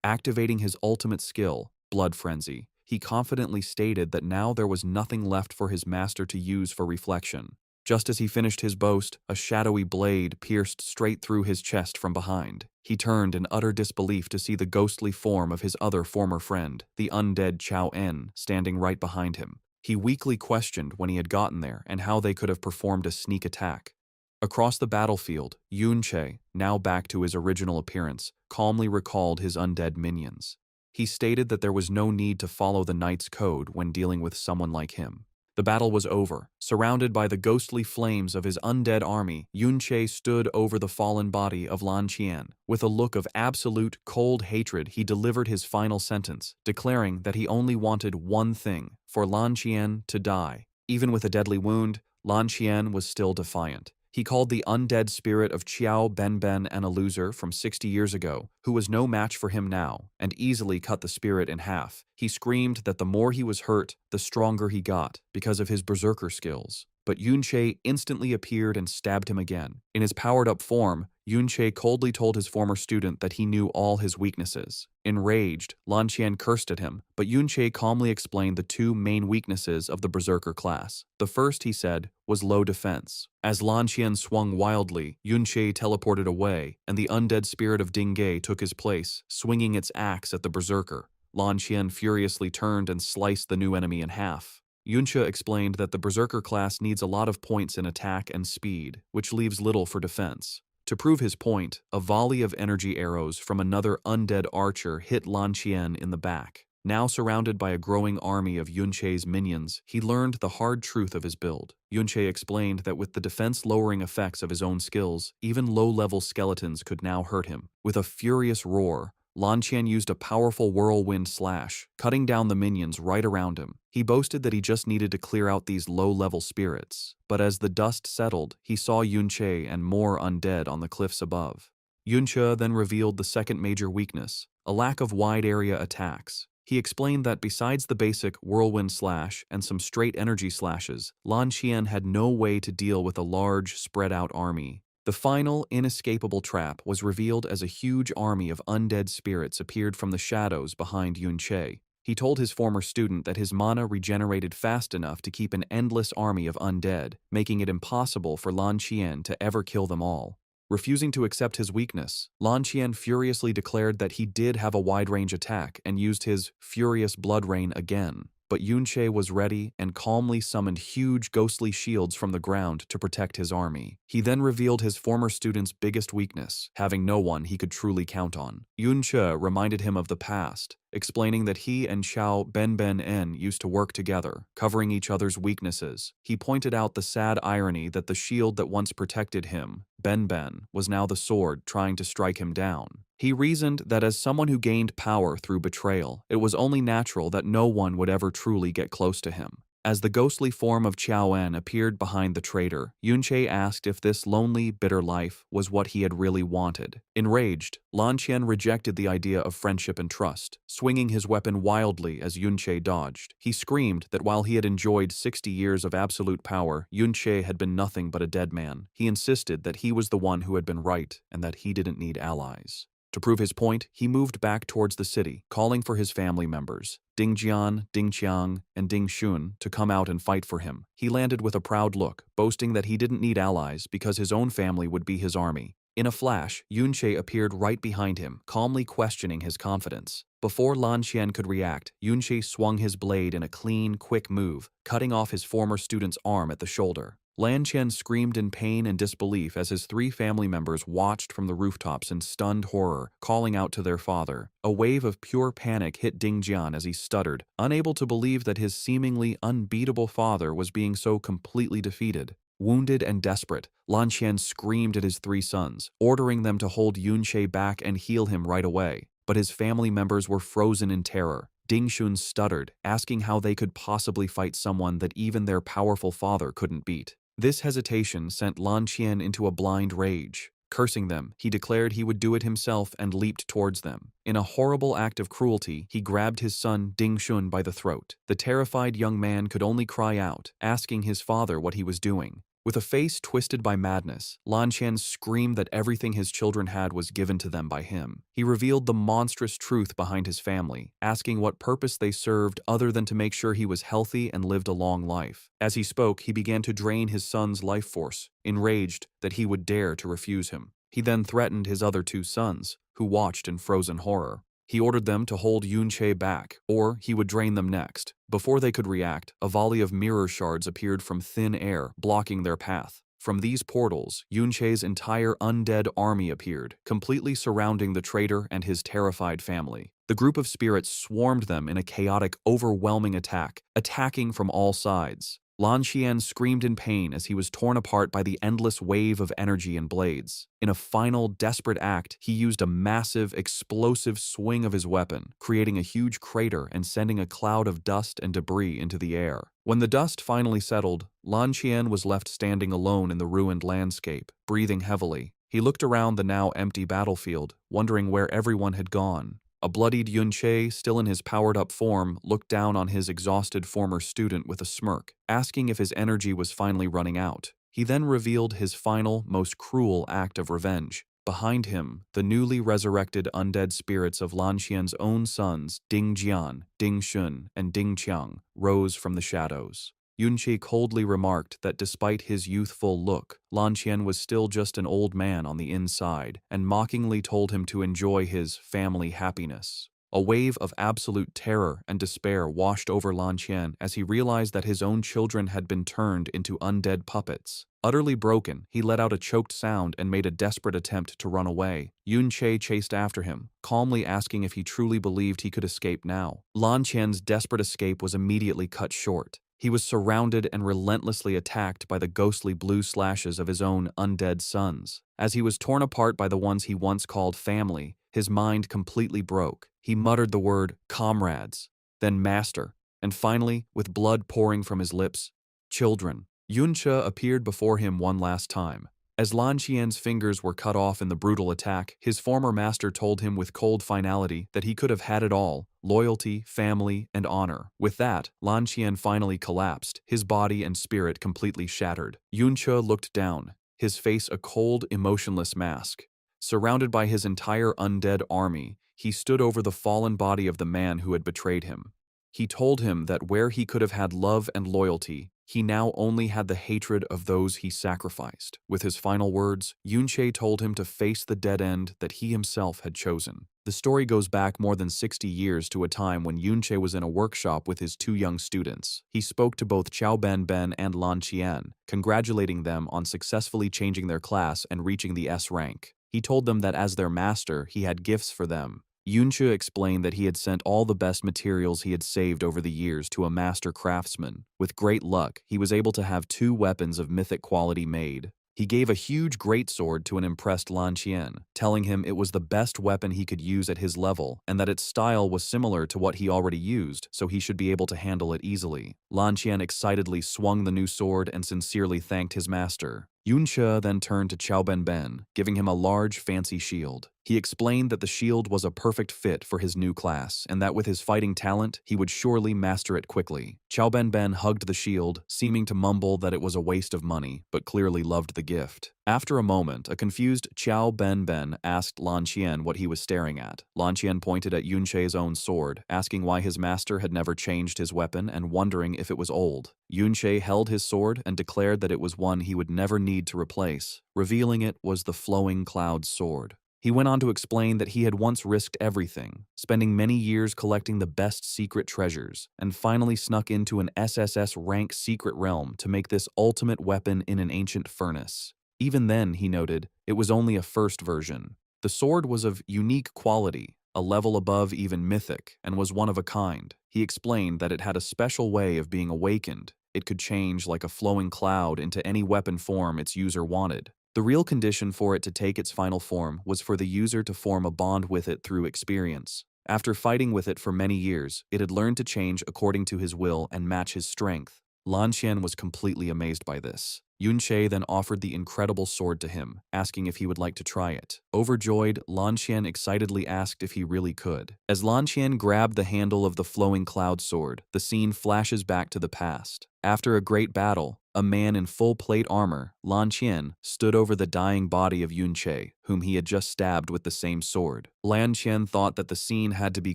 Activating his ultimate skill, Blood Frenzy, he confidently stated that now there was nothing left for his master to use for reflection. Just as he finished his boast, a shadowy blade pierced straight through his chest from behind. He turned in utter disbelief to see the ghostly form of his other former friend, the undead Chao En, standing right behind him. He weakly questioned when he had gotten there and how they could have performed a sneak attack. Across the battlefield, Yunche, now back to his original appearance, calmly recalled his undead minions. He stated that there was no need to follow the knight's code when dealing with someone like him. The battle was over. Surrounded by the ghostly flames of his undead army, Yunche stood over the fallen body of Lan Qian. With a look of absolute, cold hatred, he delivered his final sentence, declaring that he only wanted one thing, for Lan Qian to die. Even with a deadly wound, Lan Qian was still defiant. He called the undead spirit of Qiao Benben and a loser from 60 years ago, who was no match for him now, and easily cut the spirit in half. He screamed that the more he was hurt, the stronger he got, because of his berserker skills. But Yunche instantly appeared and stabbed him again. In his powered-up form, Yunche coldly told his former student that he knew all his weaknesses. Enraged, Lan Qian cursed at him, but Yunche calmly explained the two main weaknesses of the berserker class. The first, he said, was low defense. As Lan Qian swung wildly, Yunche teleported away, and the undead spirit of Dingge took his place, swinging its axe at the berserker. Lan Qian furiously turned and sliced the new enemy in half. Yunche explained that the berserker class needs a lot of points in attack and speed, which leaves little for defense. To prove his point, a volley of energy arrows from another undead archer hit Lan Qian in the back. Now surrounded by a growing army of Yunche's minions, he learned the hard truth of his build. Yunche explained that with the defense-lowering effects of his own skills, even low-level skeletons could now hurt him. With a furious roar, Lan Qian used a powerful whirlwind slash, cutting down the minions right around him. He boasted that he just needed to clear out these low-level spirits, but as the dust settled, he saw Yunche and more undead on the cliffs above. Yunche then revealed the second major weakness, a lack of wide-area attacks. He explained that besides the basic whirlwind slash and some straight energy slashes, Lan Qian had no way to deal with a large, spread-out army. The final, inescapable trap was revealed as a huge army of undead spirits appeared from the shadows behind Yunche. He told his former student that his mana regenerated fast enough to keep an endless army of undead, making it impossible for Lan Qian to ever kill them all. Refusing to accept his weakness, Lan Qian furiously declared that he did have a wide-range attack and used his furious blood rain again. But Yunche was ready and calmly summoned huge ghostly shields from the ground to protect his army. He then revealed his former student's biggest weakness, having no one he could truly count on. Yunche reminded him of the past, explaining that he and Qiao Benben used to work together, covering each other's weaknesses. He pointed out the sad irony that the shield that once protected him, Benben, was now the sword trying to strike him down. He reasoned that as someone who gained power through betrayal, it was only natural that no one would ever truly get close to him. As the ghostly form of Chao En appeared behind the traitor, Yunche asked if this lonely, bitter life was what he had really wanted. Enraged, Lan Qian rejected the idea of friendship and trust, swinging his weapon wildly as Yunche dodged. He screamed that while he had enjoyed 60 years of absolute power, Yunche had been nothing but a dead man. He insisted that he was the one who had been right and that he didn't need allies. To prove his point, he moved back towards the city, calling for his family members, Ding Jian, Ding Qiang, and Ding Shun, to come out and fight for him. He landed with a proud look, boasting that he didn't need allies because his own family would be his army. In a flash, Yunche appeared right behind him, calmly questioning his confidence. Before Lan Qian could react, Yunche swung his blade in a clean, quick move, cutting off his former student's arm at the shoulder. Lan Qian screamed in pain and disbelief as his 3 family members watched from the rooftops in stunned horror, calling out to their father. A wave of pure panic hit Ding Jian as he stuttered, unable to believe that his seemingly unbeatable father was being so completely defeated. Wounded and desperate, Lan Qian screamed at his 3 sons, ordering them to hold Yunche back and heal him right away. But his family members were frozen in terror. Ding Shun stuttered, asking how they could possibly fight someone that even their powerful father couldn't beat. This hesitation sent Lan Qian into a blind rage. Cursing them, he declared he would do it himself and leaped towards them. In a horrible act of cruelty, he grabbed his son Ding Shun by the throat. The terrified young man could only cry out, asking his father what he was doing. With a face twisted by madness, Lan Qian screamed that everything his children had was given to them by him. He revealed the monstrous truth behind his family, asking what purpose they served other than to make sure he was healthy and lived a long life. As he spoke, he began to drain his son's life force, enraged that he would dare to refuse him. He then threatened his other two sons, who watched in frozen horror. He ordered them to hold Yunche back, or he would drain them next. Before they could react, a volley of mirror shards appeared from thin air, blocking their path. From these portals, Yunche's entire undead army appeared, completely surrounding the traitor and his terrified family. The group of spirits swarmed them in a chaotic, overwhelming attack, attacking from all sides. Lan Qian screamed in pain as he was torn apart by the endless wave of energy and blades. In a final, desperate act, he used a massive, explosive swing of his weapon, creating a huge crater and sending a cloud of dust and debris into the air. When the dust finally settled, Lan Qian was left standing alone in the ruined landscape, breathing heavily. He looked around the now empty battlefield, wondering where everyone had gone. A bloodied Yunche, still in his powered-up form, looked down on his exhausted former student with a smirk, asking if his energy was finally running out. He then revealed his final, most cruel act of revenge. Behind him, the newly resurrected undead spirits of Lan Qian's own sons, Ding Jian, Ding Shun, and Ding Qiang, rose from the shadows. Yunche coldly remarked that despite his youthful look, Lan Qian was still just an old man on the inside, and mockingly told him to enjoy his family happiness. A wave of absolute terror and despair washed over Lan Qian as he realized that his own children had been turned into undead puppets. Utterly broken, he let out a choked sound and made a desperate attempt to run away. Yunche chased after him, calmly asking if he truly believed he could escape now. Lan Qian's desperate escape was immediately cut short. He was surrounded and relentlessly attacked by the ghostly blue slashes of his own undead sons. As he was torn apart by the ones he once called family, his mind completely broke. He muttered the word, "comrades," then "master," and finally, with blood pouring from his lips, "children." Yunche appeared before him one last time. As Lan Qian's fingers were cut off in the brutal attack, his former master told him with cold finality that he could have had it all: loyalty, family, and honor. With that, Lan Qian finally collapsed, his body and spirit completely shattered. Yunche looked down, his face a cold, emotionless mask. Surrounded by his entire undead army, he stood over the fallen body of the man who had betrayed him. He told him that where he could have had love and loyalty, he now only had the hatred of those he sacrificed. With his final words, Yunche told him to face the dead end that he himself had chosen. The story goes back more than 60 years to a time when Yunche was in a workshop with his two young students. He spoke to both Qiao Ben and Lan Qian, congratulating them on successfully changing their class and reaching the S rank. He told them that as their master, he had gifts for them. Yunche explained that he had sent all the best materials he had saved over the years to a master craftsman. With great luck, he was able to have 2 weapons of mythic quality made. He gave a huge greatsword to an impressed Lan Qian, telling him it was the best weapon he could use at his level and that its style was similar to what he already used, so he should be able to handle it easily. Lan Qian excitedly swung the new sword and sincerely thanked his master. Yunche then turned to Qiao Ben, giving him a large, fancy shield. He explained that the shield was a perfect fit for his new class, and that with his fighting talent, he would surely master it quickly. Qiao Ben hugged the shield, seeming to mumble that it was a waste of money, but clearly loved the gift. After a moment, a confused Qiao Ben asked Lan Qian what he was staring at. Lan Qian pointed at Yunche's own sword, asking why his master had never changed his weapon and wondering if it was old. Yunche held his sword and declared that it was one he would never need to replace, revealing it was the Flowing Cloud sword. He went on to explain that he had once risked everything, spending many years collecting the best secret treasures, and finally snuck into an SSS rank secret realm to make this ultimate weapon in an ancient furnace. Even then, he noted, it was only a first version. The sword was of unique quality, a level above even mythic, and was one of a kind. He explained that it had a special way of being awakened. It could change like a flowing cloud into any weapon form its user wanted. The real condition for it to take its final form was for the user to form a bond with it through experience. After fighting with it for many years, it had learned to change according to his will and match his strength. Lan Qian was completely amazed by this. Yunche then offered the incredible sword to him, asking if he would like to try it. Overjoyed, Lan Qian excitedly asked if he really could. As Lan Qian grabbed the handle of the Flowing Cloud sword, the scene flashes back to the past. After a great battle, a man in full plate armor, Lan Qian, stood over the dying body of Yunche, whom he had just stabbed with the same sword. Lan Qian thought that the scene had to be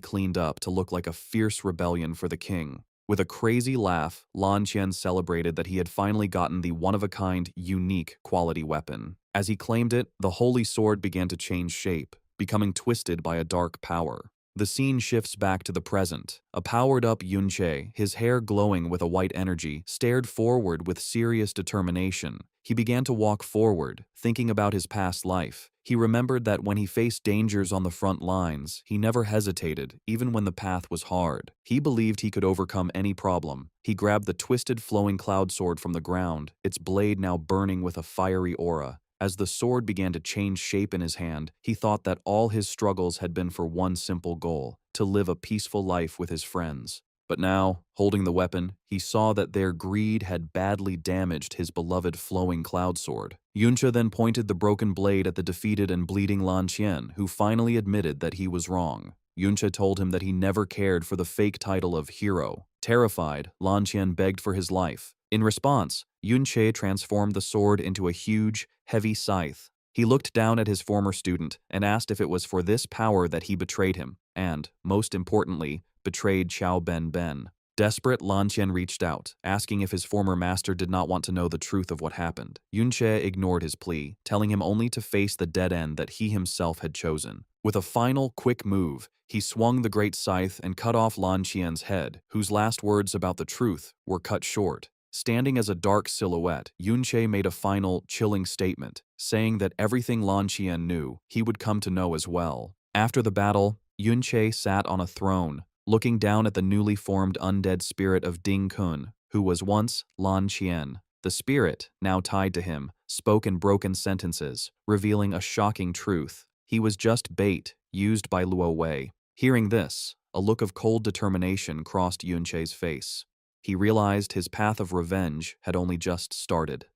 cleaned up to look like a fierce rebellion for the king. With a crazy laugh, Lan Qian celebrated that he had finally gotten the one-of-a-kind, unique quality weapon. As he claimed it, the holy sword began to change shape, becoming twisted by a dark power. The scene shifts back to the present. A powered-up Yunche, his hair glowing with a white energy, stared forward with serious determination. He began to walk forward, thinking about his past life. He remembered that when he faced dangers on the front lines, he never hesitated, even when the path was hard. He believed he could overcome any problem. He grabbed the twisted flowing cloud sword from the ground, its blade now burning with a fiery aura. As the sword began to change shape in his hand, he thought that all his struggles had been for one simple goal: to live a peaceful life with his friends. But now, holding the weapon, he saw that their greed had badly damaged his beloved flowing cloud sword. Yunche then pointed the broken blade at the defeated and bleeding Lan Qian, who finally admitted that he was wrong. Yunche told him that he never cared for the fake title of hero. Terrified, Lan Qian begged for his life. In response, Yunche transformed the sword into a huge, heavy scythe. He looked down at his former student and asked if it was for this power that he betrayed him, and, most importantly, betrayed Xiao Ben. Desperate, Lan Qian reached out, asking if his former master did not want to know the truth of what happened. Yunche ignored his plea, telling him only to face the dead end that he himself had chosen. With a final, quick move, he swung the great scythe and cut off Lan Qian's head, whose last words about the truth were cut short. Standing as a dark silhouette, Yunche made a final, chilling statement, saying that everything Lan Qian knew, he would come to know as well. After the battle, Yunche sat on a throne, looking down at the newly formed undead spirit of Ding Kun, who was once Lan Qian. The spirit, now tied to him, spoke in broken sentences, revealing a shocking truth. He was just bait, used by Luo Wei. Hearing this, a look of cold determination crossed Yunche's face. He realized his path of revenge had only just started.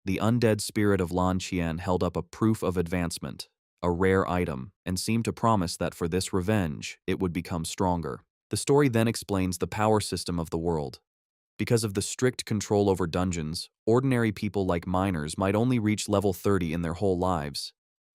The undead spirit of Lan Qian held up a proof of advancement, a rare item, and seemed to promise that for this revenge, it would become stronger. The story then explains the power system of the world. Because of the strict control over dungeons, ordinary people like miners might only reach level 30 in their whole lives.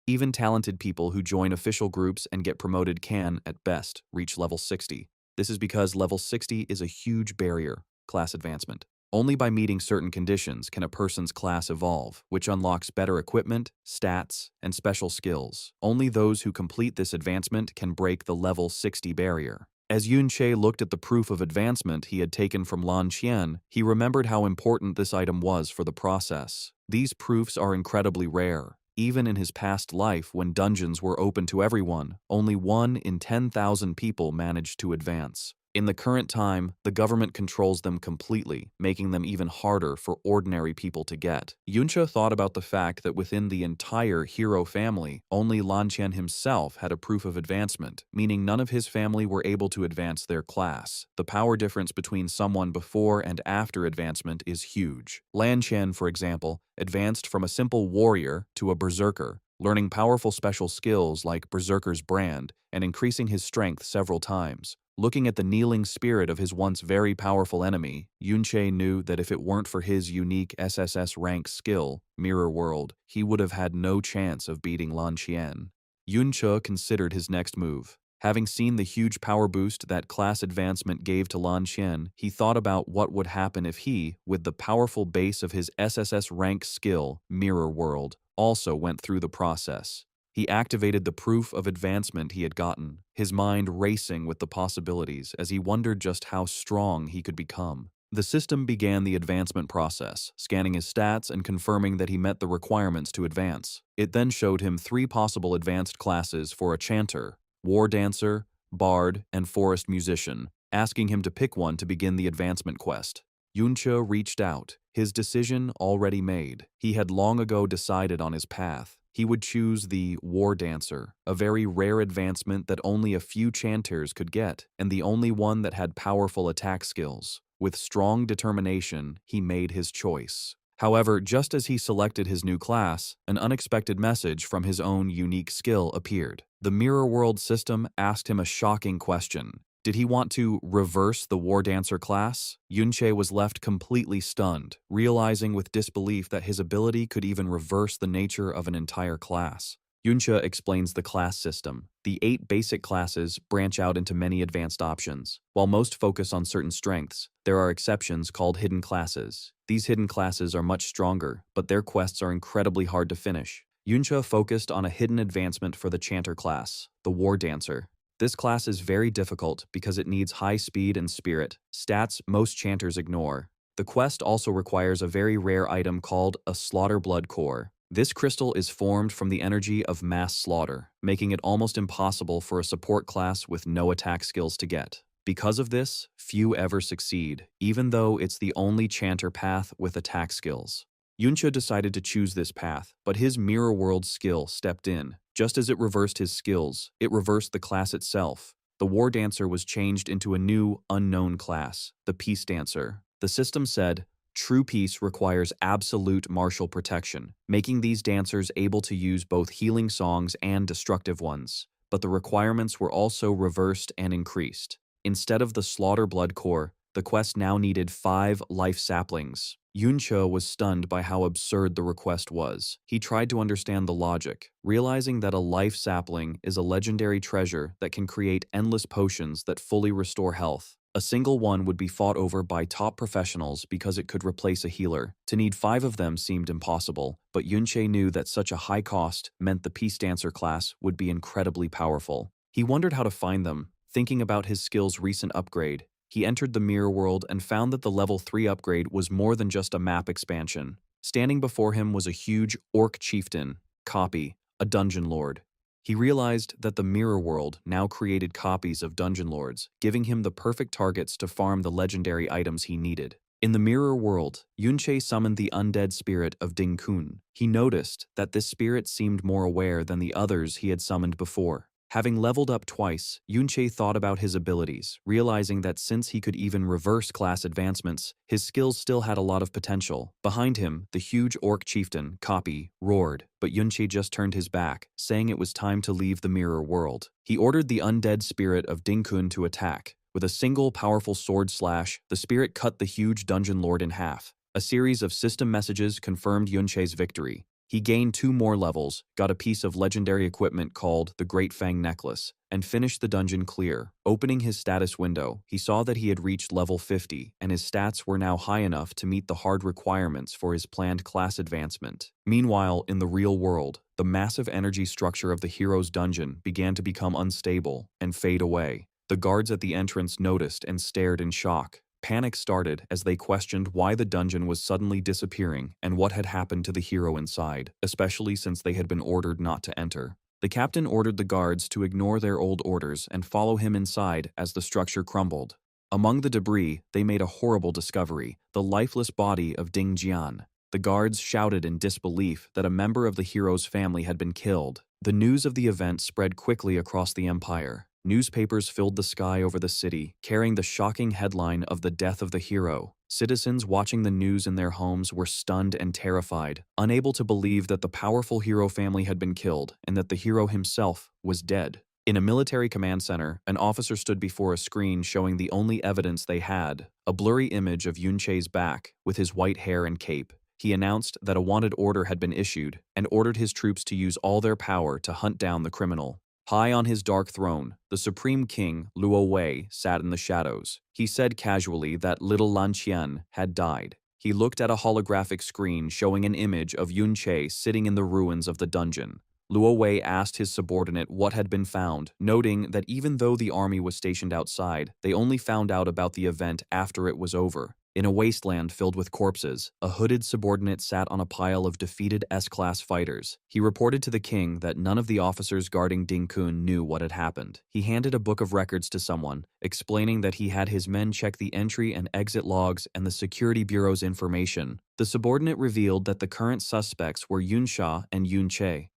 Even talented people who join official groups and get promoted can, at best, reach level 60. This is because level 60 is a huge barrier. Class advancement. Only by meeting certain conditions can a person's class evolve, which unlocks better equipment, stats, and special skills. Only those who complete this advancement can break the level 60 barrier. As Yunche looked at the proof of advancement he had taken from Lan Qian, he remembered how important this item was for the process. These proofs are incredibly rare. Even in his past life, when dungeons were open to everyone, only 1 in 10,000 people managed to advance. In the current time, the government controls them completely, making them even harder for ordinary people to get. Yunche thought about the fact that within the entire hero family, only Lan Qian himself had a proof of advancement, meaning none of his family were able to advance their class. The power difference between someone before and after advancement is huge. Lan Qian, for example, advanced from a simple warrior to a berserker, learning powerful special skills like Berserker's Brand and increasing his strength several times. Looking at the kneeling spirit of his once very powerful enemy, Yunche knew that if it weren't for his unique SSS rank skill, Mirror World, he would have had no chance of beating Lan Qian. Yunche considered his next move. Having seen the huge power boost that class advancement gave to Lan Qian, he thought about what would happen if he, with the powerful base of his SSS rank skill, Mirror World, also went through the process. He activated the proof of advancement he had gotten, his mind racing with the possibilities as he wondered just how strong he could become. The system began the advancement process, scanning his stats and confirming that he met the requirements to advance. It then showed him 3 possible advanced classes for a chanter, war dancer, bard, and forest musician, asking him to pick one to begin the advancement quest. Yunche reached out, his decision already made. He had long ago decided on his path. He would choose the War Dancer, a very rare advancement that only a few chanters could get, and the only one that had powerful attack skills. With strong determination, he made his choice. However, just as he selected his new class, an unexpected message from his own unique skill appeared. The Mirror World system asked him a shocking question. Did he want to reverse the war dancer class? Yunche was left completely stunned, realizing with disbelief that his ability could even reverse the nature of an entire class. Yunche explains the class system. The 8 basic classes branch out into many advanced options. While most focus on certain strengths, there are exceptions called hidden classes. These hidden classes are much stronger, but their quests are incredibly hard to finish. Yunche focused on a hidden advancement for the chanter class, the war dancer. This class is very difficult because it needs high speed and spirit, stats most chanters ignore. The quest also requires a very rare item called a slaughter blood core. This crystal is formed from the energy of mass slaughter, making it almost impossible for a support class with no attack skills to get. Because of this, few ever succeed, even though it's the only chanter path with attack skills. Yunche decided to choose this path, but his mirror world skill stepped in. Just as it reversed his skills, it reversed the class itself. The war dancer was changed into a new, unknown class, the peace dancer. The system said, true peace requires absolute martial protection, making these dancers able to use both healing songs and destructive ones. But the requirements were also reversed and increased. Instead of the slaughter blood core, the quest now needed 5 life saplings. Yunche was stunned by how absurd the request was. He tried to understand the logic, realizing that a life sapling is a legendary treasure that can create endless potions that fully restore health. A single one would be fought over by top professionals because it could replace a healer. To need 5 of them seemed impossible, but Yunche knew that such a high cost meant the Peace Dancer class would be incredibly powerful. He wondered how to find them, thinking about his skill's recent upgrade. He entered the mirror world and found that the level 3 upgrade was more than just a map expansion. Standing before him was a huge orc chieftain, Copy, a dungeon lord. He realized that the mirror world now created copies of dungeon lords, giving him the perfect targets to farm the legendary items he needed. In the mirror world, Yunche summoned the undead spirit of Ding Kun. He noticed that this spirit seemed more aware than the others he had summoned before. Having leveled up twice, Yunche thought about his abilities, realizing that since he could even reverse class advancements, his skills still had a lot of potential. Behind him, the huge orc chieftain, Copy, roared, but Yunche just turned his back, saying it was time to leave the mirror world. He ordered the undead spirit of Dingkun to attack. With a single powerful sword slash, the spirit cut the huge dungeon lord in half. A series of system messages confirmed Yunche's victory. He gained 2 more levels, got a piece of legendary equipment called the Great Fang Necklace, and finished the dungeon clear. Opening his status window, he saw that he had reached level 50, and his stats were now high enough to meet the hard requirements for his planned class advancement. Meanwhile, in the real world, the massive energy structure of the hero's dungeon began to become unstable and fade away. The guards at the entrance noticed and stared in shock. Panic started as they questioned why the dungeon was suddenly disappearing and what had happened to the hero inside, especially since they had been ordered not to enter. The captain ordered the guards to ignore their old orders and follow him inside as the structure crumbled. Among the debris, they made a horrible discovery, the lifeless body of Ding Jian. The guards shouted in disbelief that a member of the hero's family had been killed. The news of the event spread quickly across the empire. Newspapers filled the sky over the city, carrying the shocking headline of the death of the hero. Citizens watching the news in their homes were stunned and terrified, unable to believe that the powerful hero family had been killed and that the hero himself was dead. In a military command center, an officer stood before a screen showing the only evidence they had, a blurry image of Yunche's back with his white hair and cape. He announced that a wanted order had been issued and ordered his troops to use all their power to hunt down the criminal. High on his dark throne, the Supreme King, Luo Wei, sat in the shadows. He said casually that little Lan Qian had died. He looked at a holographic screen showing an image of Yunche sitting in the ruins of the dungeon. Luo Wei asked his subordinate what had been found, noting that even though the army was stationed outside, they only found out about the event after it was over. In a wasteland filled with corpses, a hooded subordinate sat on a pile of defeated S-class fighters. He reported to the king that none of the officers guarding Ding Kun knew what had happened. He handed a book of records to someone, explaining that he had his men check the entry and exit logs and the security bureau's information. The subordinate revealed that the current suspects were Yunsha and Yunche.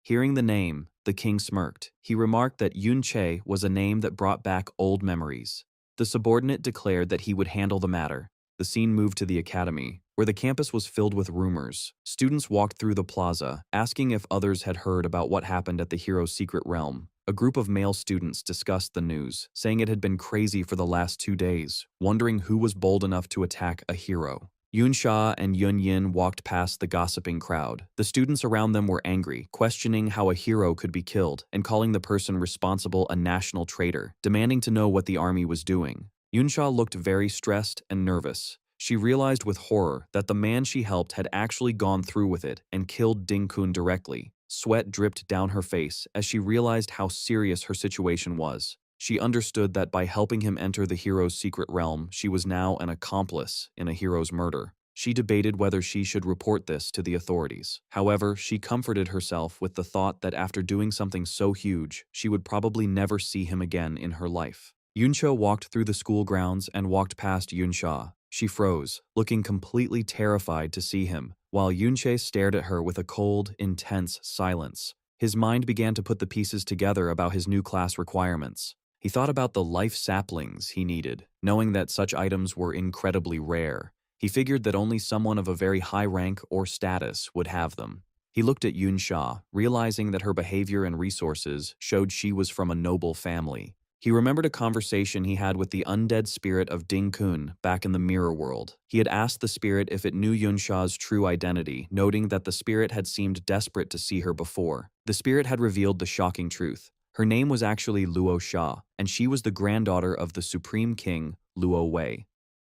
Hearing the name, the king smirked. He remarked that Yunche was a name that brought back old memories. The subordinate declared that he would handle the matter. The scene moved to the academy. where the campus was filled with rumors. Students walked through the plaza, asking if others had heard about what happened at the hero's secret realm. A group of male students discussed the news, saying it had been crazy for the last 2 days, wondering who was bold enough to attack a hero. Yunsha and Yunyin walked past the gossiping crowd. The students around them were angry, questioning how a hero could be killed and calling the person responsible a national traitor, demanding to know what the army was doing. Yunsha looked very stressed and nervous. She realized with horror that the man she helped had actually gone through with it and killed Ding Kun directly. Sweat dripped down her face as she realized how serious her situation was. She understood that by helping him enter the hero's secret realm, she was now an accomplice in a hero's murder. She debated whether she should report this to the authorities. However, she comforted herself with the thought that after doing something so huge, she would probably never see him again in her life. Yunsha walked through the school grounds and walked past Yunsha. She froze, looking completely terrified to see him, while Yunsha stared at her with a cold, intense silence. His mind began to put the pieces together about his new class requirements. He thought about the life saplings he needed, knowing that such items were incredibly rare. He figured that only someone of a very high rank or status would have them. He looked at Yunsha, realizing that her behavior and resources showed she was from a noble family. He remembered a conversation he had with the undead spirit of Ding Kun back in the mirror world. He had asked the spirit if it knew Yunsha's true identity, noting that the spirit had seemed desperate to see her before. The spirit had revealed the shocking truth. Her name was actually Luo Sha, and she was the granddaughter of the Supreme King, Luo Wei.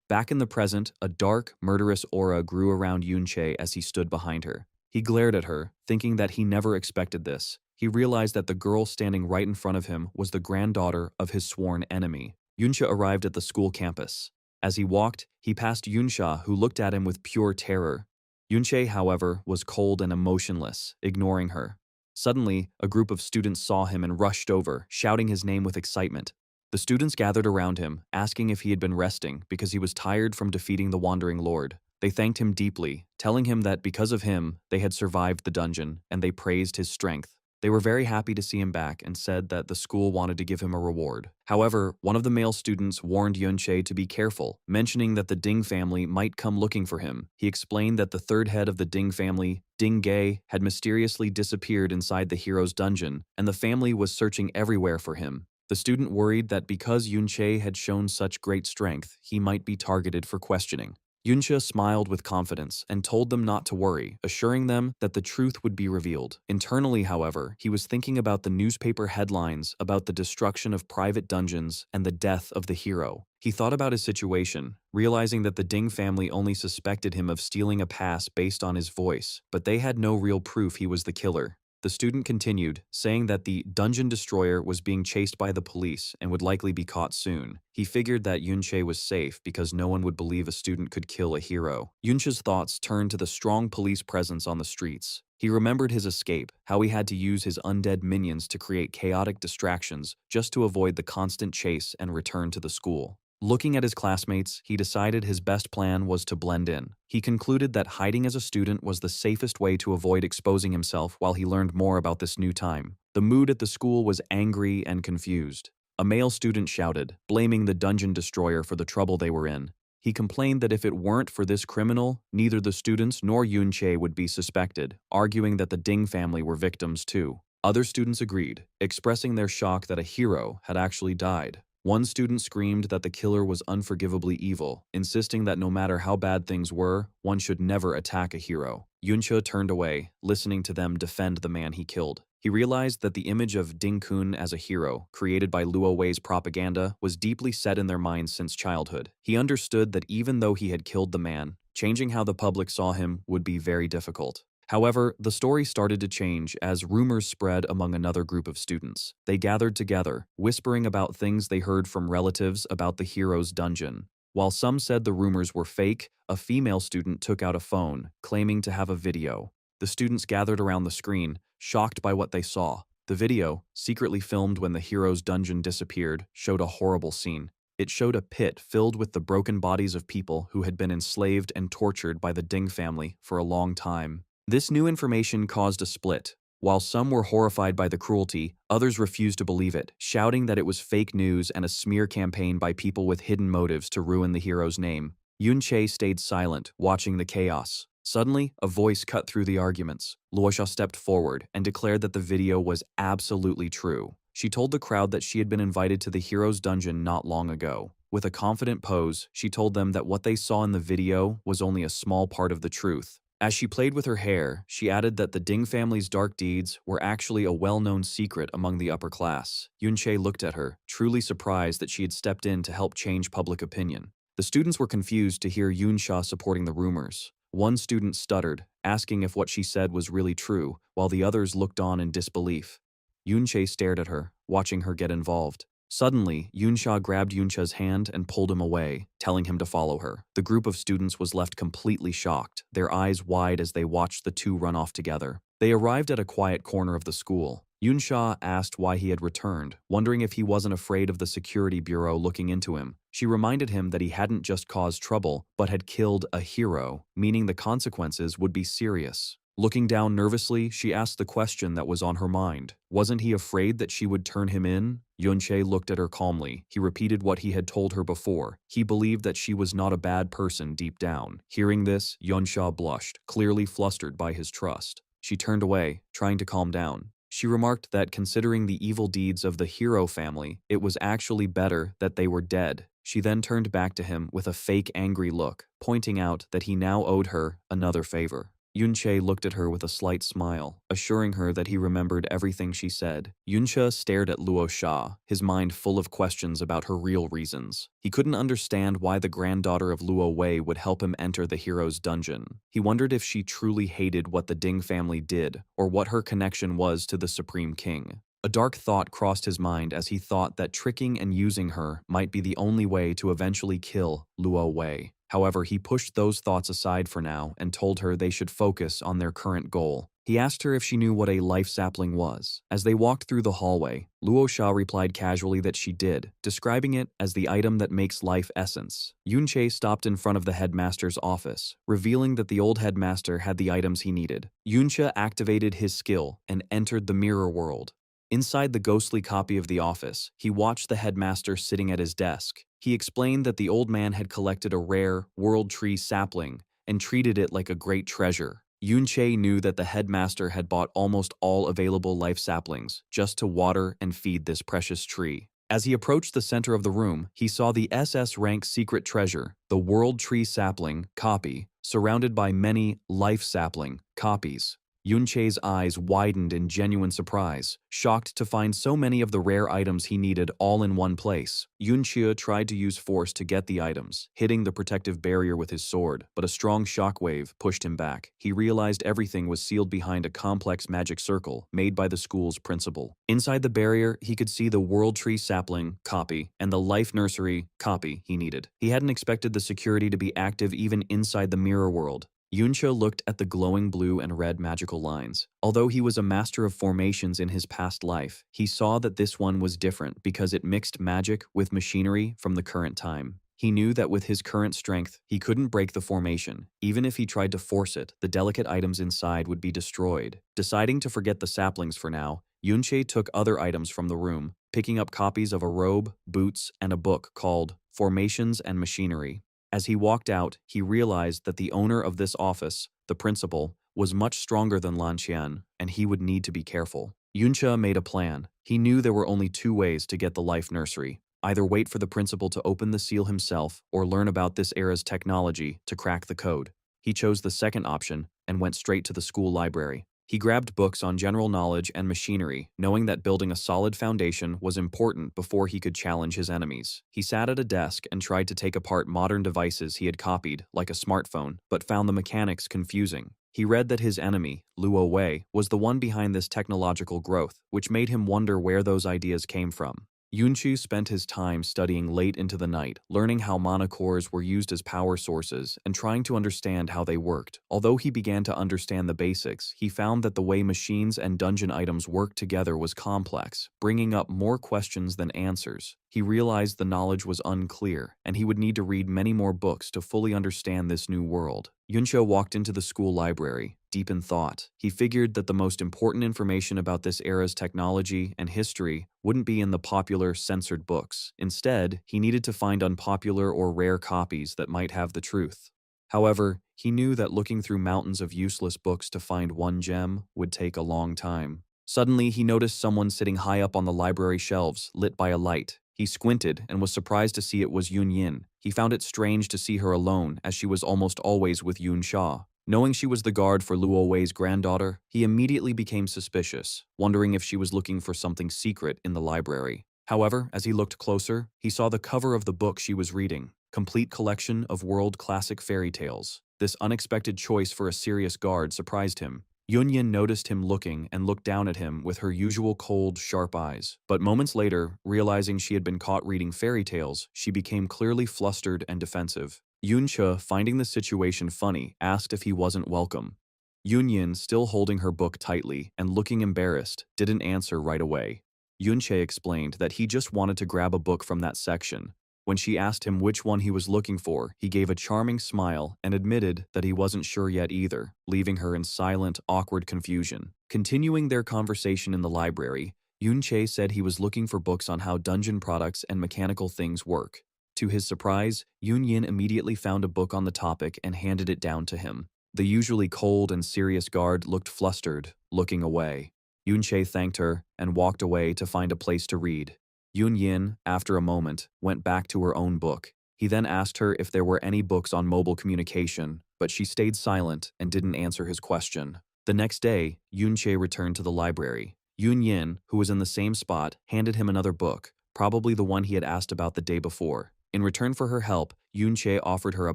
Back in the present, a dark, murderous aura grew around Yunsha as he stood behind her. He glared at her, thinking that he never expected this. He realized that the girl standing right in front of him was the granddaughter of his sworn enemy. Yunsha arrived at the school campus. As he walked, he passed Yunsha, who looked at him with pure terror. Yunsha, however, was cold and emotionless, ignoring her. Suddenly, a group of students saw him and rushed over, shouting his name with excitement. The students gathered around him, asking if he had been resting because he was tired from defeating the Wandering Lord. They thanked him deeply, telling him that because of him, they had survived the dungeon, and they praised his strength. They were very happy to see him back and said that the school wanted to give him a reward. However, one of the male students warned Yunsha to be careful, mentioning that the Ding family might come looking for him. He explained that the third head of the Ding family, Ding Gai, had mysteriously disappeared inside the hero's dungeon, and the family was searching everywhere for him. The student worried that because Yunsha had shown such great strength, he might be targeted for questioning. Yunsha smiled with confidence and told them not to worry, assuring them that the truth would be revealed. Internally, however, he was thinking about the newspaper headlines about the destruction of private dungeons and the death of the hero. He thought about his situation, realizing that the Ding family only suspected him of stealing a pass based on his voice, but they had no real proof he was the killer. The student continued, saying that the dungeon destroyer was being chased by the police and would likely be caught soon. He figured that Yunsha was safe because no one would believe a student could kill a hero. Yunsha's thoughts turned to the strong police presence on the streets. He remembered his escape, how he had to use his undead minions to create chaotic distractions just to avoid the constant chase and return to the school. Looking at his classmates, he decided his best plan was to blend in. He concluded that hiding as a student was the safest way to avoid exposing himself while he learned more about this new time. The mood at the school was angry and confused. A male student shouted, blaming the dungeon destroyer for the trouble they were in. He complained that if it weren't for this criminal, neither the students nor Yunsha would be suspected, arguing that the Ding family were victims too. Other students agreed, expressing their shock that a hero had actually died. One student screamed that the killer was unforgivably evil, insisting that no matter how bad things were, one should never attack a hero. Yunsha turned away, listening to them defend the man he killed. He realized that the image of Ding Kun as a hero, created by Luo Wei's propaganda, was deeply set in their minds since childhood. He understood that even though he had killed the man, changing how the public saw him would be very difficult. However, the story started to change as rumors spread among another group of students. They gathered together, whispering about things they heard from relatives about the hero's dungeon. While some said the rumors were fake, a female student took out a phone, claiming to have a video. The students gathered around the screen, shocked by what they saw. The video, secretly filmed when the hero's dungeon disappeared, showed a horrible scene. It showed a pit filled with the broken bodies of people who had been enslaved and tortured by the Ding family for a long time. This new information caused a split. While some were horrified by the cruelty, others refused to believe it, shouting that it was fake news and a smear campaign by people with hidden motives to ruin the hero's name. Yunche stayed silent, watching the chaos. Suddenly, a voice cut through the arguments. Luosha stepped forward and declared that the video was absolutely true. She told the crowd that she had been invited to the hero's dungeon not long ago. With a confident pose, she told them that what they saw in the video was only a small part of the truth. As she played with her hair, she added that the Ding family's dark deeds were actually a well-known secret among the upper class. Yunche looked at her, truly surprised that she had stepped in to help change public opinion. The students were confused to hear Yunsha supporting the rumors. One student stuttered, asking if what she said was really true, while the others looked on in disbelief. Yunche stared at her, watching her get involved. Suddenly, Yunsha grabbed Yuncha's hand and pulled him away, telling him to follow her. The group of students was left completely shocked, their eyes wide as they watched the two run off together. They arrived at a quiet corner of the school. Yunsha asked why he had returned, wondering if he wasn't afraid of the security bureau looking into him. She reminded him that he hadn't just caused trouble, but had killed a hero, meaning the consequences would be serious. Looking down nervously, she asked the question that was on her mind. Wasn't he afraid that she would turn him in? Yunche looked at her calmly. He repeated what he had told her before. He believed that she was not a bad person deep down. Hearing this, Yunsha blushed, clearly flustered by his trust. She turned away, trying to calm down. She remarked that considering the evil deeds of the hero family, it was actually better that they were dead. She then turned back to him with a fake angry look, pointing out that he now owed her another favor. Yunche looked at her with a slight smile, assuring her that he remembered everything she said. Yunsha stared at Luo Sha, his mind full of questions about her real reasons. He couldn't understand why the granddaughter of Luo Wei would help him enter the hero's dungeon. He wondered if she truly hated what the Ding family did, or what her connection was to the Supreme King. A dark thought crossed his mind as he thought that tricking and using her might be the only way to eventually kill Luo Wei. However, he pushed those thoughts aside for now and told her they should focus on their current goal. He asked her if she knew what a life sapling was. As they walked through the hallway, Luo Sha replied casually that she did, describing it as the item that makes life essence. Yunche stopped in front of the headmaster's office, revealing that the old headmaster had the items he needed. Yunche activated his skill and entered the mirror world. Inside the ghostly copy of the office, he watched the headmaster sitting at his desk. He explained that the old man had collected a rare, world tree sapling and treated it like a great treasure. Yunche knew that the headmaster had bought almost all available life saplings just to water and feed this precious tree. As he approached the center of the room, he saw the SS rank secret treasure, the world tree sapling copy, surrounded by many life sapling copies. Yunche's eyes widened in genuine surprise, shocked to find so many of the rare items he needed all in one place. Yunche tried to use force to get the items, hitting the protective barrier with his sword, but a strong shockwave pushed him back. He realized everything was sealed behind a complex magic circle made by the school's principal. Inside the barrier, he could see the World Tree Sapling copy and the Life Nursery copy he needed. He hadn't expected the security to be active even inside the mirror world. Yunche looked at the glowing blue and red magical lines. Although he was a master of formations in his past life, he saw that this one was different because it mixed magic with machinery from the current time. He knew that with his current strength, he couldn't break the formation. Even if he tried to force it, the delicate items inside would be destroyed. Deciding to forget the saplings for now, Yunche took other items from the room, picking up copies of a robe, boots, and a book called Formations and Machinery. As he walked out, he realized that the owner of this office, the principal, was much stronger than Lan Qian, and he would need to be careful. Yunche made a plan. He knew there were only two ways to get the Life Nursery. Either wait for the principal to open the seal himself, or learn about this era's technology to crack the code. He chose the second option and went straight to the school library. He grabbed books on general knowledge and machinery, knowing that building a solid foundation was important before he could challenge his enemies. He sat at a desk and tried to take apart modern devices he had copied, like a smartphone, but found the mechanics confusing. He read that his enemy, Luo Wei, was the one behind this technological growth, which made him wonder where those ideas came from. Yunche spent his time studying late into the night, learning how mana cores were used as power sources and trying to understand how they worked. Although he began to understand the basics, he found that the way machines and dungeon items worked together was complex, bringing up more questions than answers. He realized the knowledge was unclear, and he would need to read many more books to fully understand this new world. Yunche walked into the school library, deep in thought. He figured that the most important information about this era's technology and history wouldn't be in the popular, censored books. Instead, he needed to find unpopular or rare copies that might have the truth. However, he knew that looking through mountains of useless books to find one gem would take a long time. Suddenly, he noticed someone sitting high up on the library shelves, lit by a light. He squinted and was surprised to see it was Yun Yin. He found it strange to see her alone, as she was almost always with Yun Sha. Knowing she was the guard for Luo Wei's granddaughter, he immediately became suspicious, wondering if she was looking for something secret in the library. However, as he looked closer, he saw the cover of the book she was reading, complete collection of world classic fairy tales. This unexpected choice for a serious guard surprised him. Yun Yin noticed him looking and looked down at him with her usual cold, sharp eyes. But moments later, realizing she had been caught reading fairy tales, she became clearly flustered and defensive. Yun Che, finding the situation funny, asked if he wasn't welcome. Yun Yin, still holding her book tightly and looking embarrassed, didn't answer right away. Yun Che explained that he just wanted to grab a book from that section. When she asked him which one he was looking for, he gave a charming smile and admitted that he wasn't sure yet either, leaving her in silent, awkward confusion. Continuing their conversation in the library, Yun Che said he was looking for books on how dungeon products and mechanical things work. To his surprise, Yun Yin immediately found a book on the topic and handed it down to him. The usually cold and serious guard looked flustered, looking away. Yun Che thanked her and walked away to find a place to read. Yun Yin, after a moment, went back to her own book. He then asked her if there were any books on mobile communication, but she stayed silent and didn't answer his question. The next day, Yun Che returned to the library. Yun Yin, who was in the same spot, handed him another book, probably the one he had asked about the day before. In return for her help, Yun Che offered her a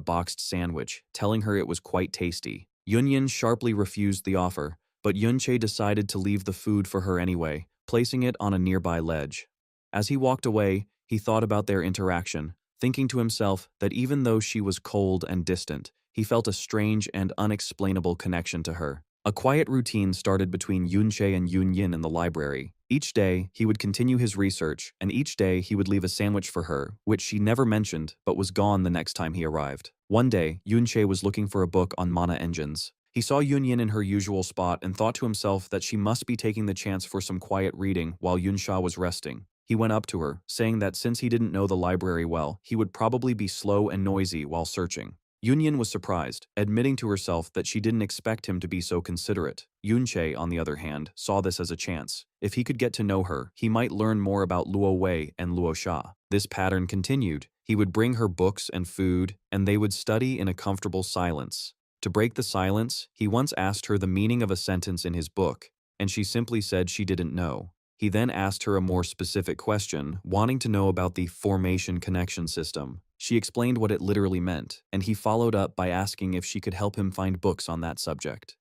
boxed sandwich, telling her it was quite tasty. Yun Yin sharply refused the offer, but Yun Che decided to leave the food for her anyway, placing it on a nearby ledge. As he walked away, he thought about their interaction, thinking to himself that even though she was cold and distant, he felt a strange and unexplainable connection to her. A quiet routine started between Yun Che and Yun Yin in the library. Each day, he would continue his research, and each day he would leave a sandwich for her, which she never mentioned but was gone the next time he arrived. One day, Yun Che was looking for a book on mana engines. He saw Yun Yin in her usual spot and thought to himself that she must be taking the chance for some quiet reading while Yun Sha was resting. He went up to her, saying that since he didn't know the library well, he would probably be slow and noisy while searching. Yun Yin was surprised, admitting to herself that she didn't expect him to be so considerate. Yun Che, on the other hand, saw this as a chance. If he could get to know her, he might learn more about Luo Wei and Luo Sha. This pattern continued. He would bring her books and food, and they would study in a comfortable silence. To break the silence, he once asked her the meaning of a sentence in his book, and she simply said she didn't know. He then asked her a more specific question, wanting to know about the formation connection system. She explained what it literally meant, and he followed up by asking if she could help him find books on that subject.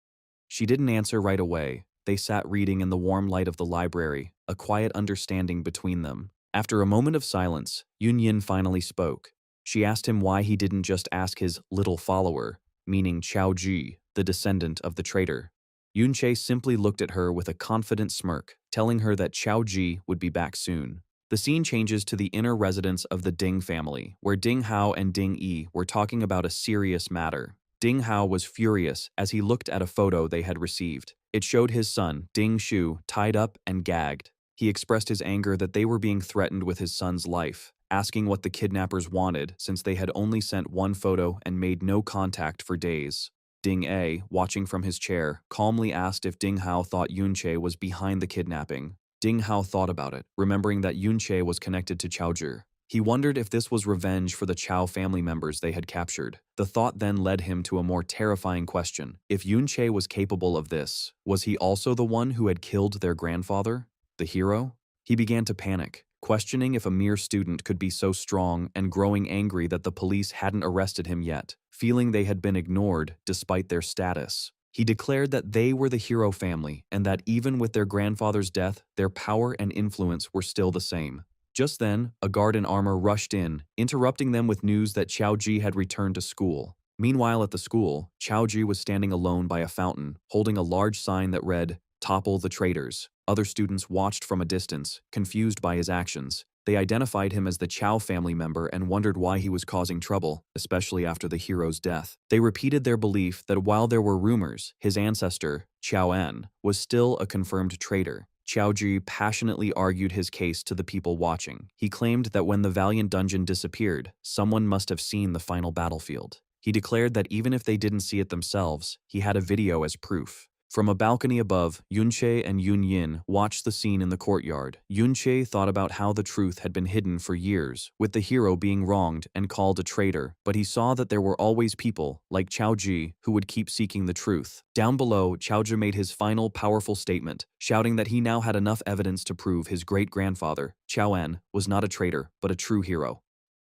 She didn't answer right away. They sat reading in the warm light of the library, a quiet understanding between them. After a moment of silence, Yun Yin finally spoke. She asked him why he didn't just ask his little follower, meaning Qiao Ji, the descendant of the traitor. Yun Che simply looked at her with a confident smirk, telling her that Qiao Ji would be back soon. The scene changes to the inner residence of the Ding family, where Ding Hao and Ding Yi were talking about a serious matter. Ding Hao was furious as he looked at a photo they had received. It showed his son, Ding Shu, tied up and gagged. He expressed his anger that they were being threatened with his son's life, asking what the kidnappers wanted since they had only sent one photo and made no contact for days. Ding A, watching from his chair, calmly asked if Ding Hao thought Yun Che was behind the kidnapping. Ding Hao thought about it, remembering that Yun Che was connected to Qiao Zhi. He wondered if this was revenge for the Qiao family members they had captured. The thought then led him to a more terrifying question. If Yun Che was capable of this, was he also the one who had killed their grandfather? The hero? He began to panic, questioning if a mere student could be so strong and growing angry that the police hadn't arrested him yet, feeling they had been ignored despite their status. He declared that they were the hero family and that even with their grandfather's death, their power and influence were still the same. Just then, a guard in armor rushed in, interrupting them with news that Qiao Ji had returned to school. Meanwhile at the school, Qiao Ji was standing alone by a fountain, holding a large sign that read, "Topple the traitors." Other students watched from a distance, confused by his actions. They identified him as the Chow family member and wondered why he was causing trouble, especially after the hero's death. They repeated their belief that while there were rumors, his ancestor, Chow En, was still a confirmed traitor. Qiao Ji passionately argued his case to the people watching. He claimed that when the Valiant Dungeon disappeared, someone must have seen the final battlefield. He declared that even if they didn't see it themselves, he had a video as proof. From a balcony above, Yunche and Yun Yin watched the scene in the courtyard. Yunche thought about how the truth had been hidden for years, with the hero being wronged and called a traitor, but he saw that there were always people, like Qiao Ji, who would keep seeking the truth. Down below, Qiao Ji made his final powerful statement, shouting that he now had enough evidence to prove his great-grandfather, Qiao En, was not a traitor, but a true hero.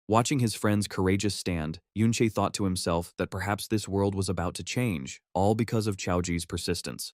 Watching his friend's courageous stand, Yunche thought to himself that perhaps this world was about to change, all because of Qiao Ji's persistence.